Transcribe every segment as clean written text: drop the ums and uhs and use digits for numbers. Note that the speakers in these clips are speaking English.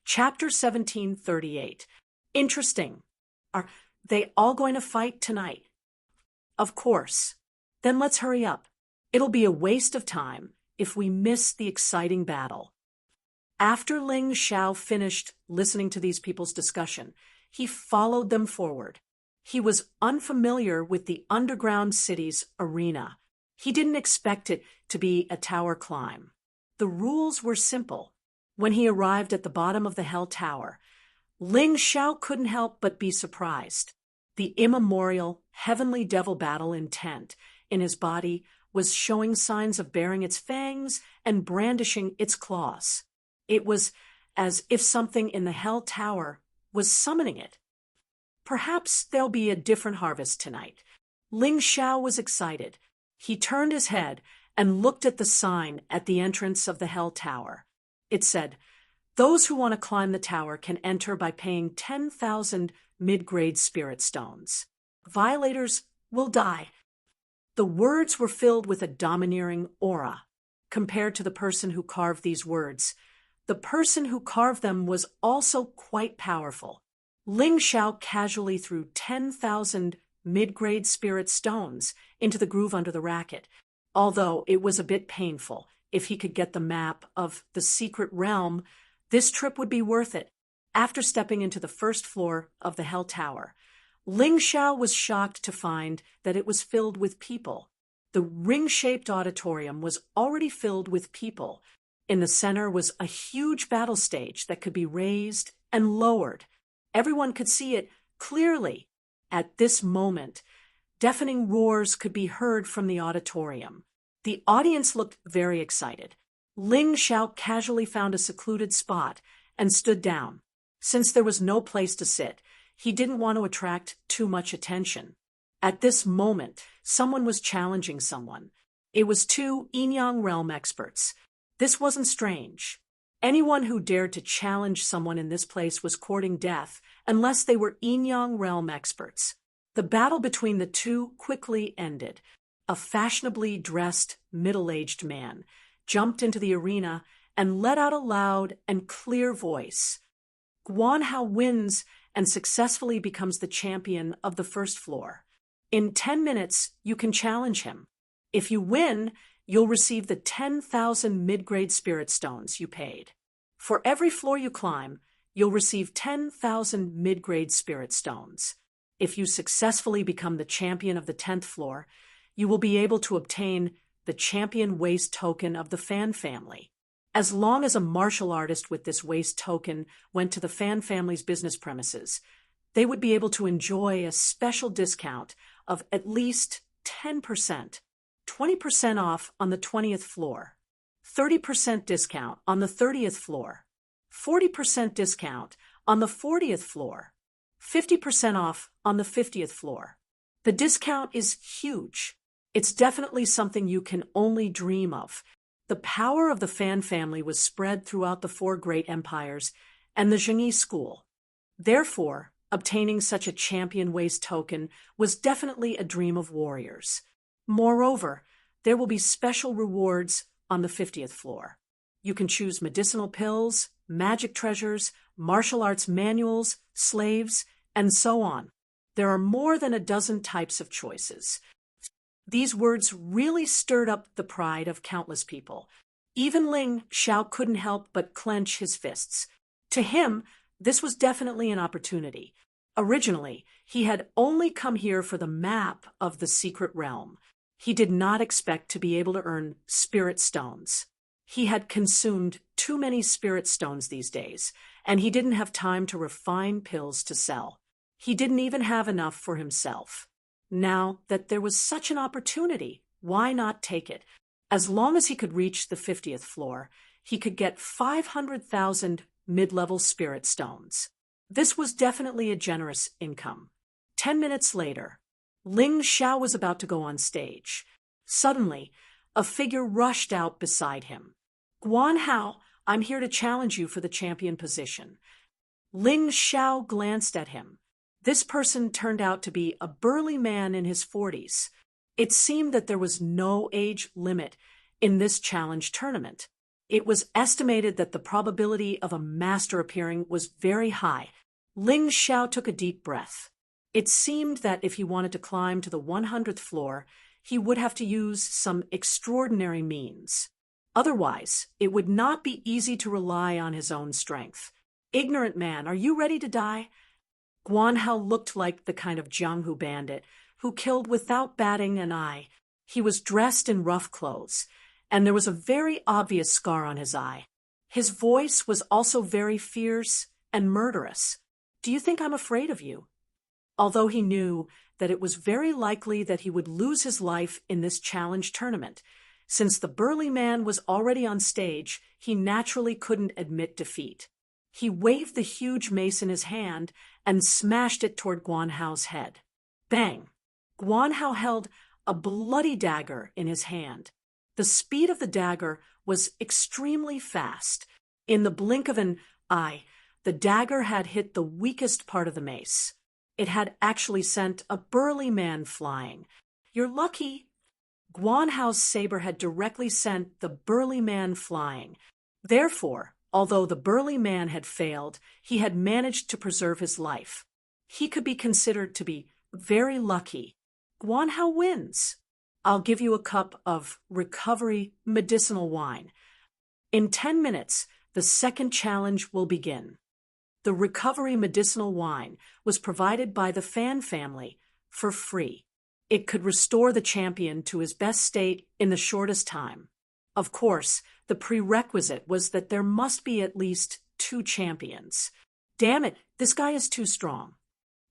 Chapter 1738. Interesting. Are they all going to fight tonight? Of course. Then let's hurry up. It'll be a waste of time if we miss the exciting battle. After Ling Xiao finished listening to these people's discussion, he followed them forward. He was unfamiliar with the underground city's arena. He didn't expect it to be a tower climb. The rules were simple. When he arrived at the bottom of the Hell Tower, Ling Xiao couldn't help but be surprised. The immemorial, heavenly devil battle intent in his body was showing signs of baring its fangs and brandishing its claws. It was as if something in the Hell Tower was summoning it. Perhaps there'll be a different harvest tonight. Ling Xiao was excited. He turned his head and looked at the sign at the entrance of the Hell Tower. It said, "Those who want to climb the tower can enter by paying 10,000 mid-grade spirit stones. Violators will die." The words were filled with a domineering aura. Compared to the person who carved these words, the person who carved them was also quite powerful. Ling Xiao casually threw 10,000 mid-grade spirit stones into the groove under the racket, although it was a bit painful. If he could get the map of the secret realm, this trip would be worth it. After stepping into the first floor of the Hell Tower, Ling Xiao was shocked to find that it was filled with people. The ring-shaped auditorium was already filled with people. In the center was a huge battle stage that could be raised and lowered. Everyone could see it clearly. At this moment, deafening roars could be heard from the auditorium. The audience looked very excited. Ling Xiao casually found a secluded spot and stood down. Since there was no place to sit, he didn't want to attract too much attention. At this moment, someone was challenging someone. It was two Yin-Yang realm experts. This wasn't strange. Anyone who dared to challenge someone in this place was courting death, unless they were Yin-Yang realm experts. The battle between the two quickly ended. A fashionably dressed, middle-aged man jumped into the arena and let out a loud and clear voice. Guanhao wins and successfully becomes the champion of the first floor. In 10 minutes, you can challenge him. If you win, you'll receive the 10,000 mid-grade spirit stones you paid. For every floor you climb, you'll receive 10,000 mid-grade spirit stones. If you successfully become the champion of the 10th floor, you will be able to obtain the champion waist token of the Fan family. As long as a martial artist with this waist token went to the Fan family's business premises, they would be able to enjoy a special discount of at least 10%, 20% off on the 20th floor, 30% discount on the 30th floor, 40% discount on the 40th floor, 50% off on the 50th floor. The discount is huge. It's definitely something you can only dream of. The power of the Fan family was spread throughout the 4 great empires and the Zhengyi school. Therefore, obtaining such a champion waist token was definitely a dream of warriors. Moreover, there will be special rewards on the 50th floor. You can choose medicinal pills, magic treasures, martial arts manuals, slaves, and so on. There are more than a dozen types of choices. These words really stirred up the pride of countless people. Even Ling Xiao couldn't help but clench his fists. To him, this was definitely an opportunity. Originally, he had only come here for the map of the secret realm. He did not expect to be able to earn spirit stones. He had consumed too many spirit stones these days, and he didn't have time to refine pills to sell. He didn't even have enough for himself. Now that there was such an opportunity, why not take it? As long as he could reach the 50th floor, he could get 500,000 mid-level spirit stones. This was definitely a generous income. 10 minutes later, Ling Xiao was about to go on stage. Suddenly, a figure rushed out beside him. "Guanhao, I'm here to challenge you for the champion position." Ling Xiao glanced at him. This person turned out to be a burly man in his 40s. It seemed that there was no age limit in this challenge tournament. It was estimated that the probability of a master appearing was very high. Ling Xiao took a deep breath. It seemed that if he wanted to climb to the 100th floor, he would have to use some extraordinary means. Otherwise, it would not be easy to rely on his own strength. Ignorant man, are you ready to die? Guan Hao looked like the kind of Jianghu bandit who killed without batting an eye. He was dressed in rough clothes, and there was a very obvious scar on his eye. His voice was also very fierce and murderous. Do you think I'm afraid of you? Although he knew that it was very likely that he would lose his life in this challenge tournament, since the burly man was already on stage, he naturally couldn't admit defeat. He waved the huge mace in his hand and smashed it toward Guan Hao's head. Bang! Guan Hao held a bloody dagger in his hand. The speed of the dagger was extremely fast. In the blink of an eye, the dagger had hit the weakest part of the mace. It had actually sent a burly man flying. You're lucky. Guan Hao's saber had directly sent the burly man flying. Therefore, although the burly man had failed, he had managed to preserve his life. He could be considered to be very lucky. Guan Hao wins. I'll give you a cup of recovery medicinal wine. In 10 minutes, the second challenge will begin. The recovery medicinal wine was provided by the Fan family for free. It could restore the champion to his best state in the shortest time. Of course, the prerequisite was that there must be at least 2 champions. Damn it, this guy is too strong.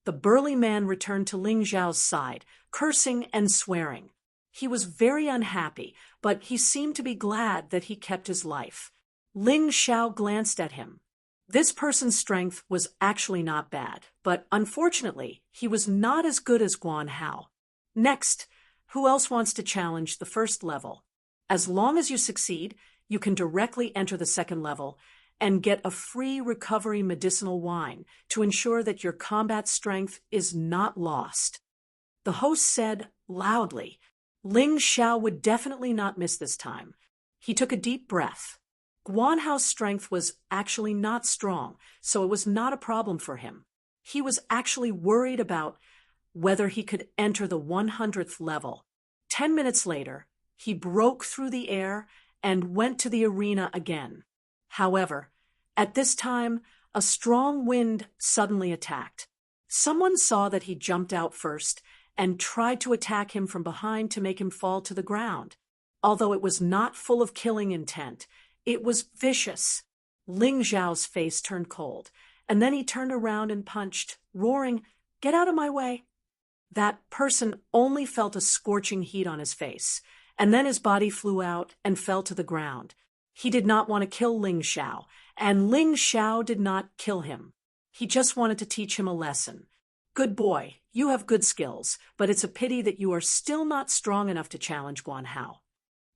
The burly man returned to Ling Xiao's side, cursing and swearing. He was very unhappy, but he seemed to be glad that he kept his life. Ling Xiao glanced at him. This person's strength was actually not bad, but unfortunately, he was not as good as Guan Hao. Next, who else wants to challenge the first level? As long as you succeed, you can directly enter the second level and get a free recovery medicinal wine to ensure that your combat strength is not lost. The host said loudly, Ling Xiao would definitely not miss this time. He took a deep breath. Guan Hao's strength was actually not strong, so it was not a problem for him. He was actually worried about whether he could enter the 100th level. 10 minutes later, he broke through the air and went to the arena again. However, at this time, a strong wind suddenly attacked. Someone saw that he jumped out first and tried to attack him from behind to make him fall to the ground. Although it was not full of killing intent, it was vicious. Ling Xiao's face turned cold, and then he turned around and punched, roaring, "Get out of my way!" That person only felt a scorching heat on his face, and then his body flew out and fell to the ground. He did not want to kill Ling Xiao, and Ling Xiao did not kill him. He just wanted to teach him a lesson. Good boy, you have good skills, but it's a pity that you are still not strong enough to challenge Guan Hao.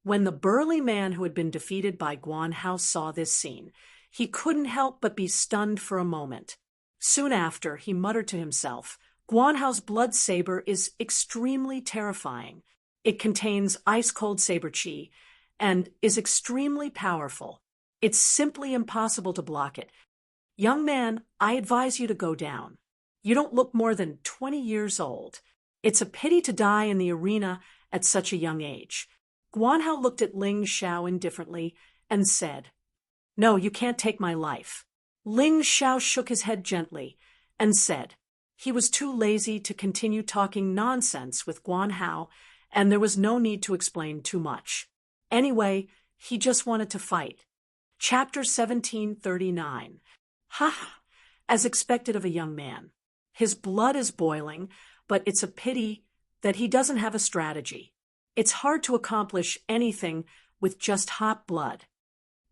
When the burly man who had been defeated by Guan Hao saw this scene, he couldn't help but be stunned for a moment. Soon after, he muttered to himself, Guan Hao's blood saber is extremely terrifying. It contains ice-cold saber chi and is extremely powerful. It's simply impossible to block it. Young man, I advise you to go down. You don't look more than 20 years old. It's a pity to die in the arena at such a young age. Guan Hao looked at Ling Xiao indifferently and said, No, you can't take my life. Ling Xiao shook his head gently and said he was too lazy to continue talking nonsense with Guan Hao, and there was no need to explain too much. Anyway, he just wanted to fight. Chapter 1739. Ha! As expected of a young man. His blood is boiling, but it's a pity that he doesn't have a strategy. It's hard to accomplish anything with just hot blood.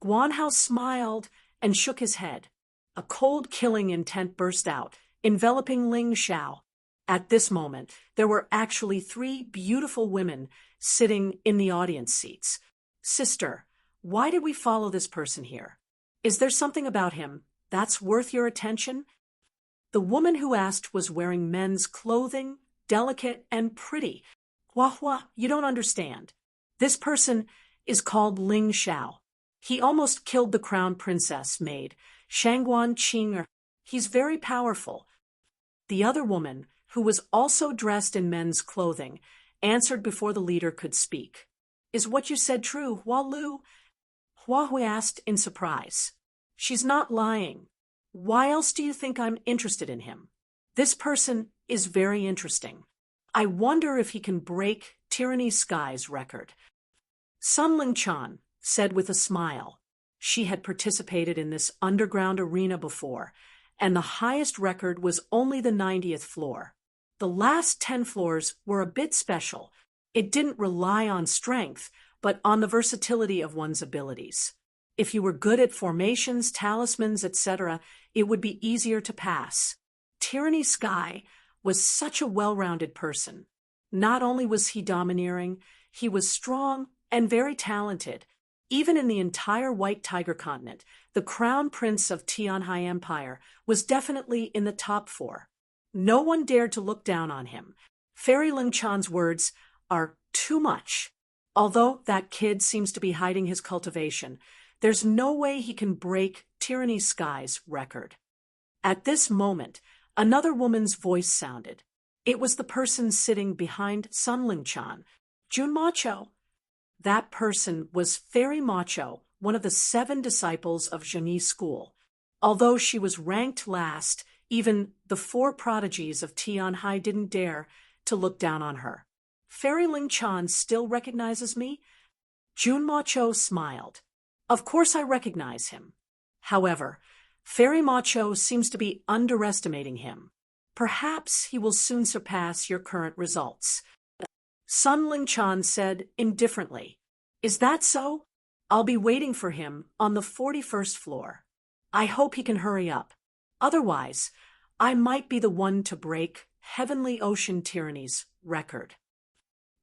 Guan Hao smiled and shook his head. A cold killing intent burst out, enveloping Ling Xiao. At this moment, there were actually 3 beautiful women sitting in the audience seats. Sister, why did we follow this person here? Is there something about him that's worth your attention? The woman who asked was wearing men's clothing, delicate and pretty. Hua, you don't understand. This person is called Ling Xiao. He almost killed the crown princess maid, Shangguan Qing. He's very powerful. The other woman, who was also dressed in men's clothing, answered before the leader could speak. Is what you said true, Hua Lu? Hua Hui asked in surprise. She's not lying. Why else do you think I'm interested in him? This person is very interesting. I wonder if he can break Tyranny Sky's record. Sun Lingchan said with a smile. She had participated in this underground arena before, and the highest record was only the 90th floor. The last 10 floors were a bit special. It didn't rely on strength, but on the versatility of one's abilities. If you were good at formations, talismans, etc., it would be easier to pass. Tyranny Sky was such a well-rounded person. Not only was he domineering, he was strong and very talented. Even in the entire White Tiger continent, the crown prince of Tianhai Empire was definitely in the top 4. No one dared to look down on him. Fairy Lingchan's words are too much. Although that kid seems to be hiding his cultivation, there's no way he can break Tyranny Sky's record. At this moment, another woman's voice sounded. It was the person sitting behind Sun Lingchan, Jun Macho. That person was Fairy Macho, one of the 7 disciples of Zhenyi's school. Although she was ranked last, even the 4 prodigies of Tianhai didn't dare to look down on her. Fairy Lingchan still recognizes me? Jun Macho smiled. Of course I recognize him. However, Fairy Macho seems to be underestimating him. Perhaps he will soon surpass your current results. Sun Lingchan said indifferently. Is that so? I'll be waiting for him on the 41st floor. I hope he can hurry up. Otherwise, I might be the one to break Heavenly Ocean Tyranny's record.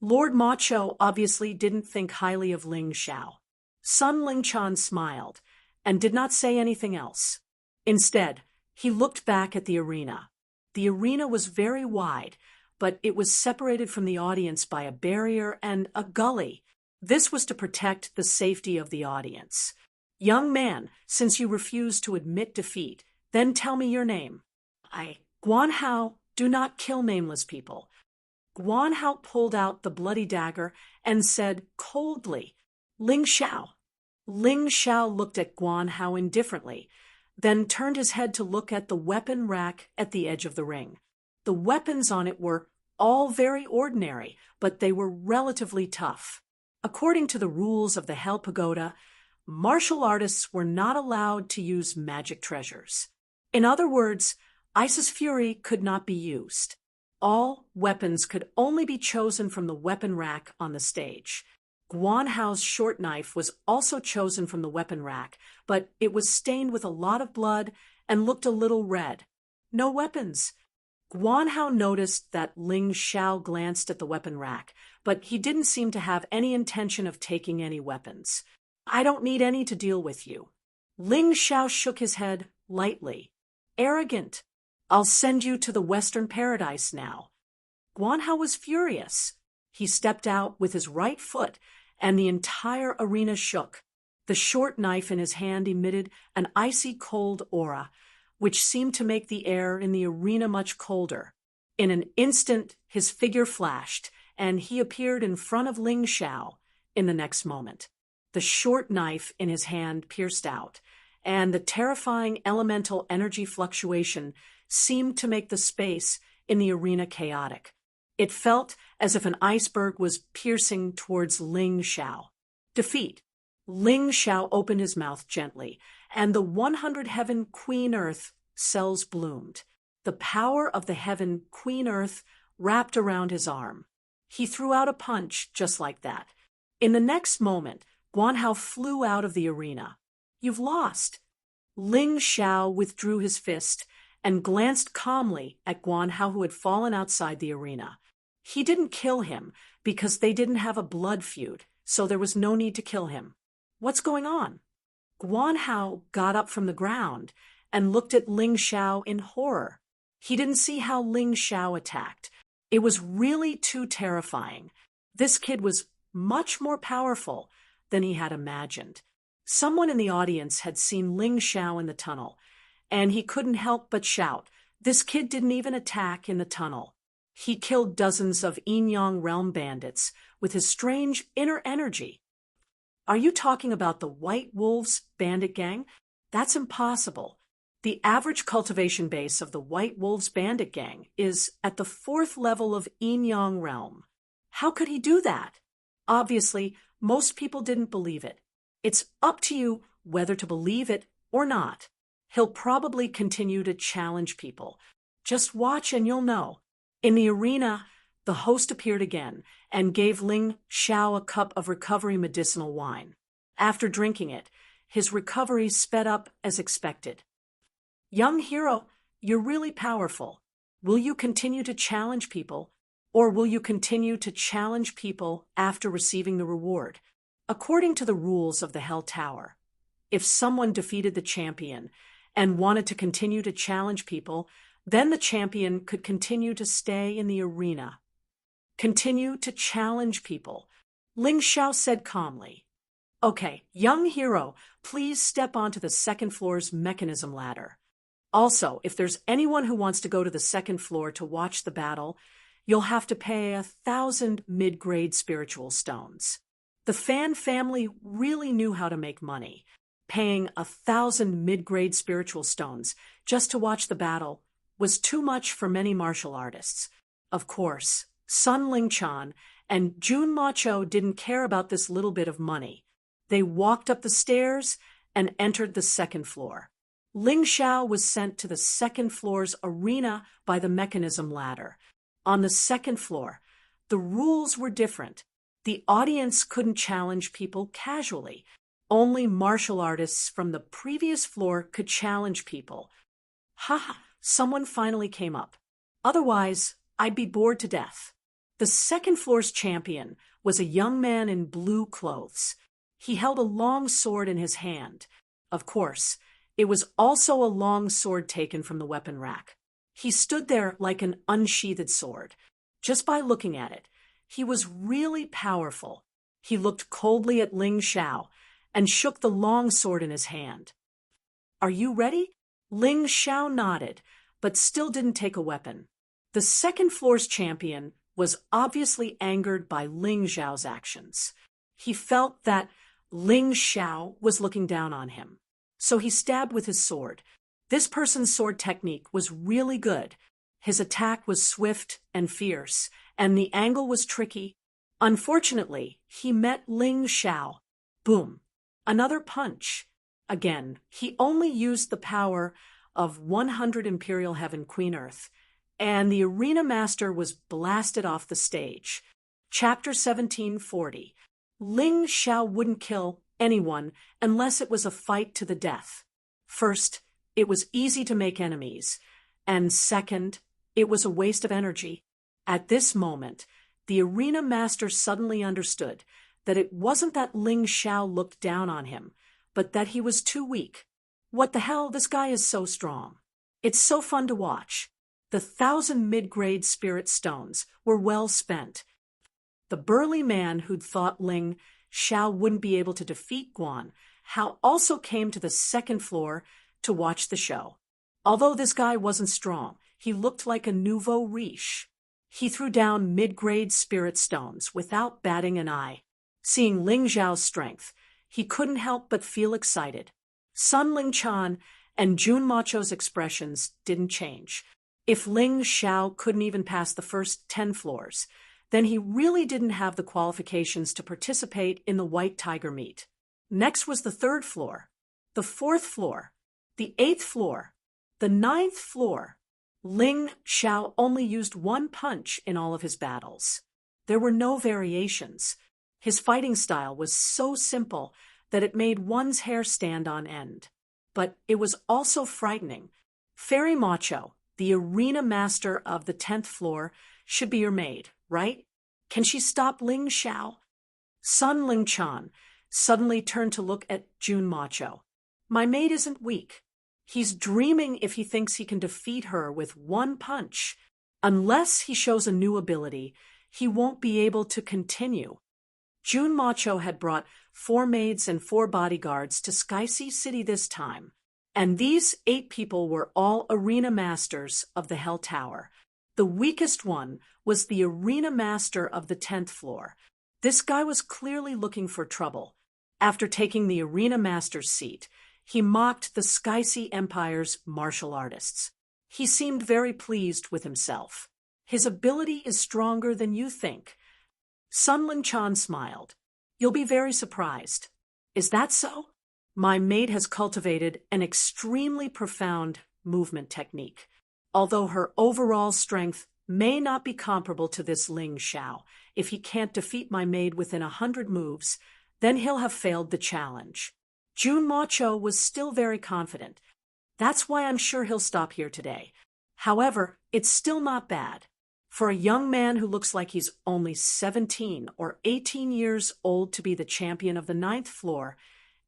Lord Macho obviously didn't think highly of Ling Xiao. Sun Lingchan smiled and did not say anything else. Instead, he looked back at the arena. The arena was very wide, but it was separated from the audience by a barrier and a gully. This was to protect the safety of the audience. Young man, since you refuse to admit defeat, then tell me your name. Guan Hao, do not kill nameless people. Guan Hao pulled out the bloody dagger and said coldly, Ling Xiao. Ling Xiao looked at Guan Hao indifferently, then turned his head to look at the weapon rack at the edge of the ring. The weapons on it were all very ordinary, but they were relatively tough. According to the rules of the Hell Pagoda, martial artists were not allowed to use magic treasures. In other words, Isis Fury could not be used. All weapons could only be chosen from the weapon rack on the stage. Guan Hao's short knife was also chosen from the weapon rack, but it was stained with a lot of blood and looked a little red. No weapons. Guan Hao noticed that Ling Xiao glanced at the weapon rack, but he didn't seem to have any intention of taking any weapons. I don't need any to deal with you. Ling Xiao shook his head lightly. Arrogant. I'll send you to the Western Paradise now. Guan Hao was furious. He stepped out with his right foot, and the entire arena shook. The short knife in his hand emitted an icy cold aura, which seemed to make the air in the arena much colder. In an instant, his figure flashed, and he appeared in front of Ling Xiao in the next moment. The short knife in his hand pierced out, and the terrifying elemental energy fluctuation seemed to make the space in the arena chaotic. It felt as if an iceberg was piercing towards Ling Xiao. Defeat. Ling Xiao opened his mouth gently, and the 100 Heaven Queen Earth cells bloomed. The power of the Heaven Queen Earth wrapped around his arm. He threw out a punch just like that. In the next moment, Guan Hao flew out of the arena. You've lost. Ling Xiao withdrew his fist and glanced calmly at Guan Hao, who had fallen outside the arena. He didn't kill him because they didn't have a blood feud, so there was no need to kill him. What's going on? Guan Hao got up from the ground and looked at Ling Xiao in horror. He didn't see how Ling Xiao attacked. It was really too terrifying. This kid was much more powerful than he had imagined. Someone in the audience had seen Ling Xiao in the tunnel, and he couldn't help but shout, "This kid didn't even attack in the tunnel. He killed dozens of Yin-Yang realm bandits with his strange inner energy." Are you talking about the White Wolves bandit gang? That's impossible. The average cultivation base of the White Wolves bandit gang is at the 4th level of Yin-Yang realm. How could he do that? Obviously, most people didn't believe it. It's up to you whether to believe it or not. He'll probably continue to challenge people. Just watch and you'll know. In the arena, the host appeared again and gave Ling Xiao a cup of recovery medicinal wine. After drinking it, his recovery sped up as expected. "Young hero, you're really powerful. Will you continue to challenge people, or will you continue to challenge people after receiving the reward?" According to the rules of the Hell Tower, if someone defeated the champion and wanted to continue to challenge people, then the champion could continue to stay in the arena. Continue to challenge people. Ling Xiao said calmly. "Okay, young hero, please step onto the 2nd floor's mechanism ladder. Also, if there's anyone who wants to go to the 2nd floor to watch the battle, you'll have to pay 1,000 mid-grade spiritual stones." The Fan family really knew how to make money. Paying 1,000 mid-grade spiritual stones just to watch the battle was too much for many martial artists. Of course, Sun Lingchan and Jun Macho didn't care about this little bit of money. They walked up the stairs and entered the 2nd floor. Ling Xiao was sent to the 2nd floor's arena by the mechanism ladder. On the 2nd floor, the rules were different. The audience couldn't challenge people casually. Only martial artists from the previous floor could challenge people. Haha, someone finally came up. Otherwise, I'd be bored to death. The 2nd floor's champion was a young man in blue clothes. He held a long sword in his hand. Of course, it was also a long sword taken from the weapon rack. He stood there like an unsheathed sword. Just by looking at it, he was really powerful. He looked coldly at Ling Xiao and shook the long sword in his hand. "Are you ready?" Ling Xiao nodded, but still didn't take a weapon. The 2nd floor's champion was obviously angered by Ling Xiao's actions. He felt that Ling Xiao was looking down on him. So he stabbed with his sword. This person's sword technique was really good. His attack was swift and fierce, and the angle was tricky. Unfortunately, he met Ling Xiao. Boom. Another punch. Again, he only used the power of 100 Imperial Heaven Queen Earth, and the arena master was blasted off the stage. Chapter 1740. Ling Xiao wouldn't kill anyone unless it was a fight to the death. First, it was easy to make enemies, and second, it was a waste of energy. At this moment, the arena master suddenly understood that it wasn't that Ling Xiao looked down on him, but that he was too weak. What the hell, this guy is so strong. It's so fun to watch. The 1,000 mid-grade spirit stones were well spent. The burly man who'd thought Ling Xiao wouldn't be able to defeat Guan Hao also came to the 2nd floor to watch the show. Although this guy wasn't strong, he looked like a nouveau riche. He threw down mid-grade spirit stones without batting an eye. Seeing Ling Xiao's strength, he couldn't help but feel excited. Sun Lingchan and Jun Macho's expressions didn't change. If Ling Xiao couldn't even pass the first 10 floors, then he really didn't have the qualifications to participate in the White Tiger meet. Next was the 3rd floor, the 4th floor, the 8th floor, the 9th floor. Ling Xiao only used one punch in all of his battles. There were no variations. His fighting style was so simple that it made one's hair stand on end. But it was also frightening. Fairy Macho, the arena master of the 10th floor, should be your maid, right? Can she stop Ling Xiao? Sun Lingchan suddenly turned to look at Jun Macho. My maid isn't weak. He's dreaming if he thinks he can defeat her with one punch. Unless he shows a new ability, he won't be able to continue. Jun Macho had brought 4 maids and 4 bodyguards to Skycea City this time, and these 8 people were all arena masters of the Hell Tower. The weakest one was the arena master of the 10th floor. This guy was clearly looking for trouble. After taking the arena master's seat, he mocked the Skycea Empire's martial artists. He seemed very pleased with himself. His ability is stronger than you think. Sun Lin Chan smiled. You'll be very surprised. Is that so? My maid has cultivated an extremely profound movement technique. Although her overall strength may not be comparable to this Ling Xiao, if he can't defeat my maid within 100 moves, then he'll have failed the challenge. Jun Macho was still very confident. That's why I'm sure he'll stop here today. However, it's still not bad. For a young man who looks like he's only 17 or 18 years old to be the champion of the 9th floor,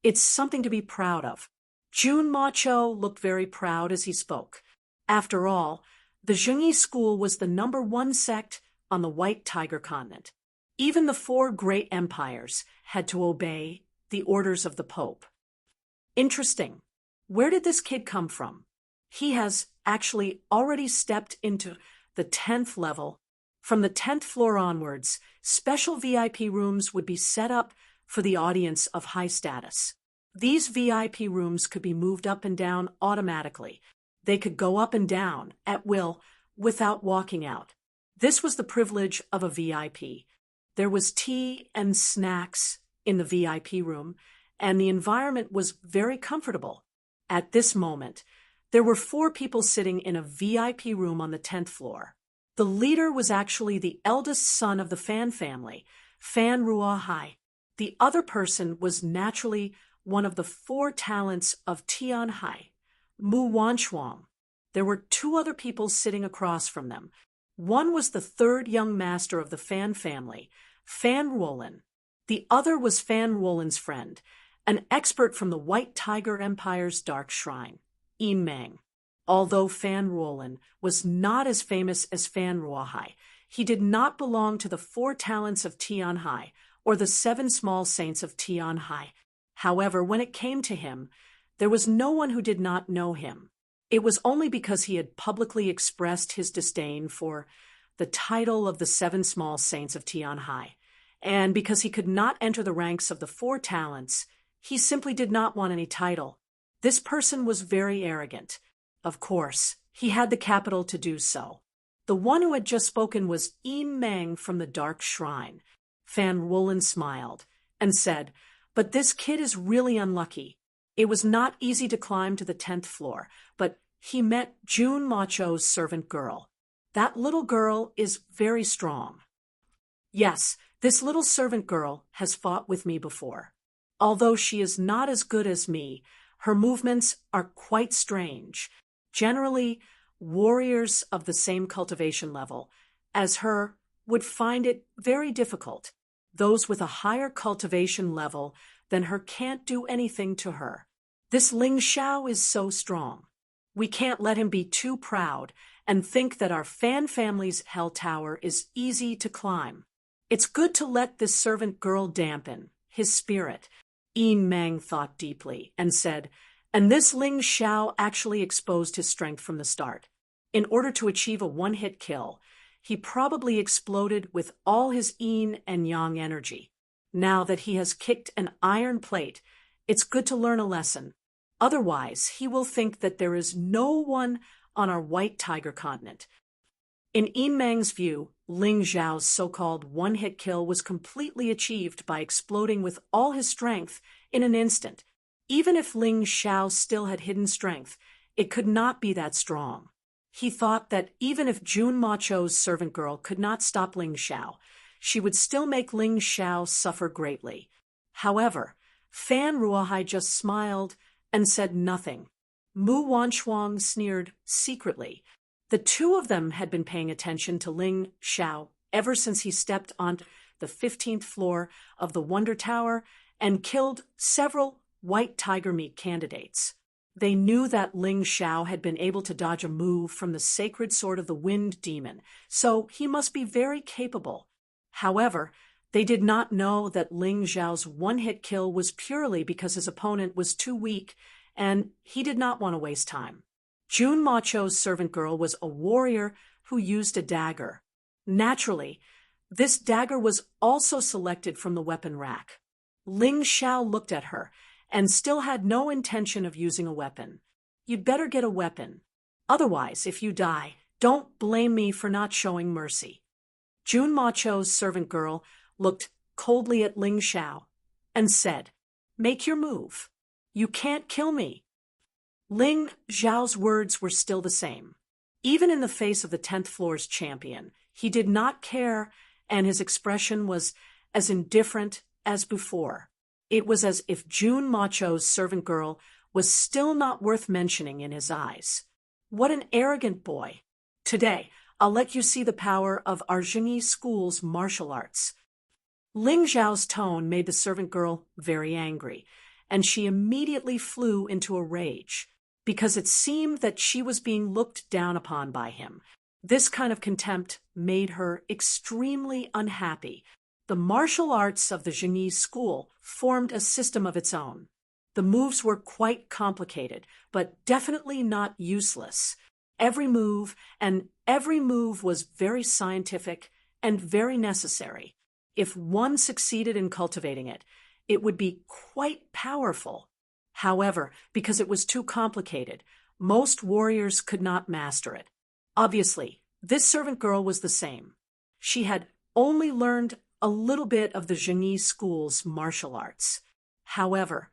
it's something to be proud of. Jun Macho looked very proud as he spoke. After all, the Zhengyi school was the #1 sect on the White Tiger continent. Even the 4 great empires had to obey the orders of the Pope. Interesting. Where did this kid come from? He has actually already stepped into the 10th level. From the 10th floor onwards, special VIP rooms would be set up for the audience of high status. These VIP rooms could be moved up and down automatically. They could go up and down at will without walking out. This was the privilege of a VIP. There was tea and snacks in the VIP room, and the environment was very comfortable. At this moment, there were 4 people sitting in a VIP room on the 10th floor. The leader was actually the eldest son of the Fan family, Fan Ruohai. The other person was naturally one of the 4 talents of Tianhai, Mu Wanchuang. There were 2 other people sitting across from them. One was the 3rd young master of the Fan family, Fan Ruolin. The other was Fan Ruolin's friend, an expert from the White Tiger Empire's Dark Shrine, Yin Meng. Although Fan Ruolin was not as famous as Fan Ruohai, he did not belong to the 4 talents of Tianhai or the 7 small saints of Tianhai. However, when it came to him, there was no one who did not know him. It was only because he had publicly expressed his disdain for the title of the 7 small saints of Tianhai, and because he could not enter the ranks of the 4 talents, he simply did not want any title. This person was very arrogant. Of course, he had the capital to do so. The one who had just spoken was Yin Meng from the Dark Shrine. Fan Ruolin smiled and said, "But this kid is really unlucky. It was not easy to climb to the 10th floor, but he met Jun Macho's servant girl. That little girl is very strong. Yes, this little servant girl has fought with me before. Although she is not as good as me, her movements are quite strange. Generally, warriors of the same cultivation level as her would find it very difficult. Those with a higher cultivation level than her can't do anything to her. This Ling Xiao is so strong. We can't let him be too proud and think that our Fan family's Hell Tower is easy to climb. It's good to let this servant girl dampen his spirit." Yin Meng thought deeply and said, "And this Ling Xiao actually exposed his strength from the start. In order to achieve a one-hit kill, he probably exploded with all his yin and yang energy. Now that he has kicked an iron plate, it's good to learn a lesson. Otherwise, he will think that there is no one on our White Tiger continent." In Yin Meng's view, Ling Xiao's so-called one-hit kill was completely achieved by exploding with all his strength in an instant. Even if Ling Xiao still had hidden strength, it could not be that strong. He thought that even if Jun Macho's servant girl could not stop Ling Xiao, she would still make Ling Xiao suffer greatly. However, Fan Ruohai just smiled and said nothing. Mu Wanchuang sneered secretly. The 2 of them had been paying attention to Ling Xiao ever since he stepped on the 15th floor of the Wonder Tower and killed several White Tiger meat candidates. They knew that Ling Xiao had been able to dodge a move from the sacred sword of the Wind Demon, so he must be very capable. However, They did not know that Ling Zhao's one-hit kill was purely because his opponent was too weak, and he did not want to waste time. Jun Macho's servant girl was a warrior who used a dagger. Naturally, this dagger was also selected from the weapon rack. Ling Xiao looked at her and still had no intention of using a weapon. You'd better get a weapon. Otherwise, if you die, don't blame me for not showing mercy. Jun Macho's servant girl looked coldly at Ling Xiao and said, "Make your move. You can't kill me." Ling Xiao's words were still the same. Even in the face of the 10th floor's champion, he did not care, and his expression was as indifferent as before. It was as if Jun Macho's servant girl was still not worth mentioning in his eyes. What an arrogant boy. Today, I'll let you see the power of our Zhengyi school's martial arts. Ling Zhao's tone made the servant girl very angry, and she immediately flew into a rage, because it seemed that she was being looked down upon by him. This kind of contempt made her extremely unhappy. The martial arts of the Zhengyi school formed a system of its own. The moves were quite complicated, but definitely not useless. Every move was very scientific and very necessary. If one succeeded in cultivating it, it would be quite powerful. However, because it was too complicated, most warriors could not master it. Obviously, this servant girl was the same. She had only learned a little bit of the Zhengyi school's martial arts. However,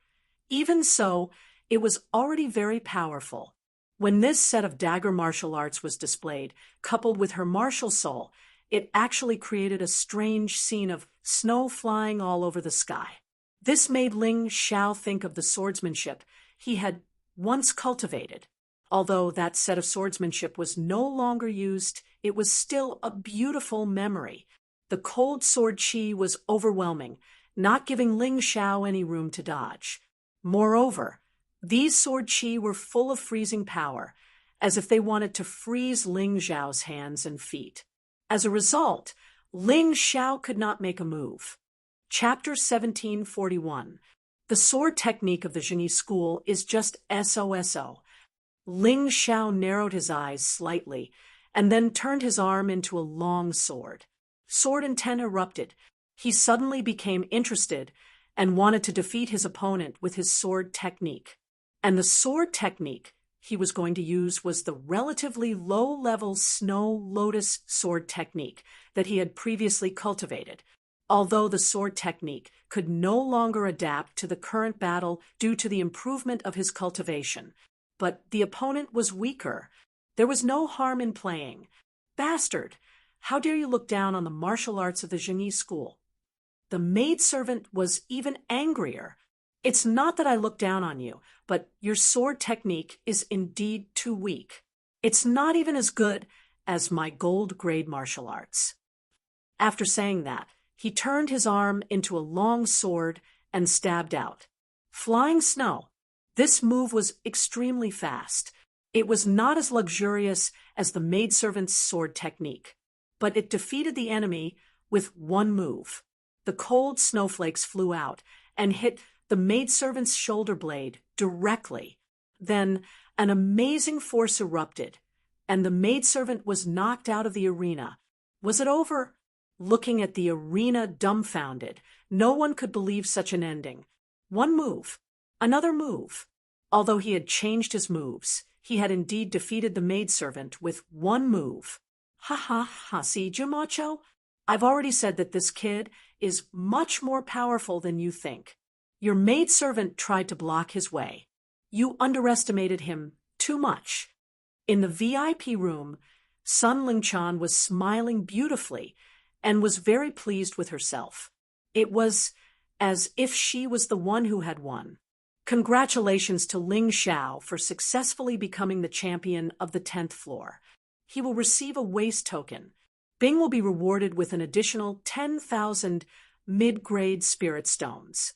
even so, it was already very powerful. When this set of dagger martial arts was displayed, coupled with her martial soul, it actually created a strange scene of snow flying all over the sky. This made Ling Xiao think of the swordsmanship he had once cultivated. Although that set of swordsmanship was no longer used, it was still a beautiful memory. The cold sword chi was overwhelming, not giving Ling Xiao any room to dodge. Moreover, these sword chi were full of freezing power, as if they wanted to freeze Ling Xiao's hands and feet. As a result, Ling Xiao could not make a move. Chapter 1741. The sword technique of the Zhengyi school is just SOSO. Ling Xiao narrowed his eyes slightly and then turned his arm into a long sword. Sword intent erupted. He suddenly became interested and wanted to defeat his opponent with his sword technique. And the sword technique he was going to use was the relatively low-level Snow Lotus sword technique that he had previously cultivated. Although the sword technique could no longer adapt to the current battle due to the improvement of his cultivation, but the opponent was weaker. There was no harm in playing. Bastard! How dare you look down on the martial arts of the Zhengyi school? The maidservant was even angrier. It's not that I look down on you, but your sword technique is indeed too weak. It's not even as good as my gold-grade martial arts. After saying that, he turned his arm into a long sword and stabbed out. Flying snow. This move was extremely fast. It was not as luxurious as the maidservant's sword technique, but it defeated the enemy with one move. The cold snowflakes flew out and hit the maidservant's shoulder blade directly. Then an amazing force erupted, and the maidservant was knocked out of the arena. Was it over? Looking at the arena dumbfounded, no one could believe such an ending. One move, another move. Although he had changed his moves, he had indeed defeated the maidservant with one move. Ha ha ha, see, Jumacho? I've already said that this kid is much more powerful than you think. Your maidservant tried to block his way. You underestimated him too much. In the VIP room, Sun Lingchan was smiling beautifully and was very pleased with herself. It was as if she was the one who had won. Congratulations to Ling Xiao for successfully becoming the champion of the 10th floor. He will receive a waste token. Bing will be rewarded with an additional 10,000 mid-grade spirit stones.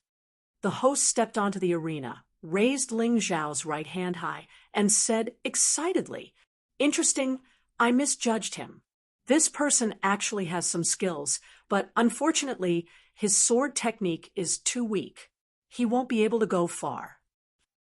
The host stepped onto the arena, raised Ling Xiao's right hand high, and said excitedly, "Interesting, I misjudged him. This person actually has some skills, but unfortunately, his sword technique is too weak. He won't be able to go far.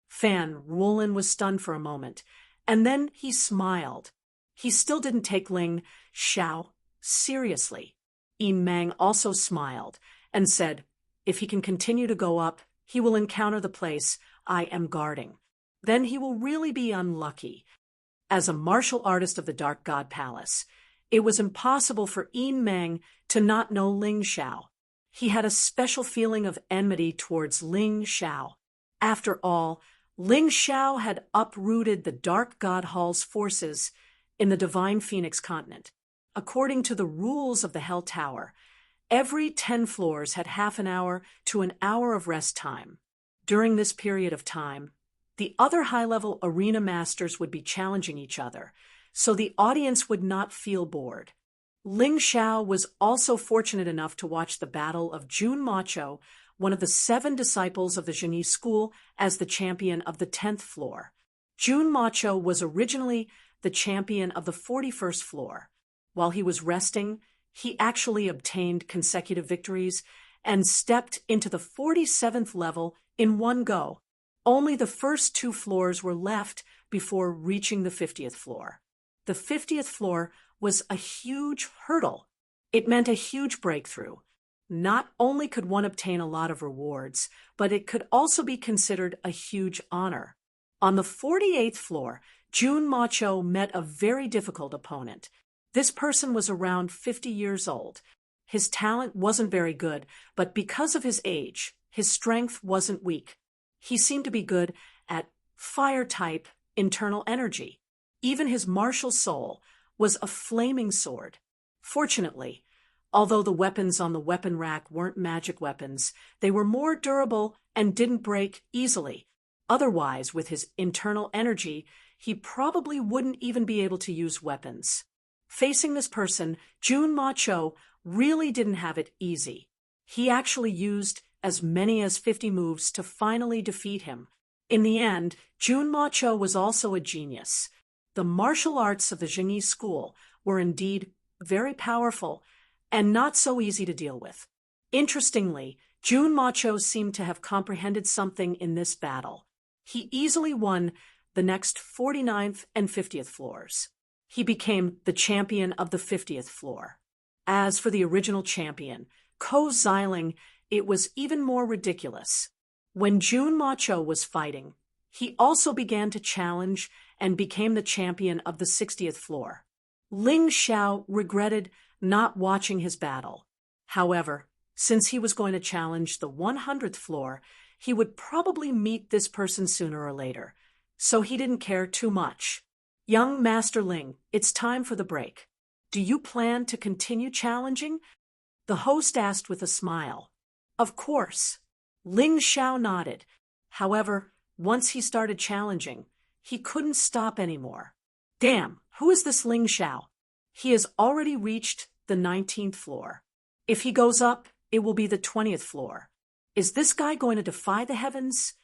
Fan Ruolin was stunned for a moment, and then he smiled. He still didn't take Ling Xiao seriously. Yi Mang also smiled and said, if he can continue to go up, he will encounter the place I am guarding. Then he will really be unlucky. As a martial artist of the Dark God Palace, it was impossible for Yi Mang to not know Ling Xiao. He had a special feeling of enmity towards Ling Xiao. After all, Ling Xiao had uprooted the Dark God Hall's forces in the Divine Phoenix continent. According to the rules of the Hell Tower, every 10 floors had half an hour to an hour of rest time. During this period of time, the other high-level arena masters would be challenging each other, so the audience would not feel bored. Ling Xiao was also fortunate enough to watch the battle of Jun Macho, one of the 7 disciples of the Genie School, as the champion of the 10th floor. Jun Macho was originally the champion of the 41st floor. While he was resting, he actually obtained consecutive victories and stepped into the 47th level in one go. Only the first 2 floors were left before reaching the 50th floor. The 50th floor was a huge hurdle. It meant a huge breakthrough. Not only could one obtain a lot of rewards, but it could also be considered a huge honor. On the 48th floor, Jun Macho met a very difficult opponent. This person was around 50 years old. His talent wasn't very good, but because of his age, his strength wasn't weak. He seemed to be good at fire-type internal energy. Even his martial soul was a flaming sword. Fortunately, although the weapons on the weapon rack weren't magic weapons, they were more durable and didn't break easily. Otherwise, with his internal energy, he probably wouldn't even be able to use weapons. Facing this person, Jun Macho really didn't have it easy. He actually used as many as 50 moves to finally defeat him. In the end, Jun Macho was also a genius. The martial arts of the Jingyi school were indeed very powerful and not so easy to deal with. Interestingly, Jun Macho seemed to have comprehended something in this battle. He easily won the next 49th and 50th floors. He became the champion of the 50th floor. As for the original champion, Ko Xiling, it was even more ridiculous. When Jun Macho was fighting, he also began to challenge and became the champion of the 60th floor. Ling Xiao regretted not watching his battle. However, since he was going to challenge the 100th floor, he would probably meet this person sooner or later, so he didn't care too much. Young Master Ling, it's time for the break. Do you plan to continue challenging? The host asked with a smile. Of course. Ling Xiao nodded. However, once he started challenging, he couldn't stop anymore. Damn, who is this Ling Xiao? He has already reached the 19th floor. If he goes up, it will be the 20th floor. Is this guy going to defy the heavens?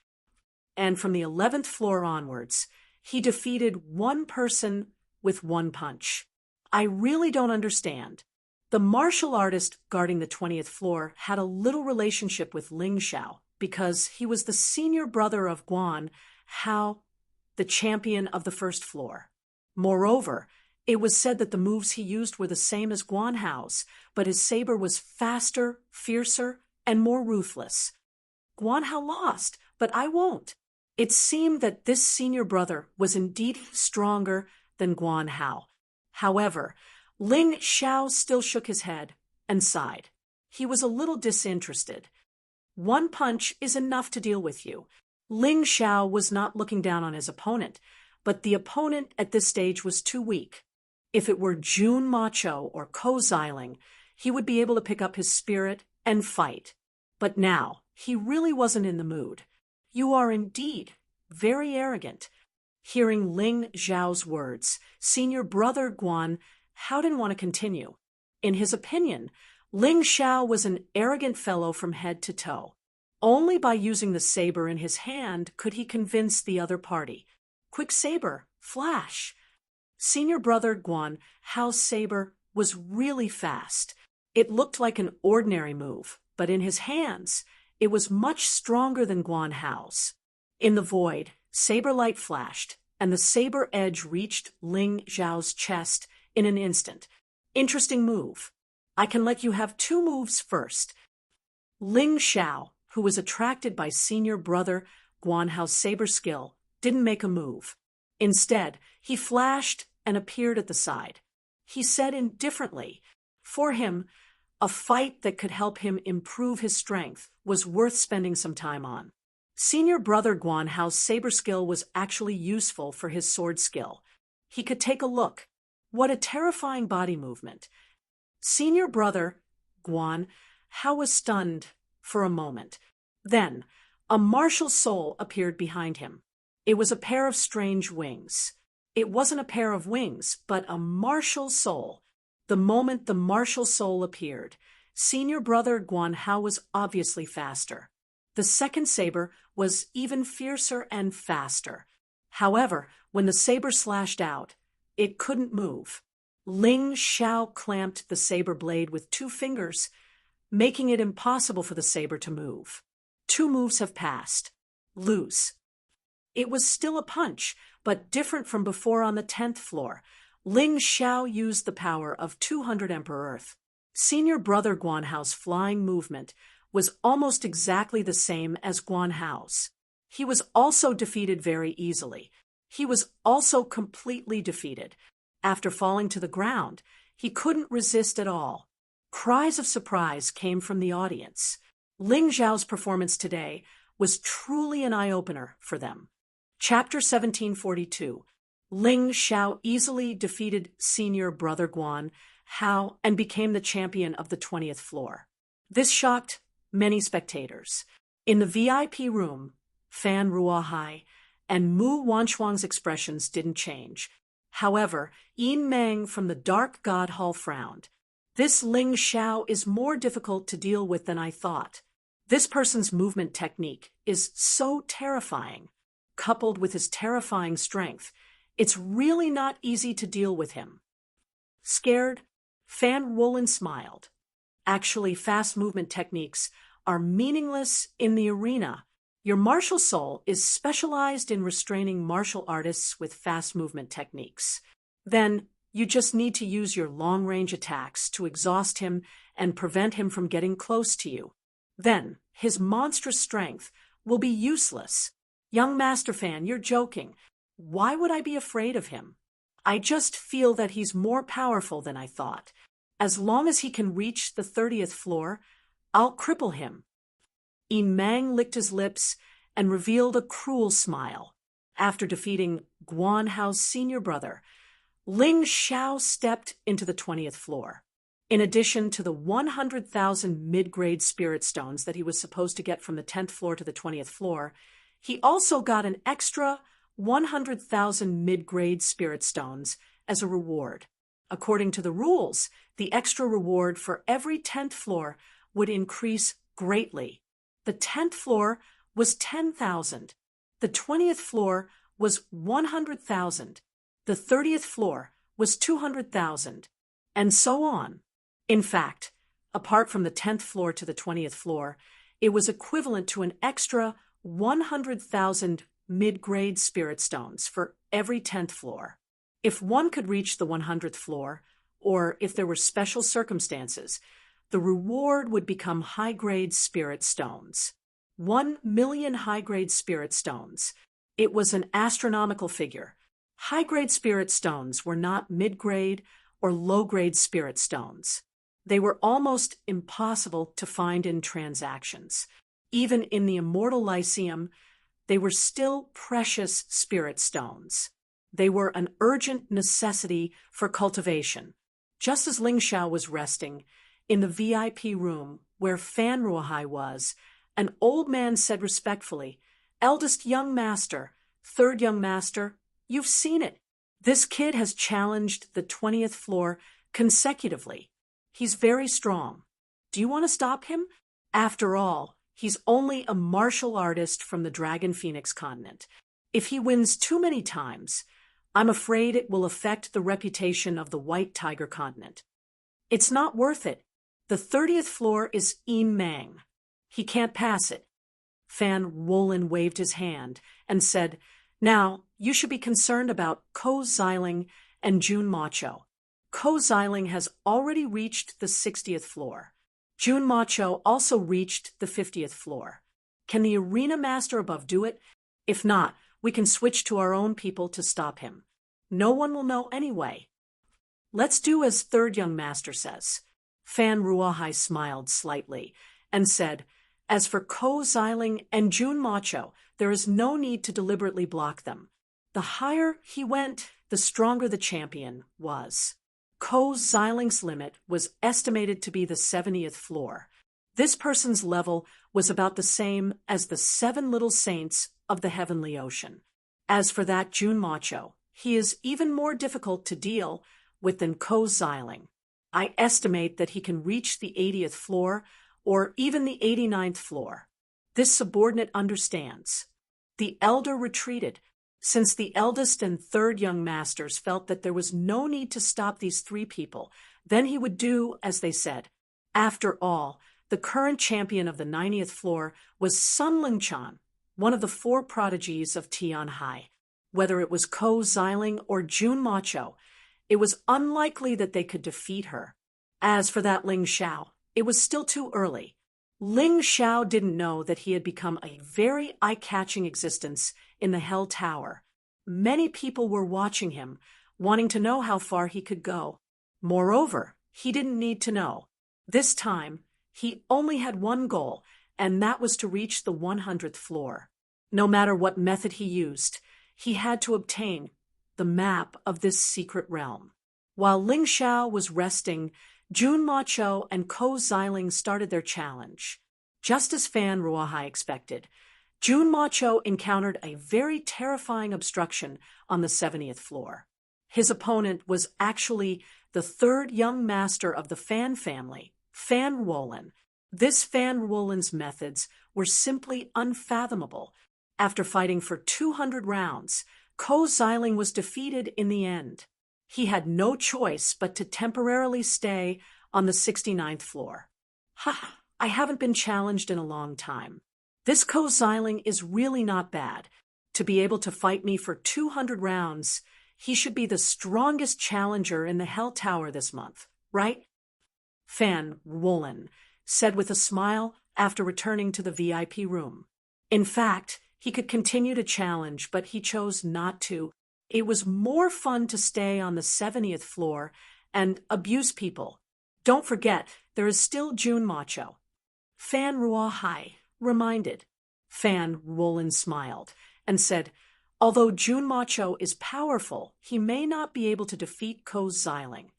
And from the 11th floor onwards, he defeated one person with one punch. I really don't understand. The martial artist guarding the 20th floor had a little relationship with Ling Xiao because he was the senior brother of Guan Hao, the champion of the first floor. Moreover, it was said that the moves he used were the same as Guan Hao's, but his saber was faster, fiercer, and more ruthless. Guan Hao lost, but I won't. It seemed that this senior brother was indeed stronger than Guan Hao. However, Ling Xiao still shook his head and sighed. He was a little disinterested. One punch is enough to deal with you. Ling Xiao was not looking down on his opponent, but the opponent at this stage was too weak. If it were Jun Macho or Ko Xiling, he would be able to pick up his spirit and fight. But now, he really wasn't in the mood. You are indeed very arrogant. Hearing Ling Xiao's words, senior brother Guan Hao didn't want to continue. In his opinion, Ling Xiao was an arrogant fellow from head to toe. Only by using the saber in his hand could he convince the other party. Quick saber, flash. Senior brother Guan Hao's saber was really fast. It looked like an ordinary move, but in his hands, it was much stronger than Guan Hao's. In the void, saber light flashed, and the saber edge reached Ling Zhao's chest in an instant. Interesting move. I can let you have 2 moves first. Ling Xiao, who was attracted by senior brother Guan Hao's saber skill, didn't make a move. Instead, he flashed and appeared at the side. He said indifferently, for him, a fight that could help him improve his strength was worth spending some time on. Senior brother Guan Hao's saber skill was actually useful for his sword skill. He could take a look. What a terrifying body movement. Senior brother Guan Hao was stunned for a moment. Then, a martial soul appeared behind him. It was a pair of strange wings. It wasn't a pair of wings, but a martial soul. The moment the martial soul appeared, senior brother Guan Hao was obviously faster. The second saber was even fiercer and faster. However, when the saber slashed out, it couldn't move. Ling Xiao clamped the saber blade with 2 fingers, making it impossible for the saber to move. 2 moves have passed. Lose. It was still a punch, but different from before on the 10th floor. Ling Xiao used the power of 200 Emperor Earth. Senior brother Guan Hao's flying movement was almost exactly the same as Guan Hao's. He was also defeated very easily. He was also completely defeated. After falling to the ground, he couldn't resist at all. Cries of surprise came from the audience. Ling Zhao's performance today was truly an eye-opener for them. Chapter 1742. Ling Xiao easily defeated senior brother Guan Hao and became the champion of the 20th floor. This shocked many spectators. In the VIP room, Fan Ruohai and Mu Wanchuang's expressions didn't change. However, Yin Meng from the Dark God Hall frowned. This Ling Xiao is more difficult to deal with than I thought. This person's movement technique is so terrifying. Coupled with his terrifying strength, it's really not easy to deal with him. Scared, Fan Wolin smiled. Actually, fast movement techniques are meaningless in the arena. Your martial soul is specialized in restraining martial artists with fast movement techniques. Then, you just need to use your long-range attacks to exhaust him and prevent him from getting close to you. Then, his monstrous strength will be useless. Young Master Fan, you're joking. Why would I be afraid of him? I just feel that he's more powerful than I thought. As long as he can reach the 30th floor, I'll cripple him. Yin Mang licked his lips and revealed a cruel smile. After defeating Guan Hao's senior brother, Ling Xiao stepped into the 20th floor. In addition to the 100,000 mid-grade spirit stones that he was supposed to get from the 10th floor to the 20th floor, he also got an extra 100,000 mid-grade spirit stones as a reward. According to the rules, the extra reward for every 10th floor would increase greatly. The 10th floor was 10,000. The 20th floor was 100,000. The 30th floor was 200,000. And so on. In fact, apart from the 10th floor to the 20th floor, it was equivalent to an extra 100,000 mid-grade spirit stones for every 10th floor. If one could reach the 100th floor, or if there were special circumstances, the reward would become high-grade spirit stones. 1 million high-grade spirit stones. It was an astronomical figure. High-grade spirit stones were not mid-grade or low-grade spirit stones. They were almost impossible to find in transactions. Even in the Immortal Lyceum, they were still precious spirit stones. They were an urgent necessity for cultivation. Just as Ling Xiao was resting, in the VIP room where Fan Ruohai was, an old man said respectfully, "Eldest young master, third young master, you've seen it. This kid has challenged the 20th floor consecutively. He's very strong. Do you want to stop him? After all, he's only a martial artist from the Dragon Phoenix continent. If he wins too many times, I'm afraid it will affect the reputation of the White Tiger continent. It's not worth it. The 30th floor is Mang. He can't pass it. Fan Wolin waved his hand and said, "Now, you should be concerned about Ko Xiling and Jun Macho. Ko Xiling has already reached the 60th floor. Jun Macho also reached the 50th floor. Can the arena master above do it? If not, we can switch to our own people to stop him. No one will know anyway." "Let's do as third young master says." Fan Ruahai smiled slightly and said, "As for Ko Xiling and Jun Macho, there is no need to deliberately block them. The higher he went, the stronger the champion was. Ko Xiling's limit was estimated to be the 70th floor. This person's level was about the same as the 7 little saints of the heavenly ocean. As for that Jun Macho, he is even more difficult to deal with than Ko Xiling. I estimate that he can reach the 80th floor or even the 89th floor. This subordinate understands." The elder retreated, since the eldest and third young masters felt that there was no need to stop these 3 people. Then he would do as they said. After all, the current champion of the 90th floor was Sun Lingchan, one of the 4 prodigies of Tian Hai. Whether it was Ko Xiling or Jun Macho, it was unlikely that they could defeat her. As for that Ling Xiao, it was still too early. Ling Xiao didn't know that he had become a very eye-catching existence in the Hell Tower. Many people were watching him, wanting to know how far he could go. Moreover, he didn't need to know. This time, he only had one goal, and that was to reach the 100th floor. No matter what method he used, he had to obtain the map of this secret realm. While Ling Xiao was resting, Jun Macho and Ko Xiling started their challenge. Just as Fan Ruahai expected, Jun Macho encountered a very terrifying obstruction on the 70th floor. His opponent was actually the 3rd young master of the Fan family, Fan Wolin. This Fan Wolin's methods were simply unfathomable. After fighting for 200 rounds, Ko Xiling was defeated in the end. He had no choice but to temporarily stay on the 69th floor. "Ha! I haven't been challenged in a long time. This Ko Xiling is really not bad. To be able to fight me for 200 rounds, he should be the strongest challenger in the Hell Tower this month, right?" Fan Wolin said with a smile after returning to the VIP room. In fact, he could continue to challenge, but he chose not to. It was more fun to stay on the 70th floor and abuse people. Don't forget, there is still Jun Macho. Fan Ruahai reminded. Fan Wolin smiled and said, "Although Jun Macho is powerful, he may not be able to defeat Ko Xiling."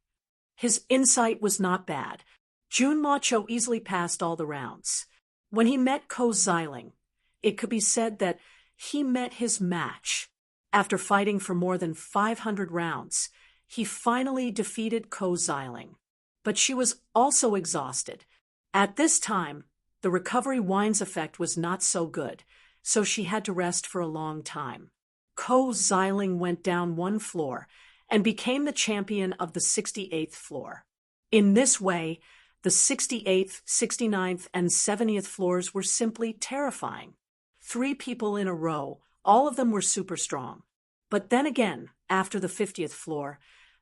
His insight was not bad. Jun Macho easily passed all the rounds. When he met Ko Xiling, it could be said that he met his match. After fighting for more than 500 rounds, he finally defeated Ko Xiling. But she was also exhausted. At this time, the recovery wines effect was not so good, so she had to rest for a long time. Ko Xiling went down 1 floor and became the champion of the 68th floor. In this way, the 68th, 69th, and 70th floors were simply terrifying. 3 people in a row, all of them were super strong. But then again, after the 50th floor,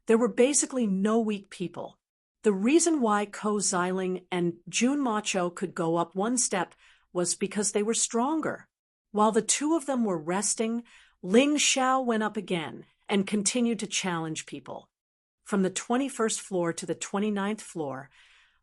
there were basically no weak people. The reason why Ko Xiling and Jun Macho could go up 1 step was because they were stronger. While the 2 of them were resting, Ling Xiao went up again and continued to challenge people. From the 21st floor to the 29th floor,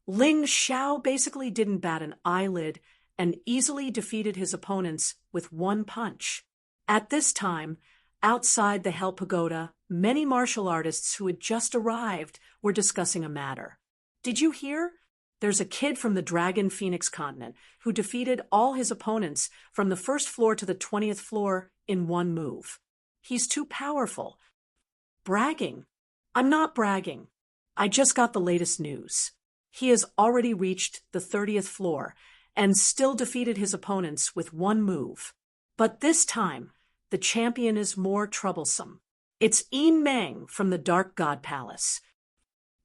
Ling Xiao basically didn't bat an eyelid and easily defeated his opponents with 1 punch. At this time, outside the Hell Pagoda, many martial artists who had just arrived were discussing a matter. "Did you hear? There's a kid from the Dragon Phoenix continent who defeated all his opponents from the 1st floor to the 20th floor in 1 move. He's too powerful." Bragging? I'm not bragging. I just got the latest news. He has already reached the 30th floor and still defeated his opponents with 1 move. But this time, the champion is more troublesome. It's Mang from the Dark God Palace.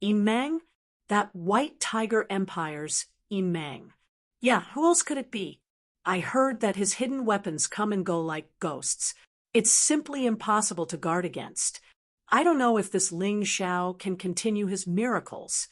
Mang? That White Tiger Empire's Mang. Yeah, who else could it be? I heard that his hidden weapons come and go like ghosts. It's simply impossible to guard against. I don't know if this Ling Xiao can continue his miracles.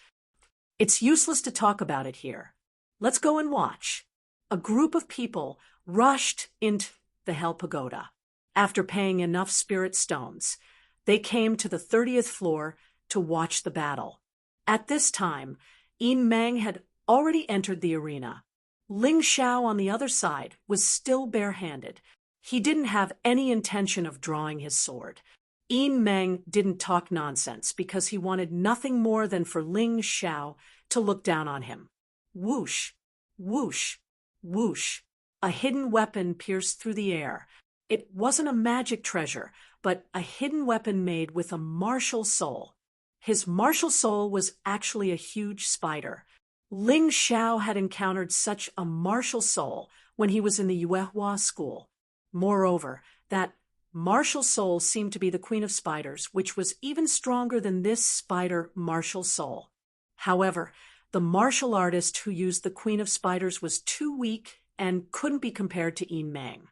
It's useless to talk about it here. Let's go and watch. A group of people rushed into the Hell Pagoda. After paying enough spirit stones, they came to the 30th floor to watch the battle. At this time, Mang had already entered the arena. Ling Xiao on the other side was still barehanded. He didn't have any intention of drawing his sword. Mang didn't talk nonsense because he wanted nothing more than for Ling Xiao to look down on him. Whoosh, whoosh, whoosh. A hidden weapon pierced through the air. It wasn't a magic treasure, but a hidden weapon made with a martial soul. His martial soul was actually a huge spider. Ling Xiao had encountered such a martial soul when he was in the Yuehua school. Moreover, that martial soul seemed to be the queen of spiders, which was even stronger than this spider martial soul. However, the martial artist who used the queen of spiders was too weak and couldn't be compared to Mang.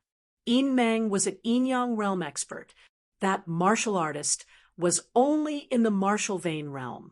Mang was an yin-yang realm expert. That martial artist was only in the martial vein realm.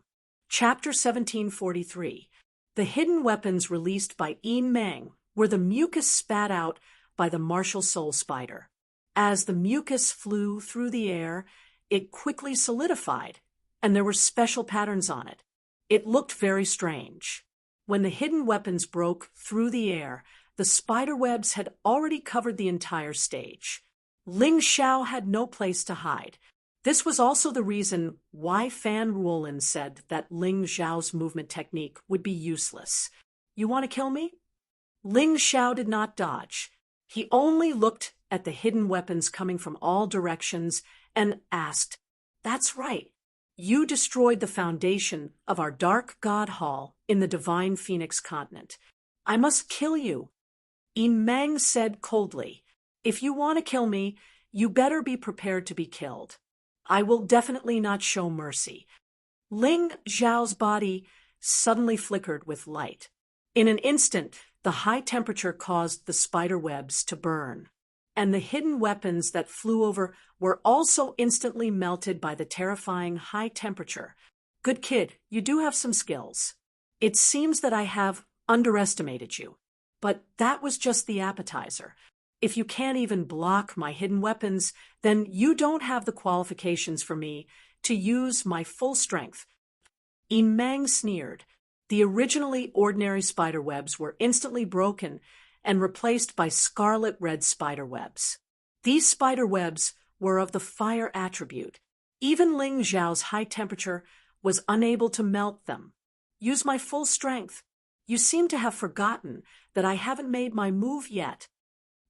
Chapter 1743. The hidden weapons released by Mang were the mucus spat out by the martial soul spider. As the mucus flew through the air, it quickly solidified, and there were special patterns on it. It looked very strange. When the hidden weapons broke through the air, the spider webs had already covered the entire stage. Ling Xiao had no place to hide. This was also the reason why Fan Ruolin said that Ling Xiao's movement technique would be useless. You want to kill me? Ling Xiao did not dodge. He only looked at the hidden weapons coming from all directions and asked, "That's right. You destroyed the foundation of our Dark God Hall in the Divine Phoenix continent. I must kill you." Mang said coldly, "If you want to kill me, you better be prepared to be killed. I will definitely not show mercy." Ling Xiao's body suddenly flickered with light. In an instant, the high temperature caused the spider webs to burn, and the hidden weapons that flew over were also instantly melted by the terrifying high temperature. Good kid, you do have some skills. It seems that I have underestimated you, but that was just the appetizer. If you can't even block my hidden weapons, then you don't have the qualifications for me to use my full strength. Mang sneered. The originally ordinary spider webs were instantly broken and replaced by scarlet red spider webs. These spider webs were of the fire attribute. Even Ling Xiao's high temperature was unable to melt them. Use my full strength. You seem to have forgotten that I haven't made my move yet.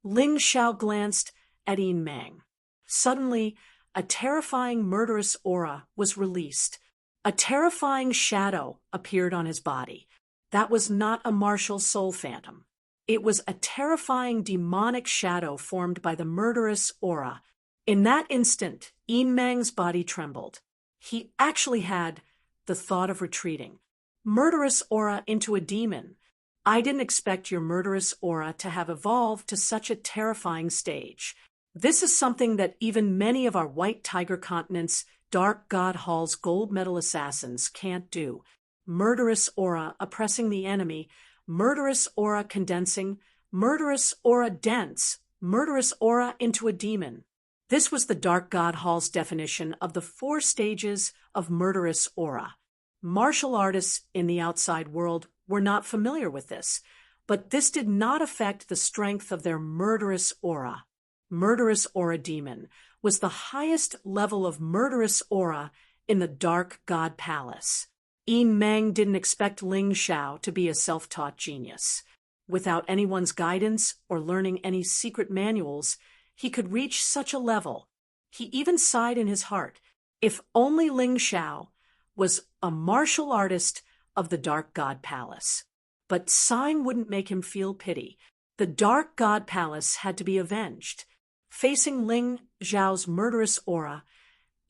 Ling Xiao glanced at Mang. Suddenly, a terrifying murderous aura was released. A terrifying shadow appeared on his body. That was not a martial soul phantom. It was a terrifying demonic shadow formed by the murderous aura. In that instant, Mang's body trembled. He actually had the thought of retreating. Murderous aura into a demon. I didn't expect your murderous aura to have evolved to such a terrifying stage. This is something that even many of our White Tiger Continent's Dark God Hall's gold medal assassins can't do. Murderous aura oppressing the enemy, murderous aura condensing, murderous aura dense, murderous aura into a demon. This was the Dark God Hall's definition of the 4 stages of murderous aura. Martial artists in the outside world were not familiar with this, but this did not affect the strength of their murderous aura. Murderous aura demon was the highest level of murderous aura in the Dark God Palace. Mang didn't expect Ling Xiao to be a self-taught genius. Without anyone's guidance or learning any secret manuals, he could reach such a level. He even sighed in his heart. If only Ling Xiao was a martial artist of the Dark God Palace. But sighing wouldn't make him feel pity. The Dark God Palace had to be avenged. Facing Ling Xiao's murderous aura,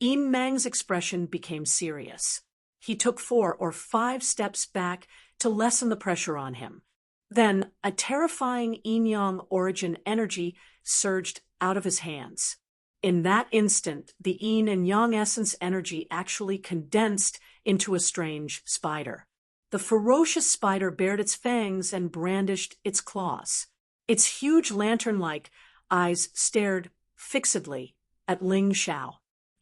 Mang's expression became serious. He took 4 or 5 steps back to lessen the pressure on him. Then a terrifying yin-yang origin energy surged out of his hands. In that instant, the yin and yang essence energy actually condensed into a strange spider. The ferocious spider bared its fangs and brandished its claws. Its huge lantern-like eyes stared fixedly at Ling Xiao.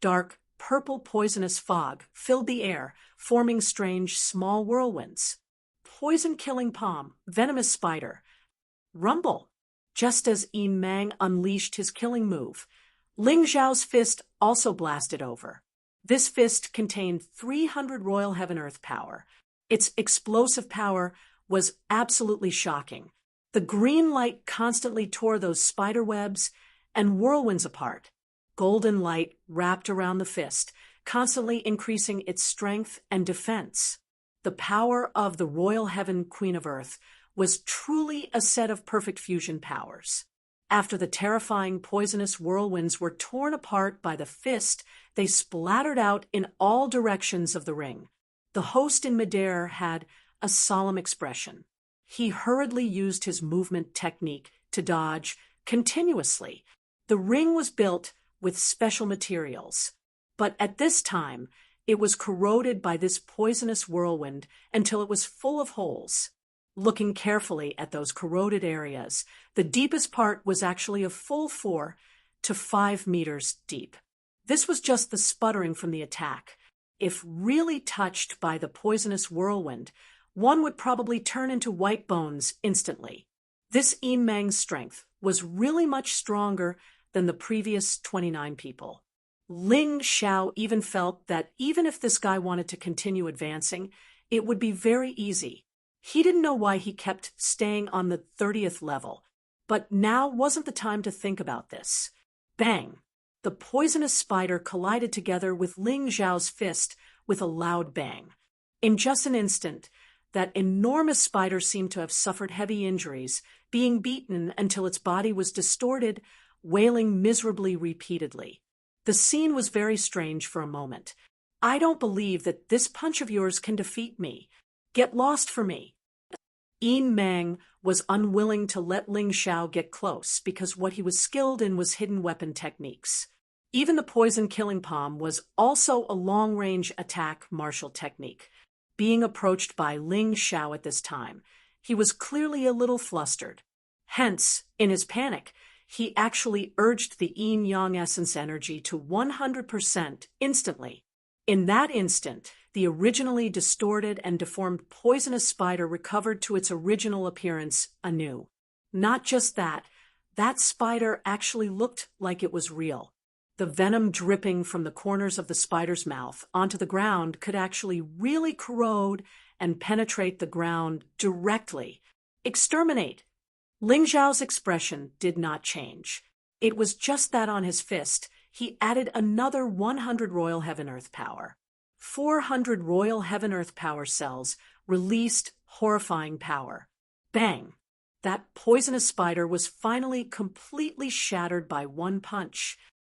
Dark, purple poisonous fog filled the air, forming strange small whirlwinds. Poison-killing palm, venomous spider. Rumble! Just as Yin Mang unleashed his killing move, Ling Xiao's fist also blasted over. This fist contained 300 Royal Heaven Earth power. Its explosive power was absolutely shocking. The green light constantly tore those spider webs and whirlwinds apart. Golden light wrapped around the fist, constantly increasing its strength and defense. The power of the Royal Heaven Queen of Earth was truly a set of perfect fusion powers. After the terrifying poisonous whirlwinds were torn apart by the fist, they splattered out in all directions of the ring. The host in midair had a solemn expression. He hurriedly used his movement technique to dodge continuously. The ring was built with special materials, but at this time, it was corroded by this poisonous whirlwind until it was full of holes. Looking carefully at those corroded areas, the deepest part was actually a full 4 to 5 meters deep. This was just the sputtering from the attack. If really touched by the poisonous whirlwind, one would probably turn into white bones instantly. This Yin Mang's strength was really much stronger than the previous 29 people. Ling Xiao even felt that even if this guy wanted to continue advancing, it would be very easy. He didn't know why he kept staying on the 30th level, but now wasn't the time to think about this. Bang! The poisonous spider collided together with Ling Xiao's fist with a loud bang. In just an instant, that enormous spider seemed to have suffered heavy injuries, being beaten until its body was distorted, wailing miserably repeatedly. The scene was very strange for a moment. I don't believe that this punch of yours can defeat me. Get lost for me. Yin Mang was unwilling to let Ling Xiao get close because what he was skilled in was hidden weapon techniques. Even the poison-killing palm was also a long-range attack martial technique. Being approached by Ling Xiao at this time, he was clearly a little flustered. Hence, in his panic, he actually urged the yin-yang essence energy to 100% instantly. In that instant, the originally distorted and deformed poisonous spider recovered to its original appearance anew. Not just that, that spider actually looked like it was real. The venom dripping from the corners of the spider's mouth onto the ground could actually really corrode and penetrate the ground directly. Exterminate! Ling Xiao's expression did not change. It was just that on his fist, he added another 100 Royal Heaven Earth power. 400 Royal Heaven Earth power cells released horrifying power. Bang! That poisonous spider was finally completely shattered by one punch.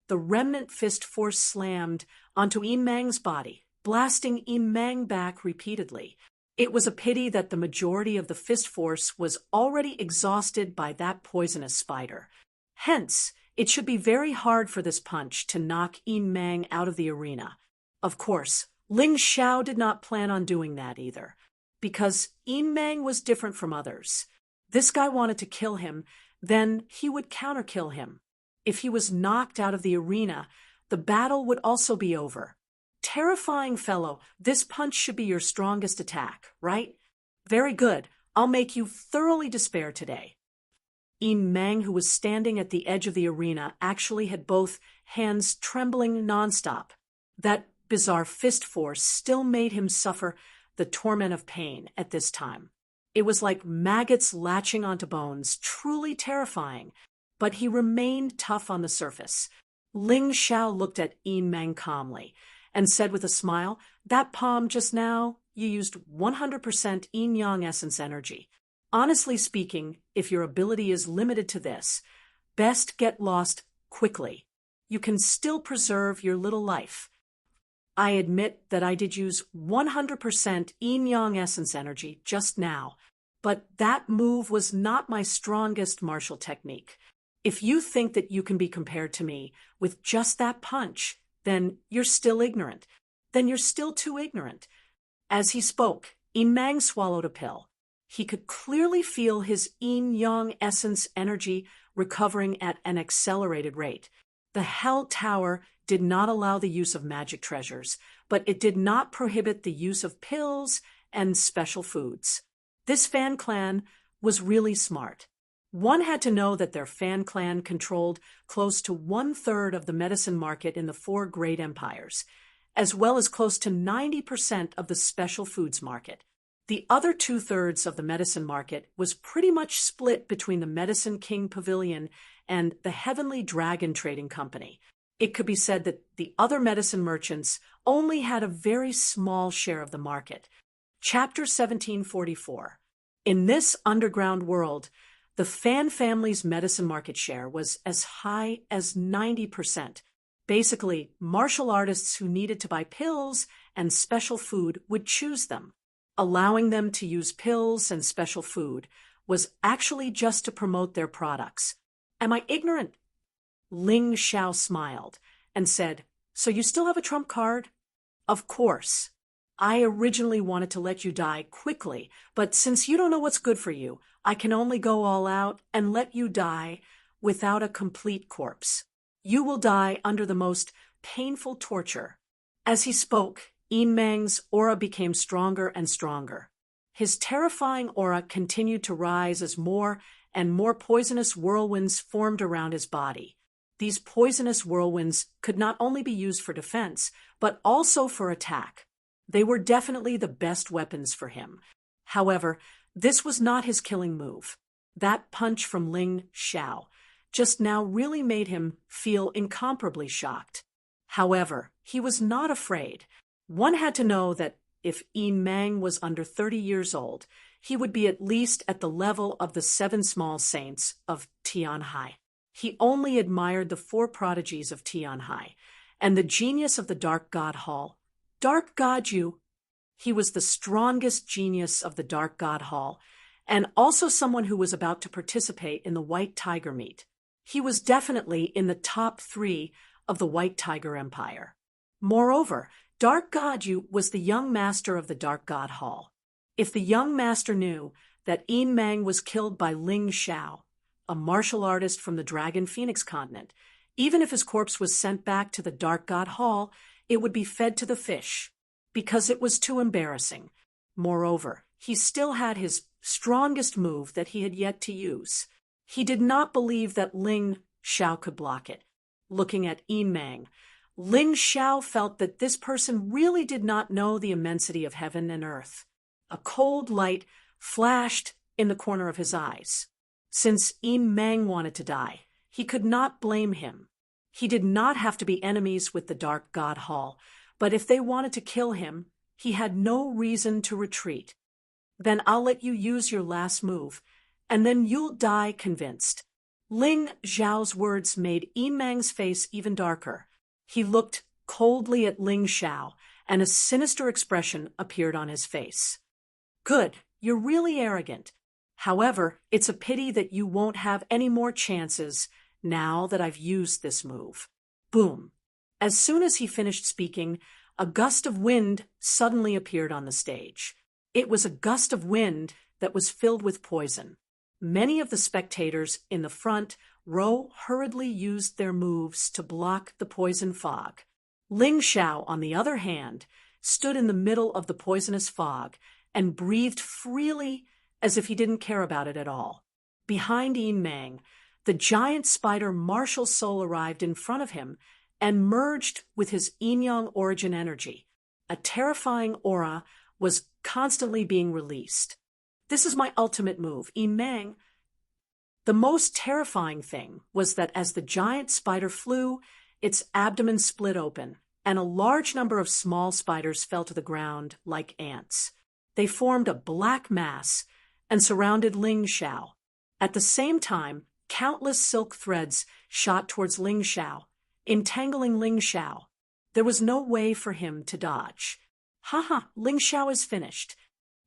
The remnant fist force slammed onto Yin Mang's body, blasting Yin Mang back repeatedly. It was a pity that the majority of the fist force was already exhausted by that poisonous spider. Hence, it should be very hard for this punch to knock Yin Mang out of the arena. Of course, Ling Xiao did not plan on doing that either, because Yin Mang was different from others. This guy wanted to kill him, then he would counter-kill him. If he was knocked out of the arena, the battle would also be over. Terrifying fellow, this punch should be your strongest attack, right? Very good. I'll make you thoroughly despair today. Yin Mang, who was standing at the edge of the arena, actually had both hands trembling nonstop. That bizarre fist force still made him suffer the torment of pain at this time. It was like maggots latching onto bones, truly terrifying, but he remained tough on the surface. Ling Xiao looked at Yin Mang calmly and said with a smile, "That palm just now, you used 100% yin-yang essence energy. Honestly speaking, if your ability is limited to this, best get lost quickly. You can still preserve your little life." I admit that I did use 100% yin-yang essence energy just now, but that move was not my strongest martial technique. If you think that you can be compared to me with just that punch, then you're still ignorant. Then you're still too ignorant. As he spoke, Mang swallowed a pill. He could clearly feel his yin-yang essence energy recovering at an accelerated rate. The Hell Tower did not allow the use of magic treasures, but it did not prohibit the use of pills and special foods. This fan clan was really smart. One had to know that their fan clan controlled close to 1/3 of the medicine market in the 4 great empires, as well as close to 90% of the special foods market. The other 2/3 of the medicine market was pretty much split between the Medicine King Pavilion and the Heavenly Dragon Trading Company. It could be said that the other medicine merchants only had a very small share of the market. Chapter 1744. In this underground world, the Fan family's medicine market share was as high as 90%. Basically, martial artists who needed to buy pills and special food would choose them. Allowing them to use pills and special food was actually just to promote their products. Am I ignorant? Ling Xiao smiled and said, "So you still have a trump card?" "Of course. I originally wanted to let you die quickly, but since you don't know what's good for you, I can only go all out and let you die without a complete corpse. You will die under the most painful torture." As he spoke, Mang's aura became stronger and stronger. His terrifying aura continued to rise as more and more poisonous whirlwinds formed around his body. These poisonous whirlwinds could not only be used for defense, but also for attack. They were definitely the best weapons for him. However, this was not his killing move. That punch from Ling Xiao just now really made him feel incomparably shocked. However, he was not afraid. One had to know that if Mang was under 30 years old, he would be at least at the level of the 7 small saints of Tianhai. He only admired the 4 prodigies of Tianhai and the genius of the Dark God Hall. Dark God Yu. He was the strongest genius of the Dark God Hall, and also someone who was about to participate in the White Tiger meet. He was definitely in the top 3 of the White Tiger Empire. Moreover, Dark God Yu was the young master of the Dark God Hall. If the young master knew that Mang was killed by Ling Xiao, a martial artist from the Dragon Phoenix continent, even if his corpse was sent back to the Dark God Hall, it would be fed to the fish, because it was too embarrassing. Moreover, he still had his strongest move that he had yet to use. He did not believe that Ling Xiao could block it. Looking at Mang, Ling Xiao felt that this person really did not know the immensity of heaven and earth. A cold light flashed in the corner of his eyes. Since Mang wanted to die, he could not blame him. He did not have to be enemies with the Dark God Hall, but if they wanted to kill him, he had no reason to retreat. "Then I'll let you use your last move, and then you'll die convinced." Ling Xiao's words made Mang's face even darker. He looked coldly at Ling Xiao, and a sinister expression appeared on his face. "Good, you're really arrogant. However, it's a pity that you won't have any more chances now that I've used this move." Boom. As soon as he finished speaking, a gust of wind suddenly appeared on the stage. It was a gust of wind that was filled with poison. Many of the spectators in the front row hurriedly used their moves to block the poison fog. Ling Xiao, on the other hand, stood in the middle of the poisonous fog and breathed freely as if he didn't care about it at all. Behind Mang, the giant spider martial soul arrived in front of him and merged with his yin-yang origin energy. A terrifying aura was constantly being released. "This is my ultimate move, Mang." The most terrifying thing was that as the giant spider flew, its abdomen split open, and a large number of small spiders fell to the ground like ants. They formed a black mass and surrounded Ling Xiao. At the same time, countless silk threads shot towards Ling Xiao, entangling Ling Xiao. There was no way for him to dodge. Haha, Ling Xiao is finished.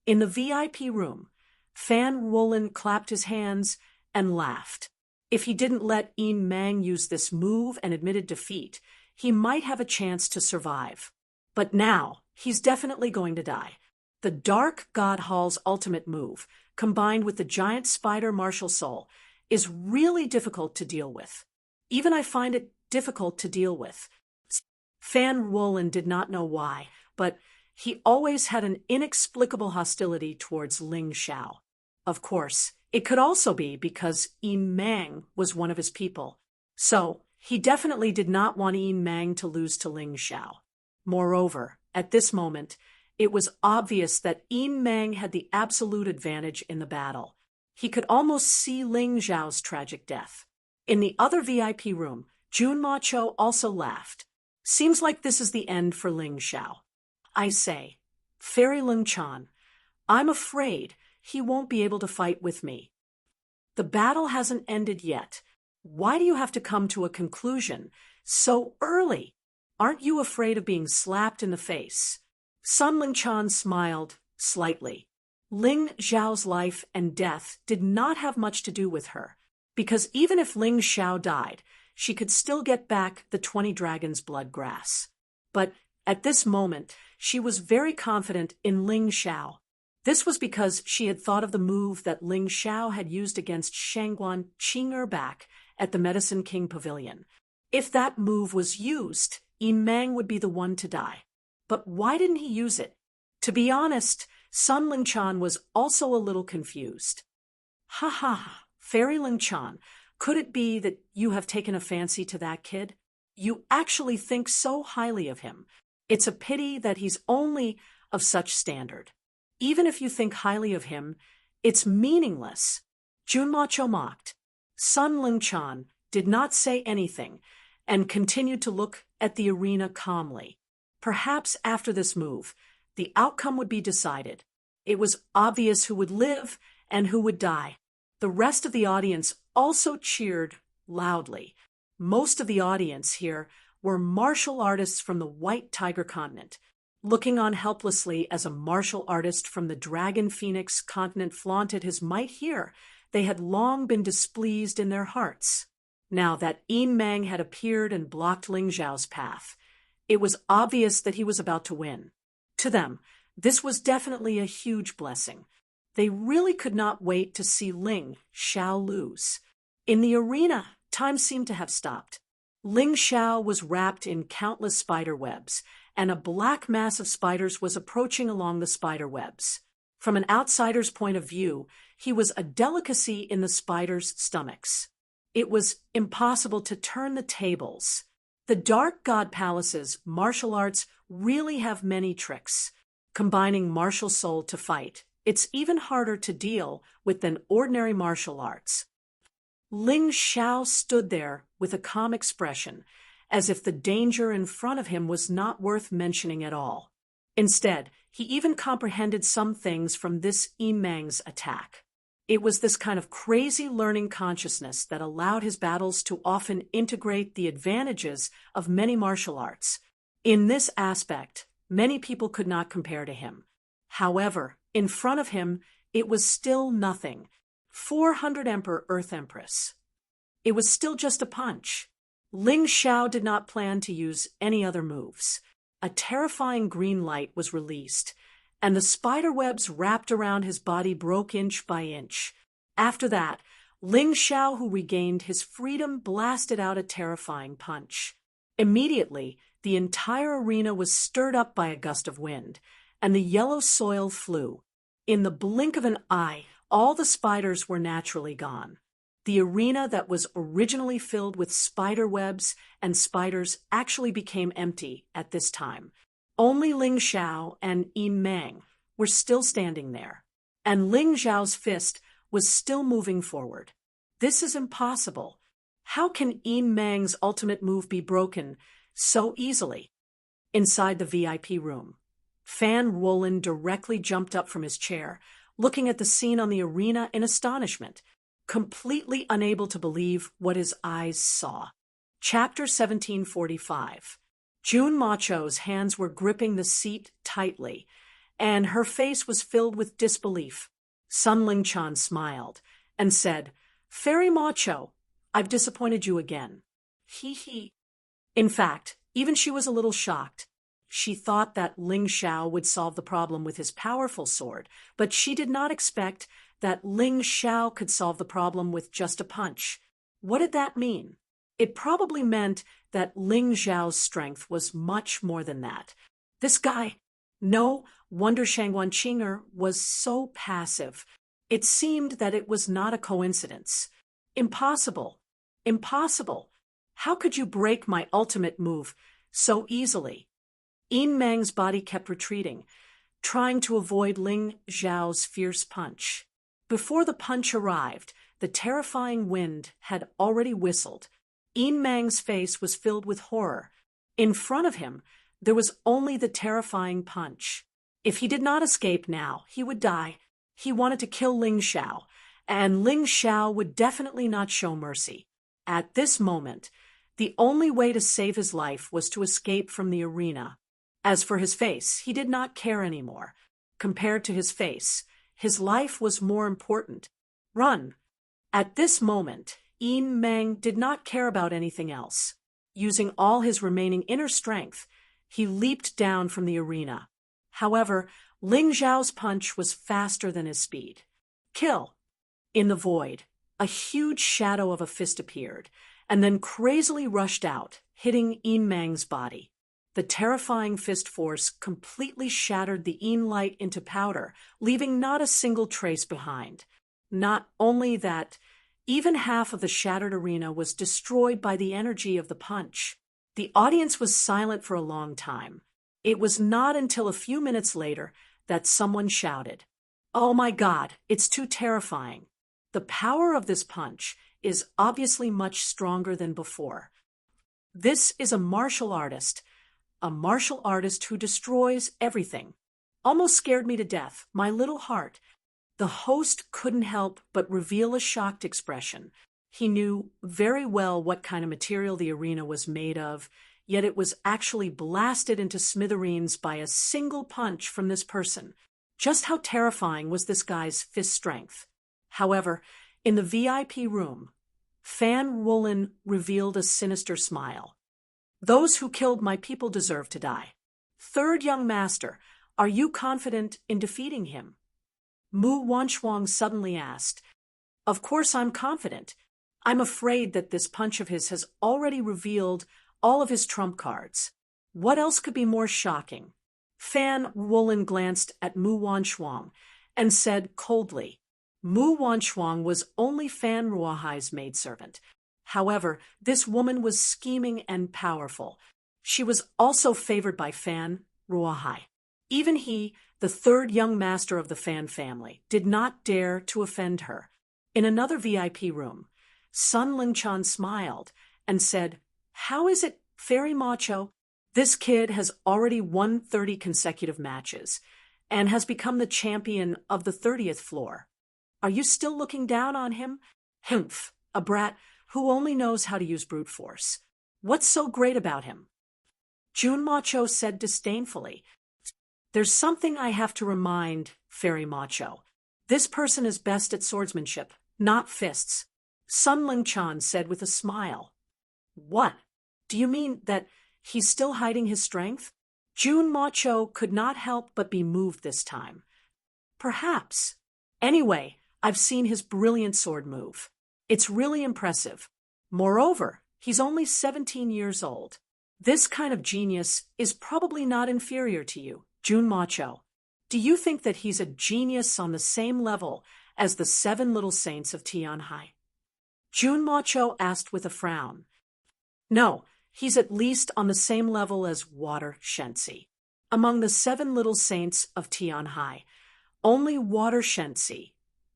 In the VIP room, Fan Wolin clapped his hands and laughed. If he didn't let Yin Mang use this move and admitted defeat, he might have a chance to survive. But now, he's definitely going to die. The Dark God Hall's ultimate move, combined with the giant spider martial soul, is really difficult to deal with. Even I find it difficult to deal with. Fan Wolin did not know why, but he always had an inexplicable hostility towards Ling Xiao. Of course, it could also be because Yin Mang was one of his people. So, he definitely did not want Yin Mang to lose to Ling Xiao. Moreover, at this moment, it was obvious that Yin Mang had the absolute advantage in the battle. He could almost see Ling Xiao's tragic death. In the other VIP room, Jun Ma Cho also laughed. Seems like this is the end for Ling Xiao. I say, Fairy Lung Chan, I'm afraid he won't be able to fight with me. The battle hasn't ended yet. Why do you have to come to a conclusion so early? Aren't you afraid of being slapped in the face? Sun Ling Chan smiled slightly. Ling Xiao's life and death did not have much to do with her, because even if Ling Xiao died, she could still get back the 20 dragons' blood grass. But at this moment, she was very confident in Ling Xiao. This was because she had thought of the move that Ling Xiao had used against Shangguan Qing'er back at the Medicine King Pavilion. If that move was used, Yin Mang would be the one to die. But why didn't he use it? To be honest, Sun Ling Chan was also a little confused. Ha ha, Fairy Ling Chan, could it be that you have taken a fancy to that kid? You actually think so highly of him. It's a pity that he's only of such standard. Even if you think highly of him, it's meaningless. Jun Ma Cho mocked. Sun Ling Chan did not say anything and continued to look at the arena calmly. Perhaps after this move, the outcome would be decided. It was obvious who would live and who would die. The rest of the audience also cheered loudly. Most of the audience here were martial artists from the White Tiger continent. Looking on helplessly as a martial artist from the Dragon Phoenix continent flaunted his might here, they had long been displeased in their hearts. Now that Yin Mang had appeared and blocked Ling Xiao's path, it was obvious that he was about to win. To them, this was definitely a huge blessing. They really could not wait to see Ling Xiao lose. In the arena, time seemed to have stopped. Ling Xiao was wrapped in countless spider webs, and a black mass of spiders was approaching along the spider webs. From an outsider's point of view, he was a delicacy in the spiders' stomachs. It was impossible to turn the tables. The Dark God Palace's martial arts really have many tricks. Combining martial soul to fight, it's even harder to deal with than ordinary martial arts. Ling Xiao stood there with a calm expression, as if the danger in front of him was not worth mentioning at all. Instead, he even comprehended some things from this Yin Mang's attack. It was this kind of crazy learning consciousness that allowed his battles to often integrate the advantages of many martial arts. In this aspect, many people could not compare to him. However, in front of him, it was still nothing. 400 Emperor Earth Empress. It was still just a punch. Ling Xiao did not plan to use any other moves. A terrifying green light was released, and the spider webs wrapped around his body broke inch by inch. After that, Ling Xiao, who regained his freedom, blasted out a terrifying punch. Immediately, the entire arena was stirred up by a gust of wind, and the yellow soil flew. In the blink of an eye, all the spiders were naturally gone. The arena that was originally filled with spider webs and spiders actually became empty at this time. Only Ling Xiao and Yin Mang were still standing there, and Ling Xiao's fist was still moving forward. This is impossible. How can Yin Mang's ultimate move be broken so easily? Inside the VIP room, Fan Wolin directly jumped up from his chair, looking at the scene on the arena in astonishment, completely unable to believe what his eyes saw. Chapter 1745. June Macho's hands were gripping the seat tightly, and her face was filled with disbelief. Sun Lingchan smiled and said, "Fairy Macho, I've disappointed you again." He. In fact, even she was a little shocked. She thought that Ling Xiao would solve the problem with his powerful sword, but she did not expect that Ling Xiao could solve the problem with just a punch. What did that mean? It probably meant that Ling Xiao's strength was much more than that. This guy, no wonder Shangguan Qinger was so passive. It seemed that it was not a coincidence. Impossible. Impossible. How could you break my ultimate move so easily? Yin Mang's body kept retreating, trying to avoid Ling Xiao's fierce punch. Before the punch arrived, the terrifying wind had already whistled. Yin Mang's face was filled with horror. In front of him, there was only the terrifying punch. If he did not escape now, he would die. He wanted to kill Ling Xiao, and Ling Xiao would definitely not show mercy. At this moment, the only way to save his life was to escape from the arena. As for his face, he did not care anymore. Compared to his face, his life was more important. Run! At this moment, Yin Meng did not care about anything else. Using all his remaining inner strength, he leaped down from the arena. However, Ling Xiao's punch was faster than his speed. Kill! In the void, a huge shadow of a fist appeared, and then crazily rushed out, hitting Yin Mang's body. The terrifying fist force completely shattered the Yin light into powder, leaving not a single trace behind. Not only that, even half of the shattered arena was destroyed by the energy of the punch. The audience was silent for a long time. It was not until a few minutes later that someone shouted, "Oh my God, it's too terrifying." The power of this punch is obviously much stronger than before. This is a martial artist who destroys everything. Almost scared me to death, my little heart. The host couldn't help but reveal a shocked expression. He knew very well what kind of material the arena was made of, yet it was actually blasted into smithereens by a single punch from this person. Just how terrifying was this guy's fist strength? However, in the VIP room, Fan Wulin revealed a sinister smile. "Those who killed my people deserve to die. Third young master, are you confident in defeating him?" Mu Wanchuang suddenly asked. "Of course I'm confident. I'm afraid that this punch of his has already revealed all of his trump cards. What else could be more shocking?" Fan Wulin glanced at Mu Wanchuang and said coldly, Mu Wanchuang was only Fan Ruohai's maidservant. However, this woman was scheming and powerful. She was also favored by Fan Ruohai. Even he, the third young master of the Fan family, did not dare to offend her. In another VIP room, Sun Lingchan smiled and said, "How is it, Fairy Macho? This kid has already won 30 consecutive matches and has become the champion of the 30th floor. Are you still looking down on him? Humph, a brat who only knows how to use brute force. What's so great about him?" Jun Macho said disdainfully, "There's something I have to remind Fairy Macho. This person is best at swordsmanship, not fists." Sun Lingchan said with a smile. "What? Do you mean that he's still hiding his strength?" Jun Macho could not help but be moved this time. "Perhaps. Anyway, I've seen his brilliant sword move. It's really impressive. Moreover, he's only 17 years old. This kind of genius is probably not inferior to you, Jun Macho. Do you think that he's a genius on the same level as the 7 little saints of Tianhai?" Jun Macho asked with a frown. "No, he's at least on the same level as Water Shensi. Among the 7 little saints of Tianhai, only Water Shensi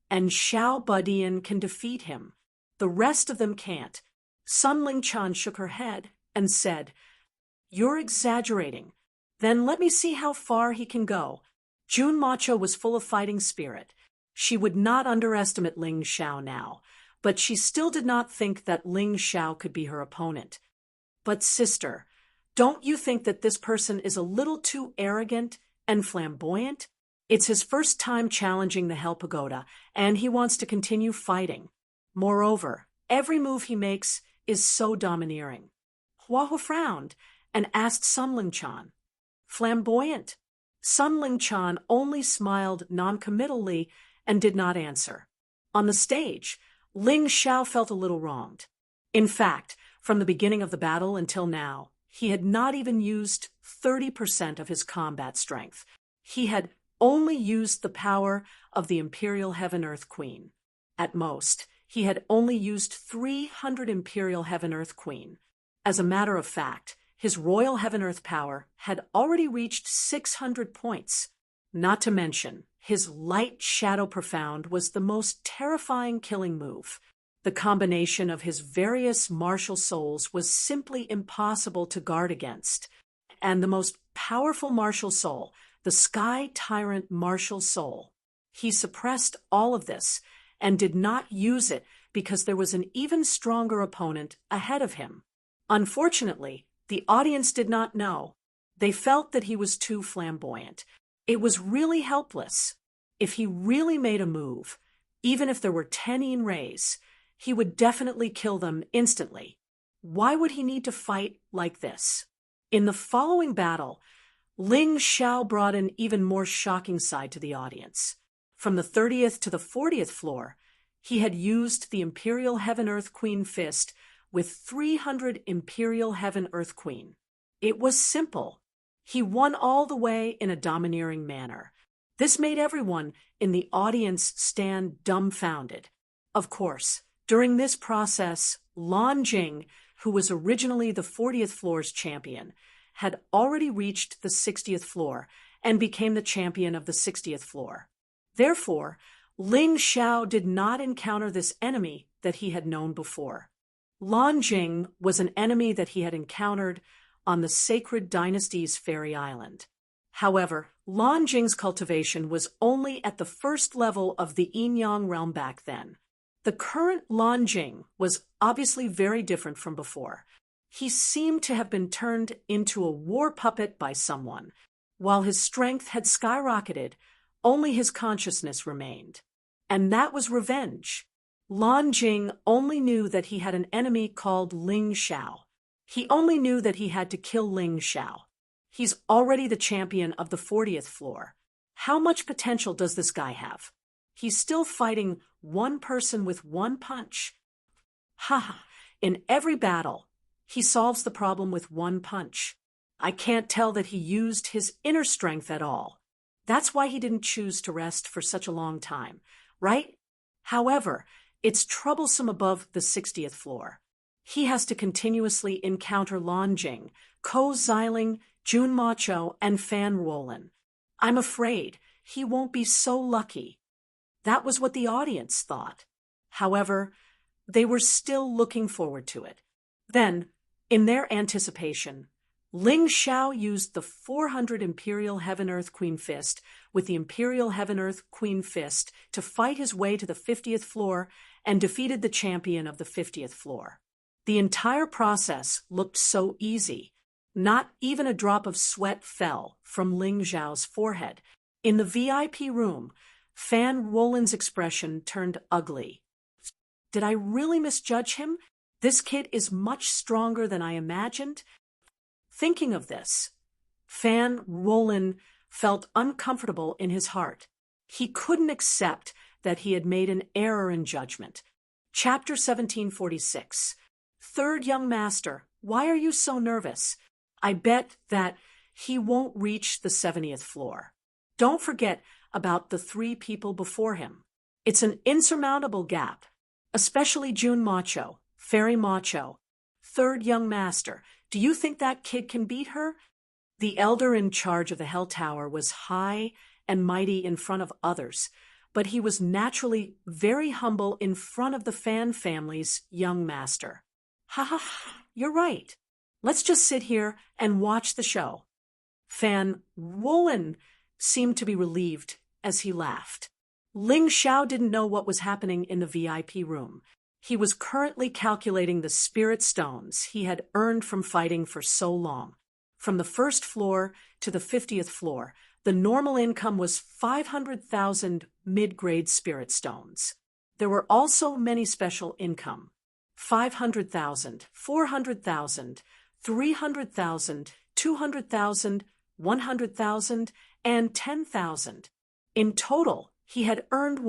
and Xiao Badian can defeat him. The rest of them can't." Sun Lingchan shook her head and said, "You're exaggerating. Then let me see how far he can go." Jun Macho was full of fighting spirit. She would not underestimate Ling Xiao now, but she still did not think that Ling Xiao could be her opponent. "But sister, Don't you think that this person is a little too arrogant and flamboyant? It's his first time challenging the Hell Pagoda, and he wants to continue fighting. Moreover, every move he makes is so domineering. Hua frowned and asked Sun Ling-chan. Flamboyant? Sun Ling-chan only smiled noncommittally and did not answer. On the stage, Ling Xiao felt a little wronged. In fact, from the beginning of the battle until now, he had not even used 30% of his combat strength. He had only used the power of the Imperial Heaven-Earth Queen. At most, he had only used 300 Imperial Heaven-Earth Queen. As a matter of fact, his Royal Heaven-Earth power had already reached 600 points. Not to mention, his Light Shadow Profound was the most terrifying killing move. The combination of his various martial souls was simply impossible to guard against. And the most powerful martial soul, the Sky Tyrant martial soul, he suppressed all of this and did not use it because there was an even stronger opponent ahead of him. Unfortunately, the audience did not know. They felt that he was too flamboyant. It was really helpless. If he really made a move, even if there were 10 yin rays, he would definitely kill them instantly. Why would he need to fight like this? In the following battle, Ling Xiao brought an even more shocking side to the audience. From the 30th to the 40th floor, he had used the Imperial Heaven-Earth Queen fist with 300 Imperial Heaven-Earth Queen. It was simple. He won all the way in a domineering manner. This made everyone in the audience stand dumbfounded. Of course, during this process, Lan Jing, who was originally the 40th floor's champion, had already reached the 60th floor and became the champion of the 60th floor. Therefore, Ling Xiao did not encounter this enemy that he had known before. Lan Jing was an enemy that he had encountered on the Sacred Dynasty's Fairy Island. However, Lan Jing's cultivation was only at the first level of the Yin-Yang realm back then. The current Lan Jing was obviously very different from before. He seemed to have been turned into a war puppet by someone. While his strength had skyrocketed, only his consciousness remained. And that was revenge. Lan Jing only knew that he had an enemy called Ling Xiao. He only knew that he had to kill Ling Xiao. He's already the champion of the 40th floor. How much potential does this guy have? He's still fighting one person with one punch. Ha! In every battle, he solves the problem with one punch. I can't tell that he used his inner strength at all. That's why he didn't choose to rest for such a long time, right? However, it's troublesome above the 60th floor. He has to continuously encounter Lan Jing, Ko Xiling, Jun Macho, and Fan Roland. I'm afraid he won't be so lucky. That was what the audience thought. However, they were still looking forward to it. Then, in their anticipation, Ling Xiao used the 400 Imperial Heaven-Earth Queen Fist with the Imperial Heaven-Earth Queen Fist to fight his way to the 50th floor and defeated the champion of the 50th floor. The entire process looked so easy. Not even a drop of sweat fell from Ling Xiao's forehead. In the VIP room, Fan Roland's expression turned ugly. Did I really misjudge him? This kid is much stronger than I imagined. Thinking of this, Fan Roland felt uncomfortable in his heart. He couldn't accept that he had made an error in judgment. Chapter 1746. Third young master, why are you so nervous? I bet that he won't reach the 70th floor. Don't forget about the 3 people before him. It's an insurmountable gap, especially Jun Macho, Fairy Macho. Third young master, do you think that kid can beat her? The elder in charge of the Hell Tower was high and mighty in front of others, but he was naturally very humble in front of the Fan family's young master. Ha ha ha, you're right. Let's just sit here and watch the show. Fan Roland seemed to be relieved as he laughed. Ling Xiao didn't know what was happening in the VIP room. He was currently calculating the spirit stones he had earned from fighting for so long. From the first floor to the 50th floor, the normal income was 500,000 mid-grade spirit stones. There were also many special income: 500,000, 400,000, 300,000, 200,000, 100,000, and 10,000. In total, he had earned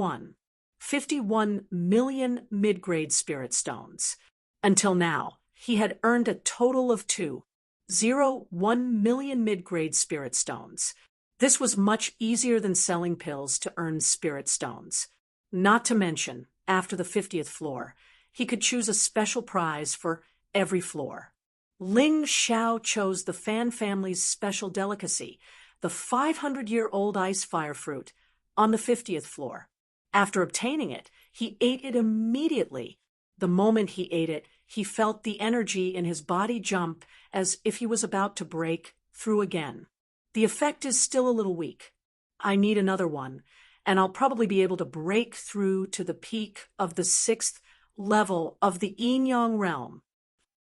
51 million mid-grade spirit stones. Until now, he had earned a total of 2.01 million mid-grade spirit stones. This was much easier than selling pills to earn spirit stones. Not to mention, after the 50th floor, he could choose a special prize for every floor. Ling Xiao chose the Fan family's special delicacy, the 500-year-old ice fire fruit, on the 50th floor. After obtaining it, he ate it immediately. The moment he ate it, he felt the energy in his body jump as if he was about to break through again. The effect is still a little weak. I need another one, and I'll probably be able to break through to the peak of the 6th level of the yin-yang realm.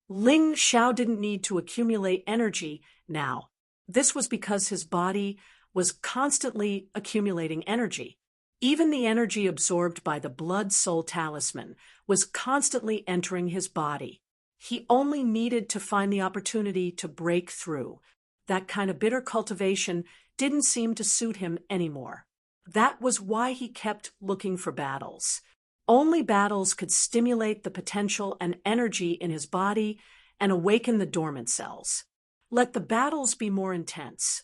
Ling Xiao didn't need to accumulate energy now. This was because his body was constantly accumulating energy. Even the energy absorbed by the blood-soul talisman was constantly entering his body. He only needed to find the opportunity to break through. That kind of bitter cultivation didn't seem to suit him anymore. That was why he kept looking for battles. Only battles could stimulate the potential and energy in his body and awaken the dormant cells. Let the battles be more intense.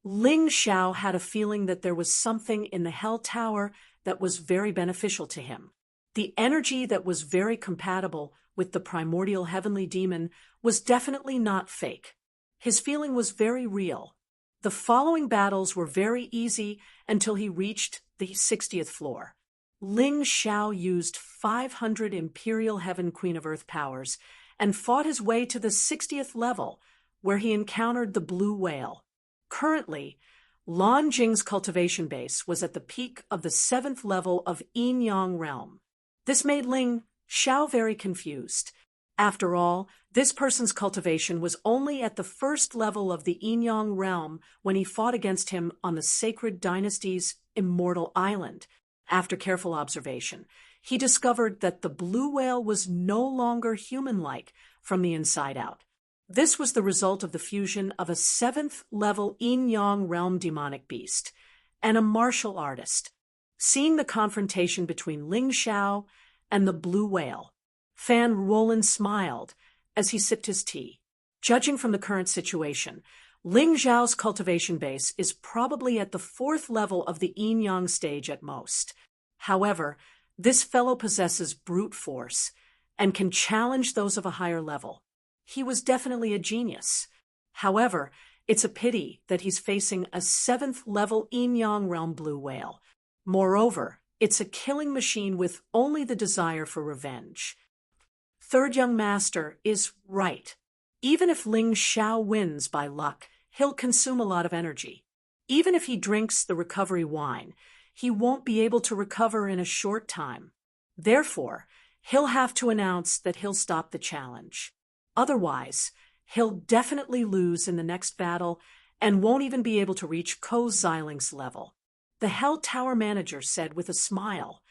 Ling Xiao had a feeling that there was something in the Hell Tower that was very beneficial to him. The energy that was very compatible with the primordial heavenly demon was definitely not fake. His feeling was very real. The following battles were very easy until he reached the 60th floor. Ling Xiao used 500 Imperial Heaven Queen of Earth powers and fought his way to the 60th level, where he encountered the blue whale. Currently, Lan Jing's cultivation base was at the peak of the 7th level of Yin-Yang realm. This made Ling Xiao very confused. After all, this person's cultivation was only at the 1st level of the Yin-Yang realm when he fought against him on the Sacred Dynasty's Immortal Island. After careful observation, he discovered that the blue whale was no longer human-like from the inside out. This was the result of the fusion of a 7th-level Yin-Yang realm demonic beast and a martial artist. Seeing the confrontation between Ling Xiao and the blue whale, Fan Roland smiled as he sipped his tea. Judging from the current situation, Ling Xiao's cultivation base is probably at the 4th level of the Yin-Yang stage at most. However, this fellow possesses brute force and can challenge those of a higher level. He was definitely a genius. However, it's a pity that he's facing a 7th-level Yin-Yang realm blue whale. Moreover, it's a killing machine with only the desire for revenge. Third young master is right. Even if Ling Xiao wins by luck, he'll consume a lot of energy. Even if he drinks the recovery wine, he won't be able to recover in a short time. Therefore, he'll have to announce that he'll stop the challenge. Otherwise, he'll definitely lose in the next battle and won't even be able to reach Ko Xiling's level. The Hell Tower manager said with a smile,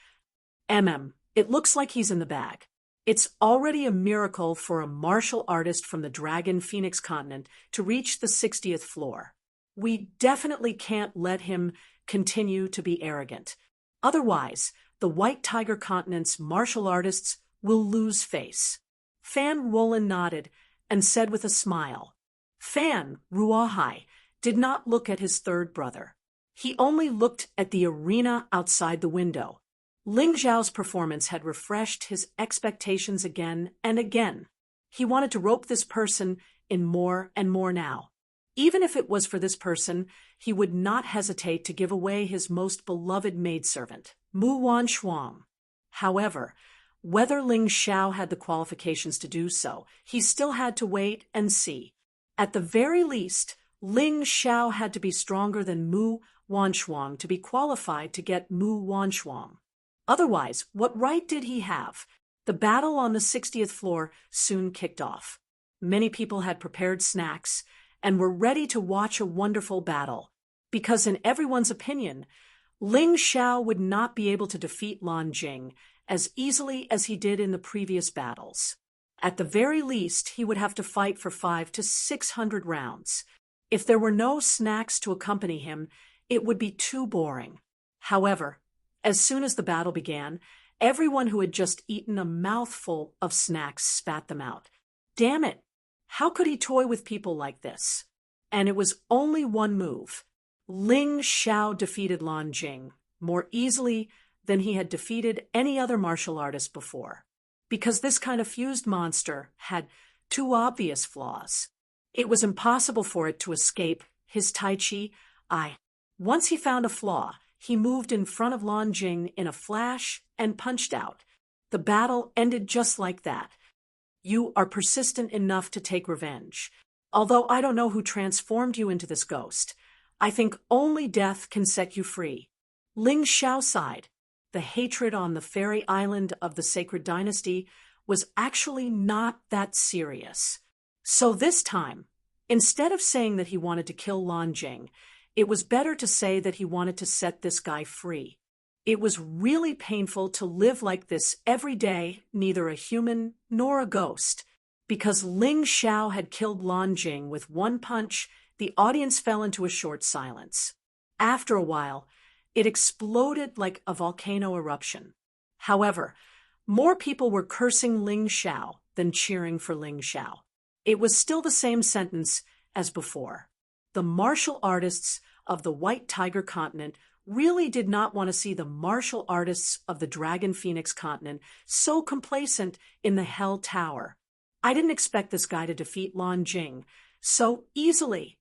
It looks like he's in the bag. It's already a miracle for a martial artist from the Dragon Phoenix continent to reach the 60th floor. We definitely can't let him continue to be arrogant. Otherwise, the White Tiger continent's martial artists will lose face. Fan Roland nodded and said with a smile. Fan Ruahai did not look at his third brother. He only looked at the arena outside the window. Ling Xiao's performance had refreshed his expectations again and again. He wanted to rope this person in more and more now. Even if it was for this person, he would not hesitate to give away his most beloved maidservant, Mu Wanshuang. However, whether Ling Xiao had the qualifications to do so, he still had to wait and see. At the very least, Ling Xiao had to be stronger than Mu Wanshuang to be qualified to get Mu Wanshuang. Otherwise, what right did he have? The battle on the 60th floor soon kicked off. Many people had prepared snacks, and were ready to watch a wonderful battle. Because in everyone's opinion, Ling Xiao would not be able to defeat Lan Jing as easily as he did in the previous battles. At the very least, he would have to fight for 500 to 600 rounds. If there were no snacks to accompany him, it would be too boring. However, as soon as the battle began, everyone who had just eaten a mouthful of snacks spat them out. Damn it! How could he toy with people like this? And it was only one move. Ling Xiao defeated Lan Jing more easily than he had defeated any other martial artist before, because this kind of fused monster had two obvious flaws. It was impossible for it to escape his Tai Chi eye. Once he found a flaw, he moved in front of Lan Jing in a flash and punched out. The battle ended just like that. You are persistent enough to take revenge. Although I don't know who transformed you into this ghost, I think only death can set you free. Ling Xiao sighed. The hatred on the fairy island of the sacred dynasty was actually not that serious. So this time, instead of saying that he wanted to kill Lan Jing, it was better to say that he wanted to set this guy free. It was really painful to live like this every day, neither a human nor a ghost. Because Ling Xiao had killed Lan Jing with one punch, the audience fell into a short silence. After a while, it exploded like a volcano eruption. However, more people were cursing Ling Xiao than cheering for Ling Xiao. It was still the same sentence as before. The martial artists of the White Tiger continent really did not want to see the martial artists of the Dragon Phoenix continent so complacent in the Hell Tower. I didn't expect this guy to defeat Lan Jing so easily.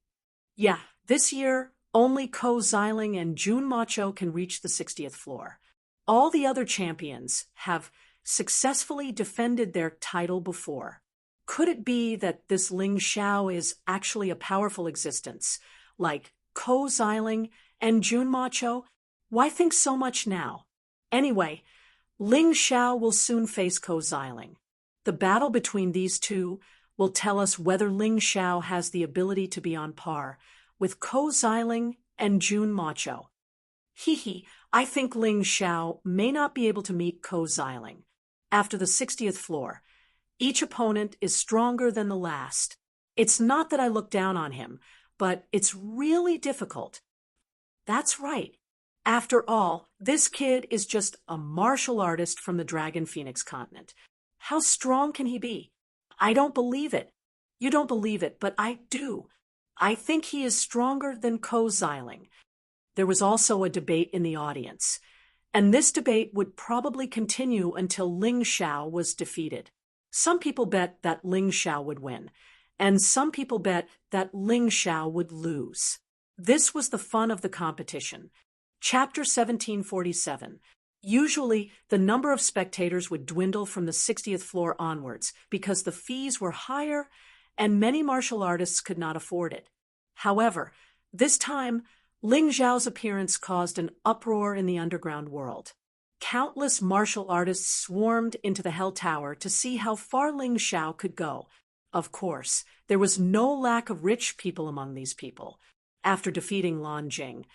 Yeah, this year, only Ko Xiling and Jun Macho can reach the 60th floor. All the other champions have successfully defended their title before. Could it be that this Ling Xiao is actually a powerful existence, like Ko Xiling and Jun Macho? Why think so much now? Anyway, Ling Xiao will soon face Ko Xiling. The battle between these two will tell us whether Ling Xiao has the ability to be on par with Ko Xiling and Jun Macho. I think Ling Xiao may not be able to meet Ko Xiling. After the 60th floor, each opponent is stronger than the last. It's not that I look down on him, but it's really difficult. That's right. After all, this kid is just a martial artist from the Dragon Phoenix continent. How strong can he be? I don't believe it. You don't believe it, but I do. I think he is stronger than Ko Xiling. There was also a debate in the audience, and this debate would probably continue until Ling Xiao was defeated. Some people bet that Ling Xiao would win, and some people bet that Ling Xiao would lose. This was the fun of the competition. Chapter 1747. Usually, the number of spectators would dwindle from the 60th floor onwards because the fees were higher and many martial artists could not afford it. However, this time, Ling Xiao's appearance caused an uproar in the underground world. Countless martial artists swarmed into the Hell Tower to see how far Ling Xiao could go. Of course, there was no lack of rich people among these people. After defeating Lan Jing,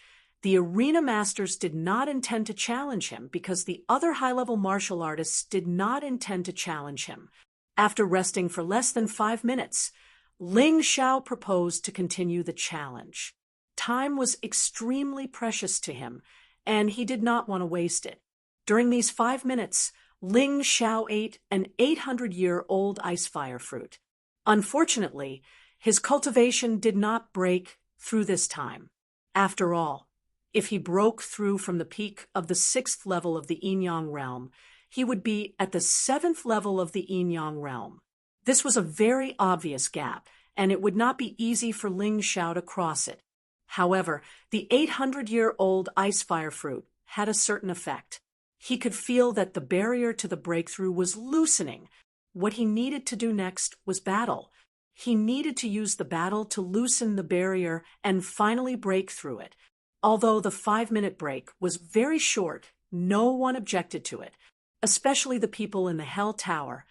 the arena masters did not intend to challenge him because the other high-level martial artists did not intend to challenge him. After resting for less than 5 minutes, Ling Xiao proposed to continue the challenge. Time was extremely precious to him, and he did not want to waste it. During these 5 minutes, Ling Xiao ate an 800-year-old ice fire fruit. Unfortunately, his cultivation did not break through this time. After all, if he broke through from the peak of the 6th level of the Yin-Yang realm, he would be at the 7th level of the Yin-Yang realm. This was a very obvious gap, and it would not be easy for Ling Xiao to cross it. However, the 800-year-old ice fire fruit had a certain effect. He could feel that the barrier to the breakthrough was loosening. What he needed to do next was battle. He needed to use the battle to loosen the barrier and finally break through it. Although the 5-minute break was very short, no one objected to it, especially the people in the Hell Tower.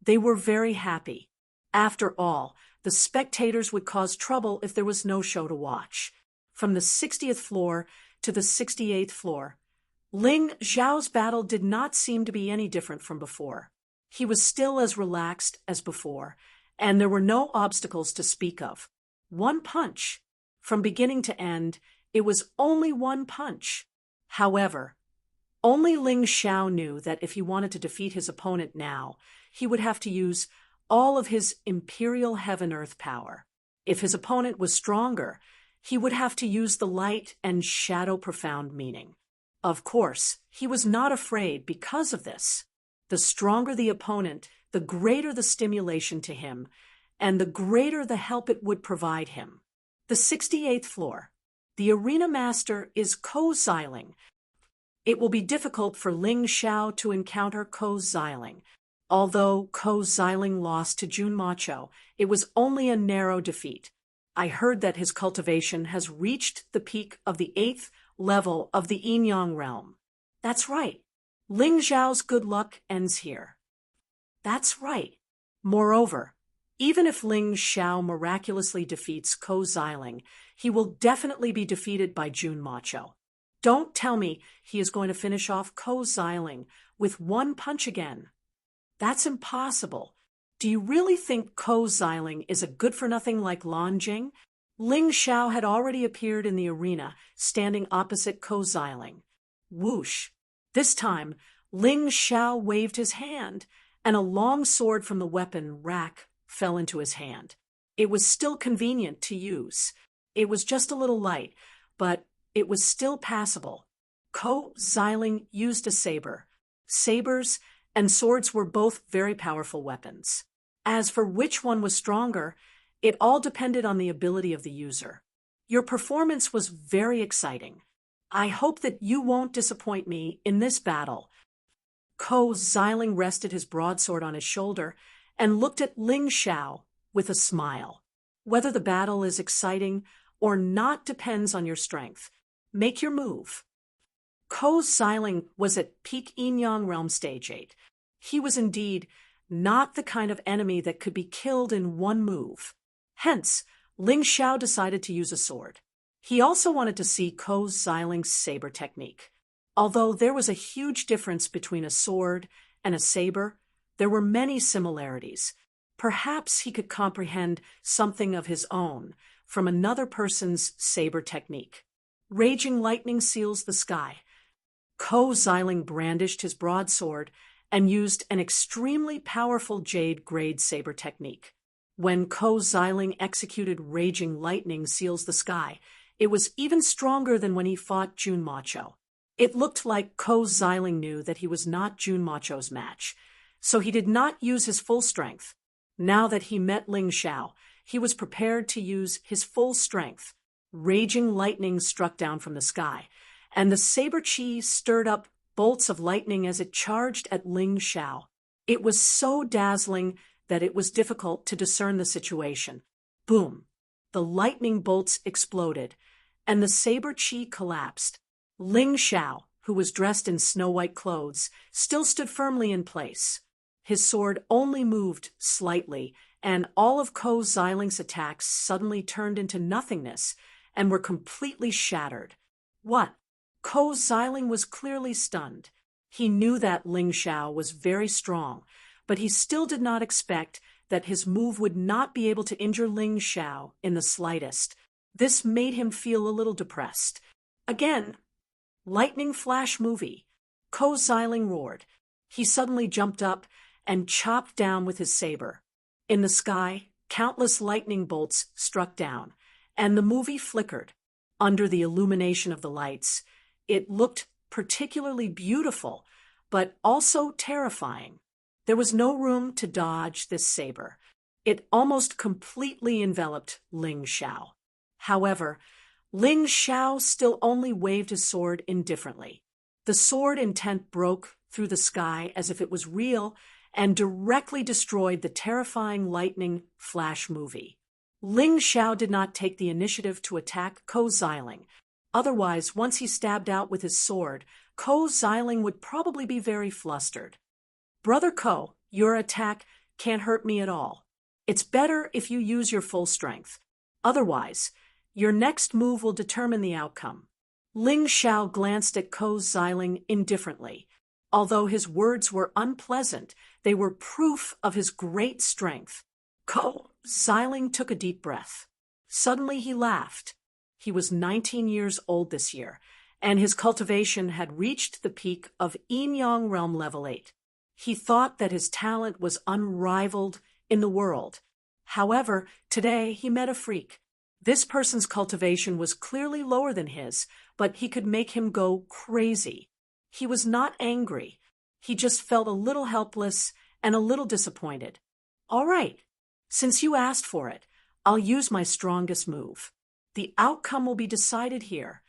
They were very happy. After all, the The spectators would cause trouble if there was no show to watch. From the 60th floor to the 68th floor, Ling Xiao's battle did not seem to be any different from before. He was still as relaxed as before, and there were no obstacles to speak of. One punch. From beginning to end, it was only one punch. However, only Ling Xiao knew that if he wanted to defeat his opponent now, he would have to use all of his imperial heaven-earth power. If his opponent was stronger, he would have to use the light and shadow profound meaning. Of course, he was not afraid because of this. The stronger the opponent, the greater the stimulation to him, and the greater the help it would provide him. The 68th floor. The arena master is Ko Xiling. It will be difficult for Ling Xiao to encounter Ko Xiling. Although Ko Xiling lost to Jun Macho, it was only a narrow defeat. I heard that his cultivation has reached the peak of the 8th level of the Yin-Yang realm. That's right. Ling Xiao's good luck ends here. That's right. Moreover, even if Ling Xiao miraculously defeats Ko Xiling, he will definitely be defeated by Jun Macho. Don't tell me he is going to finish off Ko Xiling with one punch again. That's impossible. Do you really think Ko Xiling is a good-for-nothing like Lan Jing? Ling Xiao had already appeared in the arena, standing opposite Ko Xiling. Whoosh! This time, Ling Xiao waved his hand, and a long sword from the weapon rack fell into his hand. It was still convenient to use. It was just a little light, but it was still passable. Ko Xiling used a saber. Sabers and swords were both very powerful weapons. As for which one was stronger, it all depended on the ability of the user. Your performance was very exciting. I hope that you won't disappoint me in this battle. Ko Xiling rested his broadsword on his shoulder and looked at Ling Xiao with a smile. Whether the battle is exciting or not depends on your strength. Make your move. Ko Xiling was at peak Yin-Yang Realm Stage 8. He was indeed not the kind of enemy that could be killed in one move. Hence, Ling Xiao decided to use a sword. He also wanted to see Ko Xiling's saber technique. Although there was a huge difference between a sword and a saber, there were many similarities. Perhaps he could comprehend something of his own from another person's saber technique. Raging lightning seals the sky. Ko Xiling brandished his broadsword and used an extremely powerful jade-grade saber technique. When Ko Xiling executed Raging Lightning Seals the Sky, it was even stronger than when he fought Jun Macho. It looked like Ko Xiling knew that he was not Jun Macho's match, so he did not use his full strength. Now that he met Ling Xiao, he was prepared to use his full strength. Raging lightning struck down from the sky, and the saber chi stirred up bolts of lightning as it charged at Ling Xiao. It was so dazzling that it was difficult to discern the situation. Boom! The lightning bolts exploded, and the saber chi collapsed. Ling Xiao, who was dressed in snow-white clothes, still stood firmly in place. His sword only moved slightly, and all of Ko Xiling's attacks suddenly turned into nothingness and were completely shattered. What? Ko Xiling was clearly stunned. He knew that Ling Xiao was very strong, but he still did not expect that his move would not be able to injure Ling Xiao in the slightest. This made him feel a little depressed. Again, lightning flash movie. Ko Xiling roared. He suddenly jumped up and chopped down with his saber. In the sky, countless lightning bolts struck down, and the movie flickered. Under the illumination of the lights, it looked particularly beautiful, but also terrifying. There was no room to dodge this saber. It almost completely enveloped Ling Xiao. However, Ling Xiao still only waved his sword indifferently. The sword intent broke through the sky as if it was real and directly destroyed the terrifying lightning flash movie. Ling Xiao did not take the initiative to attack Ko Xiling. Otherwise, once he stabbed out with his sword, Ko Xiling would probably be very flustered. "Brother Ko, your attack can't hurt me at all. It's better if you use your full strength. Otherwise, your next move will determine the outcome. Ling Xiao glanced at Ko Xiling indifferently. Although his words were unpleasant, they were proof of his great strength. Ko Xiling took a deep breath. Suddenly he laughed. He was 19 years old this year, and his cultivation had reached the peak of Yin-Yang Realm Level 8. He thought that his talent was unrivaled in the world. However, today he met a freak. This person's cultivation was clearly lower than his, but he could make him go crazy. He was not angry. He just felt a little helpless and a little disappointed. All right, since you asked for it, I'll use my strongest move. The outcome will be decided here.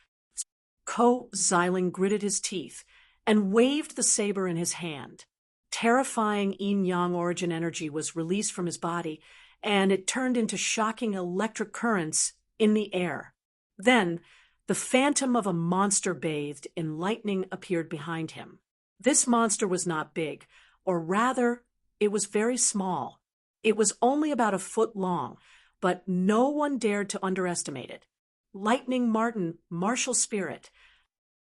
Ko Xiling gritted his teeth and waved the saber in his hand. Terrifying yin-yang origin energy was released from his body, and it turned into shocking electric currents in the air. Then, the phantom of a monster bathed in lightning appeared behind him. This monster was not big, or rather, it was very small. It was only about a foot long, but no one dared to underestimate it. Lightning Martin, martial spirit.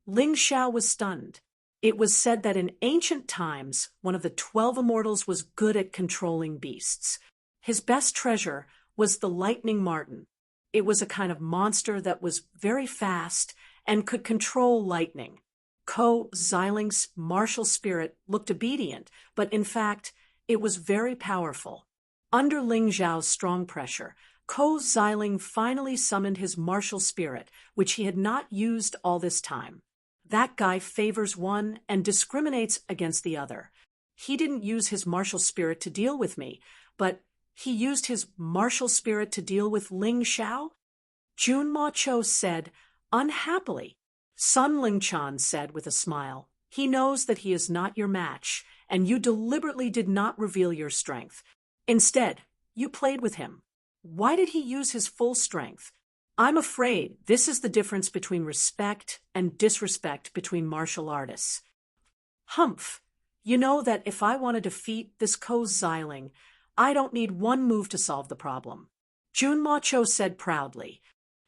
Ling Xiao was stunned. It was said that in ancient times, one of the 12 immortals was good at controlling beasts. His best treasure was the Lightning Martin. It was a kind of monster that was very fast and could control lightning. Ko Xiling's martial spirit looked obedient, but in fact, it was very powerful. Under Ling Xiao's strong pressure, Ko Xiling finally summoned his martial spirit, which he had not used all this time. That guy favors one and discriminates against the other. He didn't use his martial spirit to deal with me, but he used his martial spirit to deal with Ling Xiao? Junma Cho said, unhappily. Sun Lingchan said with a smile, he knows that he is not your match, and you deliberately did not reveal your strength. Instead, you played with him. Why did he use his full strength? I'm afraid this is the difference between respect and disrespect between martial artists. Humph, you know that if I want to defeat this Ko Xiling, I don't need one move to solve the problem. Junma Cho said proudly.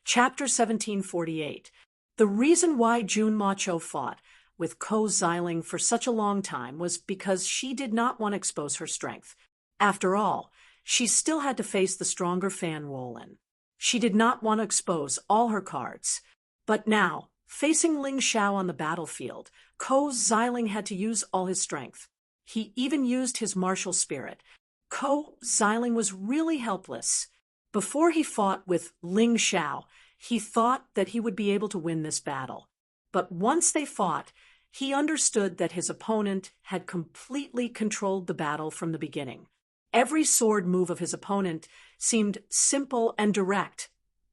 Chapter 1748. The reason why Junma Cho fought with Ko Xiling for such a long time was because she did not want to expose her strength. After all, she still had to face the stronger Fan Wolin. She did not want to expose all her cards. But now, facing Ling Xiao on the battlefield, Ko Xiling had to use all his strength. He even used his martial spirit. Ko Xiling was really helpless. Before he fought with Ling Xiao, he thought that he would be able to win this battle. But once they fought, he understood that his opponent had completely controlled the battle from the beginning. Every sword move of his opponent seemed simple and direct,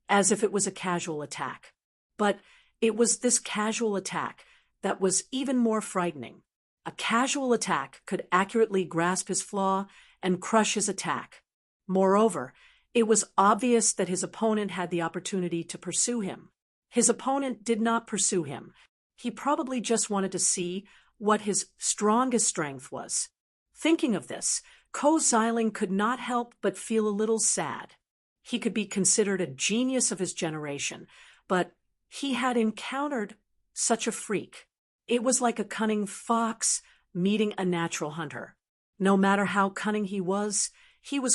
as if it was a casual attack. But it was this casual attack that was even more frightening. A casual attack could accurately grasp his flaw and crush his attack. Moreover, it was obvious that his opponent had the opportunity to pursue him. His opponent did not pursue him. He probably just wanted to see what his strongest strength was. Thinking of this, Ko Xiling could not help but feel a little sad. He could be considered a genius of his generation, but he had encountered such a freak. It was like a cunning fox meeting a natural hunter. No matter how cunning he was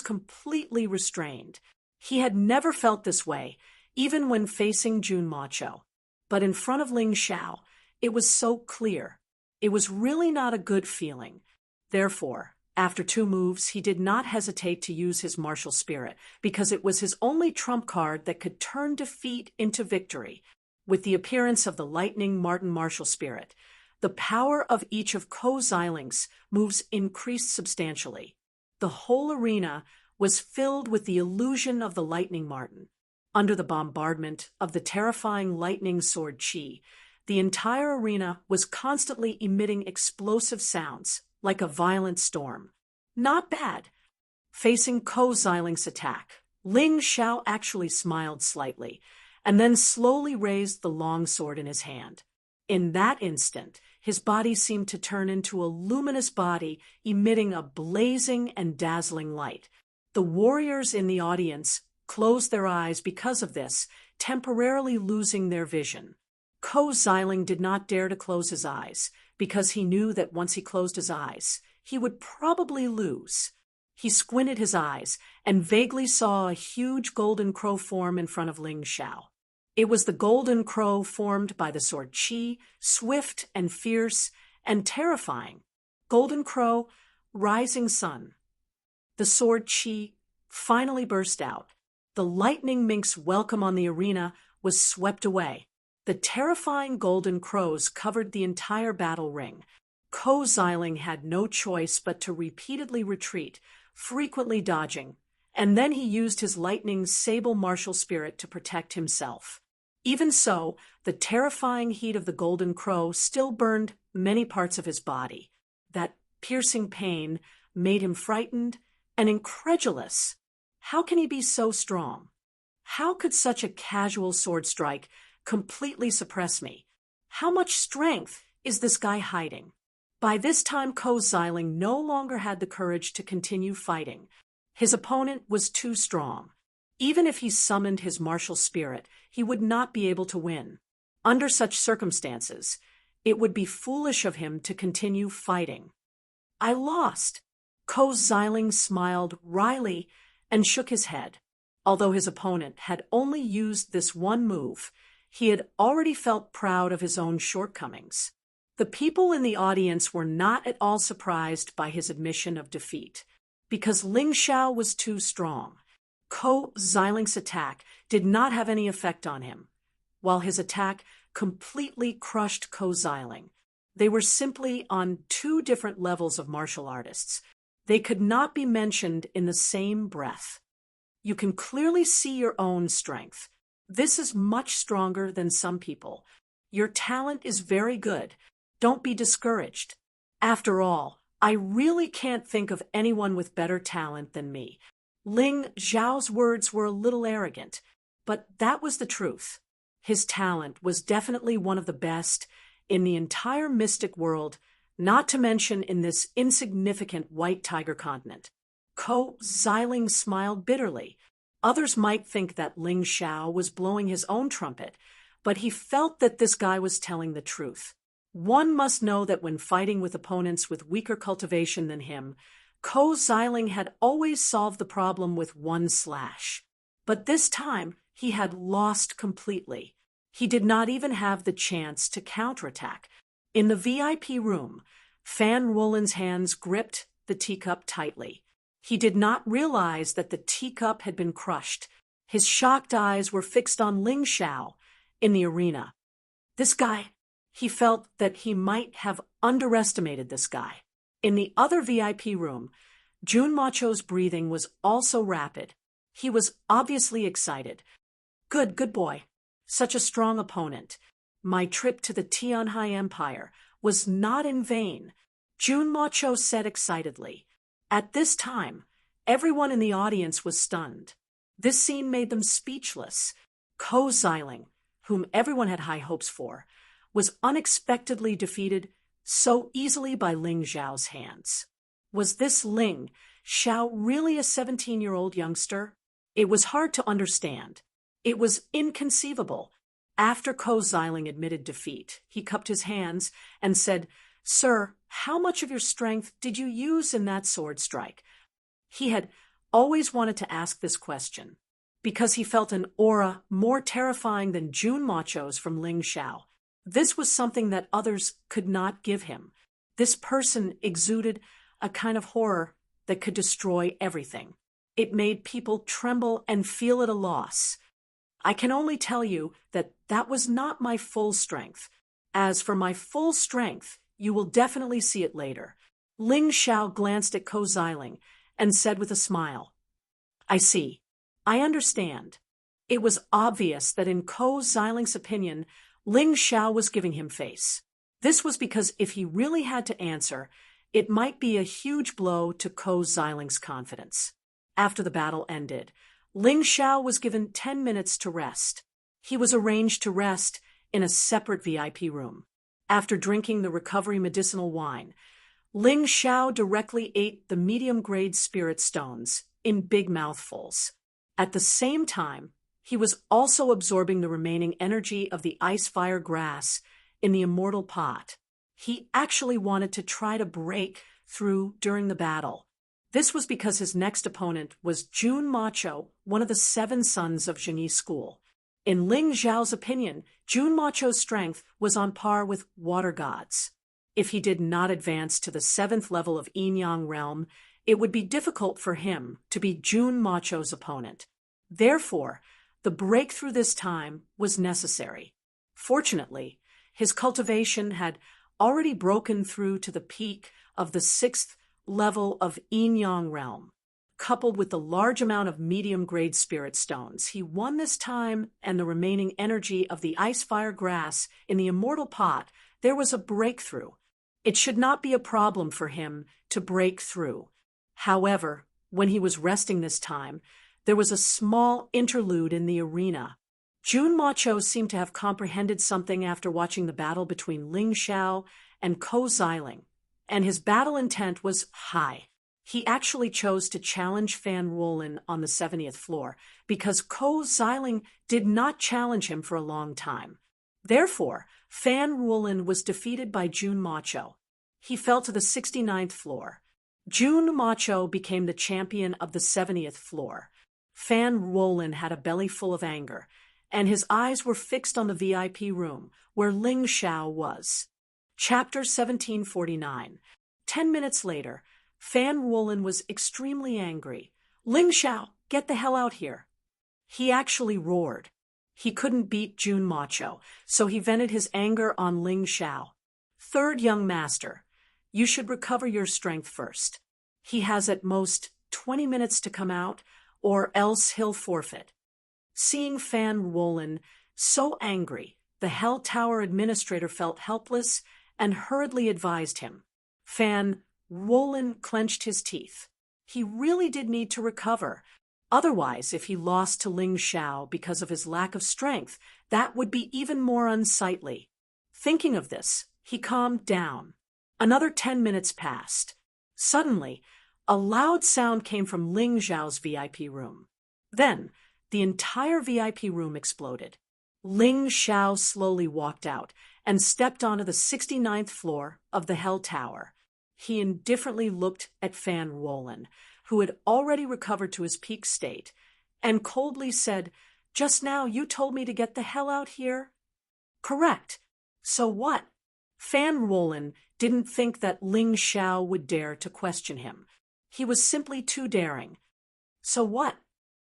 completely restrained. He had never felt this way, even when facing Junma Cho. But in front of Ling Xiao, it was so clear. It was really not a good feeling. Therefore, after 2 moves, he did not hesitate to use his martial spirit, because it was his only trump card that could turn defeat into victory. With the appearance of the Lightning Martin martial spirit, the power of each of Ko Xiling's moves increased substantially. The whole arena was filled with the illusion of the Lightning Martin. Under the bombardment of the terrifying lightning sword chi, the entire arena was constantly emitting explosive sounds, like a violent storm. Not bad. Facing Ko Xiling's attack, Ling Xiao actually smiled slightly, and then slowly raised the long sword in his hand. In that instant, his body seemed to turn into a luminous body emitting a blazing and dazzling light. The warriors in the audience closed their eyes because of this, temporarily losing their vision. Ko Xiling did not dare to close his eyes, because he knew that once he closed his eyes, he would probably lose. He squinted his eyes and vaguely saw a huge golden crow form in front of Ling Xiao. It was the golden crow formed by the sword Qi, swift and fierce and terrifying. Golden crow, rising sun. The sword Qi finally burst out. The lightning mink's welcome on the arena was swept away. The terrifying golden crows covered the entire battle ring. Ko Xiling had no choice but to repeatedly retreat, frequently dodging, and then he used his lightning sable martial spirit to protect himself. Even so, the terrifying heat of the golden crow still burned many parts of his body. That piercing pain made him frightened and incredulous. How can he be so strong? How could such a casual sword strike completely suppress me? How much strength is this guy hiding? By this time, Ko Xiling no longer had the courage to continue fighting. His opponent was too strong. Even if he summoned his martial spirit, he would not be able to win. Under such circumstances, it would be foolish of him to continue fighting. I lost. Ko Xiling smiled wryly and shook his head. Although his opponent had only used this one move, he had already felt proud of his own shortcomings. The people in the audience were not at all surprised by his admission of defeat, because Ling Xiao was too strong. Ko Xiling's attack did not have any effect on him, while his attack completely crushed Ko Xiling. They were simply on two different levels of martial artists. They could not be mentioned in the same breath. You can clearly see your own strength. This is much stronger than some people. Your talent is very good. Don't be discouraged. After all, I really can't think of anyone with better talent than me. Ling Xiao's words were a little arrogant, but that was the truth. His talent was definitely one of the best in the entire mystic world, not to mention in this insignificant white tiger continent. Ko Xiling smiled bitterly. Others might think that Ling Xiao was blowing his own trumpet, but he felt that this guy was telling the truth. One must know that when fighting with opponents with weaker cultivation than him, Ko Xiling had always solved the problem with one slash. But this time, he had lost completely. He did not even have the chance to counterattack. In the VIP room, Fan Roland's hands gripped the teacup tightly. He did not realize that the teacup had been crushed. His shocked eyes were fixed on Ling Xiao in the arena. This guy, he felt that he might have underestimated this guy. In the other VIP room, Jun Macho's breathing was also rapid. He was obviously excited. Good boy. Such a strong opponent. My trip to the Tianhai Empire was not in vain, Jun Macho said excitedly. At this time, everyone in the audience was stunned. This scene made them speechless. Ko Xiling, whom everyone had high hopes for, was unexpectedly defeated so easily by Ling Xiao's hands. Was this Ling Xiao really a 17-year-old youngster? It was hard to understand. It was inconceivable. After Ko Xiling admitted defeat, he cupped his hands and said, "Sir, how much of your strength did you use in that sword strike?" He had always wanted to ask this question, because he felt an aura more terrifying than Jun Macho's from Ling Xiao. This was something that others could not give him. This person exuded a kind of horror that could destroy everything. It made people tremble and feel at a loss. I can only tell you that that was not my full strength. As for my full strength, you will definitely see it later. Ling Xiao glanced at Ko Xiling and said with a smile, "I see. I understand." It was obvious that in Ko Xiling's opinion, Ling Xiao was giving him face. This was because if he really had to answer, it might be a huge blow to Ko Xiling's confidence. After the battle ended, Ling Xiao was given 10 minutes to rest. He was arranged to rest in a separate VIP room. After drinking the recovery medicinal wine, Ling Xiao directly ate the medium-grade spirit stones in big mouthfuls. At the same time, he was also absorbing the remaining energy of the ice-fire grass in the immortal pot. He actually wanted to try to break through during the battle. This was because his next opponent was Jun Macho, one of the 7 sons of Zhengyi school. In Ling Zhao's opinion, Jun Macho's strength was on par with water gods. If he did not advance to the 7th level of Yin-Yang realm, it would be difficult for him to be Jun Macho's opponent. Therefore, the breakthrough this time was necessary. Fortunately, his cultivation had already broken through to the peak of the 6th level of Yin-Yang realm. Coupled with the large amount of medium-grade spirit stones, he won this time, and the remaining energy of the ice-fire grass in the immortal pot, there was a breakthrough. It should not be a problem for him to break through. However, when he was resting this time, there was a small interlude in the arena. Jun Macho seemed to have comprehended something after watching the battle between Ling Xiao and Ko Xiling, and his battle intent was high. He actually chose to challenge Fan Wolin on the 70th floor because Ko Xiling did not challenge him for a long time. Therefore, Fan Wolin was defeated by Jun Macho. He fell to the 69th floor. Jun Macho became the champion of the 70th floor. Fan Wolin had a belly full of anger, and his eyes were fixed on the VIP room where Ling Xiao was. Chapter 1749. 10 minutes later, Fan Wolin was extremely angry. "Ling Xiao, get the hell out here!" He actually roared. He couldn't beat Jun Macho, so he vented his anger on Ling Xiao. "Third young master, you should recover your strength first. He has at most 20 minutes to come out, or else he'll forfeit." Seeing Fan Wolin so angry, the Hell Tower administrator felt helpless and hurriedly advised him. Fan Wolin clenched his teeth. He really did need to recover. Otherwise, if he lost to Ling Xiao because of his lack of strength, that would be even more unsightly. Thinking of this, he calmed down. Another 10 minutes passed. Suddenly, a loud sound came from Ling Xiao's VIP room. Then, the entire VIP room exploded. Ling Xiao slowly walked out and stepped onto the 69th floor of the Hell Tower. He indifferently looked at Fan Wolin, who had already recovered to his peak state, and coldly said, "Just now you told me to get the hell out here?" "Correct. So what?" Fan Wolin didn't think that Ling Xiao would dare to question him. He was simply too daring. "So what?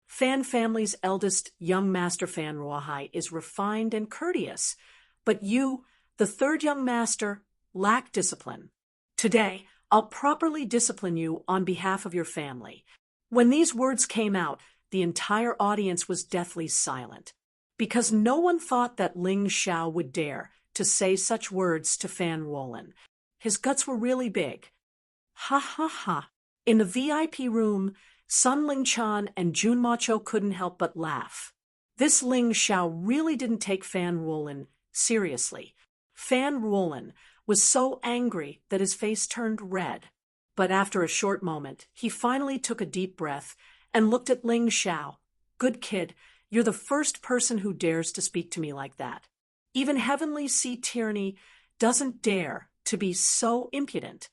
Fan family's eldest young master Fan Ruohai is refined and courteous, but you, the 3rd young master, lack discipline. Today, I'll properly discipline you on behalf of your family." When these words came out, the entire audience was deathly silent, because no one thought that Ling Xiao would dare to say such words to Fan Wolin. His guts were really big. Ha ha ha. In the VIP room, Sun Lingchan and Jun Macho couldn't help but laugh. This Ling Xiao really didn't take Fan Wolin seriously. Fan Wolin was so angry that his face turned red. But after a short moment, he finally took a deep breath and looked at Ling Xiao. "Good kid, you're the first person who dares to speak to me like that. Even Heavenly Sea Tyranny doesn't dare to be so impudent."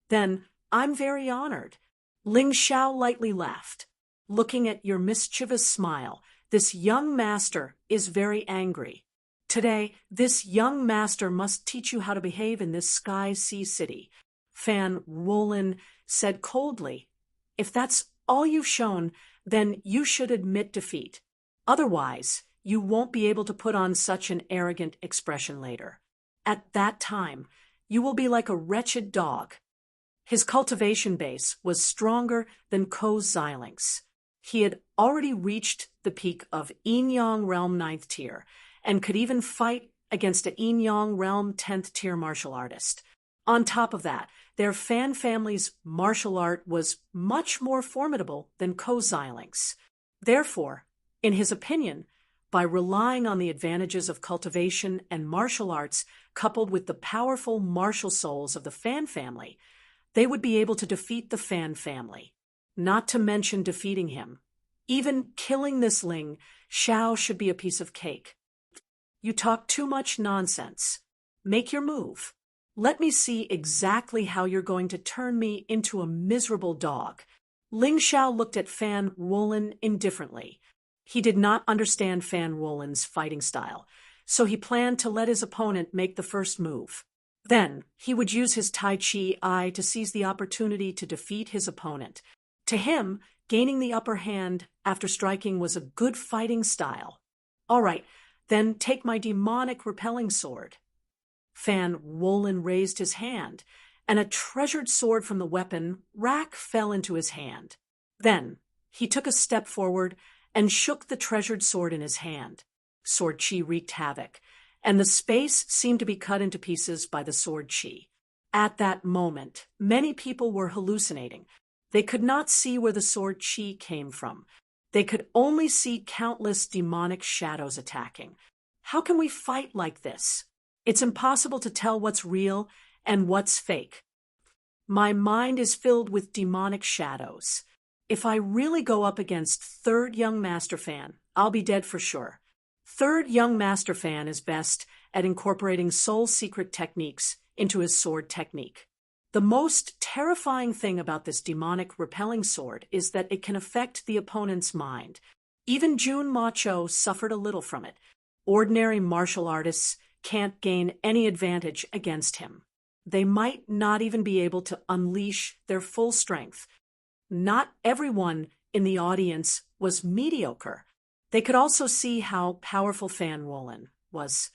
"Then I'm very honored." Ling Xiao lightly laughed. "Looking at your mischievous smile, this young master is very angry. Today, this young master must teach you how to behave in this Sky Sea City." Fan Wolin said coldly, "If that's all you've shown, then you should admit defeat. Otherwise, you won't be able to put on such an arrogant expression later. At that time, you will be like a wretched dog." His cultivation base was stronger than Ko Xiling's. He had already reached the peak of Yin-Yang Realm 9th tier, and could even fight against a Yin-Yang Realm 10th tier martial artist. On top of that, their Fan family's martial art was much more formidable than Ko Xiling's. Therefore, in his opinion, by relying on the advantages of cultivation and martial arts coupled with the powerful martial souls of the Fan family, they would be able to defeat the Fan family. not to mention defeating him. Even killing this Ling Xiao should be a piece of cake. You talk too much nonsense. Make your move. Let me see exactly how you're going to turn me into a miserable dog. Ling Xiao looked at Fan Wolin indifferently. He did not understand Fan Wolin's fighting style, so he planned to let his opponent make the first move. Then, he would use his Tai Chi eye to seize the opportunity to defeat his opponent. To him, gaining the upper hand after striking was a good fighting style. All right, then take my demonic repelling sword. Fan Wolin raised his hand, and a treasured sword from the weapon rack fell into his hand. Then, he took a step forward and shook the treasured sword in his hand. Sword chi wreaked havoc, and the space seemed to be cut into pieces by the sword chi. At that moment, many people were hallucinating. They could not see where the sword chi came from. They could only see countless demonic shadows attacking. How can we fight like this? It's impossible to tell what's real and what's fake. My mind is filled with demonic shadows. If I really go up against Third Young Master Fan, I'll be dead for sure. Third Young Master Fan is best at incorporating soul secret techniques into his sword technique. The most terrifying thing about this demonic repelling sword is that it can affect the opponent's mind. Even Jun Macho suffered a little from it. Ordinary martial artists can't gain any advantage against him. They might not even be able to unleash their full strength. Not everyone in the audience was mediocre. They could also see how powerful Fan Wolin was.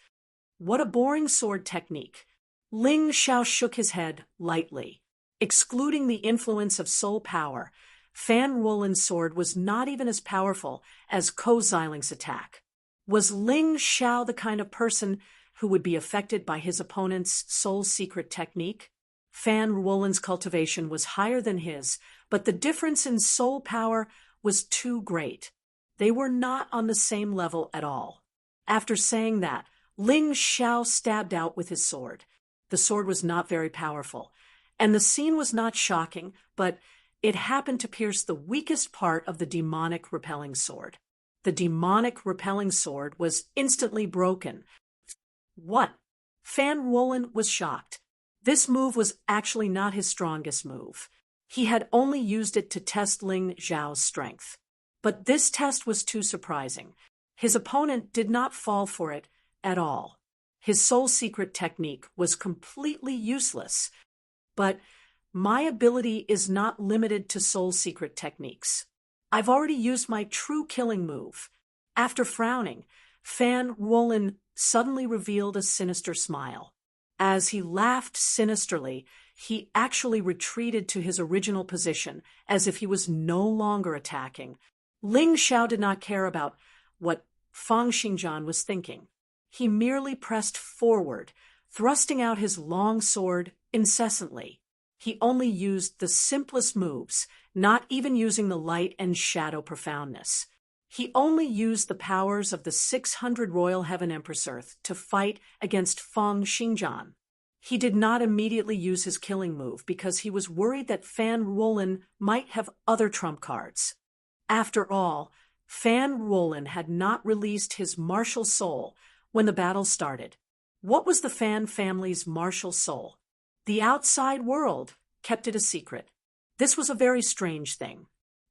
What a boring sword technique. Ling Xiao shook his head lightly. Excluding the influence of soul power, Fan Wolin's sword was not even as powerful as Ko Xiling's attack. Was Ling Xiao the kind of person who would be affected by his opponent's soul secret technique? Fan Wolin's cultivation was higher than his, but the difference in soul power was too great. They were not on the same level at all. After saying that, Ling Xiao stabbed out with his sword. The sword was not very powerful, and the scene was not shocking, but it happened to pierce the weakest part of the demonic repelling sword. The demonic repelling sword was instantly broken. What? Fan Wolin was shocked. This move was actually not his strongest move. He had only used it to test Ling Xiao's strength. But this test was too surprising. His opponent did not fall for it at all. His soul secret technique was completely useless. But my ability is not limited to soul secret techniques. I've already used my true killing move. After frowning, Fan Wolin suddenly revealed a sinister smile. As he laughed sinisterly, he actually retreated to his original position, as if he was no longer attacking. Ling Xiao did not care about what Fang Xingjian was thinking. He merely pressed forward, thrusting out his long sword incessantly. He only used the simplest moves, not even using the light and shadow profoundness. He only used the powers of the 600 Royal Heaven Empress Earth to fight against Fang Xingjian. He did not immediately use his killing move because he was worried that Fan Wolin might have other trump cards. After all, Fan Wolin had not released his martial soul when the battle started. What was the Fan family's martial soul? The outside world kept it a secret. This was a very strange thing.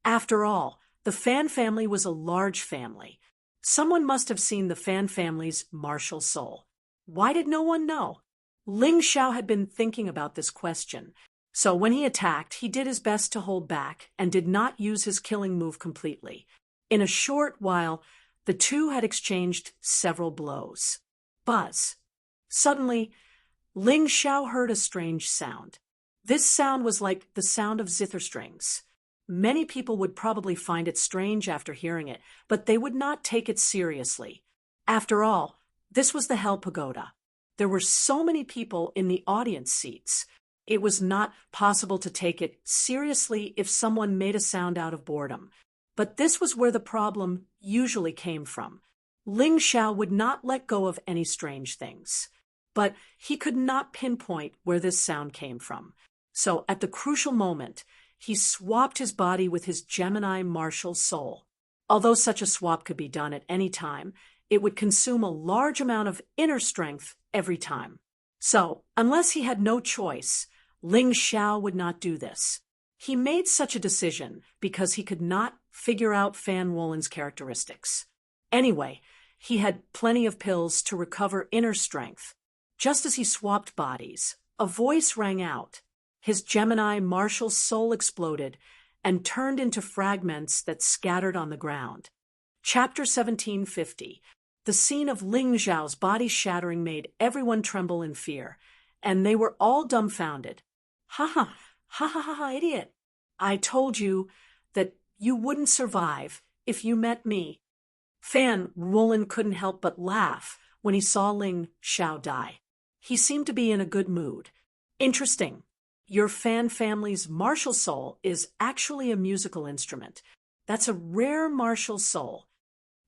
After all, the Fan family was a large family. Someone must have seen the Fan family's martial soul. Why did no one know? Ling Xiao had been thinking about this question. So when he attacked, he did his best to hold back and did not use his killing move completely. In a short while, the two had exchanged several blows. Buzz. Suddenly, Ling Xiao heard a strange sound. This sound was like the sound of zither strings. Many people would probably find it strange after hearing it, but they would not take it seriously. After all, this was the Hell Pagoda. There were so many people in the audience seats. It was not possible to take it seriously if someone made a sound out of boredom. But this was where the problem usually came from. Ling Xiao would not let go of any strange things. But he could not pinpoint where this sound came from. So at the crucial moment, he swapped his body with his Gemini martial soul. Although such a swap could be done at any time, it would consume a large amount of inner strength every time. So, unless he had no choice, Ling Xiao would not do this. He made such a decision because he could not figure out Fan Wolin's characteristics. Anyway, he had plenty of pills to recover inner strength. Just as he swapped bodies, a voice rang out. His Gemini martial soul exploded and turned into fragments that scattered on the ground. Chapter 1750. The scene of Ling Xiao's body shattering made everyone tremble in fear, and they were all dumbfounded. Ha ha, ha ha ha ha, idiot. I told you that you wouldn't survive if you met me. Fan Wolin couldn't help but laugh when he saw Ling Xiao die. He seemed to be in a good mood. Interesting. Your Fan family's martial soul is actually a musical instrument. That's a rare martial soul.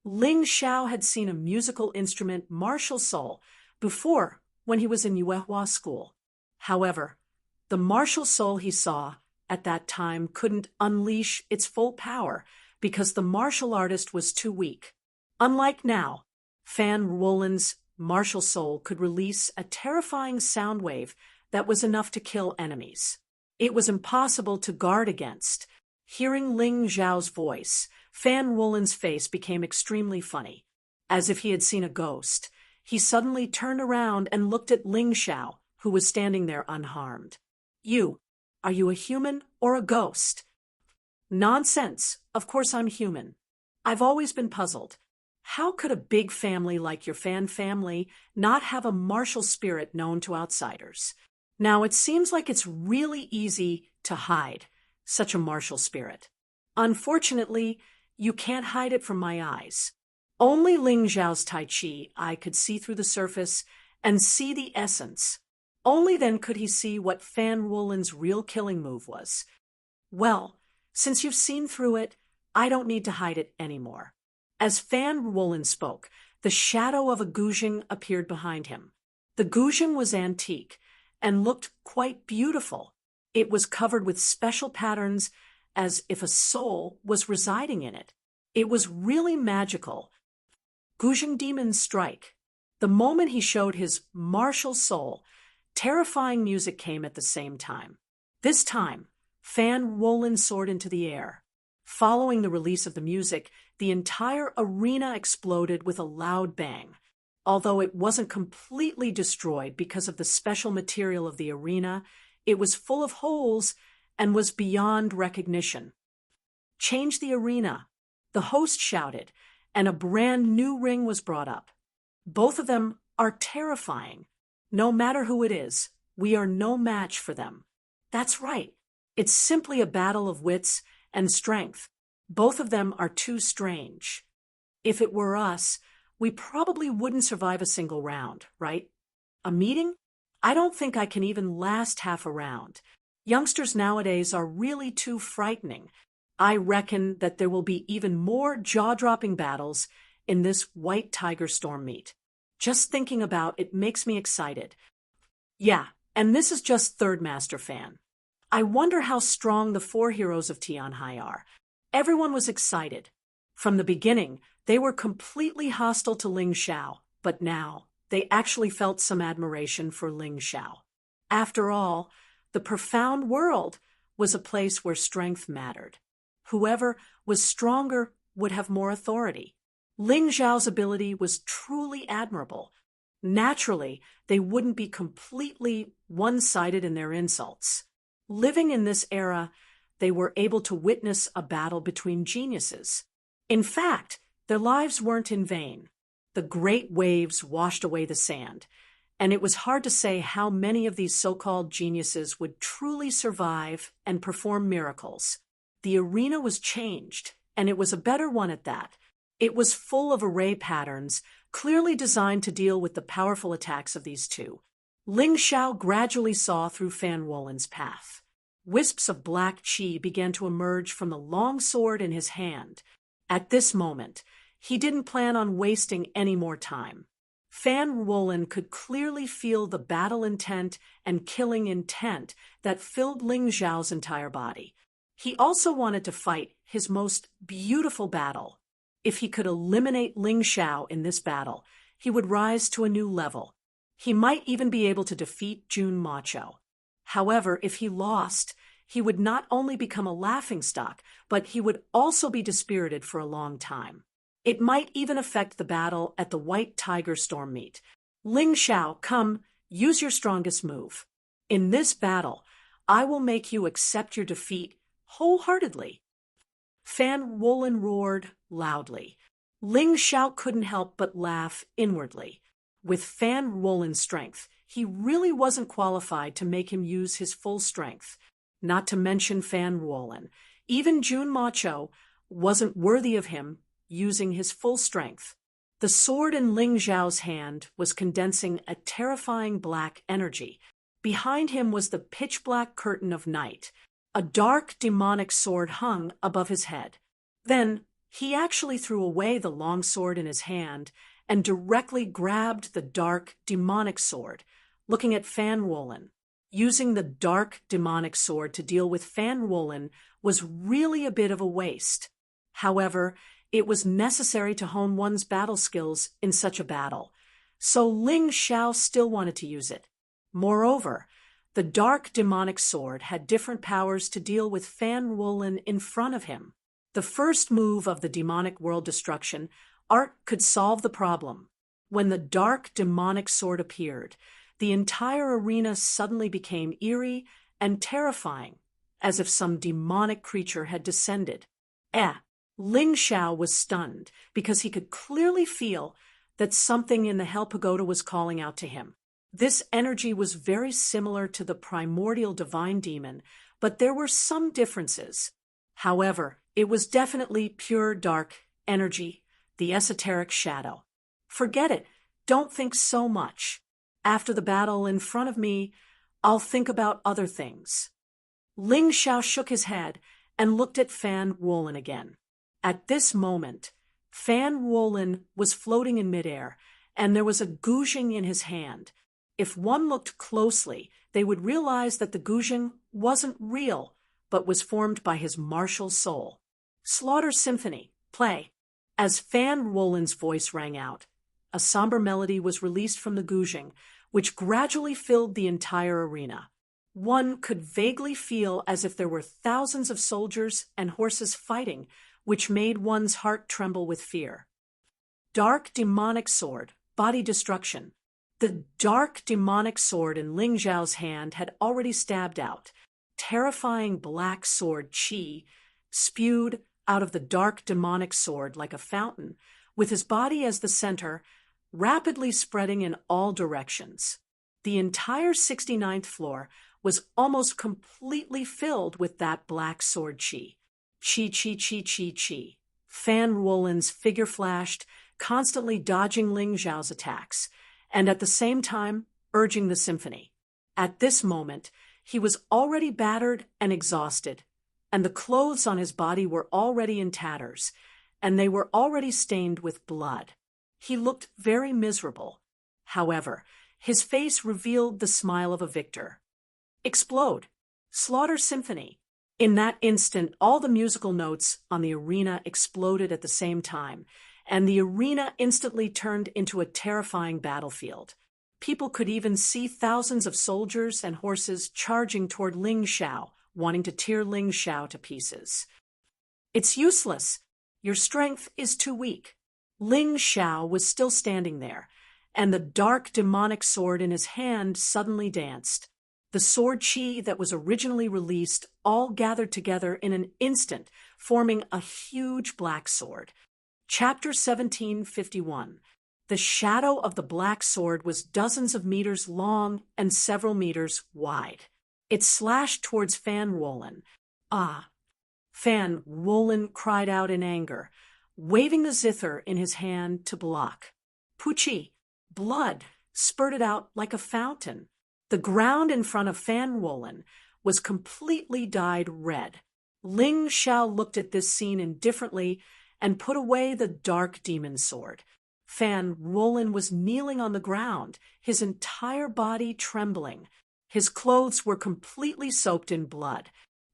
Ling Xiao had seen a musical instrument martial soul before when he was in Yuehua school. However, the martial soul he saw at that time couldn't unleash its full power because the martial artist was too weak. Unlike now, Fan Wolin's martial soul could release a terrifying sound wave that was enough to kill enemies. It was impossible to guard against. Hearing Ling Xiao's voice, Fan Wolin's face became extremely funny. As if he had seen a ghost, he suddenly turned around and looked at Ling Xiao, who was standing there unharmed. Are you a human or a ghost? Nonsense. Of course I'm human. I've always been puzzled. How could a big family like your Fan family not have a martial spirit known to outsiders? Now, it seems like it's really easy to hide such a martial spirit. Unfortunately, you can't hide it from my eyes. Only Ling Xiao's Tai Chi I could see through the surface and see the essence. Only then could he see what Fan Wolin's real killing move was. Well, since you've seen through it, I don't need to hide it anymore. As Fan Wolin spoke, the shadow of a guzheng appeared behind him. The guzheng was antique and looked quite beautiful. It was covered with special patterns as if a soul was residing in it. It was really magical. Guzheng demons strike. The moment he showed his martial soul, terrifying music came at the same time. This time, Fan Wolin soared into the air. Following the release of the music, the entire arena exploded with a loud bang. Although it wasn't completely destroyed because of the special material of the arena, it was full of holes and was beyond recognition. Change the arena, the host shouted, and a brand new ring was brought up. Both of them are terrifying. No matter who it is, we are no match for them. That's right. It's simply a battle of wits and strength. Both of them are too strange. If it were us, we probably wouldn't survive a single round, right? A meeting? I don't think I can even last half a round. Youngsters nowadays are really too frightening. I reckon that there will be even more jaw-dropping battles in this White Tiger Storm meet. Just thinking about it makes me excited. Yeah, and this is just Third Master Fan. I wonder how strong the 4 heroes of Tianhai are. Everyone was excited. From the beginning, they were completely hostile to Ling Xiao, but now they actually felt some admiration for Ling Xiao. After all, the profound world was a place where strength mattered. Whoever was stronger would have more authority. Ling Xiao's ability was truly admirable. Naturally, they wouldn't be completely one-sided in their insults. Living in this era, they were able to witness a battle between geniuses. In fact, their lives weren't in vain. The great waves washed away the sand, and it was hard to say how many of these so-called geniuses would truly survive and perform miracles. The arena was changed, and it was a better one at that. It was full of array patterns, clearly designed to deal with the powerful attacks of these two. Ling Xiao gradually saw through Fan Wolin's path. Wisps of black qi began to emerge from the long sword in his hand. At this moment, he didn't plan on wasting any more time. Fan Wolin could clearly feel the battle intent and killing intent that filled Ling Xiao's entire body. He also wanted to fight his most beautiful battle. If he could eliminate Ling Xiao in this battle, he would rise to a new level. He might even be able to defeat Jun Macho. However, if he lost, he would not only become a laughingstock, but he would also be dispirited for a long time. It might even affect the battle at the White Tiger Storm meet. Ling Xiao, come, use your strongest move. In this battle, I will make you accept your defeat wholeheartedly. Fan Wolin roared loudly. Ling Xiao couldn't help but laugh inwardly. With Fan Wolin's strength, he really wasn't qualified to make him use his full strength. Not to mention Fan Wolin. Even Jun Macho wasn't worthy of him using his full strength. The sword in Ling Xiao's hand was condensing a terrifying black energy. Behind him was the pitch-black curtain of night. A dark, demonic sword hung above his head. Then, he actually threw away the long sword in his hand and directly grabbed the dark, demonic sword, looking at Fan Wolin. Using the dark, demonic sword to deal with Fan Wolin was really a bit of a waste. However, it was necessary to hone one's battle skills in such a battle, so Ling Xiao still wanted to use it. Moreover, the dark demonic sword had different powers to deal with Fan Wolin in front of him. The first move of the demonic world destruction, art could solve the problem. When the dark demonic sword appeared, the entire arena suddenly became eerie and terrifying, as if some demonic creature had descended. Ling Xiao was stunned because he could clearly feel that something in the Hell Pagoda was calling out to him. This energy was very similar to the primordial divine demon, but there were some differences. However, it was definitely pure dark energy, the esoteric shadow. Forget it. Don't think so much. After the battle in front of me, I'll think about other things. Ling Xiao shook his head and looked at Fan Wolin again. At this moment, Fan Wolin was floating in midair, and there was a guzheng in his hand. If one looked closely, they would realize that the guzheng wasn't real, but was formed by his martial soul. Slaughter Symphony, play. As Fan Wolin's voice rang out, a somber melody was released from the guzheng, which gradually filled the entire arena. One could vaguely feel as if there were thousands of soldiers and horses fighting, which made one's heart tremble with fear. Dark demonic sword, body destruction. The dark demonic sword in Ling Xiao's hand had already stabbed out. Terrifying black sword Qi spewed out of the dark demonic sword like a fountain, with his body as the center, rapidly spreading in all directions. The entire 69th floor was almost completely filled with that black sword Qi. Qi, Qi, Qi, Qi, Qi. Fan Wolin's figure flashed, constantly dodging Ling Xiao's attacks, and at the same time urging the symphony. At this moment, he was already battered and exhausted, and the clothes on his body were already in tatters, and they were already stained with blood. He looked very miserable. However, his face revealed the smile of a victor. Explode. Slaughter Symphony. In that instant, all the musical notes on the arena exploded at the same time, and the arena instantly turned into a terrifying battlefield. People could even see thousands of soldiers and horses charging toward Ling Xiao, wanting to tear Ling Xiao to pieces. It's useless. Your strength is too weak. Ling Xiao was still standing there, and the dark demonic sword in his hand suddenly danced. The sword Qi that was originally released all gathered together in an instant, forming a huge black sword. Chapter 1751. The shadow of the black sword was dozens of meters long and several meters wide. It slashed towards Fan Wolin. Fan Wolin cried out in anger, waving the zither in his hand to block. Puchi, blood, spurted out like a fountain. The ground in front of Fan Wolin was completely dyed red. Ling Xiao looked at this scene indifferently and put away the dark demon sword. Fan Wolin was kneeling on the ground, his entire body trembling. His clothes were completely soaked in blood.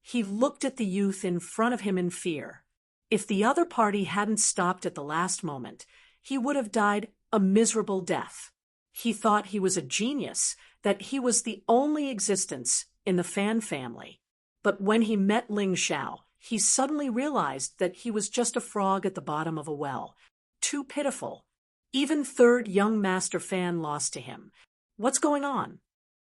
He looked at the youth in front of him in fear. If the other party hadn't stopped at the last moment, he would have died a miserable death. He thought he was a genius, that he was the only existence in the Fan family. But when he met Ling Xiao, he suddenly realized that he was just a frog at the bottom of a well. Too pitiful. Even third young master Fan lost to him. What's going on?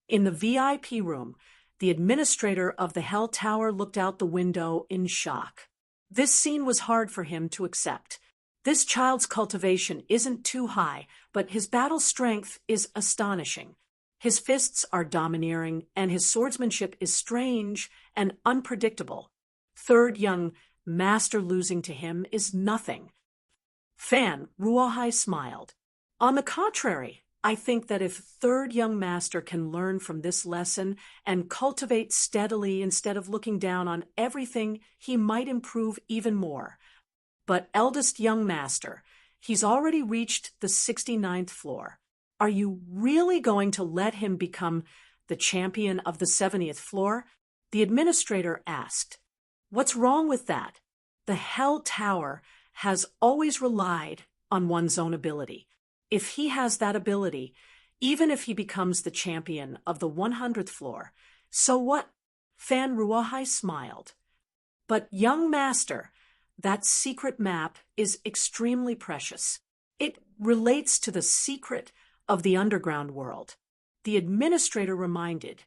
In the VIP room, the administrator of the Hell Tower looked out the window in shock. This scene was hard for him to accept. This child's cultivation isn't too high, but his battle strength is astonishing. His fists are domineering, and his swordsmanship is strange and unpredictable. Third young master losing to him is nothing. Fan Ruohai smiled. On the contrary, I think that if third young master can learn from this lesson and cultivate steadily instead of looking down on everything, he might improve even more. But eldest young master, he's already reached the 69th floor. Are you really going to let him become the champion of the 70th floor? The administrator asked. What's wrong with that? The Hell Tower has always relied on one's own ability. If he has that ability, even if he becomes the champion of the 100th floor, so what? Fan Ruohai smiled. But young master, that secret map is extremely precious. It relates to the secret of the underground world. The administrator reminded,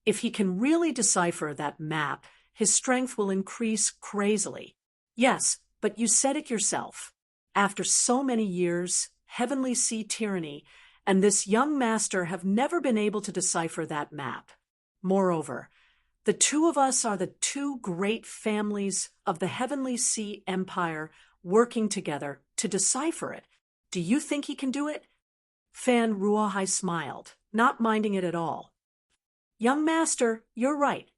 if he can really decipher that map, his strength will increase crazily. Yes, but you said it yourself. After so many years, Heavenly Sea tyranny and this young master have never been able to decipher that map. Moreover, the two of us are the two great families of the Heavenly Sea Empire working together to decipher it. Do you think he can do it? Fan Ruohai smiled, not minding it at all. Young master, you're right.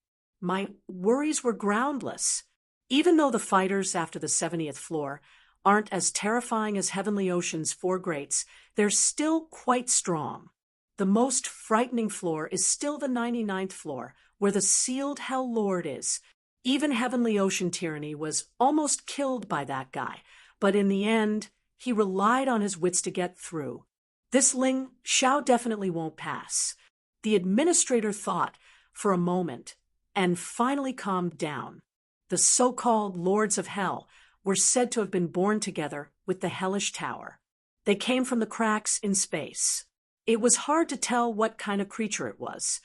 My worries were groundless. Even though the fighters after the 70th floor aren't as terrifying as Heavenly Ocean's four greats, they're still quite strong. The most frightening floor is still the 99th floor, where the sealed Hell Lord is. Even Heavenly Ocean Tyranny was almost killed by that guy, but in the end, he relied on his wits to get through. This Ling Xiao definitely won't pass. The administrator thought for a moment and finally calmed down. The so-called Lords of Hell were said to have been born together with the Hellish Tower. They came from the cracks in space. It was hard to tell what kind of creature it was.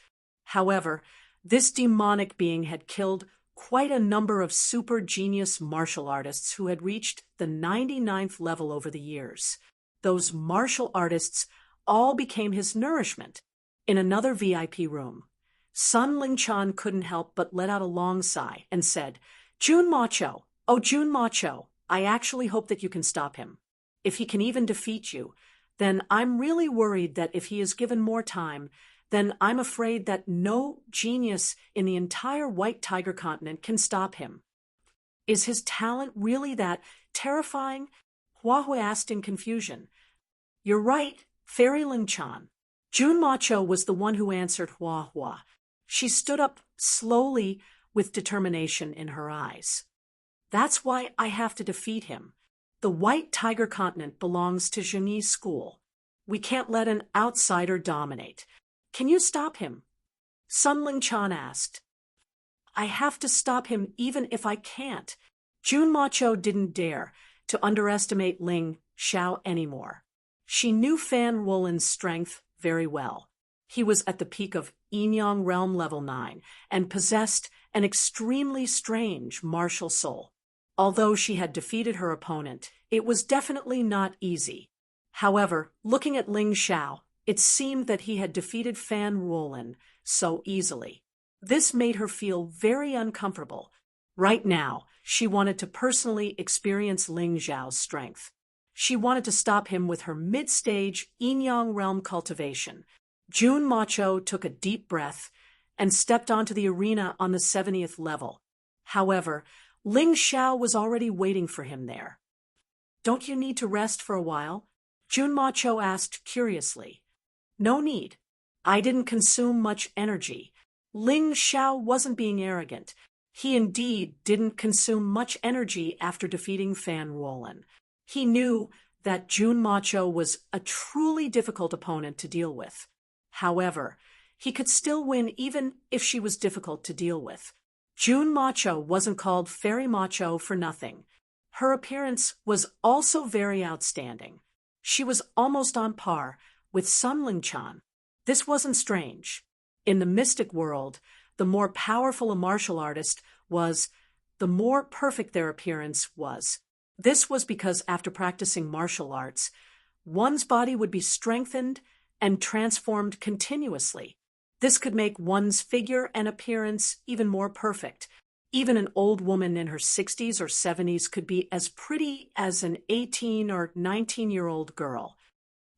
However, this demonic being had killed quite a number of super genius martial artists who had reached the 99th level over the years. Those martial artists all became his nourishment. In another VIP room, Sun Lingchan couldn't help but let out a long sigh and said, Jun Macho, oh Jun Macho, I actually hope that you can stop him. If he can even defeat you, then I'm really worried that if he is given more time, then I'm afraid that no genius in the entire White Tiger continent can stop him. Is his talent really that terrifying? Hua Hui asked in confusion. You're right, Fairy Lingchan. Jun Macho was the one who answered Hua Hua. She stood up slowly with determination in her eyes. That's why I have to defeat him. The White Tiger continent belongs to Zhengyi's school. We can't let an outsider dominate. Can you stop him? Sun Lingchan asked. I have to stop him even if I can't. Jun Macho didn't dare to underestimate Ling Xiao anymore. She knew Fan Wolin's strength very well. He was at the peak of Yin-Yang Realm level 9 and possessed an extremely strange martial soul. Although she had defeated her opponent, it was definitely not easy. However, looking at Ling Xiao, it seemed that he had defeated Fan Wolin so easily. This made her feel very uncomfortable. Right now, she wanted to personally experience Ling Xiao's strength. She wanted to stop him with her mid-stage Yin-Yang Realm cultivation. Jun Macho took a deep breath and stepped onto the arena on the 70th level. However, Ling Xiao was already waiting for him there. Don't you need to rest for a while? Jun Macho asked curiously. No need. I didn't consume much energy. Ling Xiao wasn't being arrogant. He indeed didn't consume much energy after defeating Fan Rollen. He knew that Jun Macho was a truly difficult opponent to deal with. However, he could still win even if she was difficult to deal with. Jun Macho wasn't called Fairy Macho for nothing. Her appearance was also very outstanding. She was almost on par with Sun Ling-chan. This wasn't strange. In the mystic world, the more powerful a martial artist was, the more perfect their appearance was. This was because after practicing martial arts, one's body would be strengthened and transformed continuously. This could make one's figure and appearance even more perfect. Even an old woman in her 60s or 70s could be as pretty as an 18 or 19-year-old girl.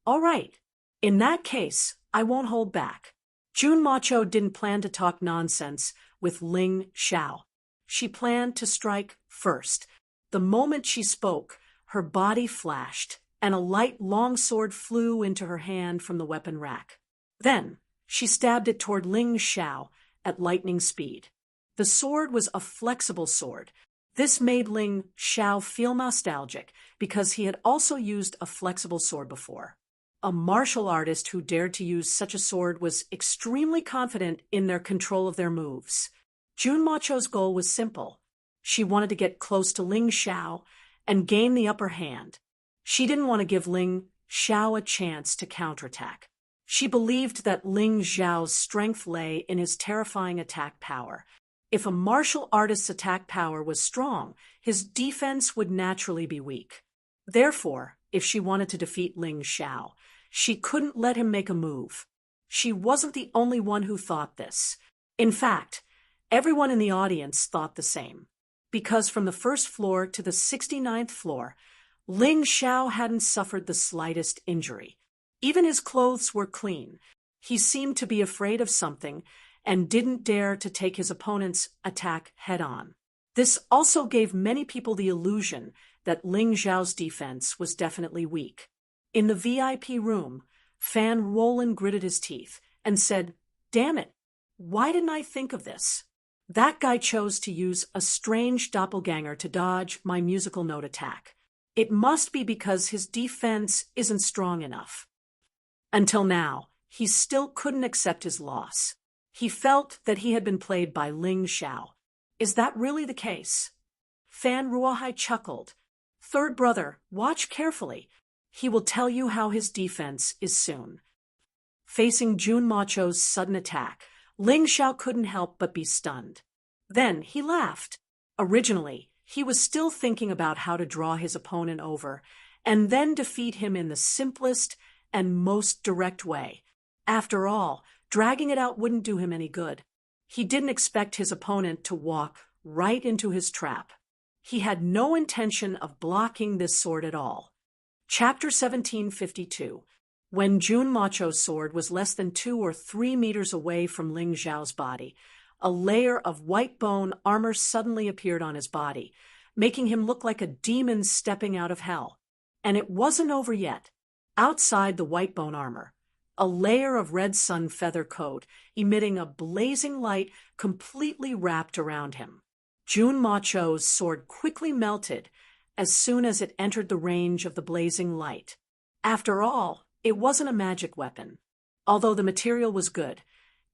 All right, in that case, I won't hold back. Jun Macho didn't plan to talk nonsense with Ling Xiao. She planned to strike first. The moment she spoke, her body flashed, and a light long sword flew into her hand from the weapon rack. Then, she stabbed it toward Ling Xiao at lightning speed. The sword was a flexible sword. This made Ling Xiao feel nostalgic because he had also used a flexible sword before. A martial artist who dared to use such a sword was extremely confident in their control of their moves. Jun Macho's goal was simple. She wanted to get close to Ling Xiao and gain the upper hand. She didn't want to give Ling Xiao a chance to counterattack. She believed that Ling Xiao's strength lay in his terrifying attack power. If a martial artist's attack power was strong, his defense would naturally be weak. Therefore, if she wanted to defeat Ling Xiao, she couldn't let him make a move. She wasn't the only one who thought this. In fact, everyone in the audience thought the same. Because from the first floor to the 69th floor, Ling Xiao hadn't suffered the slightest injury. Even his clothes were clean. He seemed to be afraid of something and didn't dare to take his opponent's attack head-on. This also gave many people the illusion that Ling Xiao's defense was definitely weak. In the VIP room, Fan Rollen gritted his teeth and said, "Damn it, why didn't I think of this? That guy chose to use a strange doppelganger to dodge my musical note attack. It must be because his defense isn't strong enough." Until now, he still couldn't accept his loss. He felt that he had been played by Ling Xiao. Is that really the case? Fan Ruohai chuckled. "Third brother, watch carefully. He will tell you how his defense is soon." Facing Jun Macho's sudden attack, Ling Xiao couldn't help but be stunned. Then he laughed. Originally, he was still thinking about how to draw his opponent over and then defeat him in the simplest and most direct way. After all, dragging it out wouldn't do him any good. He didn't expect his opponent to walk right into his trap. He had no intention of blocking this sword at all. Chapter 1752. When Jun Macho's sword was less than 2 or 3 meters away from Ling Xiao's body, a layer of white bone armor suddenly appeared on his body, making him look like a demon stepping out of hell. And it wasn't over yet. Outside the white bone armor, a layer of red sun feather coat, emitting a blazing light, completely wrapped around him. Jun Macho's sword quickly melted as soon as it entered the range of the blazing light. After all, it wasn't a magic weapon. Although the material was good,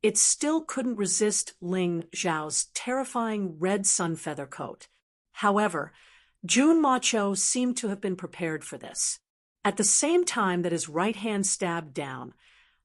it still couldn't resist Ling Xiao's terrifying red sun feather coat. However, Jun Macho seemed to have been prepared for this. At the same time that his right hand stabbed down,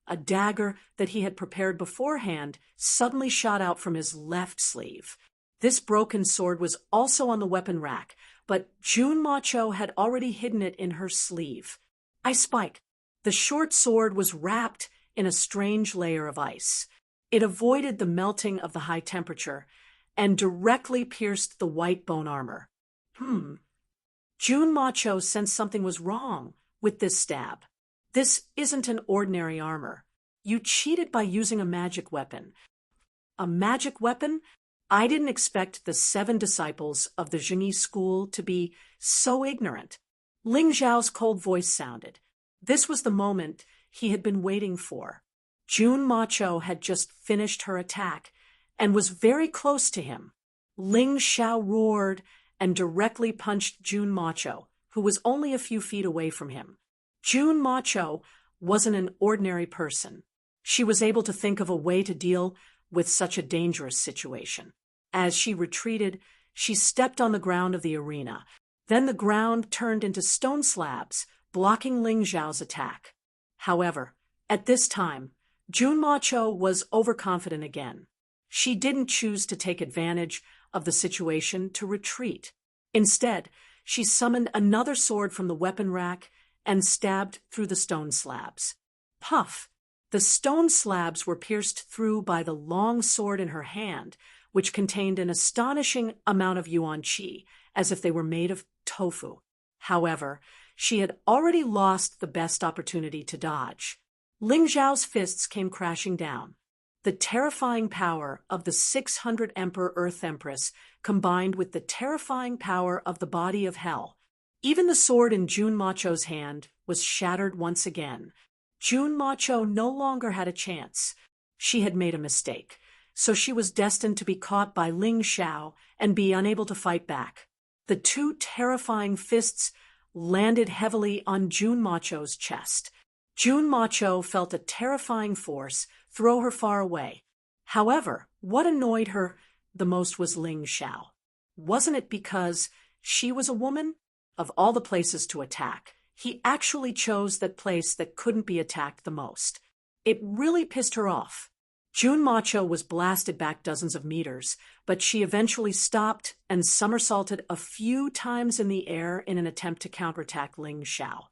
a dagger that he had prepared beforehand suddenly shot out from his left sleeve. This broken sword was also on the weapon rack, but Jun Macho had already hidden it in her sleeve. I spiked. The short sword was wrapped in a strange layer of ice. It avoided the melting of the high temperature and directly pierced the white bone armor. Jun Macho sensed something was wrong with this stab. This isn't an ordinary armor. You cheated by using a magic weapon. A magic weapon? I didn't expect the 7 disciples of the Jingyi school to be so ignorant. Ling Xiao's cold voice sounded. This was the moment he had been waiting for. Jun Macho had just finished her attack and was very close to him. Ling Xiao roared and directly punched Jun Macho, who was only a few feet away from him. Jun Macho wasn't an ordinary person. She was able to think of a way to deal with such a dangerous situation. As she retreated, she stepped on the ground of the arena. Then the ground turned into stone slabs, blocking Ling Xiao's attack. However, at this time, Jun Macho was overconfident again. She didn't choose to take advantage of the situation to retreat. Instead, she summoned another sword from the weapon rack and stabbed through the stone slabs. Puff! The stone slabs were pierced through by the long sword in her hand, which contained an astonishing amount of yuan qi, as if they were made of tofu. However, she had already lost the best opportunity to dodge. Ling Xiao's fists came crashing down. The terrifying power of the 600 Emperor Earth Empress combined with the terrifying power of the body of hell. Even the sword in Jun Macho's hand was shattered once again. Jun Macho no longer had a chance. She had made a mistake, so she was destined to be caught by Ling Xiao and be unable to fight back. The two terrifying fists landed heavily on Jun Macho's chest. Jun Macho felt a terrifying force throw her far away. However, what annoyed her the most was Ling Xiao. Wasn't it because she was a woman? Of all the places to attack, he actually chose that place that couldn't be attacked the most. It really pissed her off. Jun Macho was blasted back dozens of meters, but she eventually stopped and somersaulted a few times in the air in an attempt to counterattack Ling Xiao.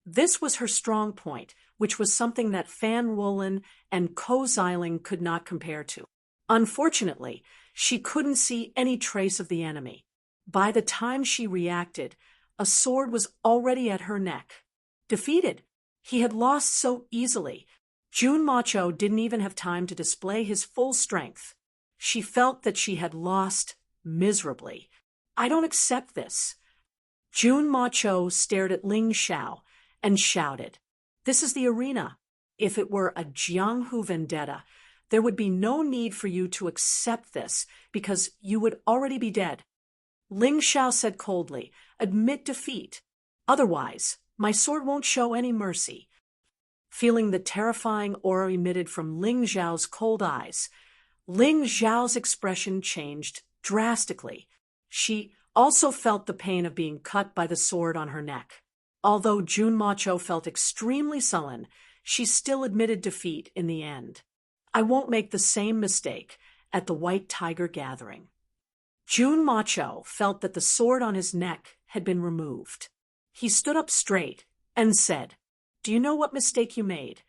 This was her strong point, which was something that Fan Wolin and Ko Xiling could not compare to. Unfortunately, she couldn't see any trace of the enemy. By the time she reacted, a sword was already at her neck. Defeated, he had lost so easily. Jun Macho didn't even have time to display his full strength. She felt that she had lost miserably. I don't accept this. Jun Macho stared at Ling Xiao and shouted, "This is the arena. If it were a Jianghu vendetta, there would be no need for you to accept this because you would already be dead." Ling Xiao said coldly, "Admit defeat. Otherwise, my sword won't show any mercy." Feeling the terrifying aura emitted from Ling Xiao's cold eyes, Ling Xiao's expression changed drastically. She also felt the pain of being cut by the sword on her neck. Although Jun Macho felt extremely sullen, she still admitted defeat in the end. "I won't make the same mistake at the White Tiger Gathering." Jun Macho felt that the sword on his neck had been removed. He stood up straight and said, "Do you know what mistake you made?"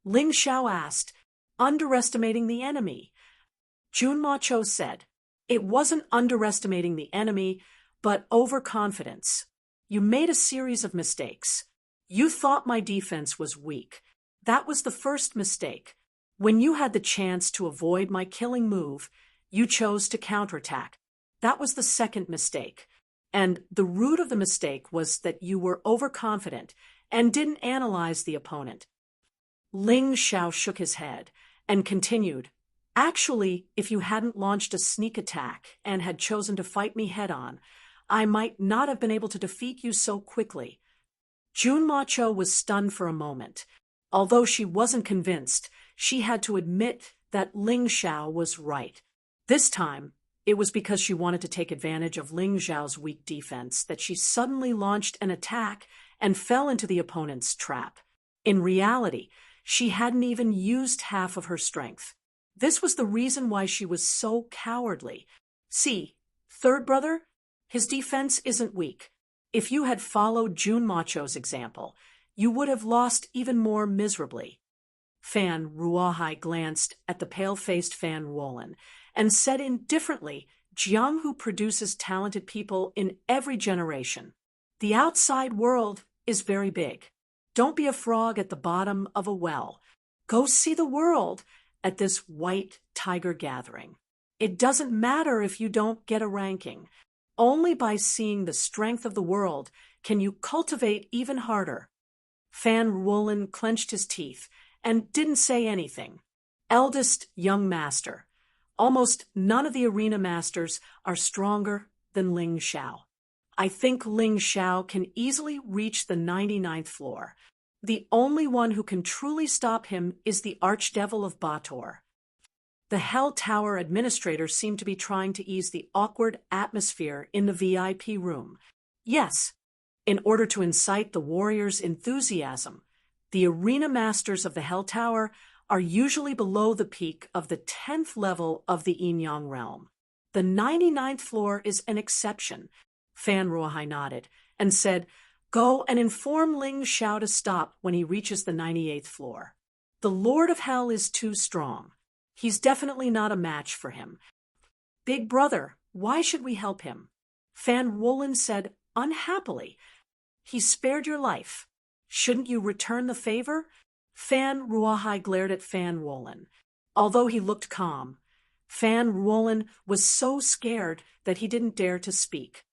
Ling Xiao asked, "Underestimating the enemy." Jun Macho said, "It wasn't underestimating the enemy, but overconfidence. You made a series of mistakes. You thought my defense was weak. That was the first mistake. When you had the chance to avoid my killing move, you chose to counterattack. That was the second mistake. And the root of the mistake was that you were overconfident and didn't analyze the opponent." Ling Xiao shook his head and continued, "Actually, if you hadn't launched a sneak attack and had chosen to fight me head-on, I might not have been able to defeat you so quickly." Jun Macho was stunned for a moment. Although she wasn't convinced, she had to admit that Ling Xiao was right. This time, it was because she wanted to take advantage of Ling Xiao's weak defense that she suddenly launched an attack and fell into the opponent's trap. In reality, she hadn't even used half of her strength. This was the reason why she was so cowardly. See, third brother? His defense isn't weak. If you had followed Jun Macho's example, you would have lost even more miserably. Fan Ruahai glanced at the pale-faced Fan Wolin and said indifferently, "Jianghu produces talented people in every generation. The outside world is very big. Don't be a frog at the bottom of a well. Go see the world at this White Tiger Gathering. It doesn't matter if you don't get a ranking. Only by seeing the strength of the world can you cultivate even harder." Fan Wolin clenched his teeth and didn't say anything. "Eldest young master, Almost none of the arena masters are stronger than Ling Xiao. I think Ling Xiao can easily reach the 99th floor. The only one who can truly stop him is the Archdevil of Bator. The Hell Tower administrator seemed to be trying to ease the awkward atmosphere in the VIP room. Yes, in order to incite the warriors' enthusiasm, the arena masters of the Hell Tower are usually below the peak of the 10th level of the Yin Yang realm. The 99th floor is an exception. Fan Ruohai nodded and said, "Go and inform Ling Xiao to stop when he reaches the 98th floor. The Lord of Hell is too strong. He's definitely not a match for him." "Big brother, why should we help him?" Fan Wolin said unhappily. "He spared your life. Shouldn't you return the favor?" Fan Ruohai glared at Fan Wolin. Although he looked calm, Fan Wolin was so scared that he didn't dare to speak.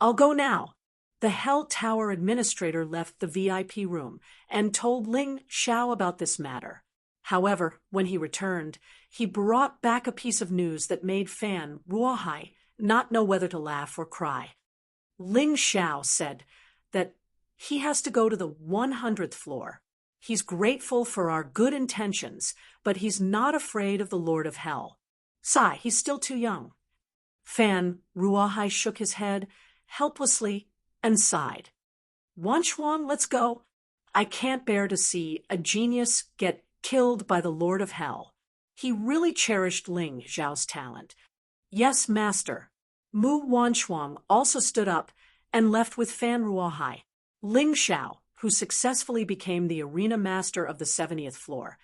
"I'll go now." The Hell Tower administrator left the VIP room and told Ling Xiao about this matter. However, when he returned, he brought back a piece of news that made Fan Ruohai not know whether to laugh or cry. Ling Xiao said that he has to go to the 100th floor. He's grateful for our good intentions, but he's not afraid of the Lord of Hell. Sigh, he's still too young. Fan Ruohai shook his head helplessly and sighed. "Wanchuang, let's go. I can't bear to see a genius get killed by the Lord of Hell." He really cherished Ling Xiao's talent. "Yes, master." Mu Wanchuang also stood up and left with Fan Ruohai. Ling Xiao, who successfully became the arena master of the 70th floor,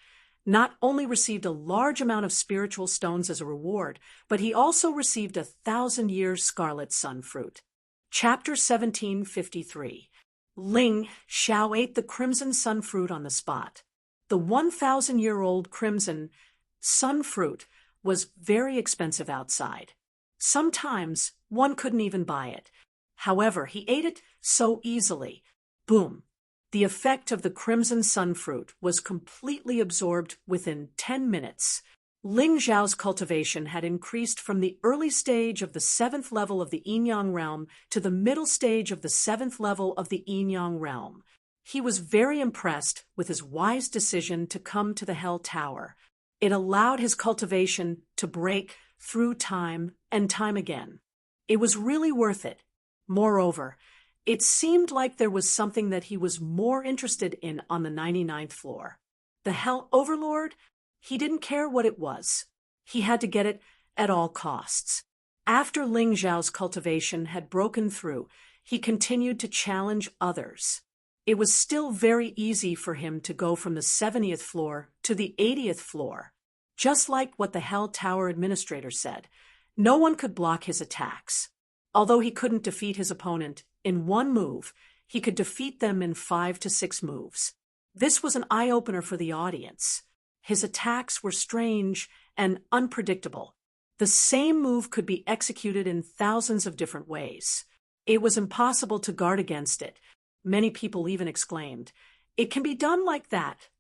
not only received a large amount of spiritual stones as a reward, but he also received 1,000-year scarlet sun fruit. Chapter 1753. Ling Xiao ate the crimson sun fruit on the spot. The 1,000-year-old crimson sun fruit was very expensive outside. Sometimes one couldn't even buy it. However, he ate it so easily. Boom! The effect of the crimson sun fruit was completely absorbed within 10 minutes. Ling Xiao's cultivation had increased from the early stage of the 7th level of the Yin Yang realm to the middle stage of the 7th level of the Yin Yang realm. He was very impressed with his wise decision to come to the Hell Tower. It allowed his cultivation to break through time and time again. It was really worth it. Moreover, it seemed like there was something that he was more interested in on the 99th floor. The Hell Overlord? He didn't care what it was. He had to get it at all costs. After Ling Xiao's cultivation had broken through, he continued to challenge others. It was still very easy for him to go from the 70th floor to the 80th floor. Just like what the Hell Tower administrator said, no one could block his attacks. Although he couldn't defeat his opponent in one move, he could defeat them in 5 to 6 moves. This was an eye-opener for the audience. His attacks were strange and unpredictable. The same move could be executed in thousands of different ways. It was impossible to guard against it. Many people even exclaimed, "It can be done like that.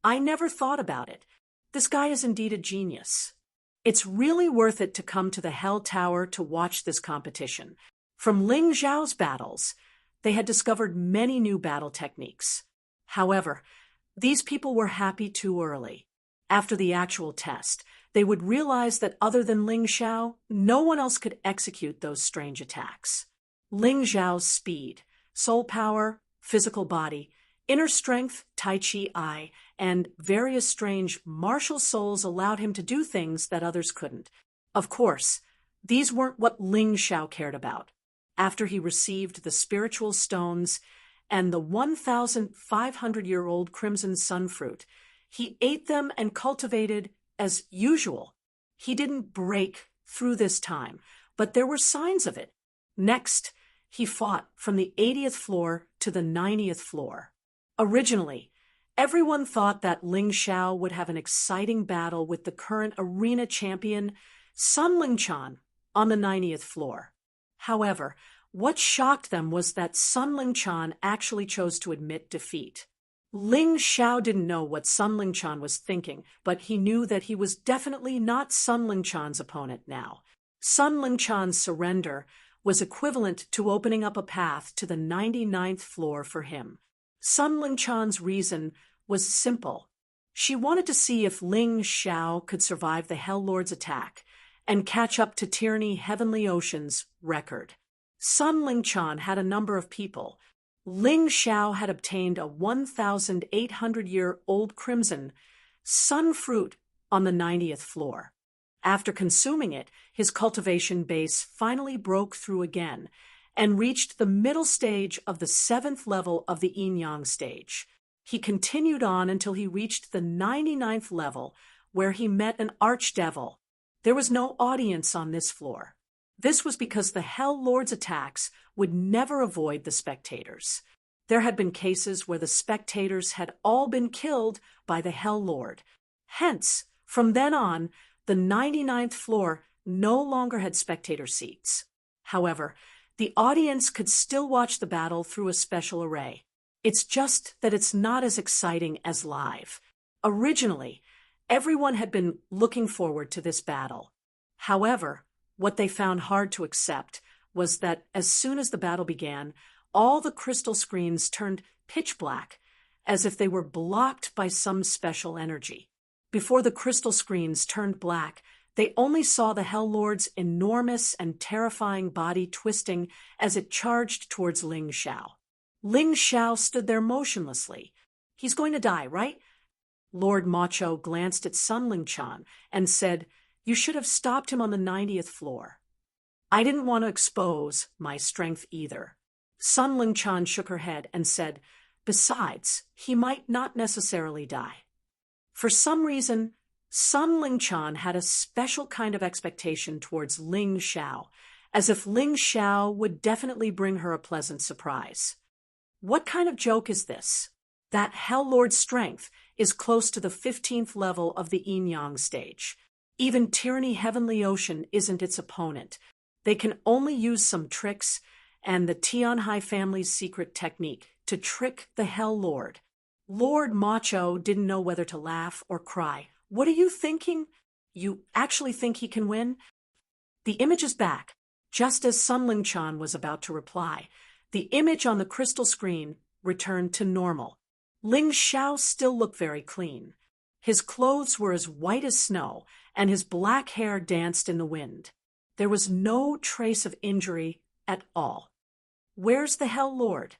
I never thought about it. This guy is indeed a genius." It's really worth it to come to the Hell Tower to watch this competition. From Ling Xiao's battles, they had discovered many new battle techniques. However, these people were happy too early. After the actual test, they would realize that other than Ling Xiao, no one else could execute those strange attacks. Ling Xiao's speed, soul power, physical body, inner strength, Tai Chi eye, and various strange martial souls allowed him to do things that others couldn't. Of course, these weren't what Ling Xiao cared about. After he received the spiritual stones and the 1,500-year-old crimson sun fruit, he ate them and cultivated as usual. He didn't break through this time, but there were signs of it. Next, he fought from the 80th floor to the 90th floor. Originally, everyone thought that Ling Xiao would have an exciting battle with the current arena champion, Sun Lingchan, on the 90th floor. However, what shocked them was that Sun Lingchan actually chose to admit defeat. Ling Xiao didn't know what Sun Lingchan was thinking, but he knew that he was definitely not Sun Lingchan's opponent now. Sun Lingchan's surrender was equivalent to opening up a path to the 99th floor for him. Sun Lingchan's reason was simple. She wanted to see if Ling Xiao could survive the Hell Lord's attack and catch up to Tyranny Heavenly Ocean's record. Sun Lingchan had a number of people. Ling Xiao had obtained a 1,800-year-old crimson sun fruit on the 90th floor. After consuming it, his cultivation base finally broke through again and reached the middle stage of the 7th level of the yin-yang stage. He continued on until he reached the 99th level, where he met an archdevil. There was no audience on this floor. This was because the Hell Lord's attacks would never avoid the spectators. There had been cases where the spectators had all been killed by the Hell Lord. Hence, from then on, the 99th floor no longer had spectator seats. However, the audience could still watch the battle through a special array. It's just that it's not as exciting as live. Originally, everyone had been looking forward to this battle. However, what they found hard to accept was that as soon as the battle began, all the crystal screens turned pitch black, as if they were blocked by some special energy. Before the crystal screens turned black, they only saw the Hell Lord's enormous and terrifying body twisting as it charged towards Ling Xiao. Ling Xiao stood there motionlessly. He's going to die, right? Lord Macho glanced at Sun Lingchan and said, "You should have stopped him on the 90th floor." I didn't want to expose my strength either. Sun Lingchan shook her head and said, "Besides, he might not necessarily die." For some reason, Sun Lingchan had a special kind of expectation towards Ling Xiao, as if Ling Xiao would definitely bring her a pleasant surprise. What kind of joke is this? That Hell Lord's strength is close to the 15th level of the yin-yang stage. Even Tyranny Heavenly Ocean isn't its opponent. They can only use some tricks and the Tianhai family's secret technique to trick the Hell Lord. Lord Macho didn't know whether to laugh or cry. "What are you thinking? You actually think he can win?" The image is back. Just as Sun Lingchan was about to reply, the image on the crystal screen returned to normal. Ling Xiao still looked very clean. His clothes were as white as snow, and his black hair danced in the wind. There was no trace of injury at all. Where's the Hell Lord?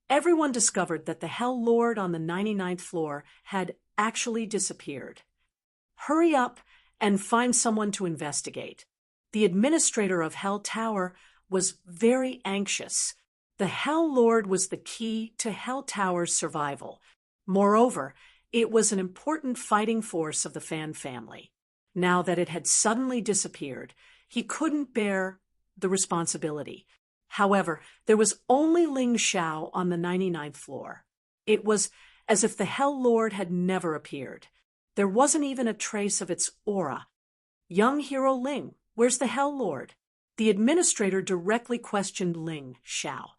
Everyone discovered that the Hell Lord on the 99th floor had actually disappeared. Hurry up and find someone to investigate. The administrator of Hell Tower was very anxious. The Hell Lord was the key to Hell Tower's survival. Moreover, it was an important fighting force of the Fan family. Now that it had suddenly disappeared, he couldn't bear the responsibility. However, there was only Ling Xiao on the 99th floor. It was as if the Hell Lord had never appeared. There wasn't even a trace of its aura. "Young hero Ling, where's the Hell Lord?" The administrator directly questioned Ling Xiao.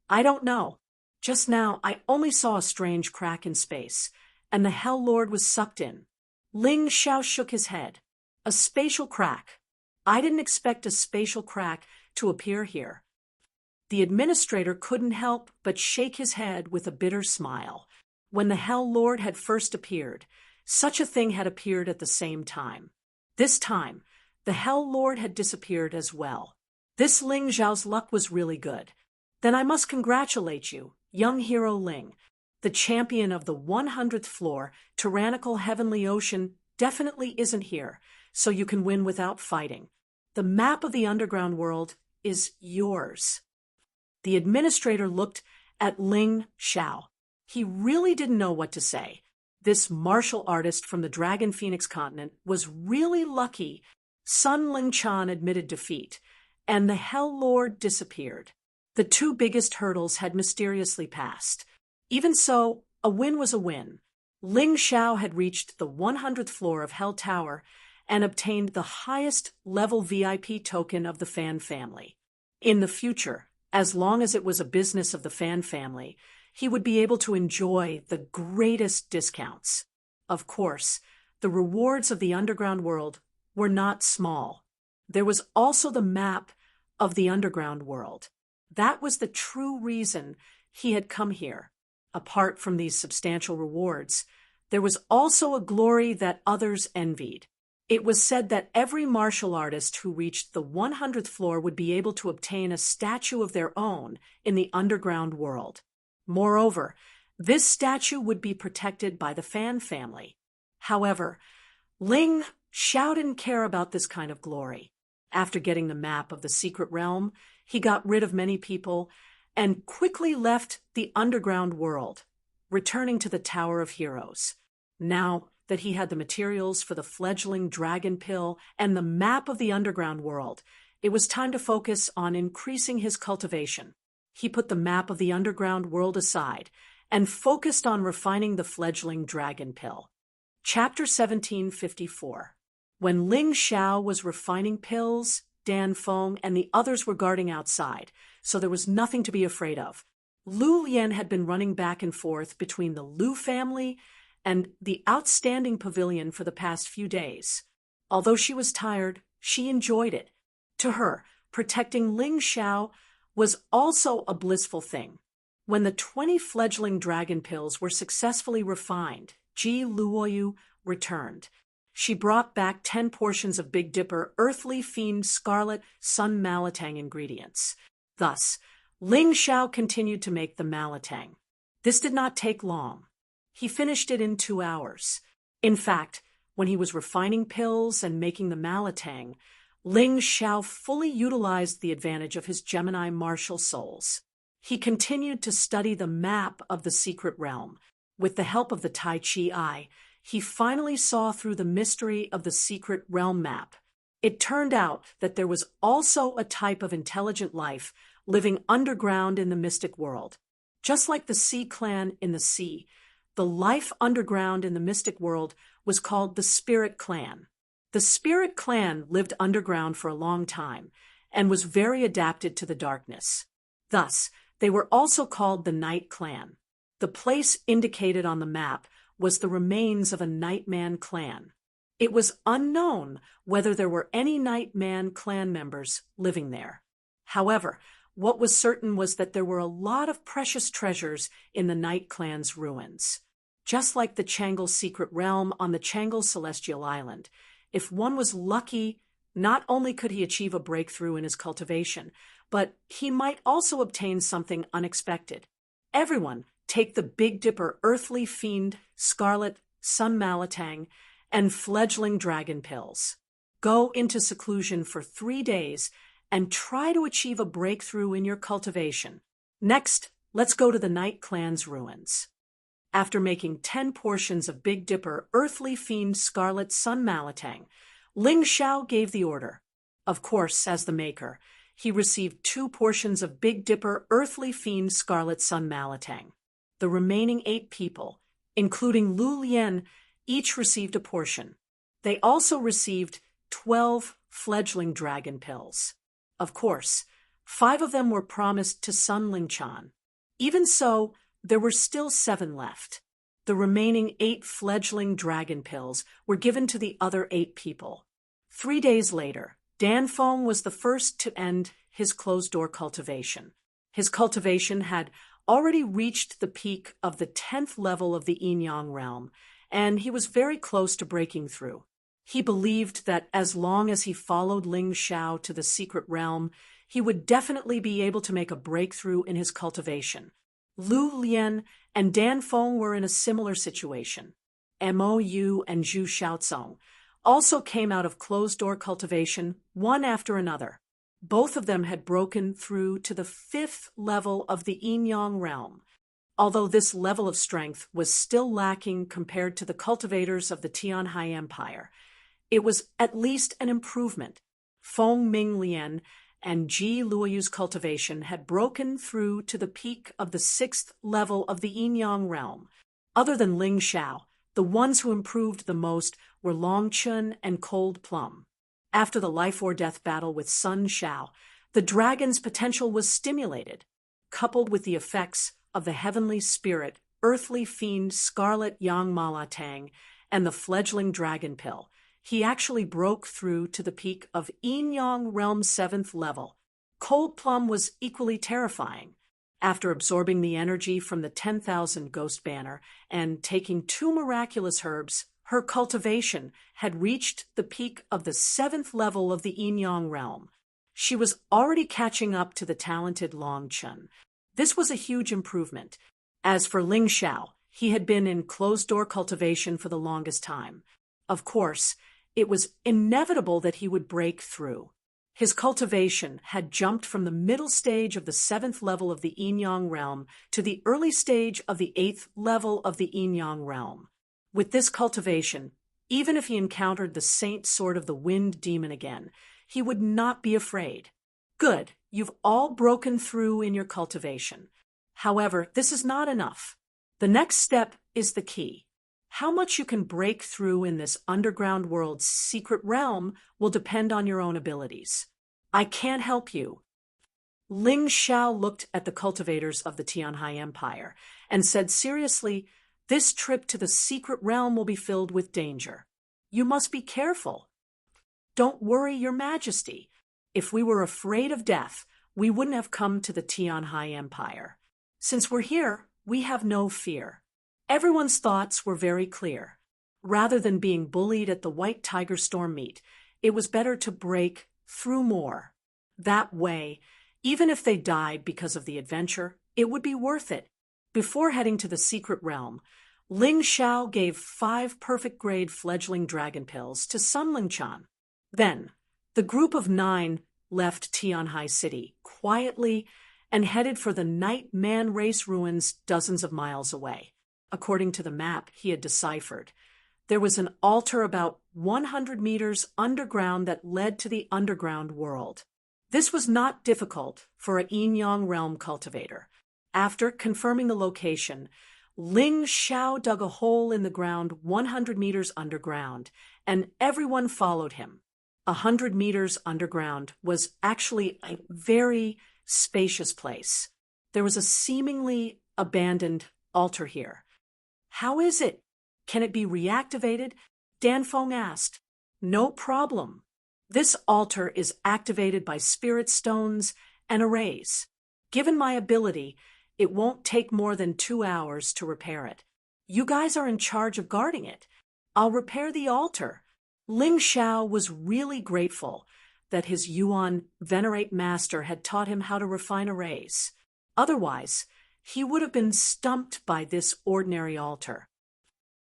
"I don't know. Just now, I only saw a strange crack in space, and the Hell Lord was sucked in." Ling Xiao shook his head. "A spatial crack. I didn't expect a spatial crack to appear here." The administrator couldn't help but shake his head with a bitter smile. When the Hell Lord had first appeared, such a thing had appeared at the same time. This time, the Hell Lord had disappeared as well. This Ling Xiao's luck was really good. "Then I must congratulate you, young hero Ling. The champion of the 100th floor, tyrannical Heavenly Ocean, definitely isn't here, so you can win without fighting. The map of the underground world is yours." The administrator looked at Ling Xiao. He really didn't know what to say. This martial artist from the Dragon Phoenix continent was really lucky. Sun Lingchan admitted defeat, and the Hell Lord disappeared. The two biggest hurdles had mysteriously passed. Even so, a win was a win. Ling Xiao had reached the 100th floor of Hell Tower and obtained the highest level VIP token of the Fan family. In the future, as long as it was a business of the Fan family, he would be able to enjoy the greatest discounts. Of course, the rewards of the underground world were not small. There was also the map of the underground world. That was the true reason he had come here. Apart from these substantial rewards, there was also a glory that others envied. It was said that every martial artist who reached the 100th floor would be able to obtain a statue of their own in the underground world. Moreover, this statue would be protected by the Fan family. However, Ling Xiao didn't care about this kind of glory. After getting the map of the secret realm, he got rid of many people and quickly left the underground world, returning to the Tower of Heroes. Now that he had the materials for the fledgling dragon pill and the map of the underground world, it was time to focus on increasing his cultivation. He put the map of the underground world aside and focused on refining the fledgling dragon pill. Chapter 1754. When Ling Xiao was refining pills, Dan Feng and the others were guarding outside, so there was nothing to be afraid of. Lu Lian had been running back and forth between the Lu family and the outstanding pavilion for the past few days. Although she was tired, she enjoyed it. To her, protecting Ling Xiao was also a blissful thing. When the 20 fledgling dragon pills were successfully refined, Ji Luoyu returned. She brought back 10 portions of Big Dipper Earthly Fiend Scarlet Sun Malatang ingredients. Thus, Ling Xiao continued to make the Malatang. This did not take long. He finished it in 2 hours. In fact, when he was refining pills and making the Malatang, Ling Xiao fully utilized the advantage of his Gemini martial souls. He continued to study the map of the secret realm. With the help of the Tai Chi Eye, he finally saw through the mystery of the secret realm map. It turned out that there was also a type of intelligent life living underground in the mystic world. Just like the Sea Clan in the sea, the life underground in the mystic world was called the Spirit Clan. The Spirit Clan lived underground for a long time and was very adapted to the darkness. Thus, they were also called the Night Clan. The place indicated on the map was the remains of a Nightman clan. It was unknown whether there were any Nightman clan members living there. However, what was certain was that there were a lot of precious treasures in the Night Clan's ruins. Just like the Changle secret realm on the Changle Celestial Island, if one was lucky, not only could he achieve a breakthrough in his cultivation, but he might also obtain something unexpected. Everyone take the Big Dipper Earthly Fiend Scarlet Sun Malatang and fledgling dragon pills. Go into seclusion for 3 days and try to achieve a breakthrough in your cultivation. Next, let's go to the Night Clan's ruins. After making 10 portions of Big Dipper Earthly Fiend Scarlet Sun Malatang, Ling Xiao gave the order. Of course, as the maker, he received 2 portions of Big Dipper Earthly Fiend Scarlet Sun Malatang. The remaining 8 people, including Lu Lian, each received a portion. They also received 12 fledgling dragon pills. Of course, 5 of them were promised to Sun Lingchan. Even so, there were still 7 left. The remaining 8 fledgling dragon pills were given to the other 8 people. 3 days later, Dan Feng was the first to end his closed-door cultivation. His cultivation had already reached the peak of the 10th level of the Yin-Yang realm, and he was very close to breaking through. He believed that as long as he followed Ling Xiao to the secret realm, he would definitely be able to make a breakthrough in his cultivation. Lu Lian and Dan Feng were in a similar situation. Mo Yu and Zhu Xiaozong also came out of closed-door cultivation one after another. Both of them had broken through to the 5th level of the Yin-Yang realm. Although this level of strength was still lacking compared to the cultivators of the Tianhai Empire, it was at least an improvement. Feng Minglian and Ji Luoyu's cultivation had broken through to the peak of the 6th level of the Yin-Yang realm. Other than Ling Xiao, the ones who improved the most were Long Chun and Cold Plum. After the life-or-death battle with Sun Xiao, the dragon's potential was stimulated. Coupled with the effects of the heavenly spirit, earthly fiend Scarlet Yang Malatang, and the fledgling dragon pill, he actually broke through to the peak of Yin Yang Realm's 7th level. Cold Plum was equally terrifying. After absorbing the energy from the 10,000 ghost banner and taking 2 miraculous herbs, her cultivation had reached the peak of the 7th level of the Yin Yang realm. She was already catching up to the talented Long Chun. This was a huge improvement. As for Ling Xiao, he had been in closed-door cultivation for the longest time. Of course, it was inevitable that he would break through. His cultivation had jumped from the middle stage of the 7th level of the Yin Yang realm to the early stage of the 8th level of the Yin Yang realm. With this cultivation, even if he encountered the Saint Sword of the Wind Demon again, he would not be afraid. Good, you've all broken through in your cultivation. However, this is not enough. The next step is the key. How much you can break through in this underground world's secret realm will depend on your own abilities. I can't help you. Ling Xiao looked at the cultivators of the Tianhai Empire and said seriously, "This trip to the secret realm will be filled with danger. You must be careful." "Don't worry, Your Majesty. If we were afraid of death, we wouldn't have come to the Tianhai Empire. Since we're here, we have no fear." Everyone's thoughts were very clear. Rather than being bullied at the White Tiger Storm meet, it was better to break through more. That way, even if they died because of the adventure, it would be worth it. Before heading to the secret realm, Ling Xiao gave 5 perfect-grade fledgling dragon pills to Sun Lingchan. Then, the group of 9 left Tianhai City quietly and headed for the Night Man Race ruins dozens of miles away. According to the map he had deciphered, there was an altar about 100 meters underground that led to the underground world. This was not difficult for a Yin Yang realm cultivator. After confirming the location, Ling Xiao dug a hole in the ground 100 meters underground, and everyone followed him. 100 meters underground was actually a very spacious place. There was a seemingly abandoned altar here. "How is it? Can it be reactivated?" Dan Feng asked. "No problem. This altar is activated by spirit stones and arrays. Given my ability, it won't take more than 2 hours to repair it. You guys are in charge of guarding it. I'll repair the altar." Ling Xiao was really grateful that his Yuan Venerate Master had taught him how to refine arrays. Otherwise, he would have been stumped by this ordinary altar.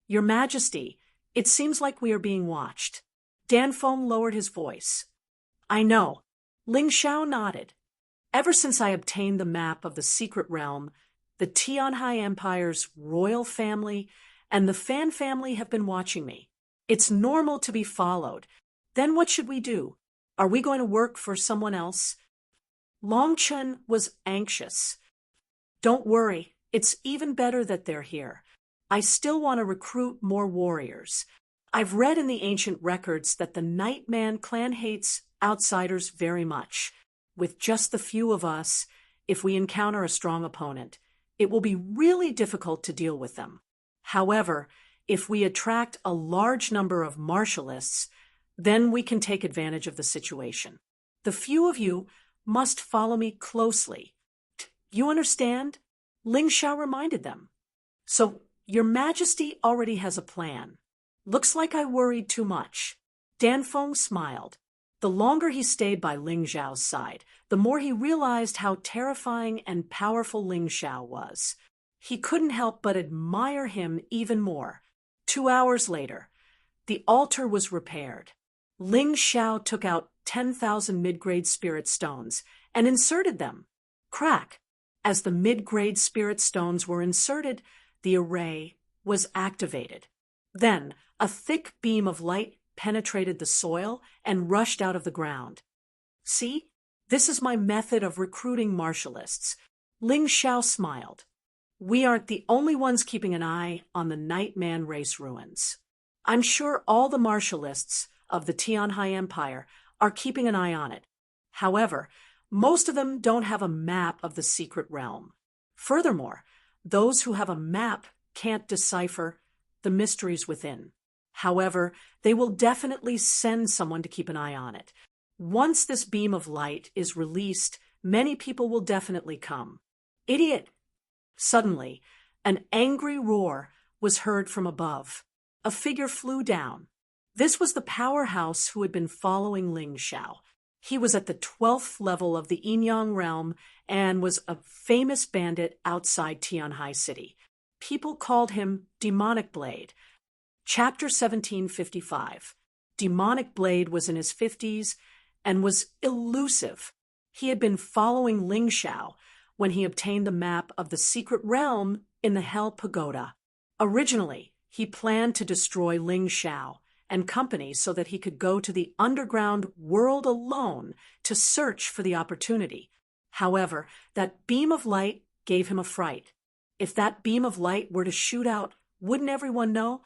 "Your Majesty, it seems like we are being watched." Dan Feng lowered his voice. "I know." Ling Xiao nodded. "Ever since I obtained the map of the secret realm, the Tianhai Empire's royal family and the Fan family have been watching me. It's normal to be followed. Then what should we do? Are we going to work for someone else?" Long Chun was anxious. "Don't worry, it's even better that they're here. I still want to recruit more warriors. I've read in the ancient records that the Nightman clan hates outsiders very much. With just the few of us, if we encounter a strong opponent, it will be really difficult to deal with them. However, if we attract a large number of martialists, then we can take advantage of the situation. The few of you must follow me closely. You understand?" Ling Xiao reminded them. "So, Your Majesty already has a plan. Looks like I worried too much." Dan Feng smiled. The longer he stayed by Ling Xiao's side, the more he realized how terrifying and powerful Ling Xiao was. He couldn't help but admire him even more. 2 hours later, the altar was repaired. Ling Xiao took out 10,000 mid-grade spirit stones and inserted them. Crack! As the mid-grade spirit stones were inserted, the array was activated. Then, a thick beam of light penetrated the soil and rushed out of the ground. "See? This is my method of recruiting martialists." Ling Xiao smiled. "We aren't the only ones keeping an eye on the Nightman Race ruins. I'm sure all the martialists of the Tianhai Empire are keeping an eye on it. However, most of them don't have a map of the secret realm. Furthermore, Those who have a map can't decipher the mysteries within. However, they will definitely send someone to keep an eye on it. Once this beam of light is released, many people will definitely come. Idiot! Suddenly, an angry roar was heard from above. A figure flew down. This was the powerhouse who had been following Ling Xiao. He was at the 12th level of the Yinyang realm and was a famous bandit outside Tianhai City. People called him Demonic Blade. Chapter 1755. Demonic Blade was in his 50s and was elusive. He had been following Ling Xiao when he obtained the map of the secret realm in the Hell Pagoda. Originally, he planned to destroy Ling Xiao and company so that he could go to the underground world alone to search for the opportunity. However, that beam of light gave him a fright. If that beam of light were to shoot out, wouldn't everyone know?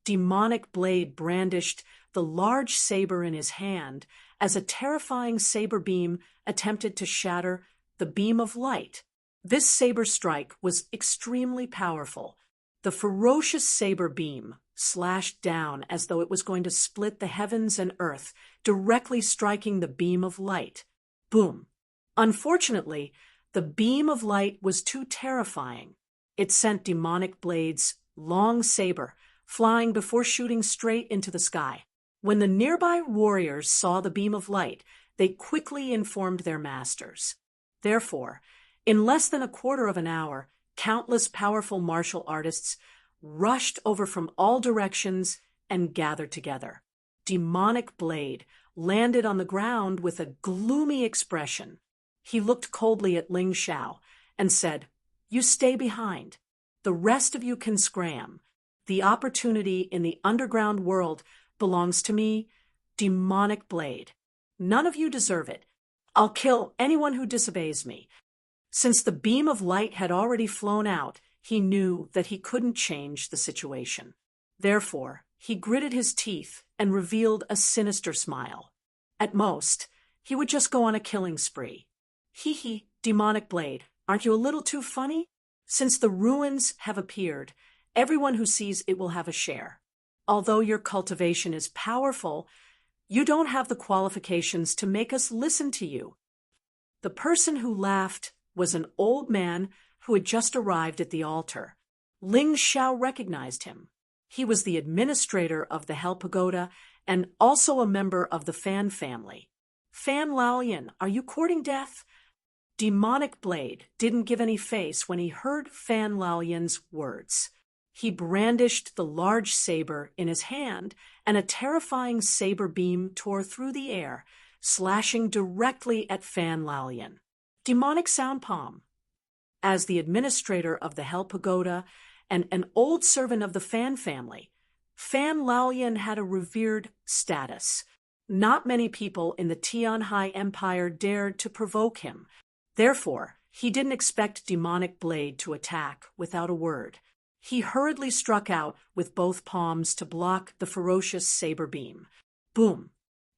Demonic Blade brandished the large saber in his hand as a terrifying saber beam attempted to shatter the beam of light. This saber strike was extremely powerful. The ferocious saber beam slashed down as though it was going to split the heavens and earth, directly striking the beam of light. Boom! Unfortunately, the beam of light was too terrifying. It sent Demonic Blade's long saber flying before shooting straight into the sky. When the nearby warriors saw the beam of light, they quickly informed their masters. Therefore, in less than a quarter of an hour, countless powerful martial artists rushed over from all directions and gathered together. Demonic Blade landed on the ground with a gloomy expression. He looked coldly at Ling Xiao and said, "You stay behind. The rest of you can scram. The opportunity in the underground world belongs to me, Demonic Blade. None of you deserve it. I'll kill anyone who disobeys me." Since the beam of light had already flown out, he knew that he couldn't change the situation. Therefore, he gritted his teeth and revealed a sinister smile. At most, he would just go on a killing spree. "Hee hee, Demonic Blade, aren't you a little too funny? Since the ruins have appeared, everyone who sees it will have a share. Although your cultivation is powerful, you don't have the qualifications to make us listen to you." The person who laughed was an old man who had just arrived at the altar. Ling Xiao recognized him. He was the administrator of the Hell Pagoda and also a member of the Fan family. "Fan Laoyan, are you courting death?" Demonic Blade didn't give any face when he heard Fan Laoyan's words. He brandished the large saber in his hand, and a terrifying saber beam tore through the air, slashing directly at Fan Laoyan. Demonic Sound Palm. As the administrator of the Hell Pagoda and an old servant of the Fan family, Fan Laoyan had a revered status. Not many people in the Tianhai Empire dared to provoke him. Therefore, he didn't expect Demonic Blade to attack without a word. He hurriedly struck out with both palms to block the ferocious saber beam. Boom!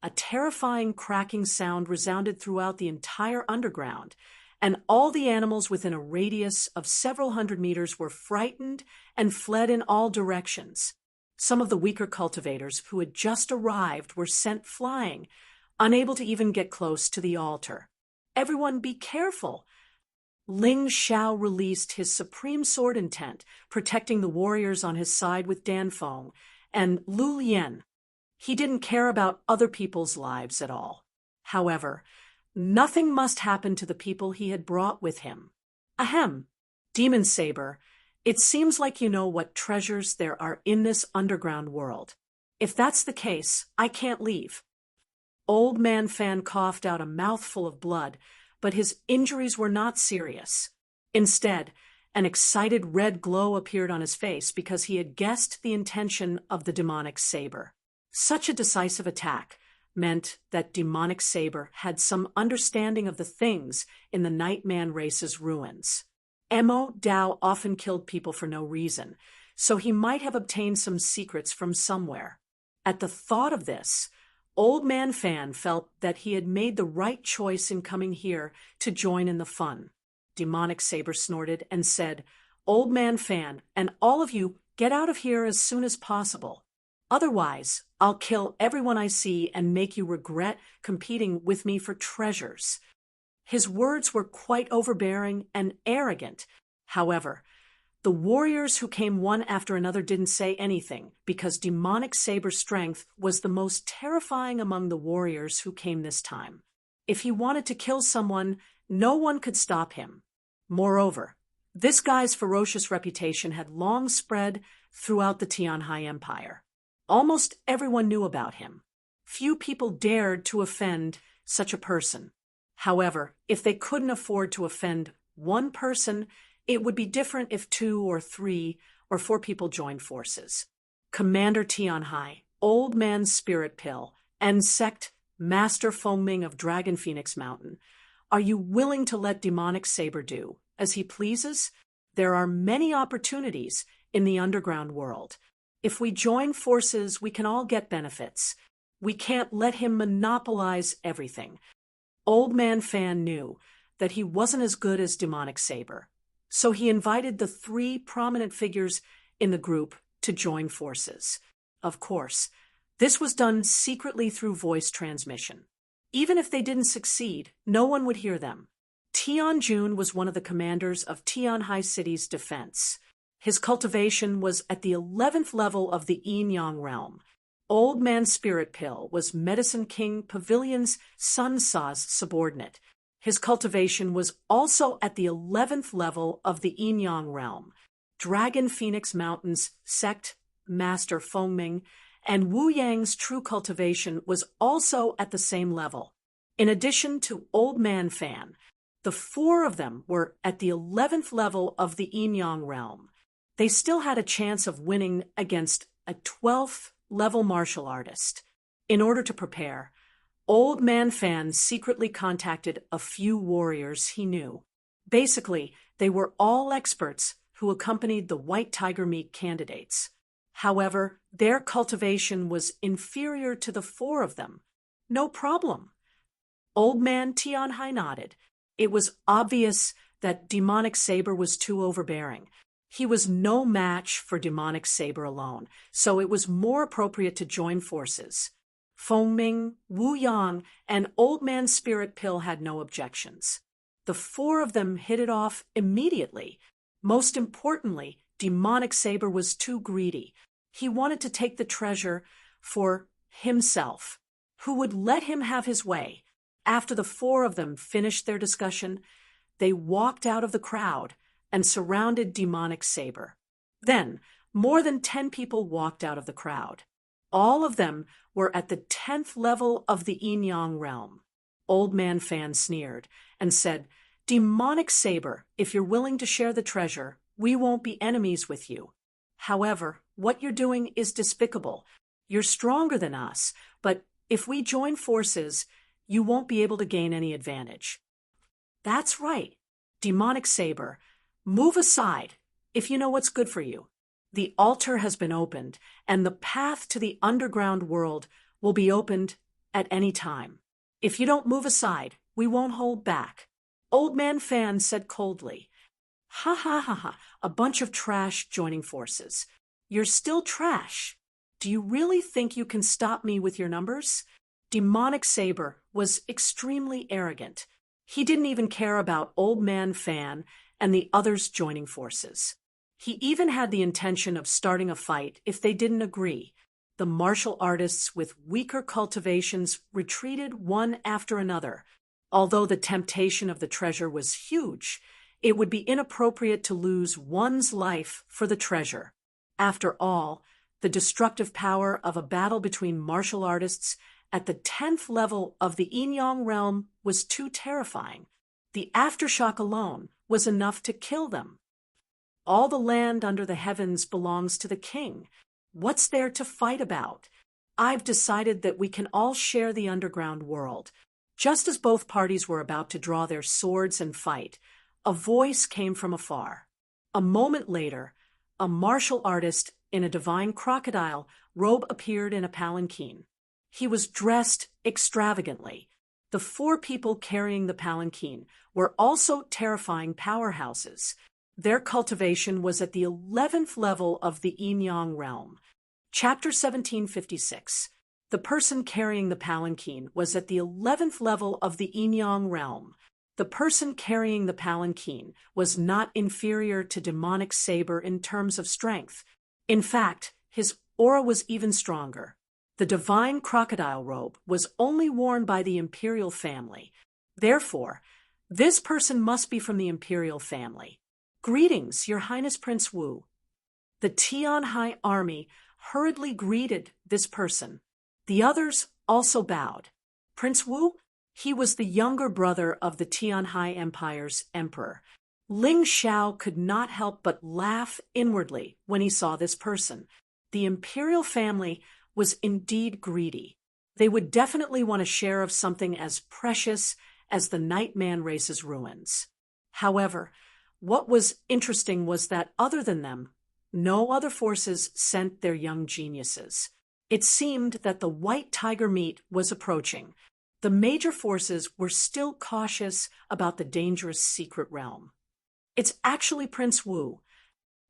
A terrifying cracking sound resounded throughout the entire underground, and all the animals within a radius of several hundred meters were frightened and fled in all directions. Some of the weaker cultivators who had just arrived were sent flying, unable to even get close to the altar. "Everyone be careful!" Ling Xiao released his supreme sword intent, protecting the warriors on his side with Danfeng, and Lu Lian. He didn't care about other people's lives at all. However, nothing must happen to the people he had brought with him. Ahem, Demon Saber, it seems like you know what treasures there are in this underground world. If that's the case, I can't leave. Old Man Fan coughed out a mouthful of blood, but his injuries were not serious. Instead, an excited red glow appeared on his face because he had guessed the intention of the demonic saber. Such a decisive attack meant that Demonic Saber had some understanding of the things in the Nightman race's ruins. Emo Dao often killed people for no reason, so he might have obtained some secrets from somewhere. At the thought of this, Old Man Fan felt that he had made the right choice in coming here to join in the fun. Demonic Saber snorted and said, "Old Man Fan, and all of you, get out of here as soon as possible. Otherwise, I'll kill everyone I see and make you regret competing with me for treasures." His words were quite overbearing and arrogant. However, the warriors who came one after another didn't say anything because Demonic Saber's strength was the most terrifying among the warriors who came this time. If he wanted to kill someone, no one could stop him. Moreover, this guy's ferocious reputation had long spread throughout the Tianhai Empire. Almost everyone knew about him. Few people dared to offend such a person. However, if they couldn't afford to offend one person, it would be different if 2 or 3 or 4 people joined forces. Commander Tianhai, Old Man Spirit Pill, and Sect Master Fengming of Dragon Phoenix Mountain, are you willing to let Demonic Saber do as he pleases? There are many opportunities in the underground world. If we join forces, we can all get benefits. We can't let him monopolize everything. Old Man Fan knew that he wasn't as good as Demonic Saber, so he invited the 3 prominent figures in the group to join forces. Of course, this was done secretly through voice transmission. Even if they didn't succeed, no one would hear them. Tianjun was one of the commanders of Tianhai City's defense. His cultivation was at the 11th level of the Yin-Yang realm. Old Man Spirit Pill was Medicine King Pavilion's Sun Saw's subordinate. His cultivation was also at the 11th level of the Yin-Yang realm. Dragon Phoenix Mountain's Sect Master Fengming and Wu Yang's true cultivation was also at the same level. In addition to Old Man Fan, the 4 of them were at the 11th level of the Yin-Yang realm. They still had a chance of winning against a 12th level martial artist. In order to prepare, Old Man Fan secretly contacted a few warriors he knew. Basically, they were all experts who accompanied the White Tiger Meat candidates. However, their cultivation was inferior to the 4 of them. No problem. Old Man Tianhai nodded. It was obvious that Demonic Saber was too overbearing. He was no match for Demonic Saber alone, so it was more appropriate to join forces. Fengming, Wu Yang, and Old Man Spirit Pill had no objections. The 4 of them hit it off immediately. Most importantly, Demonic Saber was too greedy. He wanted to take the treasure for himself. Who would let him have his way? After the 4 of them finished their discussion, they walked out of the crowd and surrounded Demonic Saber. Then, more than 10 people walked out of the crowd. All of them were at the 10th level of the Yin-Yang realm. Old Man Fan sneered and said, "Demonic Saber, if you're willing to share the treasure, we won't be enemies with you. However, what you're doing is despicable. You're stronger than us, but if we join forces, you won't be able to gain any advantage." "That's right. Demonic Saber, move aside if you know what's good for you. The altar has been opened, and the path to the underground world will be opened at any time. If you don't move aside, we won't hold back." Old Man Fan said coldly, "Ha ha ha ha, a bunch of trash joining forces. You're still trash. Do you really think you can stop me with your numbers?" Demonic Saber was extremely arrogant. He didn't even care about Old Man Fan and the others joining forces. He even had the intention of starting a fight if they didn't agree. The martial artists with weaker cultivations retreated one after another. Although the temptation of the treasure was huge, it would be inappropriate to lose one's life for the treasure. After all, the destructive power of a battle between martial artists at the 10th level of the Yin-Yang realm was too terrifying. The aftershock alone was enough to kill them. All the land under the heavens belongs to the king. What's there to fight about? I've decided that we can all share the underground world. Just as both parties were about to draw their swords and fight, a voice came from afar. A moment later, a martial artist in a divine crocodile robe appeared in a palanquin. He was dressed extravagantly. The 4 people carrying the palanquin were also terrifying powerhouses. Their cultivation was at the 11th level of the yin-yang realm. Chapter 1756. The person carrying the palanquin was at the 11th level of the yin-yang realm. The person carrying the palanquin was not inferior to demonic saber in terms of strength. In fact, his aura was even stronger. The divine crocodile robe was only worn by the imperial family. Therefore, this person must be from the imperial family. Greetings, Your Highness Prince Wu. The Tianhai army hurriedly greeted this person. The others also bowed. Prince Wu? He was the younger brother of the Tianhai Empire's emperor. Ling Xiao could not help but laugh inwardly when he saw this person. The imperial family was indeed greedy. They would definitely want a share of something as precious as the Nightman race's ruins. However, what was interesting was that other than them, no other forces sent their young geniuses. It seemed that the White Tiger meet was approaching. The major forces were still cautious about the dangerous secret realm. It's actually Prince Wu.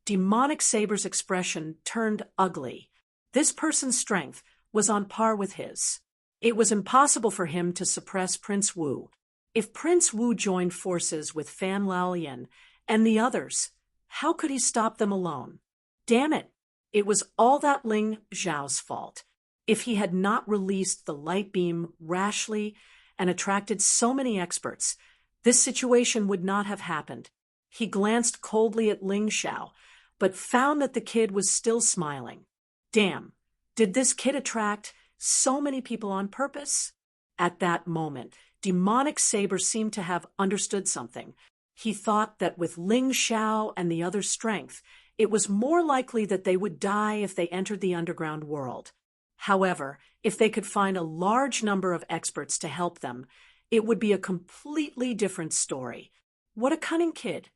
Demonic Saber's expression turned ugly. This person's strength was on par with his. It was impossible for him to suppress Prince Wu. If Prince Wu joined forces with Fan Laoyan and the others, how could he stop them alone? Damn it! It was all that Ling Xiao's fault. If he had not released the light beam rashly and attracted so many experts, this situation would not have happened. He glanced coldly at Ling Xiao, but found that the kid was still smiling. Damn, did this kid attract so many people on purpose? At that moment, Demonic Saber seemed to have understood something. He thought that with Ling Xiao and the other's strength, it was more likely that they would die if they entered the underground world. However, if they could find a large number of experts to help them, it would be a completely different story. What a cunning kid.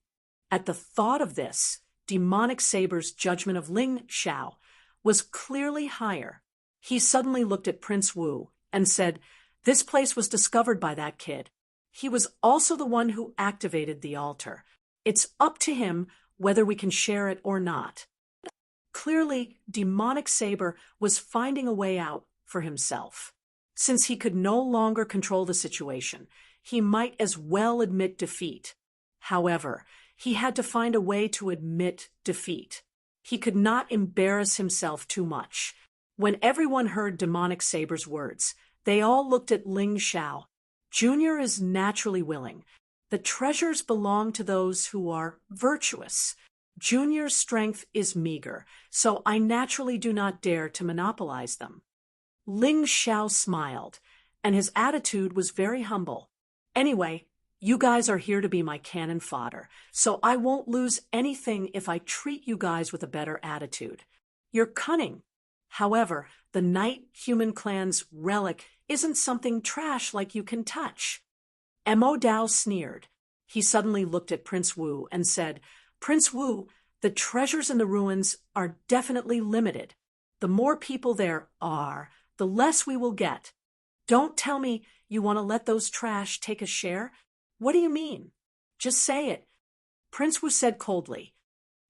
At the thought of this, Demonic Saber's judgment of Ling Xiao was clearly higher. He suddenly looked at Prince Wu and said, "This place was discovered by that kid. He was also the one who activated the altar. It's up to him whether we can share it or not." Clearly, Demonic Saber was finding a way out for himself. Since he could no longer control the situation, he might as well admit defeat. However, he had to find a way to admit defeat. He could not embarrass himself too much. When everyone heard Demonic Saber's words, they all looked at Ling Xiao. Junior is naturally willing. The treasures belong to those who are virtuous. Junior's strength is meager, so I naturally do not dare to monopolize them. Ling Xiao smiled, and his attitude was very humble. Anyway, you guys are here to be my cannon fodder, so I won't lose anything if I treat you guys with a better attitude. You're cunning. However, the Night Human Clan's relic isn't something trash like you can touch. Mo Dao sneered. He suddenly looked at Prince Wu and said, "Prince Wu, the treasures in the ruins are definitely limited. The more people there are, the less we will get. Don't tell me you want to let those trash take a share. What do you mean? Just say it." Prince Wu said coldly,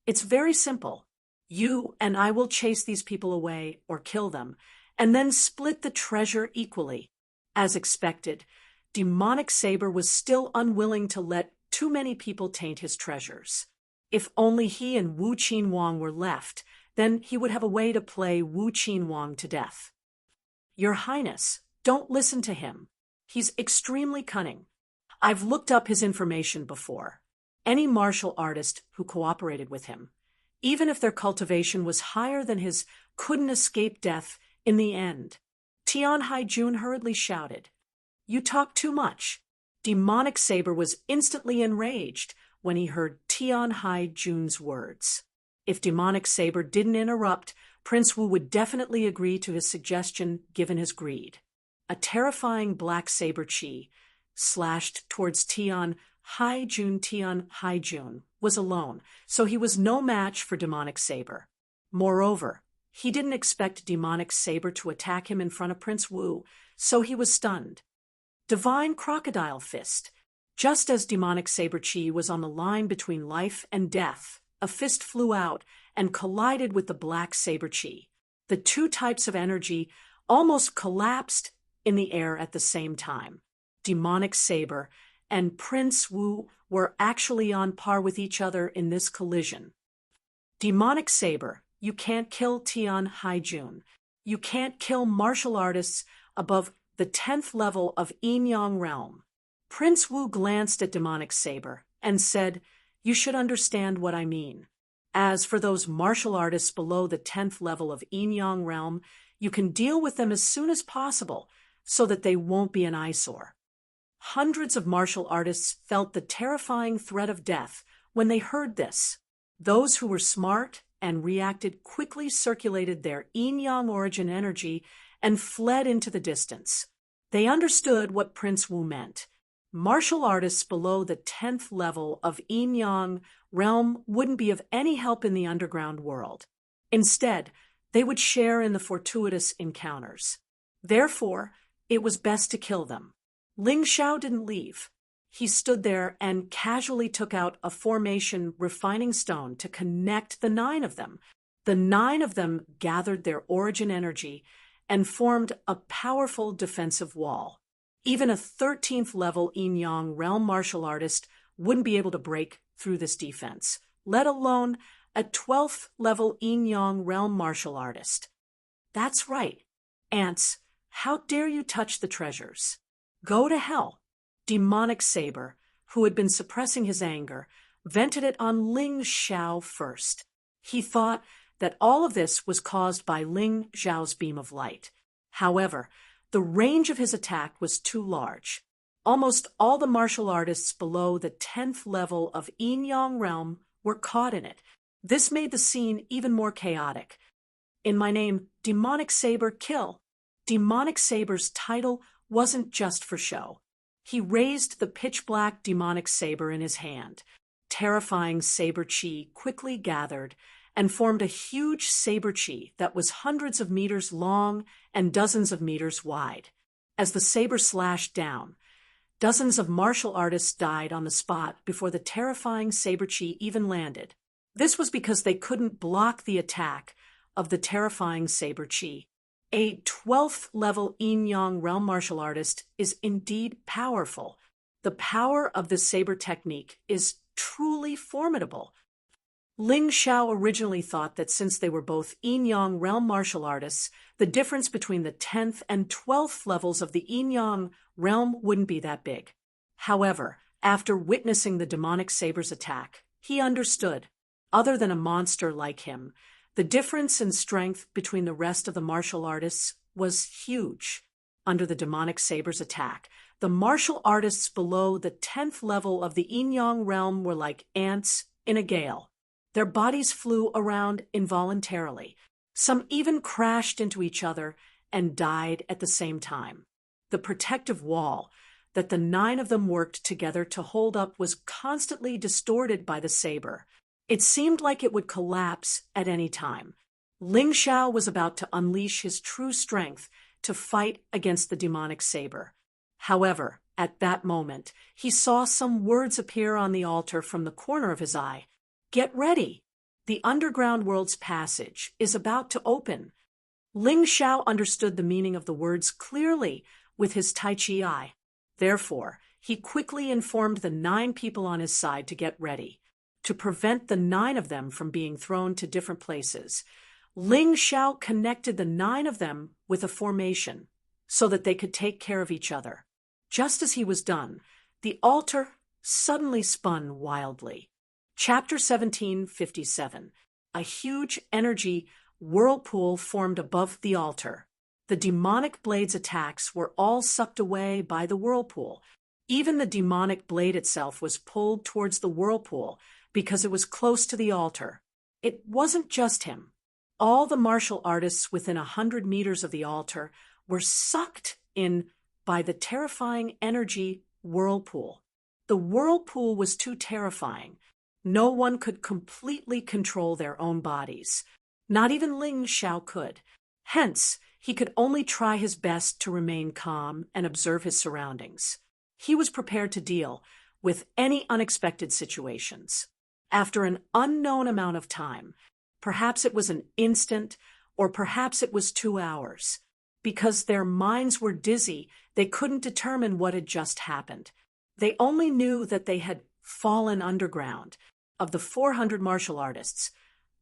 "It's very simple. You and I will chase these people away or kill them, and then split the treasure equally." As expected, Demonic Saber was still unwilling to let too many people taint his treasures. If only he and Wu Qinwang were left, then he would have a way to play Wu Qinwang to death. "Your Highness, don't listen to him. He's extremely cunning. I've looked up his information before. Any martial artist who cooperated with him, even if their cultivation was higher than his, couldn't escape death in the end." Tian Haijun hurriedly shouted, "You talk too much." Demonic Saber was instantly enraged when he heard Tian Haijun's words. If Demonic Saber didn't interrupt, Prince Wu would definitely agree to his suggestion given his greed. A terrifying black saber chi slashed towards Tian Haijun. Tian Haijun was alone, so he was no match for Demonic Saber. Moreover, he didn't expect Demonic Saber to attack him in front of Prince Wu, so he was stunned. divine crocodile fist. Just as demonic saber chi was on the line between life and death, a fist flew out and collided with the black saber chi. The two types of energy almost collapsed in the air at the same time. Demonic saber and Prince Wu were actually on par with each other in this collision. Demonic saber, you can't kill Tian Haijun. You can't kill martial artists above the 10th level of Yin-Yang realm. Prince Wu glanced at demonic saber and said, "You should understand what I mean. As for those martial artists below the 10th level of Yin-Yang realm, you can deal with them as soon as possible so that they won't be an eyesore." Hundreds of martial artists felt the terrifying threat of death when they heard this. Those who were smart and reacted quickly circulated their yin-yang origin energy and fled into the distance. They understood what Prince Wu meant. Martial artists below the 10th level of yin-yang realm wouldn't be of any help in the underground world. Instead, they would share in the fortuitous encounters. Therefore, it was best to kill them. Ling Xiao didn't leave. He stood there and casually took out a formation refining stone to connect the 9 of them. The 9 of them gathered their origin energy and formed a powerful defensive wall. Even a 13th level yin-yang realm martial artist wouldn't be able to break through this defense, let alone a 12th level yin-yang realm martial artist. That's right. Ants, how dare you touch the treasures? Go to hell. Demonic saber, who had been suppressing his anger, vented it on Ling Xiao first. He thought that all of this was caused by Ling Xiao's beam of light. However, the range of his attack was too large. Almost all the martial artists below the 10th level of Yin-Yang realm were caught in it. This made the scene even more chaotic. In my name, Demonic Saber, kill. Demonic Saber's title wasn't just for show. He raised the pitch-black demonic saber in his hand. Terrifying saber chi quickly gathered and formed a huge saber chi that was hundreds of meters long and dozens of meters wide. As the saber slashed down, dozens of martial artists died on the spot before the terrifying saber chi even landed. This was because they couldn't block the attack of the terrifying saber chi. A 12th level yin-yang realm martial artist is indeed powerful. The power of the saber technique is truly formidable. Ling Xiao originally thought that since they were both yin-yang realm martial artists, the difference between the 10th and 12th levels of the yin-yang realm wouldn't be that big. However, after witnessing the demonic saber's attack, he understood. Other than a monster like him, the difference in strength between the rest of the martial artists was huge. Under the demonic saber's attack, the martial artists below the 10th level of the yin-yang realm were like ants in a gale. Their bodies flew around involuntarily. Some even crashed into each other and died at the same time. The protective wall that the 9 of them worked together to hold up was constantly distorted by the saber. It seemed like it would collapse at any time. Ling Xiao was about to unleash his true strength to fight against the demonic saber. However, at that moment, he saw some words appear on the altar from the corner of his eye. "Get ready. The underground world's passage is about to open." Ling Xiao understood the meaning of the words clearly with his Tai Chi eye. Therefore, he quickly informed the 9 people on his side to get ready. To prevent the 9 of them from being thrown to different places, Ling Xiao connected the 9 of them with a formation so that they could take care of each other. Just as he was done, the altar suddenly spun wildly. Chapter 1757. A huge energy whirlpool formed above the altar. The demonic blade's attacks were all sucked away by the whirlpool. Even the demonic blade itself was pulled towards the whirlpool because it was close to the altar. It wasn't just him. All the martial artists within 100 meters of the altar were sucked in by the terrifying energy whirlpool. The whirlpool was too terrifying. No one could completely control their own bodies. Not even Ling Xiao could. Hence, he could only try his best to remain calm and observe his surroundings. He was prepared to deal with any unexpected situations. After an unknown amount of time, perhaps it was an instant, or perhaps it was 2 hours, because their minds were dizzy, they couldn't determine what had just happened. They only knew that they had fallen underground. Of the 400 martial artists,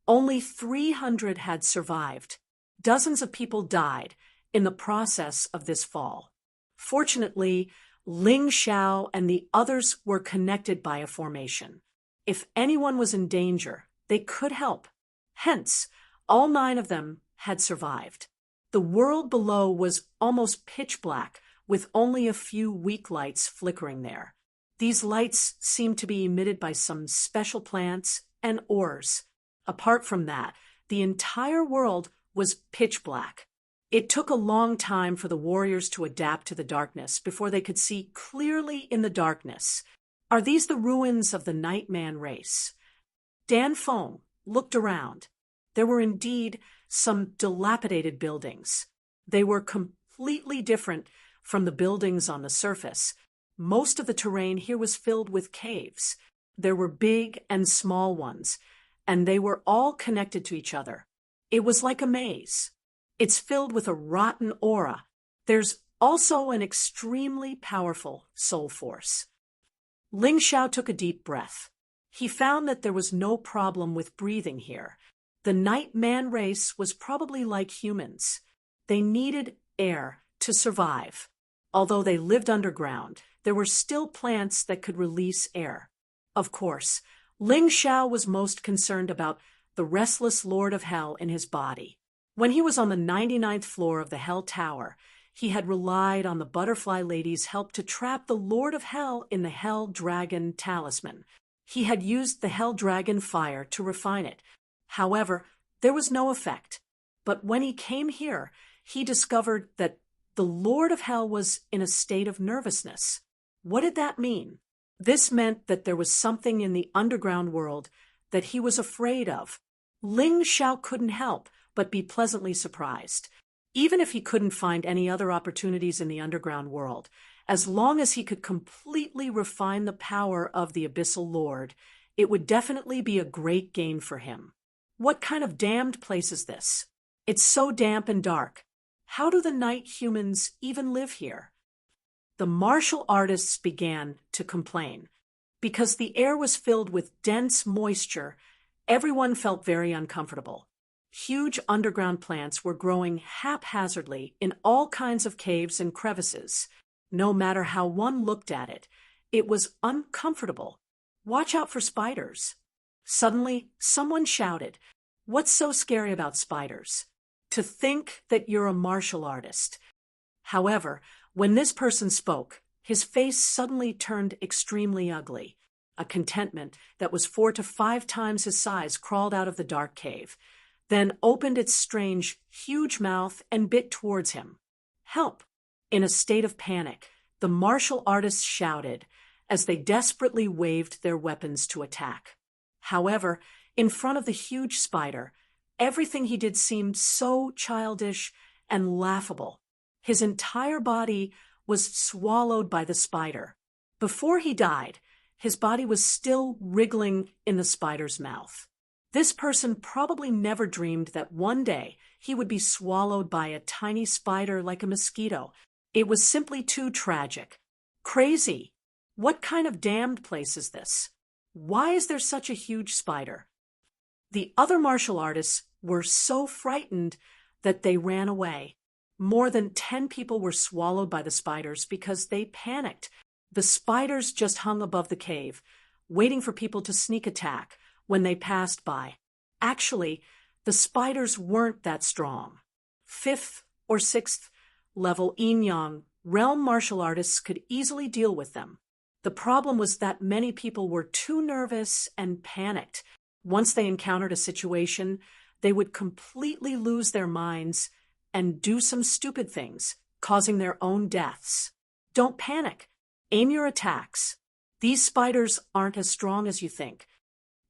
only 300 had survived. Dozens of people died in the process of this fall. Fortunately, Ling Xiao and the others were connected by a formation. If anyone was in danger, they could help. Hence, all 9 of them had survived. The world below was almost pitch black, with only a few weak lights flickering there. These lights seemed to be emitted by some special plants and ores. Apart from that, the entire world was pitch black. It took a long time for the warriors to adapt to the darkness before they could see clearly in the darkness. Are these the ruins of the Nightman race? Dan Feng looked around. There were indeed some dilapidated buildings. They were completely different from the buildings on the surface. Most of the terrain here was filled with caves. There were big and small ones, and they were all connected to each other. It was like a maze. It's filled with a rotten aura. There's also an extremely powerful soul force. Ling Xiao took a deep breath. He found that there was no problem with breathing here. The Nightman race was probably like humans. They needed air to survive. Although they lived underground, there were still plants that could release air. Of course, Ling Xiao was most concerned about the restless Lord of Hell in his body. When he was on the 99th floor of the Hell Tower, he had relied on the Butterfly Lady's help to trap the Lord of Hell in the Hell Dragon talisman. He had used the Hell Dragon fire to refine it. However, there was no effect. But when he came here, he discovered that the Lord of Hell was in a state of nervousness. What did that mean? This meant that there was something in the underground world that he was afraid of. Ling Xiao couldn't help but be pleasantly surprised. Even if he couldn't find any other opportunities in the underground world, as long as he could completely refine the power of the Abyssal Lord, it would definitely be a great gain for him. What kind of damned place is this? It's so damp and dark. How do the night humans even live here? The martial artists began to complain. Because the air was filled with dense moisture, everyone felt very uncomfortable. Huge underground plants were growing haphazardly in all kinds of caves and crevices. No matter how one looked at it, it was uncomfortable. Watch out for spiders. Suddenly, someone shouted, "What's so scary about spiders?" To think that you're a martial artist. However, when this person spoke, his face suddenly turned extremely ugly. A contentment that was 4 to 5 times his size crawled out of the dark cave, then opened its strange, huge mouth and bit towards him. Help! In a state of panic, the martial artists shouted as they desperately waved their weapons to attack. However, in front of the huge spider, everything he did seemed so childish and laughable. His entire body was swallowed by the spider. Before he died, his body was still wriggling in the spider's mouth. This person probably never dreamed that one day he would be swallowed by a tiny spider like a mosquito. It was simply too tragic. Crazy. What kind of damned place is this? Why is there such a huge spider? The other martial artists were so frightened that they ran away. More than 10 people were swallowed by the spiders because they panicked. The spiders just hung above the cave, waiting for people to sneak attack when they passed by. Actually, the spiders weren't that strong. 5th or 6th level yin-yang realm martial artists could easily deal with them. The problem was that many people were too nervous and panicked. Once they encountered a situation, they would completely lose their minds and do some stupid things, causing their own deaths. Don't panic. Aim your attacks. These spiders aren't as strong as you think.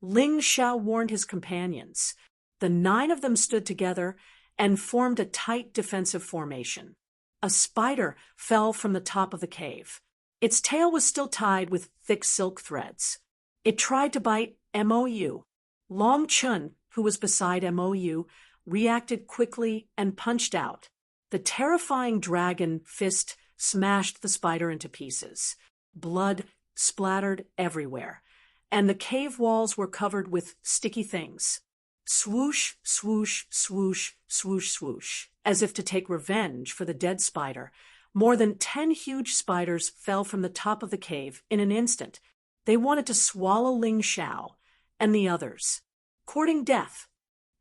Ling Xiao warned his companions. The 9 of them stood together and formed a tight defensive formation. A spider fell from the top of the cave. Its tail was still tied with thick silk threads. It tried to bite Mou. Long Chun, who was beside Mou, reacted quickly and punched out. The terrifying dragon fist smashed the spider into pieces. Blood splattered everywhere, and the cave walls were covered with sticky things. Swoosh, swoosh, swoosh, swoosh, swoosh. As if to take revenge for the dead spider, more than 10 huge spiders fell from the top of the cave in an instant. They wanted to swallow Ling Xiao and the others, courting death.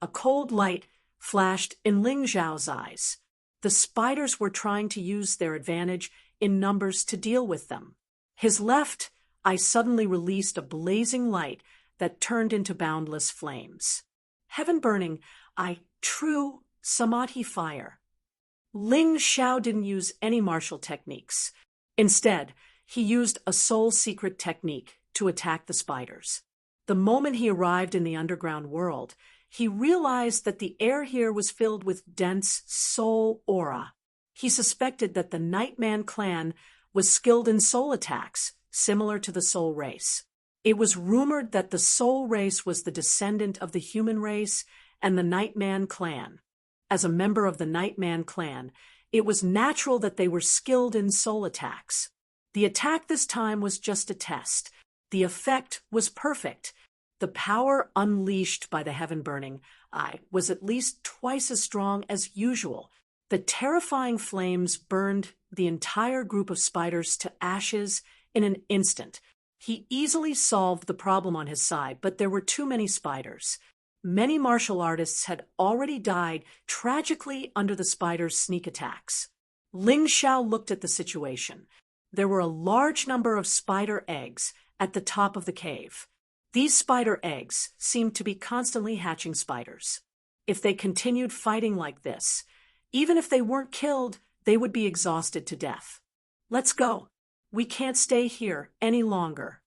A cold light flashed in Ling Xiao's eyes. The spiders were trying to use their advantage in numbers to deal with them. His left eye suddenly released a blazing light that turned into boundless flames. Heaven-burning eye, true Samadhi fire. Ling Xiao didn't use any martial techniques. Instead, he used a soul secret technique to attack the spiders. The moment he arrived in the underground world, he realized that the air here was filled with dense soul aura. He suspected that the Nightman clan was skilled in soul attacks, similar to the soul race. It was rumored that the soul race was the descendant of the human race and the Nightman clan. As a member of the Nightman clan, it was natural that they were skilled in soul attacks. The attack this time was just a test. The effect was perfect. The power unleashed by the heaven-burning eye was at least twice as strong as usual. The terrifying flames burned the entire group of spiders to ashes in an instant. He easily solved the problem on his side, but there were too many spiders. Many martial artists had already died tragically under the spiders' sneak attacks. Ling Xiao looked at the situation. There were a large number of spider eggs at the top of the cave. These spider eggs seemed to be constantly hatching spiders. If they continued fighting like this, even if they weren't killed, they would be exhausted to death. Let's go. We can't stay here any longer.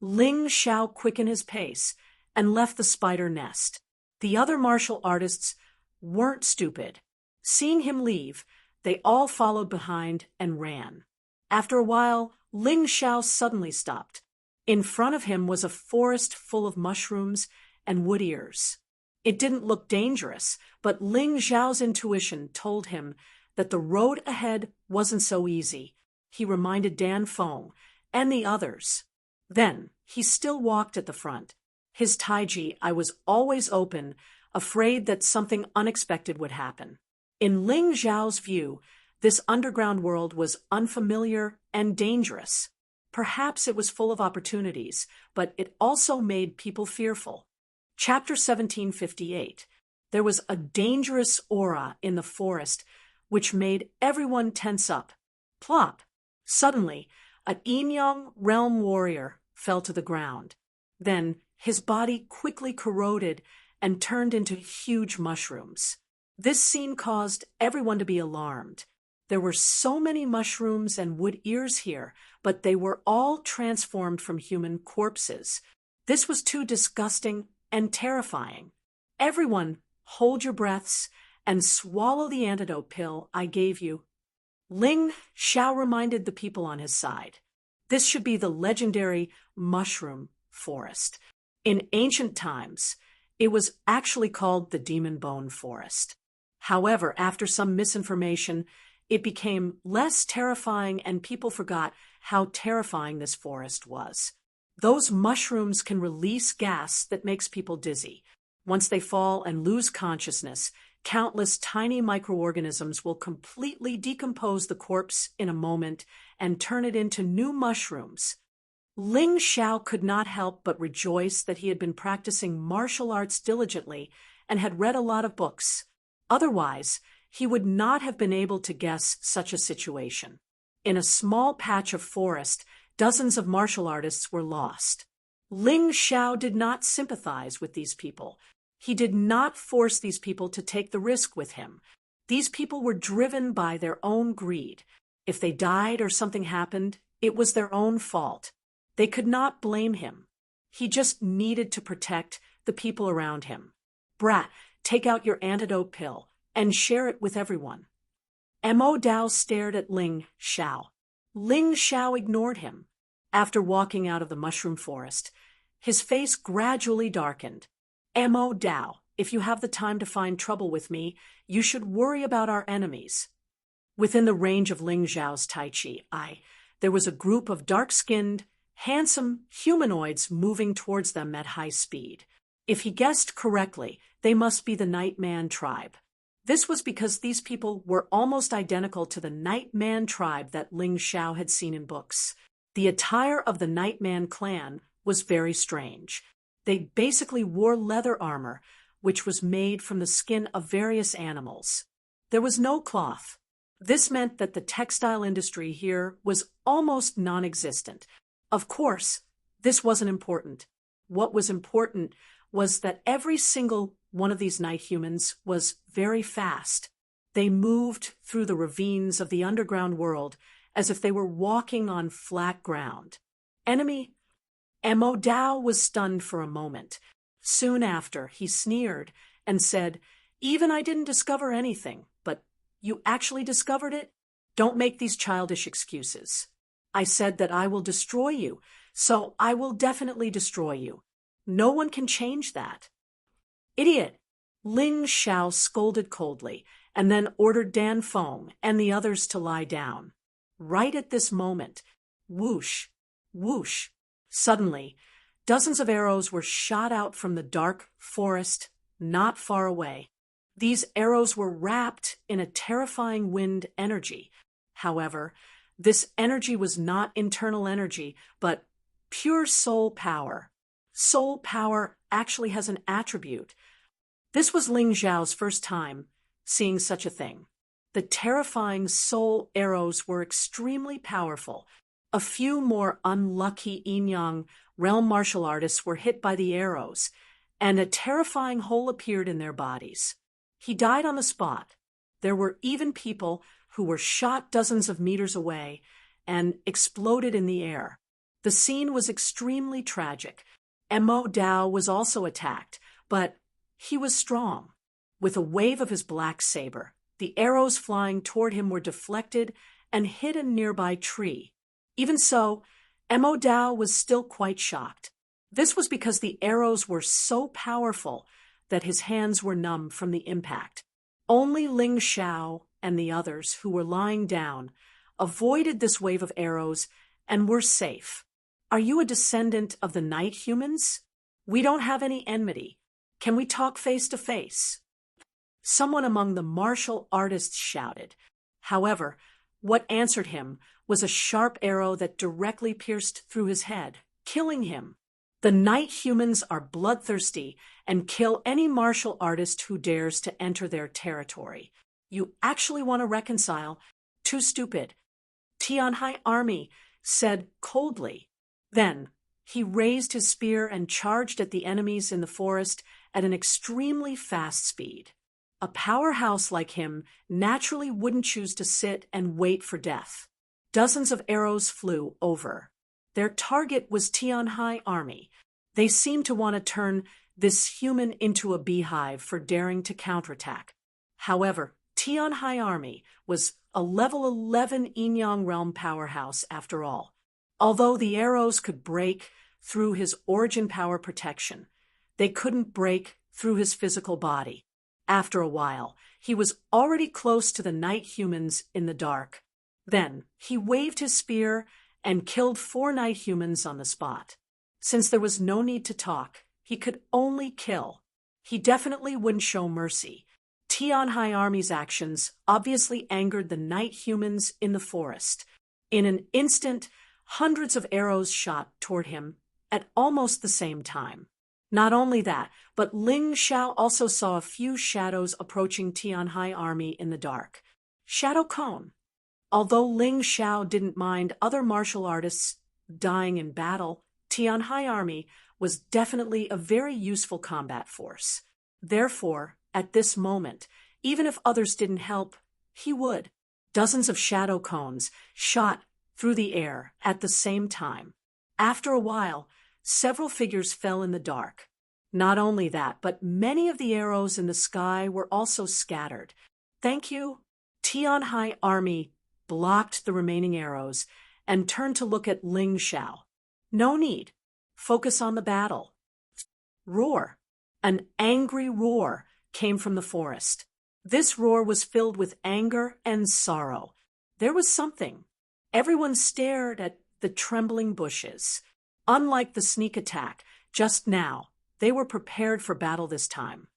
Ling Xiao quickened his pace and left the spider nest. The other martial artists weren't stupid. Seeing him leave, they all followed behind and ran. After a while, Ling Xiao suddenly stopped. In front of him was a forest full of mushrooms and wood ears. It didn't look dangerous, but Ling Xiao's intuition told him that the road ahead wasn't so easy. He reminded Dan Feng and the others. Then he still walked at the front. His taiji eye was always open, afraid that something unexpected would happen. In Ling Xiao's view, this underground world was unfamiliar and dangerous. Perhaps it was full of opportunities, but it also made people fearful. Chapter 1758. There was a dangerous aura in the forest which made everyone tense up. Plop! Suddenly, an Enyang realm warrior fell to the ground. Then his body quickly corroded and turned into huge mushrooms. This scene caused everyone to be alarmed. There were so many mushrooms and wood ears here, but they were all transformed from human corpses. This was too disgusting and terrifying. Everyone, hold your breaths and swallow the antidote pill I gave you. Ling Xiao reminded the people on his side. This should be the legendary mushroom forest. In ancient times, it was actually called the Demon Bone Forest. However, after some misinformation, it became less terrifying and people forgot how terrifying this forest was. Those mushrooms can release gas that makes people dizzy. Once they fall and lose consciousness, countless tiny microorganisms will completely decompose the corpse in a moment and turn it into new mushrooms. Ling Xiao could not help but rejoice that he had been practicing martial arts diligently and had read a lot of books. Otherwise, he would not have been able to guess such a situation. In a small patch of forest, dozens of martial artists were lost. Ling Xiao did not sympathize with these people. He did not force these people to take the risk with him. These people were driven by their own greed. If they died or something happened, it was their own fault. They could not blame him. He just needed to protect the people around him. Brat, take out your antidote pill. and share it with everyone. Mo Dao stared at Ling Xiao. Ling Xiao ignored him. After walking out of the mushroom forest, his face gradually darkened. Mo Dao, if you have the time to find trouble with me, you should worry about our enemies. Within the range of Ling Xiao's Tai Chi, there was a group of dark-skinned, handsome humanoids moving towards them at high speed. If he guessed correctly, they must be the Nightman tribe. This was because these people were almost identical to the Nightman tribe that Ling Xiao had seen in books. The attire of the Nightman clan was very strange. They basically wore leather armor, which was made from the skin of various animals. There was no cloth. This meant that the textile industry here was almost non-existent. Of course, this wasn't important. What was important was that every single one of these night humans was very fast. They moved through the ravines of the underground world as if they were walking on flat ground. Enemy Mo Dao was stunned for a moment. Soon after, he sneered and said, "Even I didn't discover anything, but you actually discovered it? Don't make these childish excuses. I said that I will destroy you, so I will definitely destroy you. No one can change that." "Idiot!" Ling Xiao scolded coldly, and then ordered Dan Feng and the others to lie down. Right at this moment, whoosh, whoosh, suddenly, dozens of arrows were shot out from the dark forest not far away. These arrows were wrapped in a terrifying wind energy. However, this energy was not internal energy, but pure soul power. Soul power actually has an attribute. This was Ling Xiao's first time seeing such a thing. The terrifying soul arrows were extremely powerful. A few more unlucky yin-yang realm martial artists were hit by the arrows, and a terrifying hole appeared in their bodies. He died on the spot. There were even people who were shot dozens of meters away and exploded in the air. The scene was extremely tragic. Mo Dao was also attacked, but he was strong. With a wave of his black saber, the arrows flying toward him were deflected and hit a nearby tree. Even so, Mo Dao was still quite shocked. This was because the arrows were so powerful that his hands were numb from the impact. Only Ling Xiao and the others who were lying down avoided this wave of arrows and were safe. "Are you a descendant of the night humans? We don't have any enmity. Can we talk face to face?" Someone among the martial artists shouted. However, what answered him was a sharp arrow that directly pierced through his head, killing him. The night humans are bloodthirsty and kill any martial artist who dares to enter their territory. You actually want to reconcile? Too stupid. Tianhai Army said coldly. Then, he raised his spear and charged at the enemies in the forest at an extremely fast speed. A powerhouse like him naturally wouldn't choose to sit and wait for death. Dozens of arrows flew over. Their target was Tianhai Army. They seemed to want to turn this human into a beehive for daring to counterattack. However, Tianhai Army was a level 11 Yin-Yang realm powerhouse after all. Although the arrows could break through his origin power protection, they couldn't break through his physical body. After a while, he was already close to the night humans in the dark. Then, he waved his spear and killed 4 night humans on the spot. Since there was no need to talk, he could only kill. He definitely wouldn't show mercy. Tianhai Army's actions obviously angered the night humans in the forest. In an instant, hundreds of arrows shot toward him at almost the same time. Not only that, but Ling Xiao also saw a few shadows approaching Tianhai Army in the dark. Shadow Cone. Although Ling Xiao didn't mind other martial artists dying in battle, Tianhai Army was definitely a very useful combat force. Therefore, at this moment, even if others didn't help, he would. Dozens of shadow cones shot through the air at the same time. After a while, several figures fell in the dark. Not only that, but many of the arrows in the sky were also scattered. Thank you. Tianhai army blocked the remaining arrows and turned to look at Ling Xiao. No need. Focus on the battle. Roar. An angry roar came from the forest. This roar was filled with anger and sorrow. There was something. Everyone stared at the trembling bushes. Unlike the sneak attack just now, they were prepared for battle this time.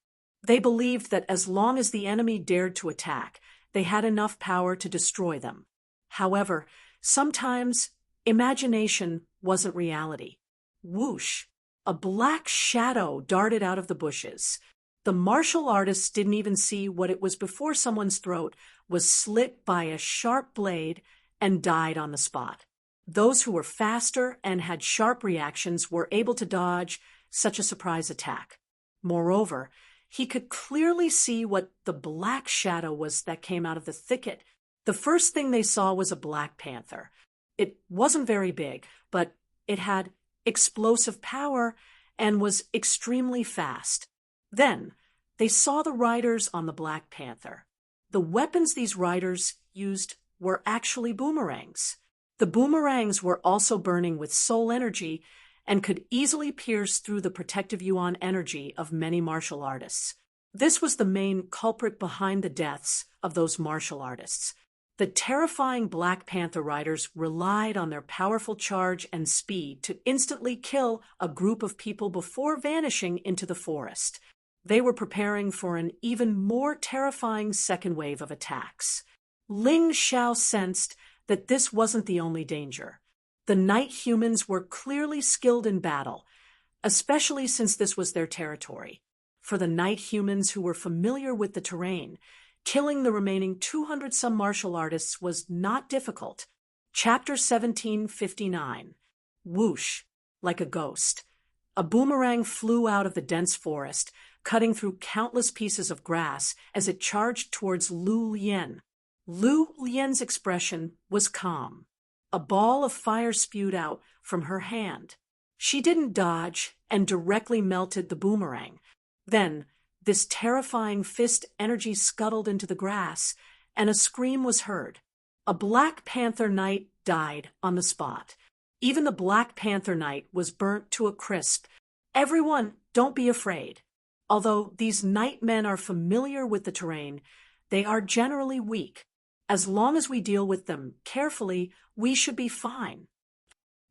They believed that as long as the enemy dared to attack, they had enough power to destroy them. However, sometimes imagination wasn't reality. Whoosh! A black shadow darted out of the bushes. The martial artists didn't even see what it was before someone's throat was slit by a sharp blade and died on the spot. Those who were faster and had sharp reactions were able to dodge such a surprise attack. Moreover, he could clearly see what the black shadow was that came out of the thicket. The first thing they saw was a black panther. It wasn't very big, but it had explosive power and was extremely fast. Then, they saw the riders on the Black Panther. The weapons these riders used were actually boomerangs. The boomerangs were also burning with soul energy and could easily pierce through the protective yuan energy of many martial artists. This was the main culprit behind the deaths of those martial artists. The terrifying Black Panther riders relied on their powerful charge and speed to instantly kill a group of people before vanishing into the forest. They were preparing for an even more terrifying second wave of attacks. Ling Xiao sensed that this wasn't the only danger. The night humans were clearly skilled in battle, especially since this was their territory. For the night humans who were familiar with the terrain, killing the remaining 200-some martial artists was not difficult. Chapter 1759. Whoosh, like a ghost. A boomerang flew out of the dense forest, cutting through countless pieces of grass as it charged towards Lu Lian. Lu Lian's expression was calm. A ball of fire spewed out from her hand. She didn't dodge and directly melted the boomerang. Then, this terrifying fist energy scuttled into the grass, and a scream was heard. A Black Panther knight died on the spot. Even the Black Panther knight was burnt to a crisp. Everyone, don't be afraid. Although these night men are familiar with the terrain, they are generally weak. As long as we deal with them carefully, we should be fine.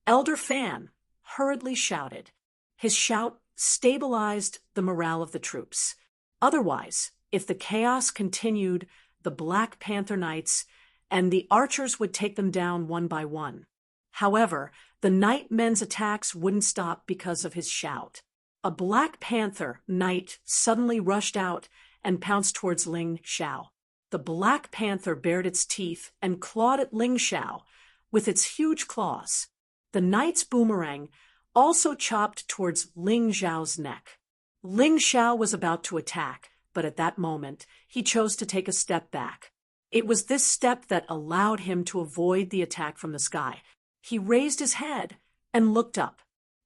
Elder Fan hurriedly shouted. His shout stabilized the morale of the troops. Otherwise, if the chaos continued, the Black Panther Knights and the archers would take them down one by one. However, the night men's attacks wouldn't stop because of his shout. A Black Panther Knight suddenly rushed out and pounced towards Ling Xiao. The Black Panther bared its teeth and clawed at Ling Xiao with its huge claws. The knight's boomerang also chopped towards Ling Xiao's neck. Ling Xiao was about to attack, but at that moment, he chose to take a step back. It was this step that allowed him to avoid the attack from the sky. He raised his head and looked up.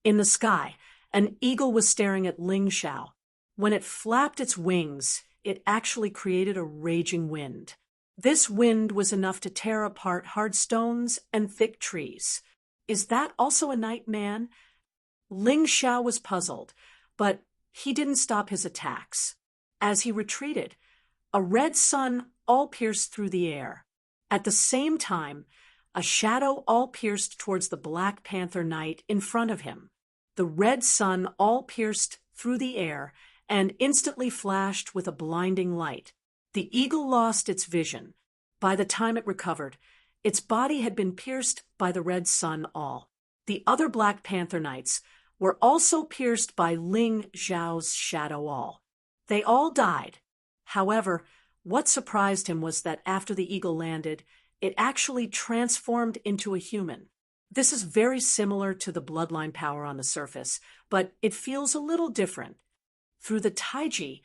In the sky, an eagle was staring at Ling Xiao. When it flapped its wings, it actually created a raging wind. This wind was enough to tear apart hard stones and thick trees. Is that also a night man? Ling Xiao was puzzled, but he didn't stop his attacks. As he retreated, a red sun all pierced through the air. At the same time, a shadow all pierced towards the Black Panther Knight in front of him. The red sun all pierced through the air and instantly flashed with a blinding light. The eagle lost its vision. By the time it recovered, its body had been pierced by the red sun all. The other Black Panther Knights were also pierced by Ling Xiao's shadow all. They all died. However, what surprised him was that after the eagle landed, it actually transformed into a human. This is very similar to the bloodline power on the surface, but it feels a little different. Through the Taiji,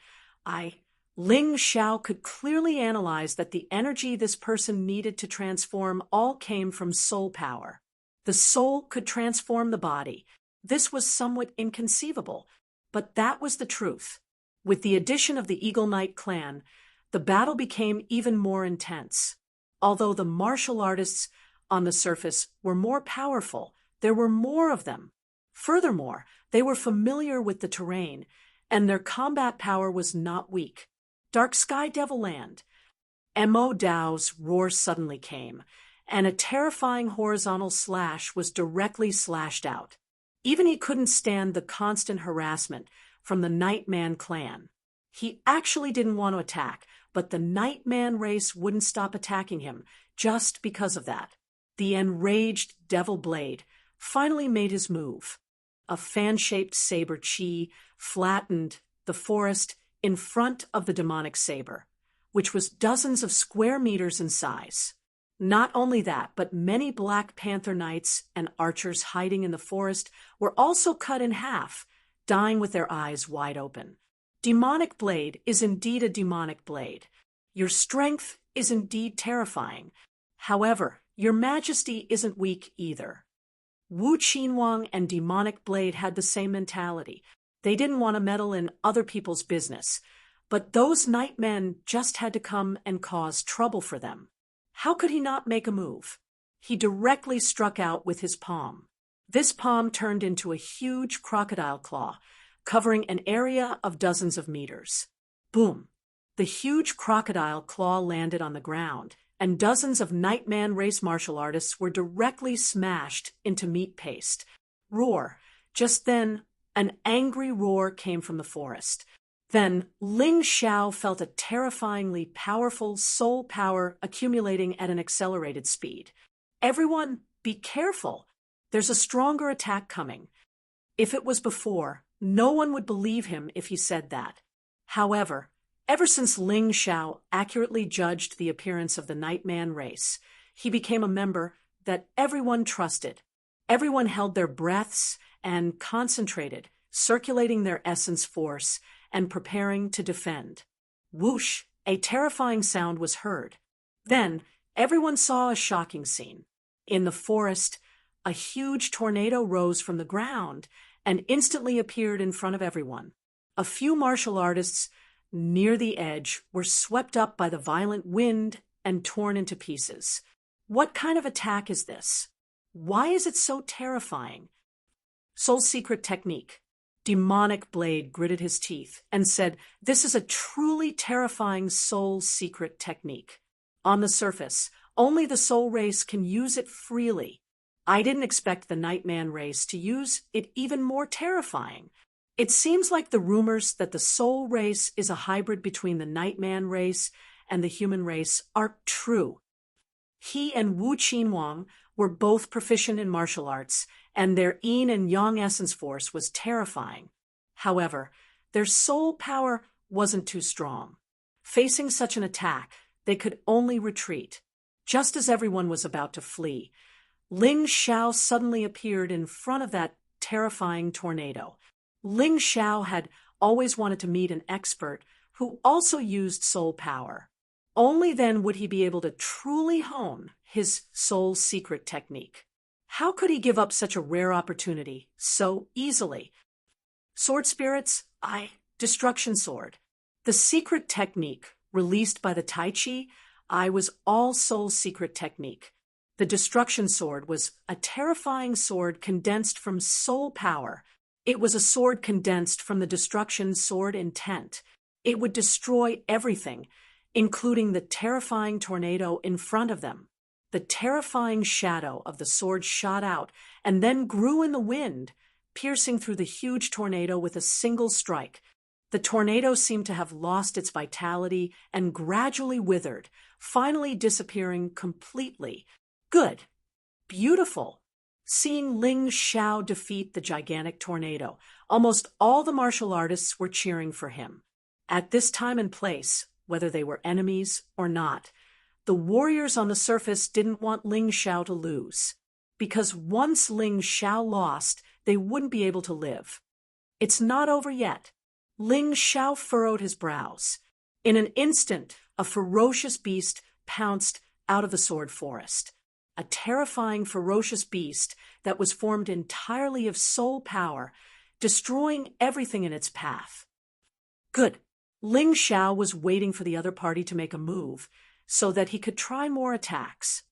Ling Xiao could clearly analyze that the energy this person needed to transform all came from soul power. The soul could transform the body. This was somewhat inconceivable. But that was the truth. With the addition of the Eagle Knight clan, the battle became even more intense. Although the martial artists on the surface were more powerful, there were more of them. Furthermore, they were familiar with the terrain, and their combat power was not weak. Dark Sky Devil Land. Mo Dao's roar suddenly came, and a terrifying horizontal slash was directly slashed out. Even he couldn't stand the constant harassment from the Nightman clan. He actually didn't want to attack, but the Nightman race wouldn't stop attacking him just because of that. The enraged Devil Blade finally made his move. A fan-shaped saber chi flattened the forest in front of the demonic saber, which was dozens of square meters in size. Not only that, but many Black Panther knights and archers hiding in the forest were also cut in half, dying with their eyes wide open. Demonic blade is indeed a demonic blade. Your strength is indeed terrifying. However, your majesty isn't weak either. Wu Qinhuang and Demonic Blade had the same mentality. They didn't want to meddle in other people's business, but those nightmen just had to come and cause trouble for them. How could he not make a move? He directly struck out with his palm. This palm turned into a huge crocodile claw, covering an area of dozens of meters. Boom! The huge crocodile claw landed on the ground, and dozens of Nightman race martial artists were directly smashed into meat paste. Roar! Just then, an angry roar came from the forest. Then Ling Xiao felt a terrifyingly powerful soul power accumulating at an accelerated speed. Everyone, be careful. There's a stronger attack coming. If it was before, no one would believe him if he said that. However, ever since Ling Xiao accurately judged the appearance of the Nightman race, he became a member that everyone trusted. Everyone held their breaths and concentrated, circulating their essence force and preparing to defend. Whoosh! A terrifying sound was heard. Then, everyone saw a shocking scene. In the forest, a huge tornado rose from the ground and instantly appeared in front of everyone. A few martial artists near the edge were swept up by the violent wind and torn into pieces. What kind of attack is this? Why is it so terrifying? Soul Secret Technique. Demonic Blade gritted his teeth and said, "This is a truly terrifying soul secret technique. On the surface, only the soul race can use it freely. I didn't expect the Nightman race to use it even more terrifying. It seems like the rumors that the soul race is a hybrid between the Nightman race and the human race are true." He and Wu Qinhuang were both proficient in martial arts, and their yin and yang essence force was terrifying. However, their soul power wasn't too strong. Facing such an attack, they could only retreat. Just as everyone was about to flee, Ling Xiao suddenly appeared in front of that terrifying tornado. Ling Xiao had always wanted to meet an expert who also used soul power. Only then would he be able to truly hone his soul secret technique. How could he give up such a rare opportunity so easily? Sword spirits, Destruction Sword. The secret technique released by the Tai Chi, was all soul secret technique. The Destruction Sword was a terrifying sword condensed from soul power. It was a sword condensed from the Destruction Sword intent. It would destroy everything, including the terrifying tornado in front of them. The terrifying shadow of the sword shot out and then grew in the wind, piercing through the huge tornado with a single strike. The tornado seemed to have lost its vitality and gradually withered, finally disappearing completely. Good. Beautiful. Seeing Ling Xiao defeat the gigantic tornado, almost all the martial artists were cheering for him. At this time and place, whether they were enemies or not, the warriors on the surface didn't want Ling Xiao to lose, because once Ling Xiao lost, they wouldn't be able to live. It's not over yet. Ling Xiao furrowed his brows. In an instant, a ferocious beast pounced out of the sword forest. A terrifying, ferocious beast that was formed entirely of soul power destroying everything in its path. Good. Ling Xiao was waiting for the other party to make a move so that he could try more attacks.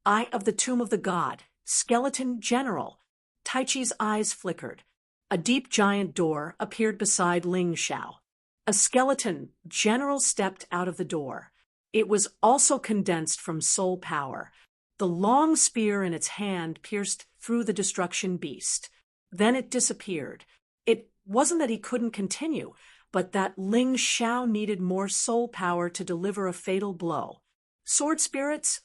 Eye of the Tomb of the God, Skeleton General. Tai Chi's eyes flickered. A deep giant door appeared beside Ling Xiao. A skeleton general stepped out of the door. It was also condensed from soul power. The long spear in its hand pierced through the destruction beast. Then it disappeared. It wasn't that he couldn't continue, but that Ling Xiao needed more soul power to deliver a fatal blow. Sword spirits,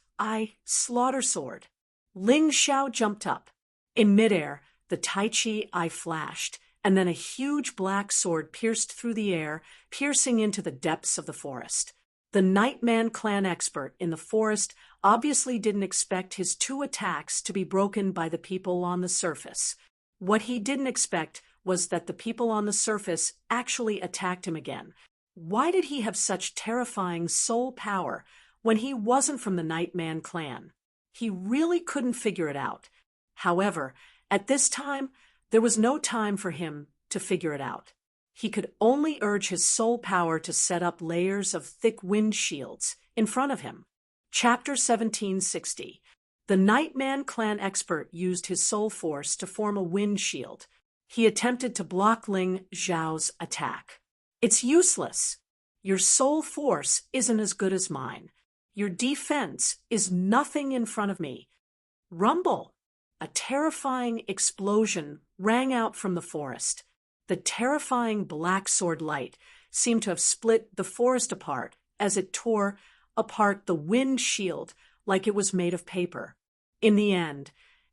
slaughter sword. Ling Xiao jumped up. In midair, the Tai Chi eye flashed, and then a huge black sword pierced through the air, piercing into the depths of the forest. The Nightman clan expert in the forest obviously didn't expect his 2 attacks to be broken by the people on the surface. What he didn't expect was that the people on the surface actually attacked him again. Why did he have such terrifying soul power when he wasn't from the Nightman clan? He really couldn't figure it out. However, at this time, there was no time for him to figure it out. He could only urge his soul power to set up layers of thick wind shields in front of him. Chapter 1760. The Nightman clan expert used his soul force to form a wind shield. He attempted to block Ling Xiao's attack. It's useless. Your soul force isn't as good as mine. Your defense is nothing in front of me. Rumble! A terrifying explosion rang out from the forest. The terrifying black sword light seemed to have split the forest apart as it tore apart the wind shield like it was made of paper. In the end,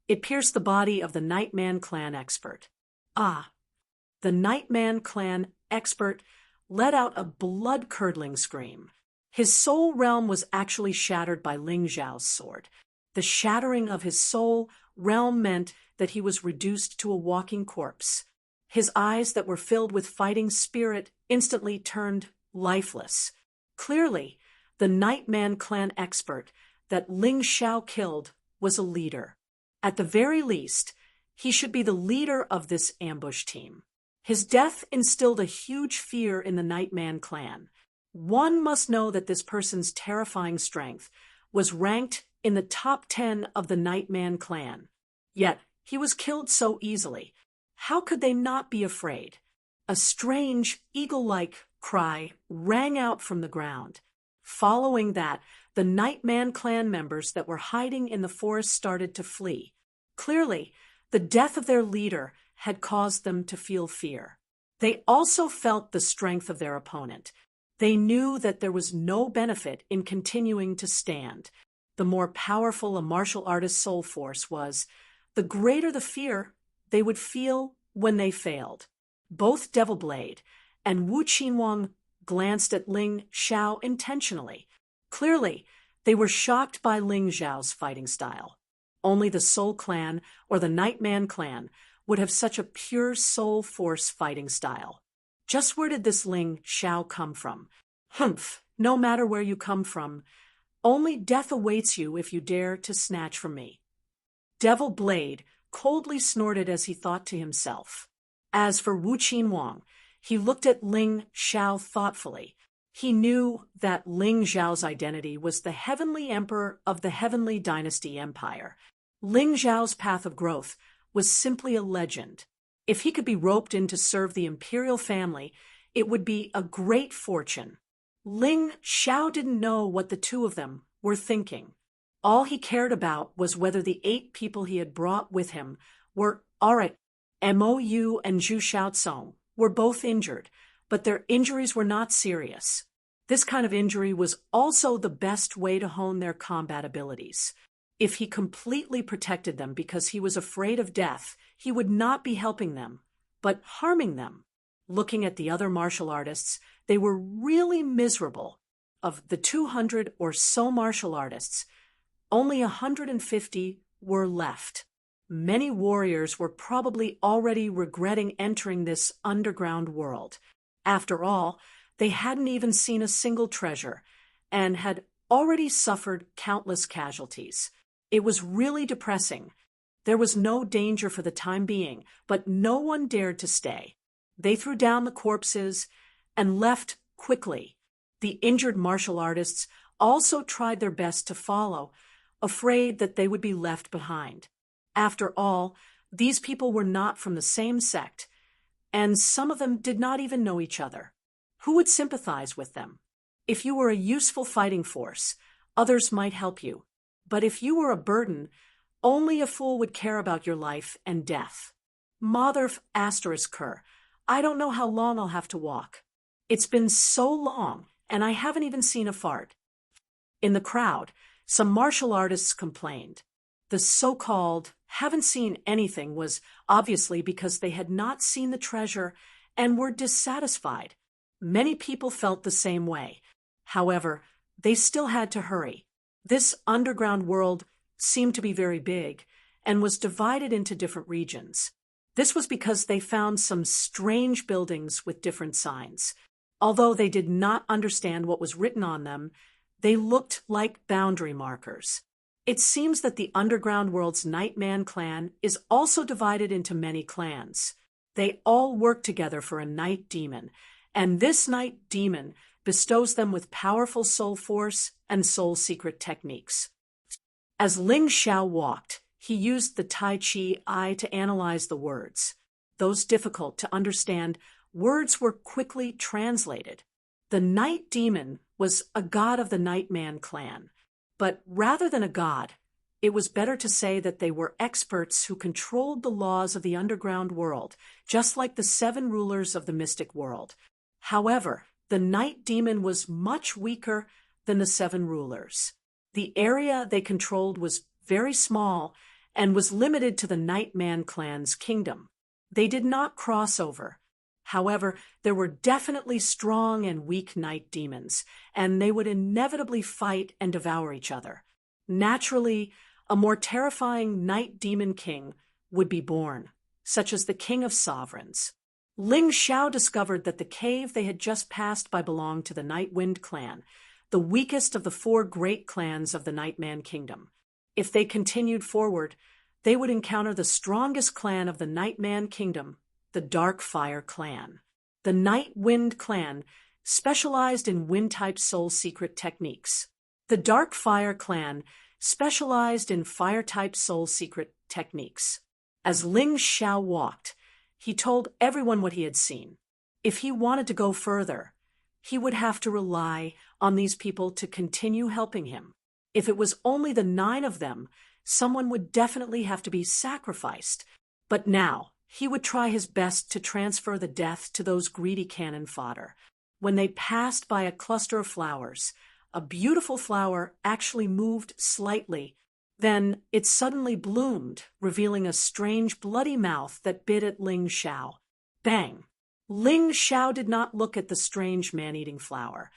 it pierced the body of the Nightman clan expert. The Nightman clan expert let out a blood-curdling scream. His soul realm was actually shattered by Ling Xiao's sword. The shattering of his soul realm meant that he was reduced to a walking corpse. His eyes that were filled with fighting spirit instantly turned lifeless. Clearly, the Nightman clan expert that Ling Xiao killed was a leader. At the very least, he should be the leader of this ambush team. His death instilled a huge fear in the Nightman clan. One must know that this person's terrifying strength was ranked in the top 10 of the Nightman clan. Yet, he was killed so easily. How could they not be afraid? A strange, eagle-like cry rang out from the ground. Following that, the Nightman clan members that were hiding in the forest started to flee. Clearly, the death of their leader had caused them to feel fear. They also felt the strength of their opponent. They knew that there was no benefit in continuing to stand. The more powerful a martial artist's soul force was, the greater the fear they would feel when they failed. Both Devil Blade and Wu Qinwang glanced at Ling Xiao intentionally. Clearly, they were shocked by Ling Xiao's fighting style. Only the Soul Clan or the Nightman clan would have such a pure soul force fighting style. Just where did this Ling Xiao come from? Humph, no matter where you come from, only death awaits you if you dare to snatch from me. Devil Blade coldly snorted as he thought to himself. As for Wu Qinwang, he looked at Ling Xiao thoughtfully. He knew that Ling Xiao's identity was the Heavenly Emperor of the Heavenly Dynasty Empire. Ling Xiao's path of growth was simply a legend. If he could be roped in to serve the imperial family, it would be a great fortune. Ling Xiao didn't know what the two of them were thinking. All he cared about was whether the 8 people he had brought with him were all right. Mou and Zhu Xiaocong were both injured, but their injuries were not serious. This kind of injury was also the best way to hone their combat abilities. If he completely protected them because he was afraid of death, he would not be helping them, but harming them. Looking at the other martial artists, they were really miserable. Of the 200 or so martial artists, only 150 were left. Many warriors were probably already regretting entering this underground world. After all, they hadn't even seen a single treasure and had already suffered countless casualties. It was really depressing. There was no danger for the time being, but no one dared to stay. They threw down the corpses and left quickly. The injured martial artists also tried their best to follow, afraid that they would be left behind. After all, these people were not from the same sect, and some of them did not even know each other. Who would sympathize with them? If you were a useful fighting force, others might help you. But if you were a burden, only a fool would care about your life and death. Mother ***, I don't know how long I'll have to walk. It's been so long, and I haven't even seen a fart. In the crowd, some martial artists complained. The so-called haven't seen anything was obviously because they had not seen the treasure and were dissatisfied. Many people felt the same way. However, they still had to hurry. This underground world seemed to be very big and was divided into different regions. This was because they found some strange buildings with different signs. Although they did not understand what was written on them, they looked like boundary markers. It seems that the underground world's Nightman clan is also divided into many clans. They all work together for a night demon, and this night demon bestows them with powerful soul force and soul secret techniques. As Ling Xiao walked, he used the Tai Chi eye to analyze the words. Those difficult to understand words were quickly translated. The night demon was a god of the Nightman clan, but rather than a god, it was better to say that they were experts who controlled the laws of the underground world, just like the 7 rulers of the mystic world. However, the night demon was much weaker than the 7 rulers. The area they controlled was very small and was limited to the Nightman clan's kingdom. They did not cross over. However, there were definitely strong and weak night demons, and they would inevitably fight and devour each other. Naturally, a more terrifying night demon king would be born, such as the King of Sovereigns. Ling Xiao discovered that the cave they had just passed by belonged to the Night Wind clan, the weakest of the 4 great clans of the Nightman kingdom. If they continued forward, they would encounter the strongest clan of the Nightman kingdom, the Dark Fire clan. The Night Wind clan specialized in wind-type soul secret techniques. The Dark Fire clan specialized in fire-type soul secret techniques. As Ling Xiao walked, he told everyone what he had seen. If he wanted to go further, he would have to rely on these people to continue helping him. If it was only the 9 of them, someone would definitely have to be sacrificed. But now, he would try his best to transfer the death to those greedy cannon fodder. When they passed by a cluster of flowers, a beautiful flower actually moved slightly. Then it suddenly bloomed, revealing a strange bloody mouth that bit at Ling Xiao. Bang! Ling Xiao did not look at the strange man-eating flower.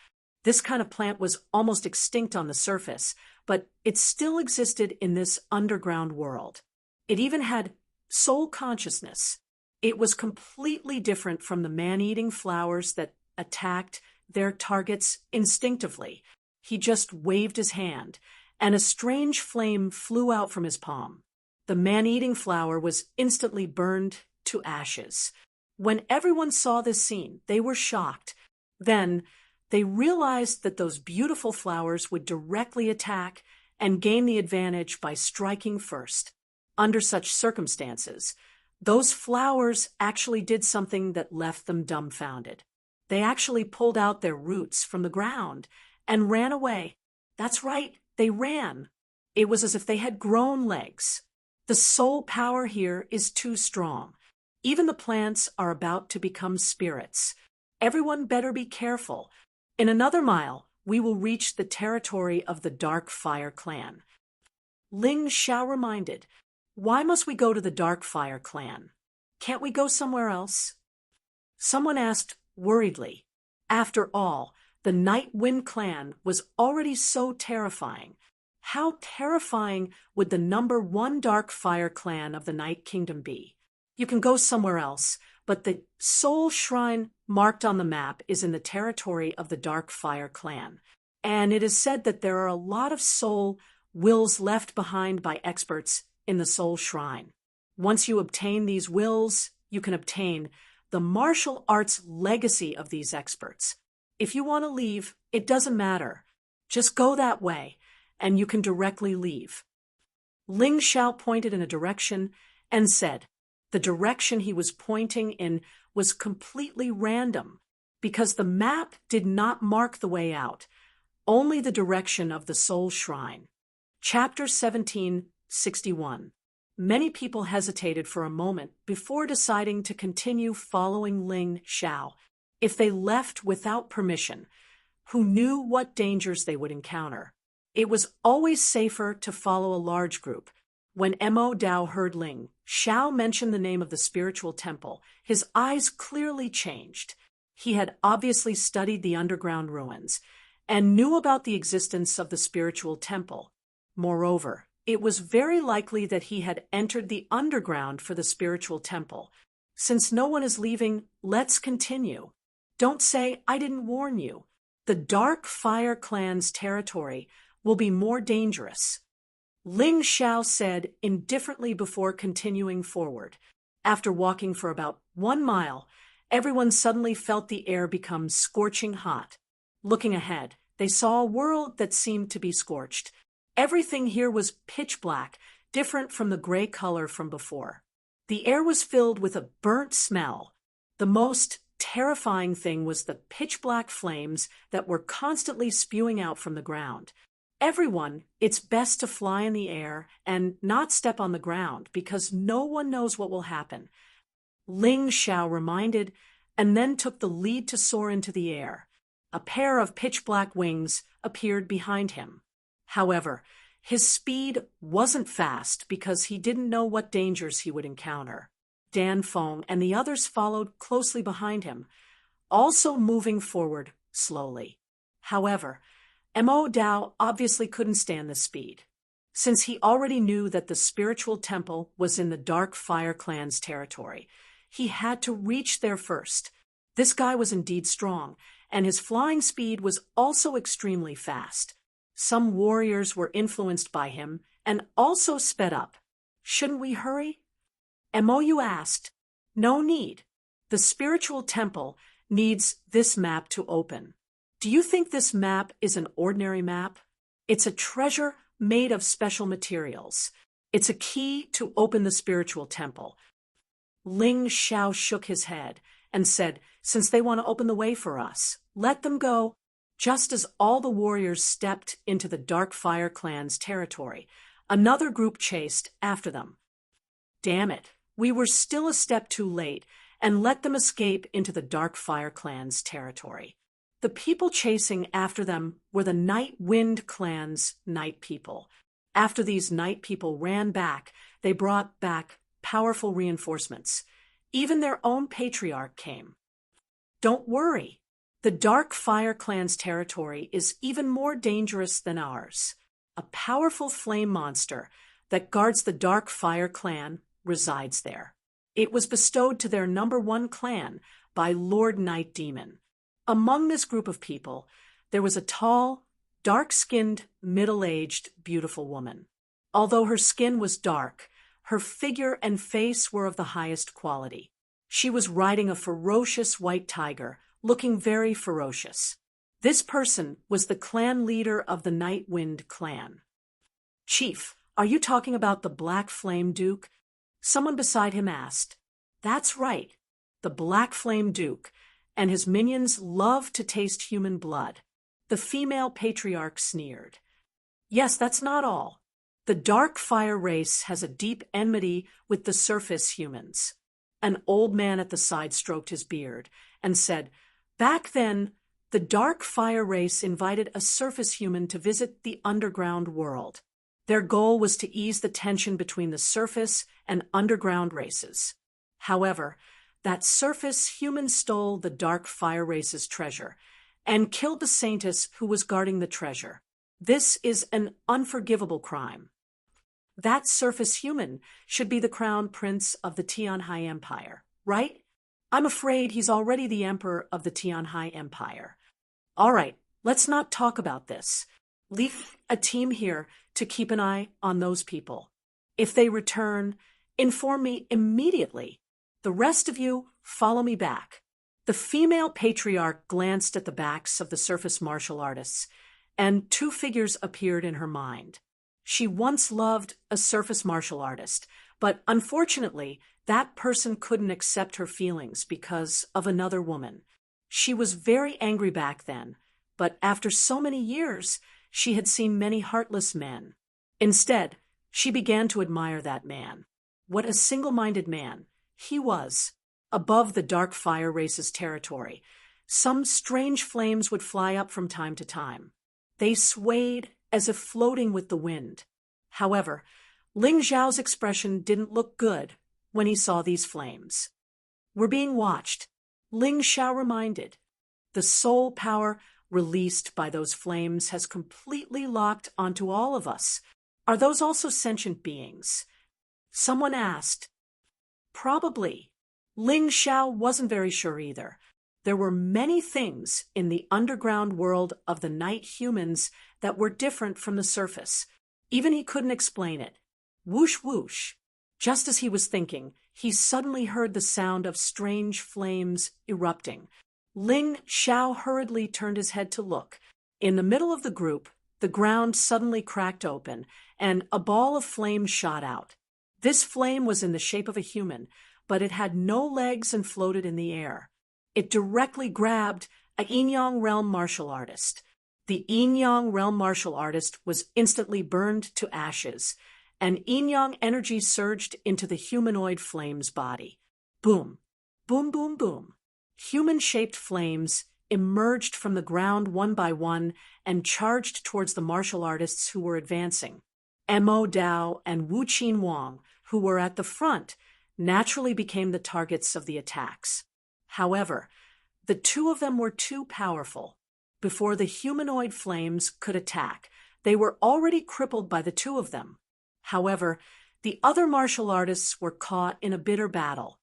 This kind of plant was almost extinct on the surface, but it still existed in this underground world. It even had soul consciousness. It was completely different from the man-eating flowers that attacked their targets instinctively. He just waved his hand, and a strange flame flew out from his palm. The man-eating flower was instantly burned to ashes. When everyone saw this scene, they were shocked. Then, they realized that those beautiful flowers would directly attack and gain the advantage by striking first. Under such circumstances, those flowers actually did something that left them dumbfounded. They actually pulled out their roots from the ground and ran away. That's right, they ran. It was as if they had grown legs. The soul power here is too strong. Even the plants are about to become spirits. Everyone better be careful. In another mile, we will reach the territory of the Dark Fire clan. Ling Xiao reminded, why must we go to the Dark Fire clan? Can't we go somewhere else? Someone asked worriedly. After all, the Night Wind clan was already so terrifying. How terrifying would the number 1 Dark Fire clan of the Night Kingdom be? You can go somewhere else, but the soul shrine marked on the map is in the territory of the Dark Fire clan. And it is said that there are a lot of soul wills left behind by experts in the Soul Shrine. Once you obtain these wills, you can obtain the martial arts legacy of these experts. If you want to leave, it doesn't matter. Just go that way, and you can directly leave. Ling Xiao pointed in a direction and said the direction he was pointing in was completely random because the map did not mark the way out, only the direction of the Soul Shrine. Chapter 1761. Many people hesitated for a moment before deciding to continue following Ling Xiao if they left without permission, who knew what dangers they would encounter. It was always safer to follow a large group. When Mo Dao heard Ling Xiao mention the name of the spiritual temple, his eyes clearly changed. He had obviously studied the underground ruins and knew about the existence of the spiritual temple. Moreover, it was very likely that he had entered the underground for the spiritual temple. Since no one is leaving, let's continue. Don't say, I didn't warn you. The Dark Fire Clan's territory will be more dangerous. Ling Xiao said indifferently before continuing forward. After walking for about 1 mile, everyone suddenly felt the air become scorching hot. Looking ahead, they saw a world that seemed to be scorched. Everything here was pitch black, different from the gray color from before. The air was filled with a burnt smell. The most terrifying thing was the pitch-black flames that were constantly spewing out from the ground. Everyone, it's best to fly in the air and not step on the ground because no one knows what will happen. Ling Xiao reminded and then took the lead to soar into the air. A pair of pitch-black wings appeared behind him. However, his speed wasn't fast because he didn't know what dangers he would encounter. Dan Feng and the others followed closely behind him, also moving forward slowly. However, Mo Dao obviously couldn't stand the speed. Since he already knew that the spiritual temple was in the Dark Fire Clan's territory, he had to reach there first. This guy was indeed strong, and his flying speed was also extremely fast. Some warriors were influenced by him and also sped up. Shouldn't we hurry? Mou asked. No need. The spiritual temple needs this map to open. Do you think this map is an ordinary map? It's a treasure made of special materials. It's a key to open the spiritual temple. Ling Xiao shook his head and said, since they want to open the way for us, let them go. Just as all the warriors stepped into the Dark Fire Clan's territory, another group chased after them. Damn it, we were still a step too late and let them escape into the Dark Fire Clan's territory. The people chasing after them were the Night Wind Clan's night people. After these night people ran back, they brought back powerful reinforcements. Even their own patriarch came. Don't worry. The Dark Fire Clan's territory is even more dangerous than ours. A powerful flame monster that guards the Dark Fire Clan resides there. It was bestowed to their #1 clan by Lord Night Demon. Among this group of people, there was a tall, dark-skinned, middle-aged, beautiful woman. Although her skin was dark, her figure and face were of the highest quality. She was riding a ferocious white tiger, looking very ferocious. This person was the clan leader of the Night Wind clan. Chief, are you talking about the Black Flame Duke? Someone beside him asked. That's right, the Black Flame Duke, and his minions love to taste human blood. The female patriarch sneered. Yes, that's not all. The Dark Fire race has a deep enmity with the surface humans. An old man at the side stroked his beard and said, back then, the Dark Fire race invited a surface human to visit the underground world. Their goal was to ease the tension between the surface and underground races. However, that surface human stole the Dark Fire race's treasure and killed the saintess who was guarding the treasure. This is an unforgivable crime. That surface human should be the crown prince of the Tianhai Empire, right? I'm afraid he's already the emperor of the Tianhai Empire. All right, let's not talk about this. Leave a team here to keep an eye on those people. If they return, inform me immediately. The rest of you, follow me back." The female patriarch glanced at the backs of the surface martial artists, and two figures appeared in her mind. She once loved a surface martial artist, but unfortunately, that person couldn't accept her feelings because of another woman. She was very angry back then, but after so many years, she had seen many heartless men. Instead, she began to admire that man. What a single-minded man he was. Above the dark fire race's territory, some strange flames would fly up from time to time. They swayed as if floating with the wind. However, Ling Zhao's expression didn't look good when he saw these flames. "We're being watched," Ling Zhao reminded. "The soul power released by those flames has completely locked onto all of us. Are those also sentient beings?" Someone asked. "Probably." Ling Zhao wasn't very sure either. There were many things in the underground world of the night humans that were different from the surface. Even he couldn't explain it. Whoosh whoosh. Just as he was thinking, he suddenly heard the sound of strange flames erupting. Ling Zhao hurriedly turned his head to look. In the middle of the group, the ground suddenly cracked open, and a ball of flame shot out. This flame was in the shape of a human, but it had no legs and floated in the air. It directly grabbed a Yin-Yang realm martial artist. The Yin-Yang realm martial artist was instantly burned to ashes, and Yin-Yang energy surged into the humanoid flame's body. Boom, boom, boom, boom. Human-shaped flames emerged from the ground one by one and charged towards the martial artists who were advancing. Mo Dao and Wu Qin Wang, who were at the front, naturally became the targets of the attacks. However, the two of them were too powerful. Before the humanoid flames could attack, they were already crippled by the two of them. However, the other martial artists were caught in a bitter battle.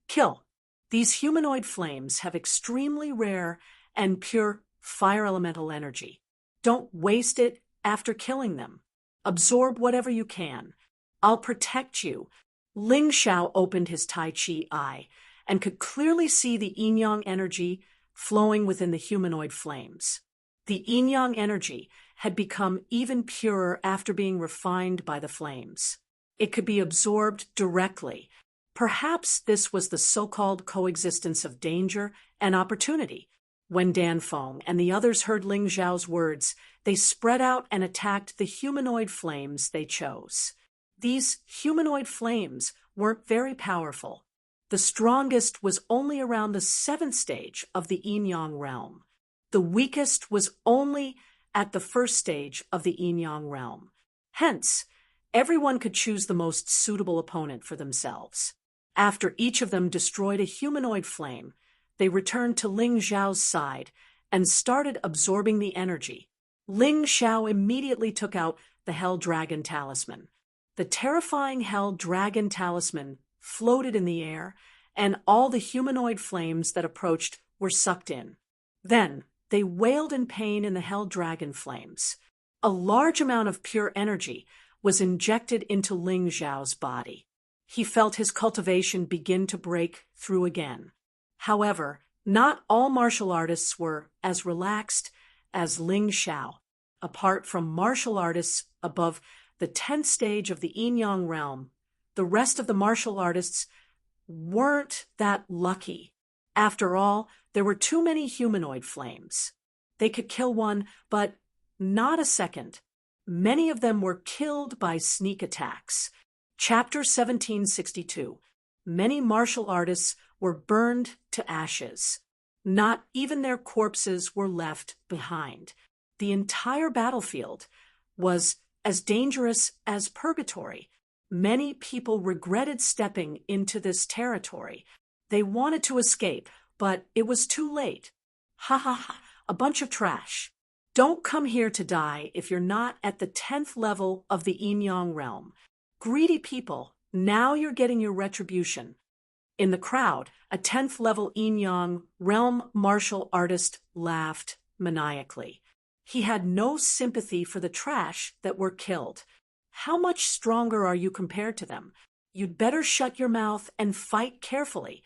Kill. These humanoid flames have extremely rare and pure fire elemental energy. Don't waste it after killing them. Absorb whatever you can. I'll protect you. Ling Zhao opened his Tai Chi eye and could clearly see the Yin-Yang energy flowing within the humanoid flames. The Yin-Yang energy had become even purer after being refined by the flames. It could be absorbed directly. Perhaps this was the so-called coexistence of danger and opportunity. When Dan Feng and the others heard Ling Zhao's words, they spread out and attacked the humanoid flames they chose. These humanoid flames weren't very powerful. The strongest was only around the 7th stage of the Yin-Yang realm. The weakest was only at the 1st stage of the Yin-Yang realm. Hence, everyone could choose the most suitable opponent for themselves. After each of them destroyed a humanoid flame, they returned to Ling Zhao's side and started absorbing the energy. Ling Zhao immediately took out the Hell Dragon Talisman. The terrifying Hell Dragon Talisman floated in the air, and all the humanoid flames that approached were sucked in. Then they wailed in pain in the Hell Dragon flames. A large amount of pure energy was injected into Ling Zhao's body. He felt his cultivation begin to break through again. However, not all martial artists were as relaxed as Ling Zhao. Apart from martial artists above the 10th stage of the Yin-Yang realm, the rest of the martial artists weren't that lucky. After all, there were too many humanoid flames. They could kill one, but not a second. Many of them were killed by sneak attacks. Chapter 1762. Many martial artists were burned to ashes. Not even their corpses were left behind. The entire battlefield was as dangerous as purgatory. Many people regretted stepping into this territory. They wanted to escape, but it was too late. Ha ha ha, a bunch of trash. Don't come here to die if you're not at the 10th level of the Yin-Yang realm. Greedy people, now you're getting your retribution. In the crowd, a 10th level Yin-Yang realm martial artist laughed maniacally. He had no sympathy for the trash that were killed. How much stronger are you compared to them? You'd better shut your mouth and fight carefully.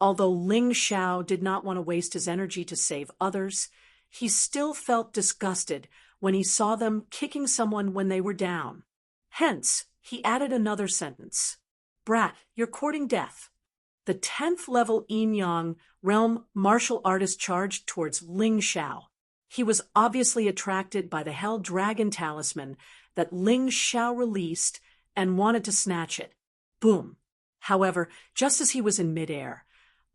Although Ling Xiao did not want to waste his energy to save others, he still felt disgusted when he saw them kicking someone when they were down. Hence, he added another sentence. Brat, you're courting death. The 10th level Yin-Yang realm martial artist charged towards Ling Xiao. He was obviously attracted by the Hell Dragon talisman that Ling Xiao released and wanted to snatch it. Boom. However, just as he was in midair,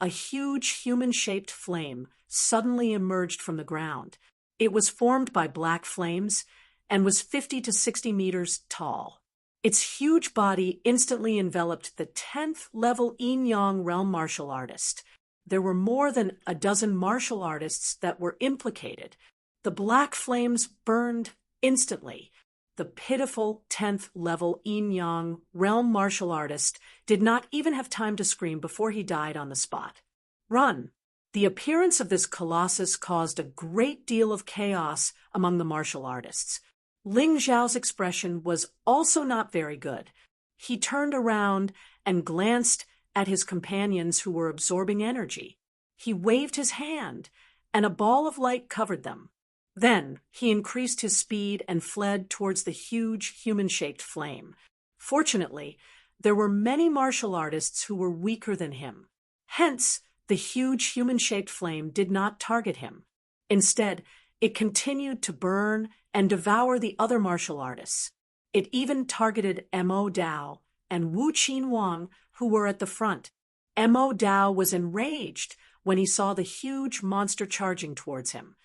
a huge human-shaped flame suddenly emerged from the ground. It was formed by black flames and was 50 to 60 meters tall. Its huge body instantly enveloped the 10th level Yin-Yang realm martial artist. There were more than a dozen martial artists that were implicated. The black flames burned instantly. The pitiful 10th level Yin-Yang realm martial artist did not even have time to scream before he died on the spot. Run! The appearance of this colossus caused a great deal of chaos among the martial artists. Ling Xiao's expression was also not very good. He turned around and glanced at his companions who were absorbing energy. He waved his hand, and a ball of light covered them. Then he increased his speed and fled towards the huge human-shaped flame. Fortunately, there were many martial artists who were weaker than him. Hence, the huge human-shaped flame did not target him. Instead, it continued to burn and devour the other martial artists. It even targeted Mo Dao and Wu Qin Wang, who were at the front. Mo Dao was enraged when he saw the huge monster charging towards him.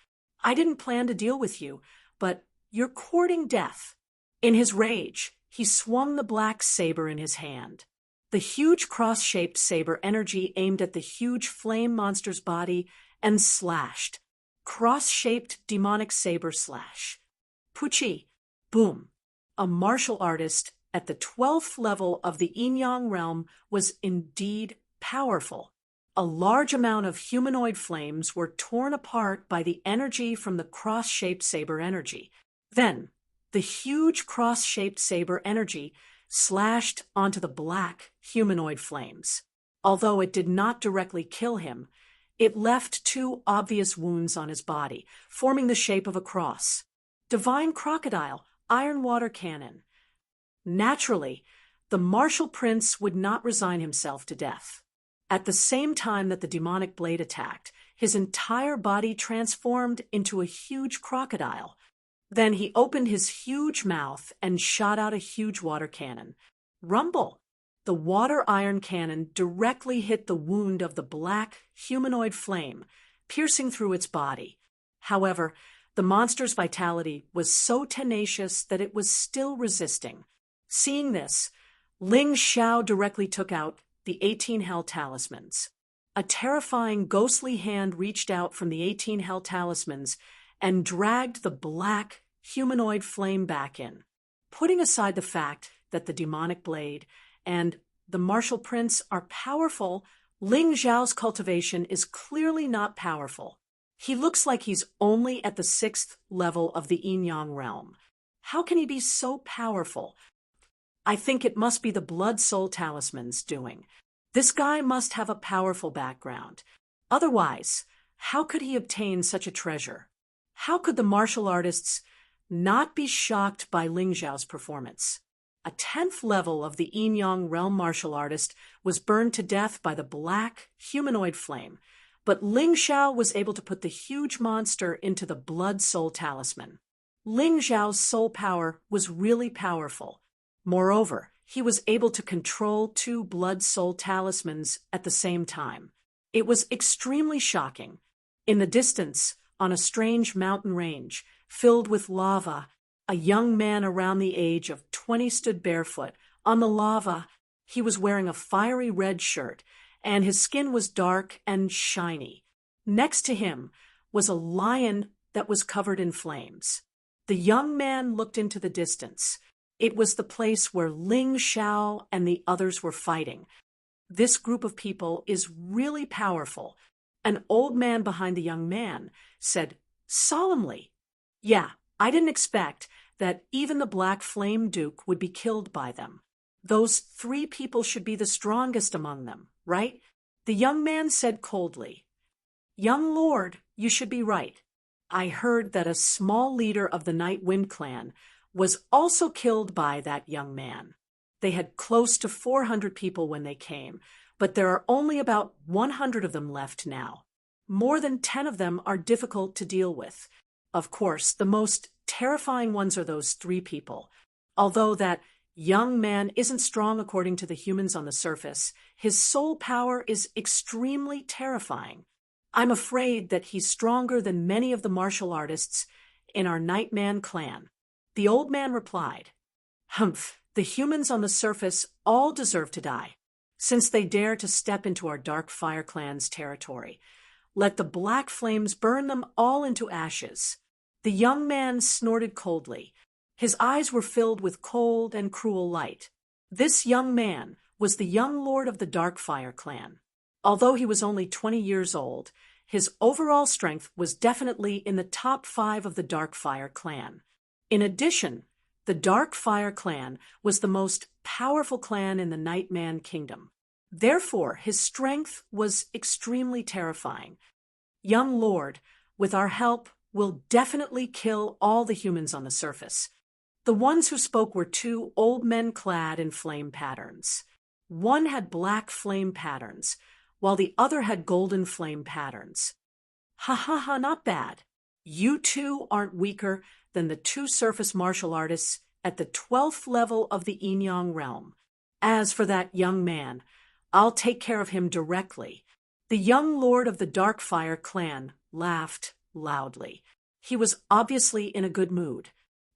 I didn't plan to deal with you, but you're courting death. In his rage, he swung the black saber in his hand. The huge cross-shaped saber energy aimed at the huge flame monster's body and slashed. Cross-shaped demonic saber slash. Puchi. Boom. A martial artist at the 12th level of the Yin-Yang realm was indeed powerful. A large amount of humanoid flames were torn apart by the energy from the cross-shaped saber energy. Then, the huge cross-shaped saber energy slashed onto the black humanoid flames. Although it did not directly kill him, it left 2 obvious wounds on his body, forming the shape of a cross. Divine Crocodile, Iron Water Cannon. Naturally, the martial prince would not resign himself to death. At the same time that the demonic blade attacked, his entire body transformed into a huge crocodile. Then he opened his huge mouth and shot out a huge water cannon. Rumble! The water iron cannon directly hit the wound of the black humanoid flame, piercing through its body. However, the monster's vitality was so tenacious that it was still resisting. Seeing this, Ling Xiao directly took out the 18 Hell Talismans. A terrifying ghostly hand reached out from the 18 Hell Talismans and dragged the black humanoid flame back in. Putting aside the fact that the demonic blade and the martial prince are powerful, Ling Xiao's cultivation is clearly not powerful. He looks like he's only at the 6th level of the Yin-Yang realm. How can he be so powerful? I think it must be the Blood Soul Talisman's doing. This guy must have a powerful background. Otherwise, how could he obtain such a treasure? How could the martial artists not be shocked by Ling Xiao's performance? A 10th level of the Yin-Yang realm martial artist was burned to death by the black humanoid flame, but Ling Xiao was able to put the huge monster into the Blood Soul Talisman. Ling Xiao's soul power was really powerful. Moreover, he was able to control 2 Blood Soul Talismans at the same time. It was extremely shocking. In the distance, on a strange mountain range, filled with lava, a young man around the age of 20 stood barefoot. On the lava, he was wearing a fiery red shirt, and his skin was dark and shiny. Next to him was a lion that was covered in flames. The young man looked into the distance. It was the place where Ling Xiao and the others were fighting. This group of people is really powerful. An old man behind the young man said solemnly, "Yeah, I didn't expect that even the Black Flame Duke would be killed by them. Those 3 people should be the strongest among them, right? The young man said coldly, "Young lord, you should be right. I heard that a small leader of the Night Wind clan was also killed by that young man. They had close to 400 people when they came, but there are only about 100 of them left now. More than 10 of them are difficult to deal with. Of course, the most terrifying ones are those 3 people. Although that young man isn't strong according to the humans on the surface, his soul power is extremely terrifying. I'm afraid that he's stronger than many of the martial artists in our Nightman clan." The old man replied, "Humph, the humans on the surface all deserve to die, since they dare to step into our Dark Fire clan's territory. Let the black flames burn them all into ashes." The young man snorted coldly. His eyes were filled with cold and cruel light. This young man was the young lord of the Dark Fire clan. Although he was only 20 years old, his overall strength was definitely in the top 5 of the Dark Fire clan. In addition, the Dark Fire clan was the most powerful clan in the Nightman kingdom. Therefore, his strength was extremely terrifying. "Young lord, with our help, we'll definitely kill all the humans on the surface." The ones who spoke were 2 old men clad in flame patterns. One had black flame patterns, while the other had golden flame patterns. "Ha ha ha, not bad. You 2 aren't weaker than the 2 surface martial artists at the 12th level of the Yin realm. As for that young man, I'll take care of him directly." The young lord of the Dark Fire clan laughed loudly. He was obviously in a good mood.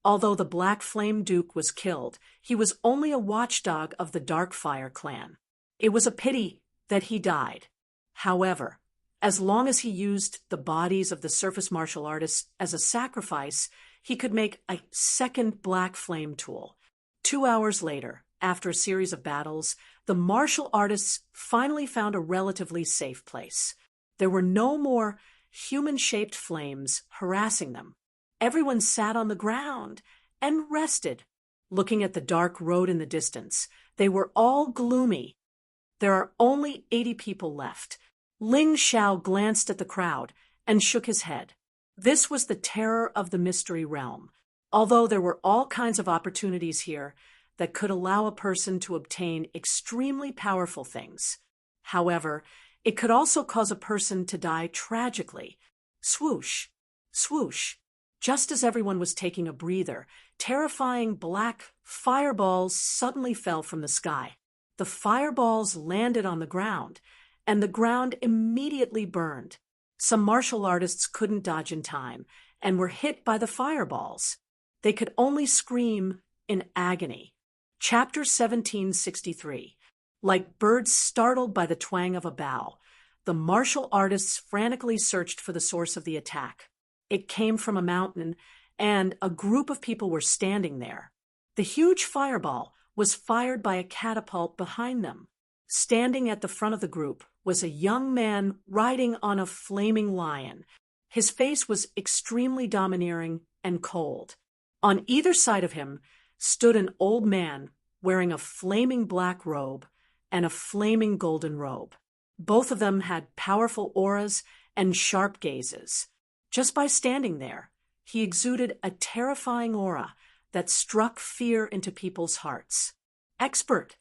Although the Black Flame Duke was killed, he was only a watchdog of the Dark Fire clan. It was a pity that he died. However, as long as he used the bodies of the surface martial artists as a sacrifice, he could make a second Black Flame tool. 2 hours later, after a series of battles, the martial artists finally found a relatively safe place. There were no more human-shaped flames harassing them. Everyone sat on the ground and rested, looking at the dark road in the distance. They were all gloomy. "There are only 80 people left." Ling Xiao glanced at the crowd and shook his head. This was the terror of the mystery realm. Although there were all kinds of opportunities here that could allow a person to obtain extremely powerful things. However, it could also cause a person to die tragically. Swoosh, swoosh. Just as everyone was taking a breather, terrifying black fireballs suddenly fell from the sky. The fireballs landed on the ground, and the ground immediately burned. Some martial artists couldn't dodge in time and were hit by the fireballs. They could only scream in agony. Chapter 1763. Like birds startled by the twang of a bow, the martial artists frantically searched for the source of the attack. It came from a mountain, and a group of people were standing there. The huge fireball was fired by a catapult behind them. Standing at the front of the group was a young man riding on a flaming lion. His face was extremely domineering and cold. On either side of him stood an old man wearing a flaming black robe and a flaming golden robe. Both of them had powerful auras and sharp gazes. Just by standing there, he exuded a terrifying aura that struck fear into people's hearts. Expert.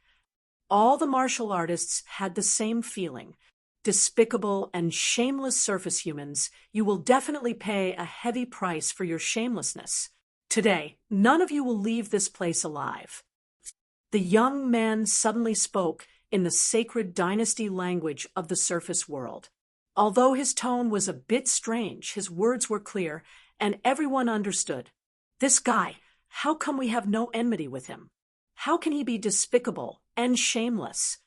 All the martial artists had the same feeling. Despicable and shameless surface humans, you will definitely pay a heavy price for your shamelessness. Today, none of you will leave this place alive. The young man suddenly spoke in the sacred dynasty language of the surface world. Although his tone was a bit strange, his words were clear, and everyone understood. This guy, how come we have no enmity with him? How can he be despicable and shameless?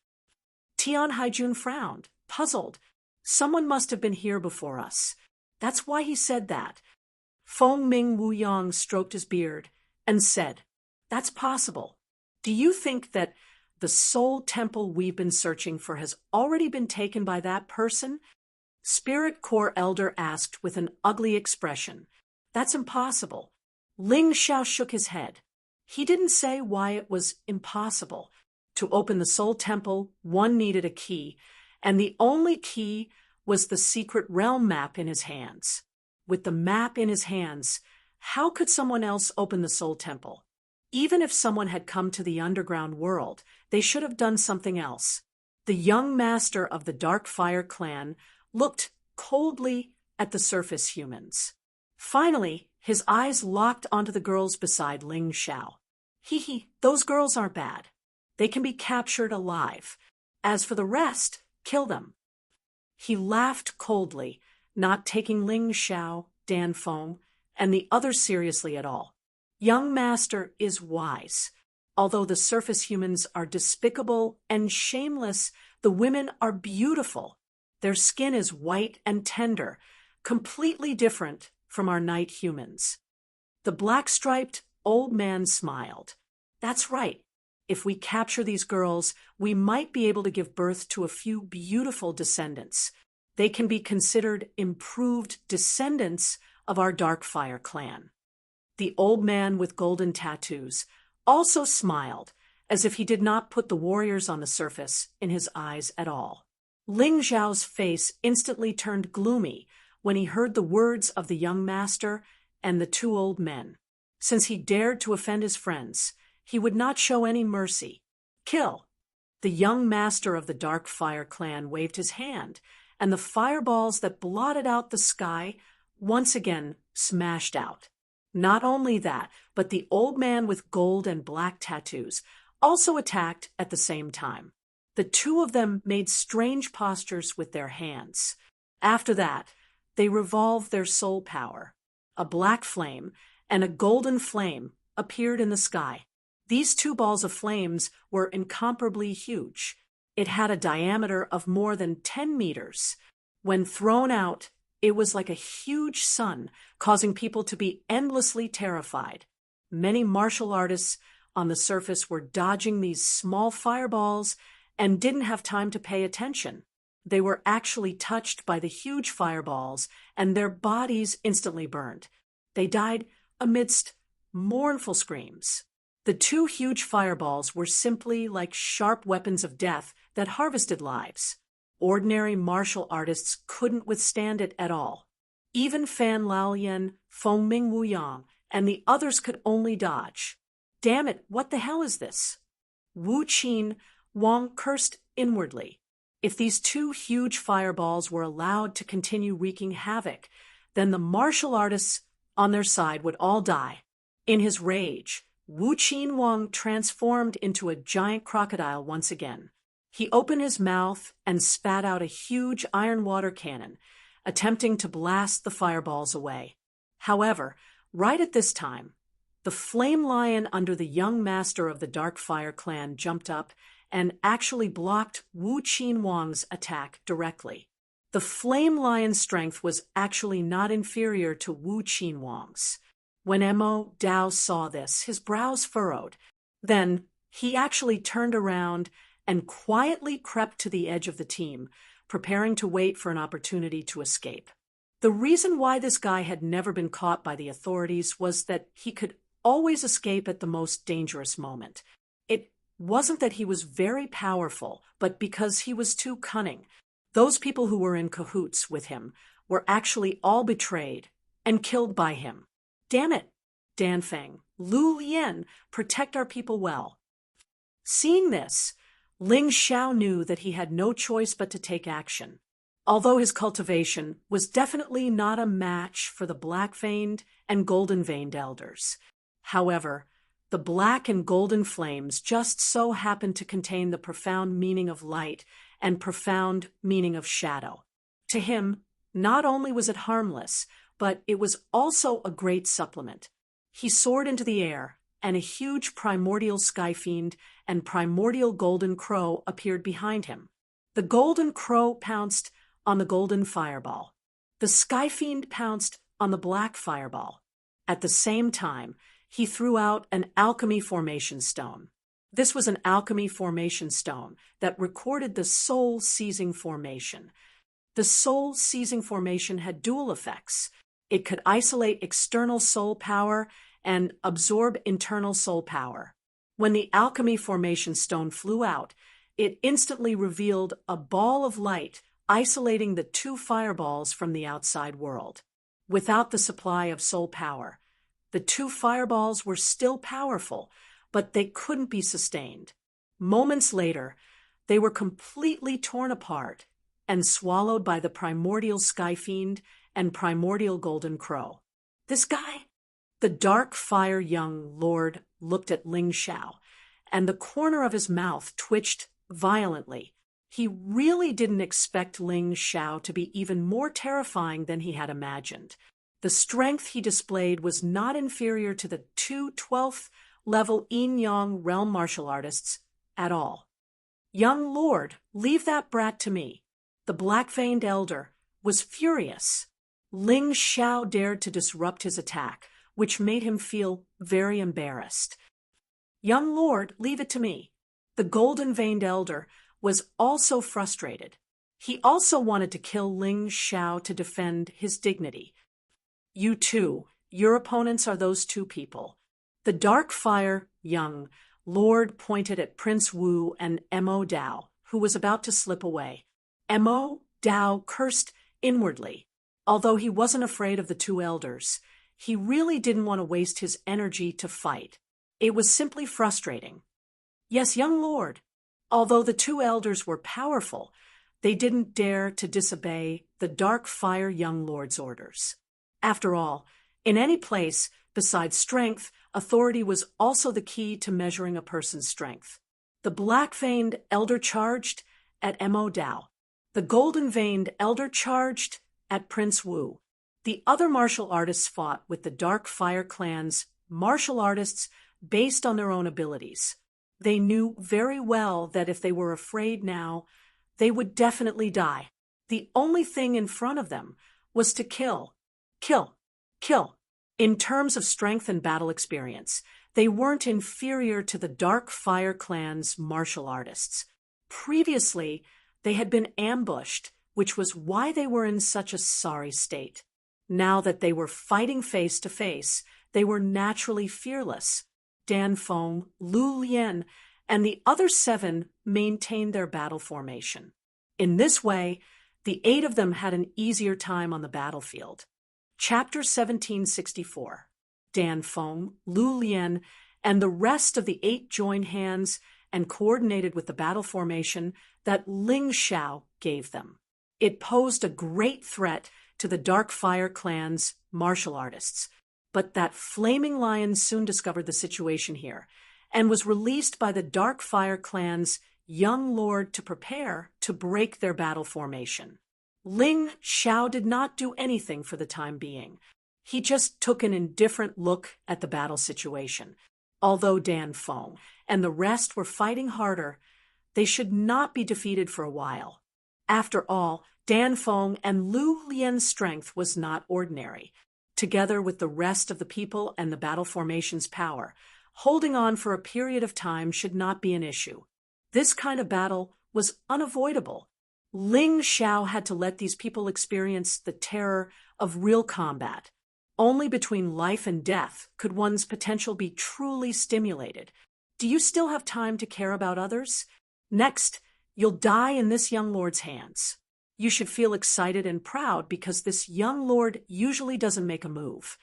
Tian Haijun frowned, puzzled. Someone must have been here before us. That's why he said that. Feng Ming Wuyang stroked his beard and said, "That's possible. Do you think that the soul temple we've been searching for has already been taken by that person?" Spirit Core Elder asked with an ugly expression. "That's impossible. Ling Xiao shook his head. He didn't say why it was impossible. To open the Soul Temple, one needed a key, and the only key was the secret realm map in his hands. With the map in his hands, how could someone else open the Soul Temple? Even if someone had come to the underground world, they should have done something else. The young master of the Dark Fire clan looked coldly at the surface humans. Finally, his eyes locked onto the girls beside Ling Xiao. Those girls aren't bad. They can be captured alive. As for the rest, kill them. He laughed coldly, not taking Ling Xiao, Dan Feng, and the others seriously at all. Young master is wise. Although the surface humans are despicable and shameless, the women are beautiful. Their skin is white and tender, completely different from our night humans. The black-striped old man smiled. That's right. If we capture these girls, we might be able to give birth to a few beautiful descendants. They can be considered improved descendants of our Dark Fire clan. The old man with golden tattoos also smiled, as if he did not put the warriors on the surface in his eyes at all. Ling Xiao's face instantly turned gloomy when he heard the words of the young master and the two old men. Since he dared to offend his friends, he would not show any mercy. Kill! The young master of the Dark Fire clan waved his hand, and the fireballs that blotted out the sky once again smashed out. Not only that, but the old man with gold and black tattoos also attacked at the same time. The two of them made strange postures with their hands. After that, they revolved their soul power. A black flame and a golden flame appeared in the sky. These two balls of flames were incomparably huge. It had a diameter of more than 10 meters. When thrown out, it was like a huge sun, causing people to be endlessly terrified. Many martial artists on the surface were dodging these small fireballs and didn't have time to pay attention. They were actually touched by the huge fireballs, and their bodies instantly burned. They died amidst mournful screams. The two huge fireballs were simply like sharp weapons of death that harvested lives. Ordinary martial artists couldn't withstand it at all. Even Fan Laoyan, Feng Ming Wuyang, and the others could only dodge. Damn it, what the hell is this? Wu Qin Wang cursed inwardly. If these two huge fireballs were allowed to continue wreaking havoc, then the martial artists on their side would all die. In his rage, Wu Qin Wang transformed into a giant crocodile once again. He opened his mouth and spat out a huge iron water cannon, attempting to blast the fireballs away. However, right at this time, the flame lion under the young master of the Dark Fire clan jumped up and actually blocked Wu Qin Wang's attack directly. The flame lion's strength was actually not inferior to Wu Qin Wang's. When Mo Dao saw this, his brows furrowed. Then he actually turned around and quietly crept to the edge of the team, preparing to wait for an opportunity to escape. The reason why this guy had never been caught by the authorities was that he could always escape at the most dangerous moment. It wasn't that he was very powerful, but because he was too cunning. Those people who were in cahoots with him were actually all betrayed and killed by him. Damn it, Dan Feng, Lu Lian, protect our people well. Seeing this, Ling Xiao knew that he had no choice but to take action. Although his cultivation was definitely not a match for the black-veined and golden-veined elders. However, the black and golden flames just so happened to contain the profound meaning of light and profound meaning of shadow. To him, not only was it harmless, but it was also a great supplement. He soared into the air, and a huge primordial sky fiend and primordial golden crow appeared behind him. The golden crow pounced on the golden fireball. The sky fiend pounced on the black fireball. At the same time, he threw out an alchemy formation stone. This was an alchemy formation stone that recorded the soul-seizing formation. The soul-seizing formation had dual effects. It could isolate external soul power and absorb internal soul power. When the alchemy formation stone flew out, it instantly revealed a ball of light isolating the two fireballs from the outside world. Without the supply of soul power, the two fireballs were still powerful, but they couldn't be sustained. Moments later, they were completely torn apart and swallowed by the primordial sky fiend and primordial golden crow. This guy? The dark fire young lord looked at Ling Xiao, and the corner of his mouth twitched violently. He really didn't expect Ling Xiao to be even more terrifying than he had imagined. The strength he displayed was not inferior to the two 12th level Yin Yang realm martial artists at all. Young lord, leave that brat to me. The black-veined elder was furious. Ling Xiao dared to disrupt his attack, which made him feel very embarrassed. Young lord, leave it to me. The golden-veined elder was also frustrated. He also wanted to kill Ling Xiao to defend his dignity. You too, your opponents are those two people. The dark fire young lord pointed at Prince Wu and Mo Dao, who was about to slip away. Mo Dao cursed inwardly. Although he wasn't afraid of the two elders, he really didn't want to waste his energy to fight. It was simply frustrating. Yes, young lord. Although the two elders were powerful, they didn't dare to disobey the dark fire young lord's orders. After all, in any place besides strength, authority was also the key to measuring a person's strength. The black-veined elder charged at Mo Dao. The golden-veined elder charged at Prince Wu. The other martial artists fought with the Dark Fire clan's martial artists based on their own abilities. They knew very well that if they were afraid now, they would definitely die. The only thing in front of them was to kill. Kill. Kill. In terms of strength and battle experience, they weren't inferior to the Dark Fire clan's martial artists. Previously, they had been ambushed, which was why they were in such a sorry state. Now that they were fighting face to face, they were naturally fearless. Dan Feng, Lu Lian, and the other 7 maintained their battle formation. In this way, the 8 of them had an easier time on the battlefield. Chapter 1764. Dan Feng, Lu Lian, and the rest of the 8 joined hands and coordinated with the battle formation that Ling Xiao gave them. It posed a great threat to the Dark Fire clan's martial artists, but that flaming lion soon discovered the situation here and was released by the Dark Fire clan's young lord to prepare to break their battle formation. Ling Xiao did not do anything for the time being. He just took an indifferent look at the battle situation. Although Dan Feng and the rest were fighting harder, they should not be defeated for a while. After all, Dan Feng and Lu Lian's strength was not ordinary. Together with the rest of the people and the battle formation's power, holding on for a period of time should not be an issue. This kind of battle was unavoidable. Ling Xiao had to let these people experience the terror of real combat. Only between life and death could one's potential be truly stimulated. Do you still have time to care about others? Next, you'll die in this young lord's hands. You should feel excited and proud because this young lord usually doesn't make a move.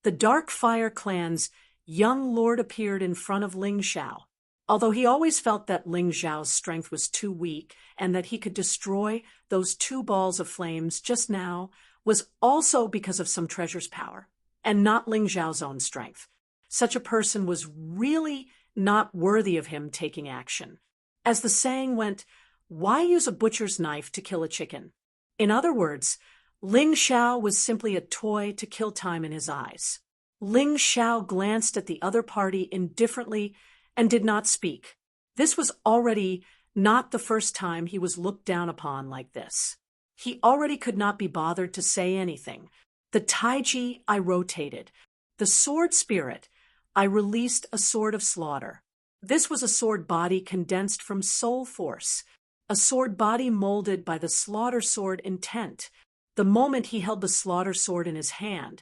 The Dark Fire clan's young lord appeared in front of Ling Xiao. Although he always felt that Ling Xiao's strength was too weak and that he could destroy those 2 balls of flames just now, was also because of some treasure's power, and not Ling Xiao's own strength. Such a person was really not worthy of him taking action. As the saying went, why use a butcher's knife to kill a chicken? In other words, Ling Xiao was simply a toy to kill time in his eyes. Ling Xiao glanced at the other party indifferently and did not speak. This was already not the first time he was looked down upon like this. He already could not be bothered to say anything. The Taiji I rotated. The sword spirit I released a sword of slaughter. This was a sword body condensed from soul force, a sword body molded by the slaughter sword intent. The moment he held the slaughter sword in his hand,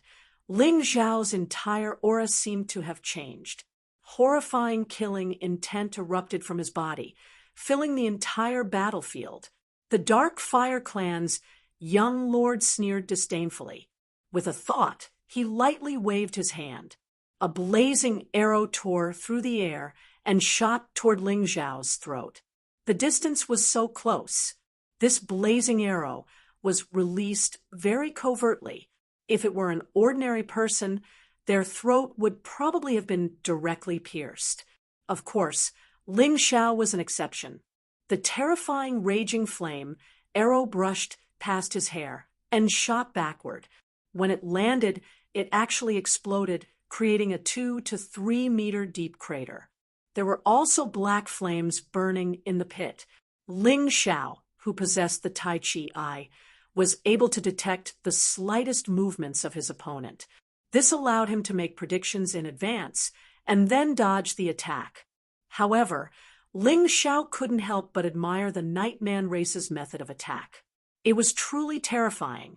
Ling Xiao's entire aura seemed to have changed. Horrifying killing intent erupted from his body, filling the entire battlefield. The Dark Fire Clan's young lord sneered disdainfully. With a thought, he lightly waved his hand. A blazing arrow tore through the air and shot toward Ling Xiao's throat. The distance was so close. This blazing arrow was released very covertly. If it were an ordinary person, their throat would probably have been directly pierced. Of course, Ling Xiao was an exception. The terrifying raging flame arrow brushed past his hair and shot backward. When it landed, it actually exploded, creating a 2 to 3 meter deep crater. There were also black flames burning in the pit. Ling Xiao, who possessed the Tai Chi eye, was able to detect the slightest movements of his opponent. This allowed him to make predictions in advance and then dodge the attack. However, Ling Xiao couldn't help but admire the Nightman race's method of attack. It was truly terrifying.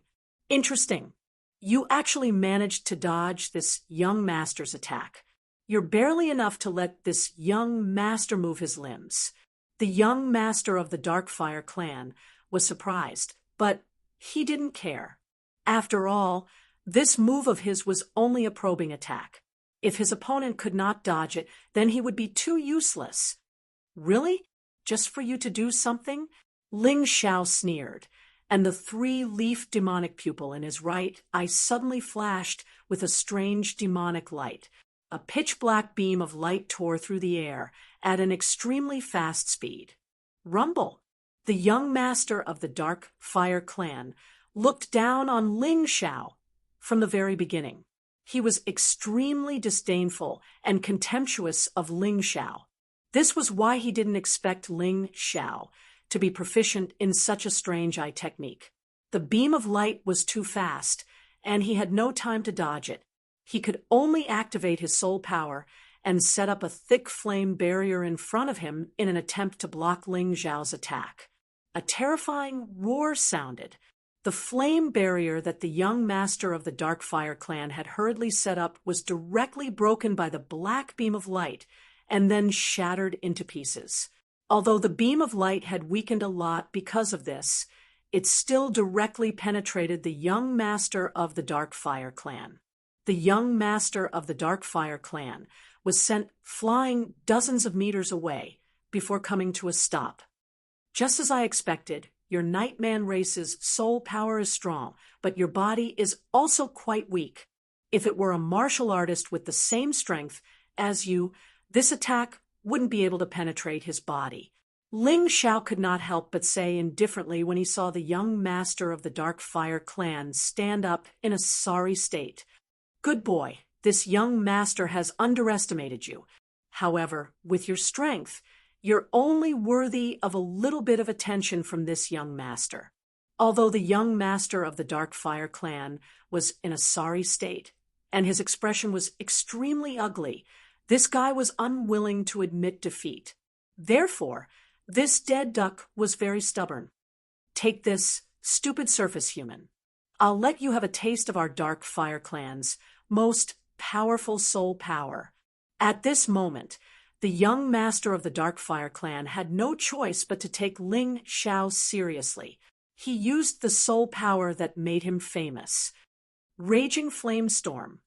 Interesting. You actually managed to dodge this young master's attack. You're barely enough to let this young master move his limbs. The young master of the Dark Fire clan was surprised, but he didn't care. After all, this move of his was only a probing attack. If his opponent could not dodge it, then he would be too useless. Really? Just for you to do something? Ling Xiao sneered, and the 3-leaf demonic pupil in his right eye suddenly flashed with a strange demonic light. A pitch-black beam of light tore through the air at an extremely fast speed. Rumble, the young master of the Dark Fire clan, looked down on Ling Xiao from the very beginning. He was extremely disdainful and contemptuous of Ling Xiao. This was why he didn't expect Ling Xiao to be proficient in such a strange eye technique. The beam of light was too fast, and he had no time to dodge it. He could only activate his soul power and set up a thick flame barrier in front of him in an attempt to block Ling Xiao's attack. A terrifying roar sounded. The flame barrier that the young master of the Dark Fire clan had hurriedly set up was directly broken by the black beam of light and then shattered into pieces. Although the beam of light had weakened a lot because of this, it still directly penetrated the young master of the Dark Fire clan. The young master of the Dark Fire clan was sent flying dozens of meters away before coming to a stop. Just as I expected, your Nightman race's soul power is strong, but your body is also quite weak. If it were a martial artist with the same strength as you, this attack wouldn't be able to penetrate his body. Ling Xiao could not help but say indifferently when he saw the young master of the Dark Fire clan stand up in a sorry state. Good boy, this young master has underestimated you. However, with your strength, you're only worthy of a little bit of attention from this young master. Although the young master of the Dark Fire clan was in a sorry state, and his expression was extremely ugly, this guy was unwilling to admit defeat. Therefore, this dead duck was very stubborn. Take this, stupid surface human. I'll let you have a taste of our Dark Fire clan's most powerful soul power. At this moment, the young master of the Dark Fire clan had no choice but to take Ling Xiao seriously. He used the soul power that made him famous. Raging Flame Storm.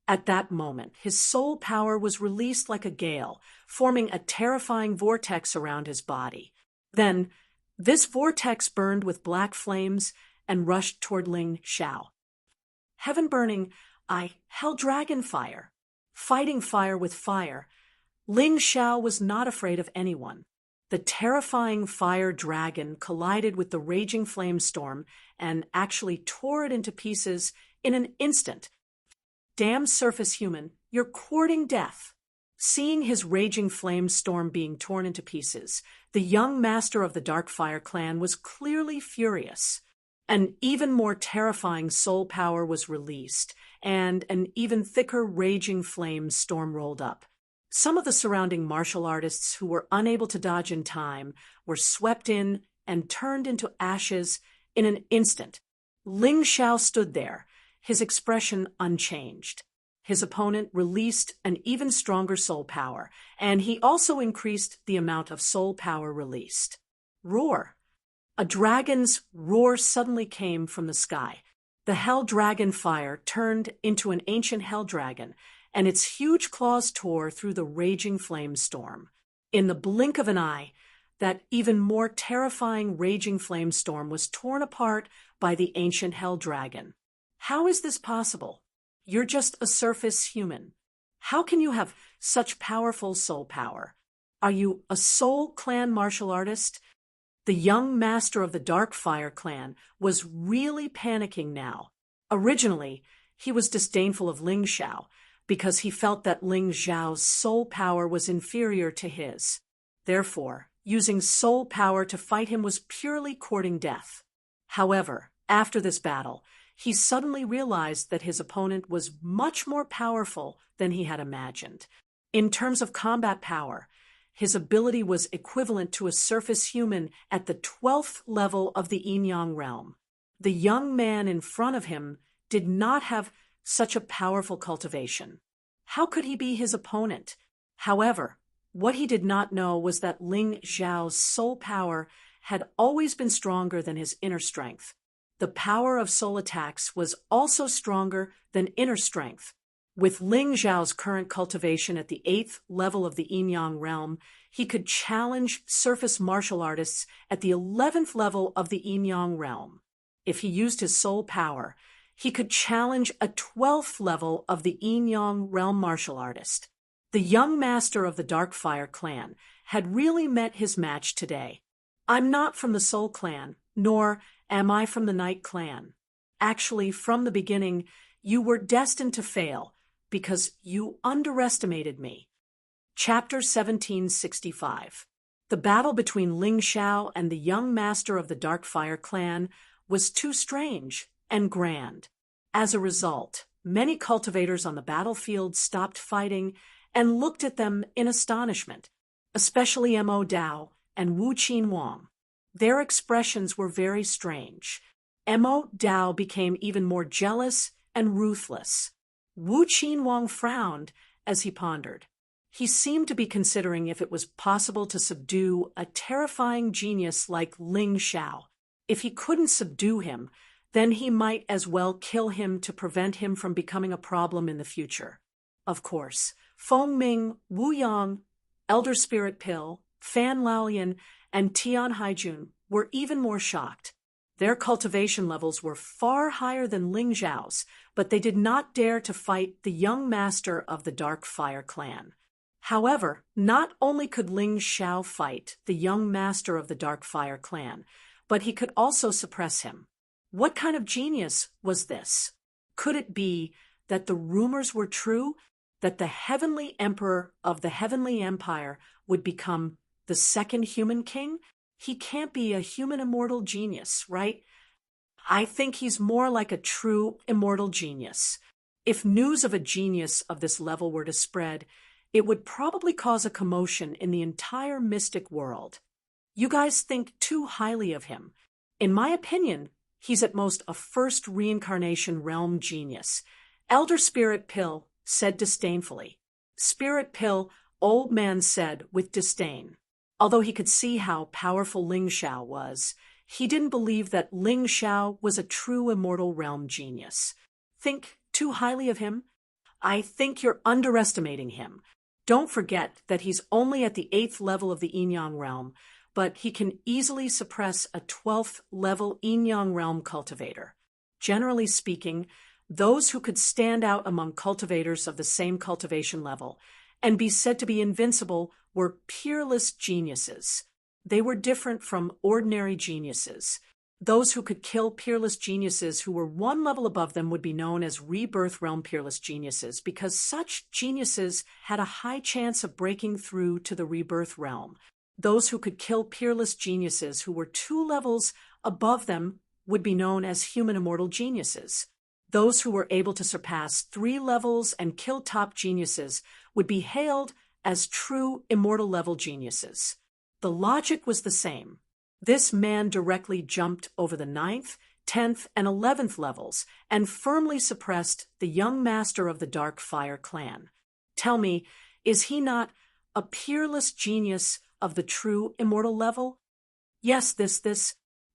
At that moment, his soul power was released like a gale, forming a terrifying vortex around his body. Then, this vortex burned with black flames and rushed toward Ling Xiao. Heaven burning, hell dragon fire. Fighting fire with fire, Ling Xiao was not afraid of anyone. The terrifying fire dragon collided with the raging flame storm and actually tore it into pieces in an instant. Damn surface human, you're courting death. Seeing his raging flame storm being torn into pieces, the young master of the Dark Fire clan was clearly furious. An even more terrifying soul power was released, and an even thicker raging flame storm rolled up. Some of the surrounding martial artists who were unable to dodge in time were swept in and turned into ashes in an instant. Ling Xiao stood there, his expression unchanged. His opponent released an even stronger soul power, and he also increased the amount of soul power released. Roar. A dragon's roar suddenly came from the sky. The hell dragon fire turned into an ancient hell dragon, and its huge claws tore through the raging flame storm. In the blink of an eye, that even more terrifying raging flame storm was torn apart by the ancient hell dragon. How is this possible? You're just a surface human. How can you have such powerful soul power? Are you a Soul Clan martial artist? The young master of the Dark Fire clan was really panicking now. Originally, he was disdainful of Ling Xiao because he felt that Ling Xiao's soul power was inferior to his. Therefore, using soul power to fight him was purely courting death. However, after this battle, he suddenly realized that his opponent was much more powerful than he had imagined. In terms of combat power, his ability was equivalent to a surface human at the 12th level of the Yin-Yang realm. The young man in front of him did not have such a powerful cultivation. How could he be his opponent? However, what he did not know was that Ling Xiao's soul power had always been stronger than his inner strength. The power of soul attacks was also stronger than inner strength. With Ling Xiao's current cultivation at the 8th level of the Yin-Yang realm, he could challenge surface martial artists at the 11th level of the Yin-Yang realm. If he used his soul power, he could challenge a 12th level of the Yin-Yang realm martial artist. The young master of the Dark Fire clan had really met his match today. I'm not from the Soul Clan, nor am I from the Night Clan. Actually, from the beginning, you were destined to fail because you underestimated me. Chapter 1765. The battle between Ling Xiao and the young master of the Dark Fire clan was too strange and grand. As a result, many cultivators on the battlefield stopped fighting and looked at them in astonishment, especially Mo Dao and Wu Qin Wang. Their expressions were very strange. Mo Dao became even more jealous and ruthless. Wu Qin Wang frowned as he pondered. He seemed to be considering if it was possible to subdue a terrifying genius like Ling Xiao. If he couldn't subdue him, then he might as well kill him to prevent him from becoming a problem in the future. Of course, Feng Ming, Wu Yang, Elder Spirit Pill, Fan Laolian, and Tian Haijun were even more shocked. Their cultivation levels were far higher than Ling Xiao's, but they did not dare to fight the young master of the Dark Fire clan. However, not only could Ling Xiao fight the young master of the Dark Fire clan, but he could also suppress him. What kind of genius was this? Could it be that the rumors were true, that the heavenly emperor of the heavenly empire would become the second human king? He can't be a human immortal genius, right? I think he's more like a true immortal genius. If news of a genius of this level were to spread, it would probably cause a commotion in the entire mystic world. You guys think too highly of him. In my opinion, he's at most a first reincarnation realm genius. Elder Spirit Pill said disdainfully. Spirit Pill, old man said with disdain. Although he could see how powerful Ling Xiao was, he didn't believe that Ling Xiao was a true immortal realm genius. Think too highly of him? I think you're underestimating him. Don't forget that he's only at the 8th level of the Yin-Yang realm, but he can easily suppress a 12th level Yin-Yang realm cultivator. Generally speaking, those who could stand out among cultivators of the same cultivation level and be said to be invincible were peerless geniuses. They were different from ordinary geniuses. Those who could kill peerless geniuses who were one level above them would be known as rebirth realm peerless geniuses because such geniuses had a high chance of breaking through to the rebirth realm. Those who could kill peerless geniuses who were 2 levels above them would be known as human immortal geniuses. Those who were able to surpass 3 levels and kill top geniuses would be hailed as true immortal level geniuses. The logic was the same. This man directly jumped over the 9th, 10th, and 11th levels and firmly suppressed the young master of the Dark Fire clan. Tell me, is he not a peerless genius of the true immortal level? Yes,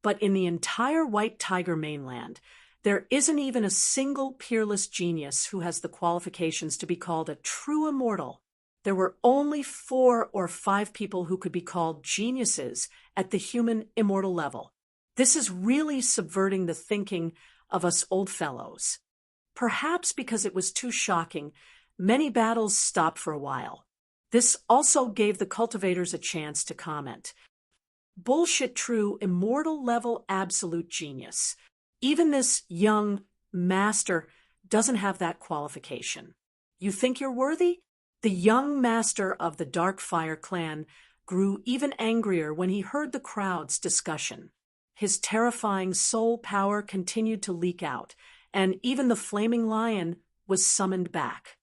but in the entire White Tiger mainland, there isn't even a single peerless genius who has the qualifications to be called a true immortal. There were only 4 or 5 people who could be called geniuses at the human immortal level. This is really subverting the thinking of us old fellows. Perhaps because it was too shocking, many battles stopped for a while. This also gave the cultivators a chance to comment. Bullshit, true immortal level absolute genius. Even this young master doesn't have that qualification. You think you're worthy? The young master of the Dark Fire clan grew even angrier when he heard the crowd's discussion. His terrifying soul power continued to leak out, and even the flaming lion was summoned back.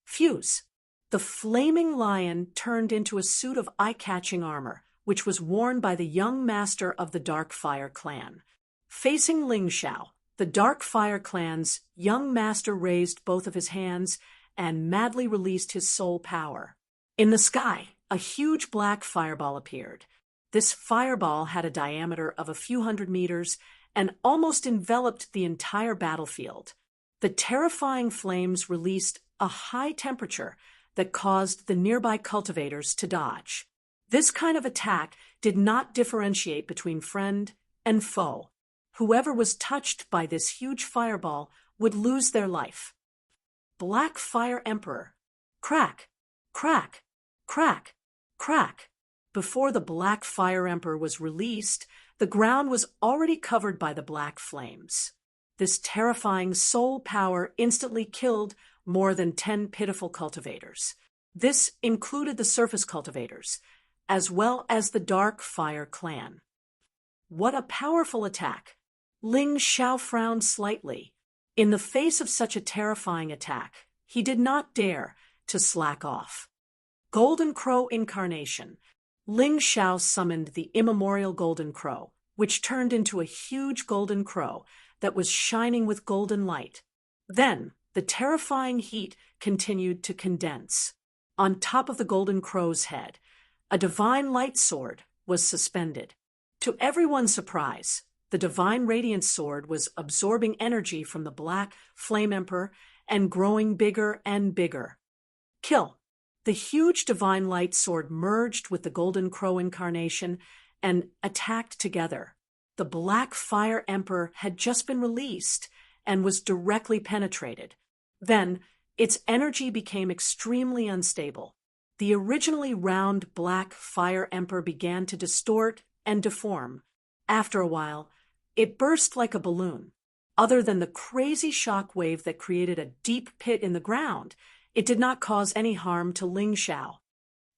Fuse. The flaming lion turned into a suit of eye-catching armor, which was worn by the young master of the Dark Fire clan. Facing Ling Xiao, the Dark Fire clan's young master raised both of his hands and madly released his soul power. In the sky, a huge black fireball appeared. This fireball had a diameter of a few hundred meters and almost enveloped the entire battlefield. The terrifying flames released a high temperature that caused the nearby cultivators to dodge. This kind of attack did not differentiate between friend and foe. Whoever was touched by this huge fireball would lose their life. Black Fire Emperor. Crack, crack, crack, crack. Before the Black Fire Emperor was released, the ground was already covered by the black flames. This terrifying soul power instantly killed more than 10 pitiful cultivators. This included the surface cultivators, as well as the Dark Fire clan. What a powerful attack! Ling Xiao frowned slightly. In the face of such a terrifying attack, he did not dare to slack off. Golden Crow Incarnation. Ling Xiao summoned the immemorial Golden Crow, which turned into a huge golden crow that was shining with golden light. Then, the terrifying heat continued to condense. On top of the Golden Crow's head, a divine light sword was suspended. To everyone's surprise, the divine radiance sword was absorbing energy from the Black Flame Emperor and growing bigger and bigger. Kill. The huge divine light sword merged with the Golden Crow Incarnation and attacked together. The Black Fire Emperor had just been released and was directly penetrated. Then, its energy became extremely unstable. The originally round Black Fire Emperor began to distort and deform. After a while, it burst like a balloon. Other than the crazy shock wave that created a deep pit in the ground, it did not cause any harm to Ling Xiao.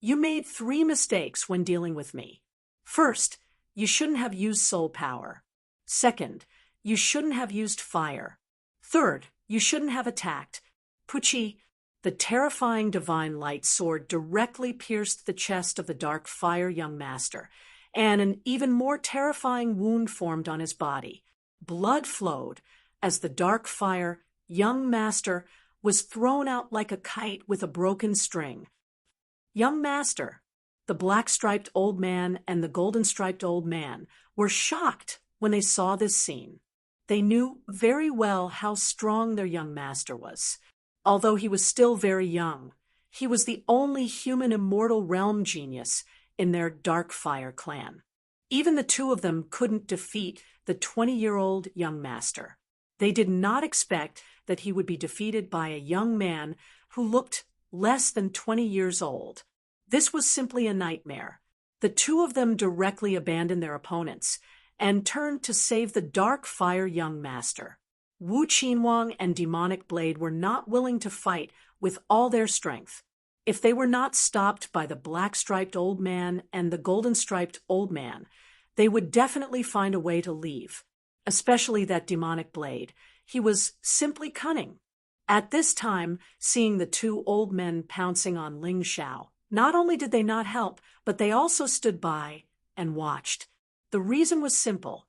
You made 3 mistakes when dealing with me. First, you shouldn't have used soul power. Second, you shouldn't have used fire. Third, you shouldn't have attacked. Puchi. The terrifying divine light sword directly pierced the chest of the Dark Fire young master, and an even more terrifying wound formed on his body. Blood flowed as the Dark Fire young master was thrown out like a kite with a broken string. Young master, the black-striped old man and the golden-striped old man were shocked when they saw this scene. They knew very well how strong their young master was. Although he was still very young, he was the only human immortal realm genius in their Dark Fire clan. Even the 2 of them couldn't defeat the 20-year-old young master. They did not expect that he would be defeated by a young man who looked less than 20 years old. This was simply a nightmare. The 2 of them directly abandoned their opponents and turned to save the Dark Fire young master. Wu Qinwang and Demonic Blade were not willing to fight with all their strength. If they were not stopped by the black-striped old man and the golden-striped old man, they would definitely find a way to leave, especially that Demonic Blade. He was simply cunning. At this time, seeing the 2 old men pouncing on Ling Xiao, not only did they not help, but they also stood by and watched. The reason was simple.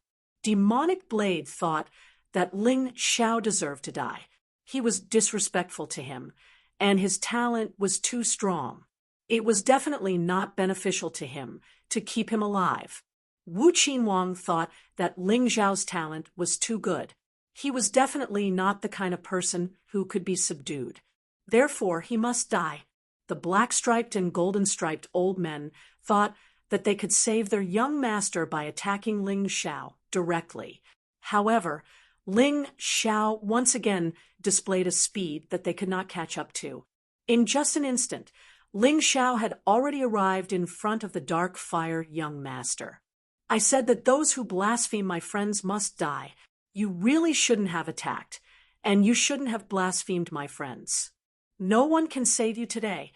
demonic blade thought that Ling Xiao deserved to die. He was disrespectful to him, and his talent was too strong. It was definitely not beneficial to him to keep him alive. Wu Qinhuang thought that Ling Xiao's talent was too good. He was definitely not the kind of person who could be subdued. Therefore, he must die. The black-striped and golden-striped old men thought that they could save their young master by attacking Ling Xiao directly. However, Ling Xiao once again displayed a speed that they could not catch up to. In just an instant, Ling Xiao had already arrived in front of the dark fire young master. I said that those who blaspheme my friends must die. You really shouldn't have attacked, and you shouldn't have blasphemed my friends. No one can save you today.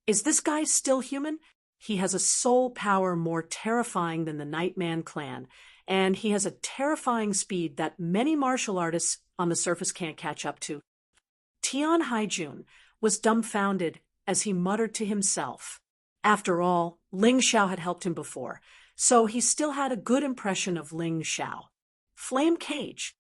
Is this guy still human? He has a soul power more terrifying than the Nightman clan, and he has a terrifying speed that many martial artists on the surface can't catch up to. Tian Haijun was dumbfounded as he muttered to himself. After all, Ling Xiao had helped him before, so he still had a good impression of Ling Xiao. Flame Cage.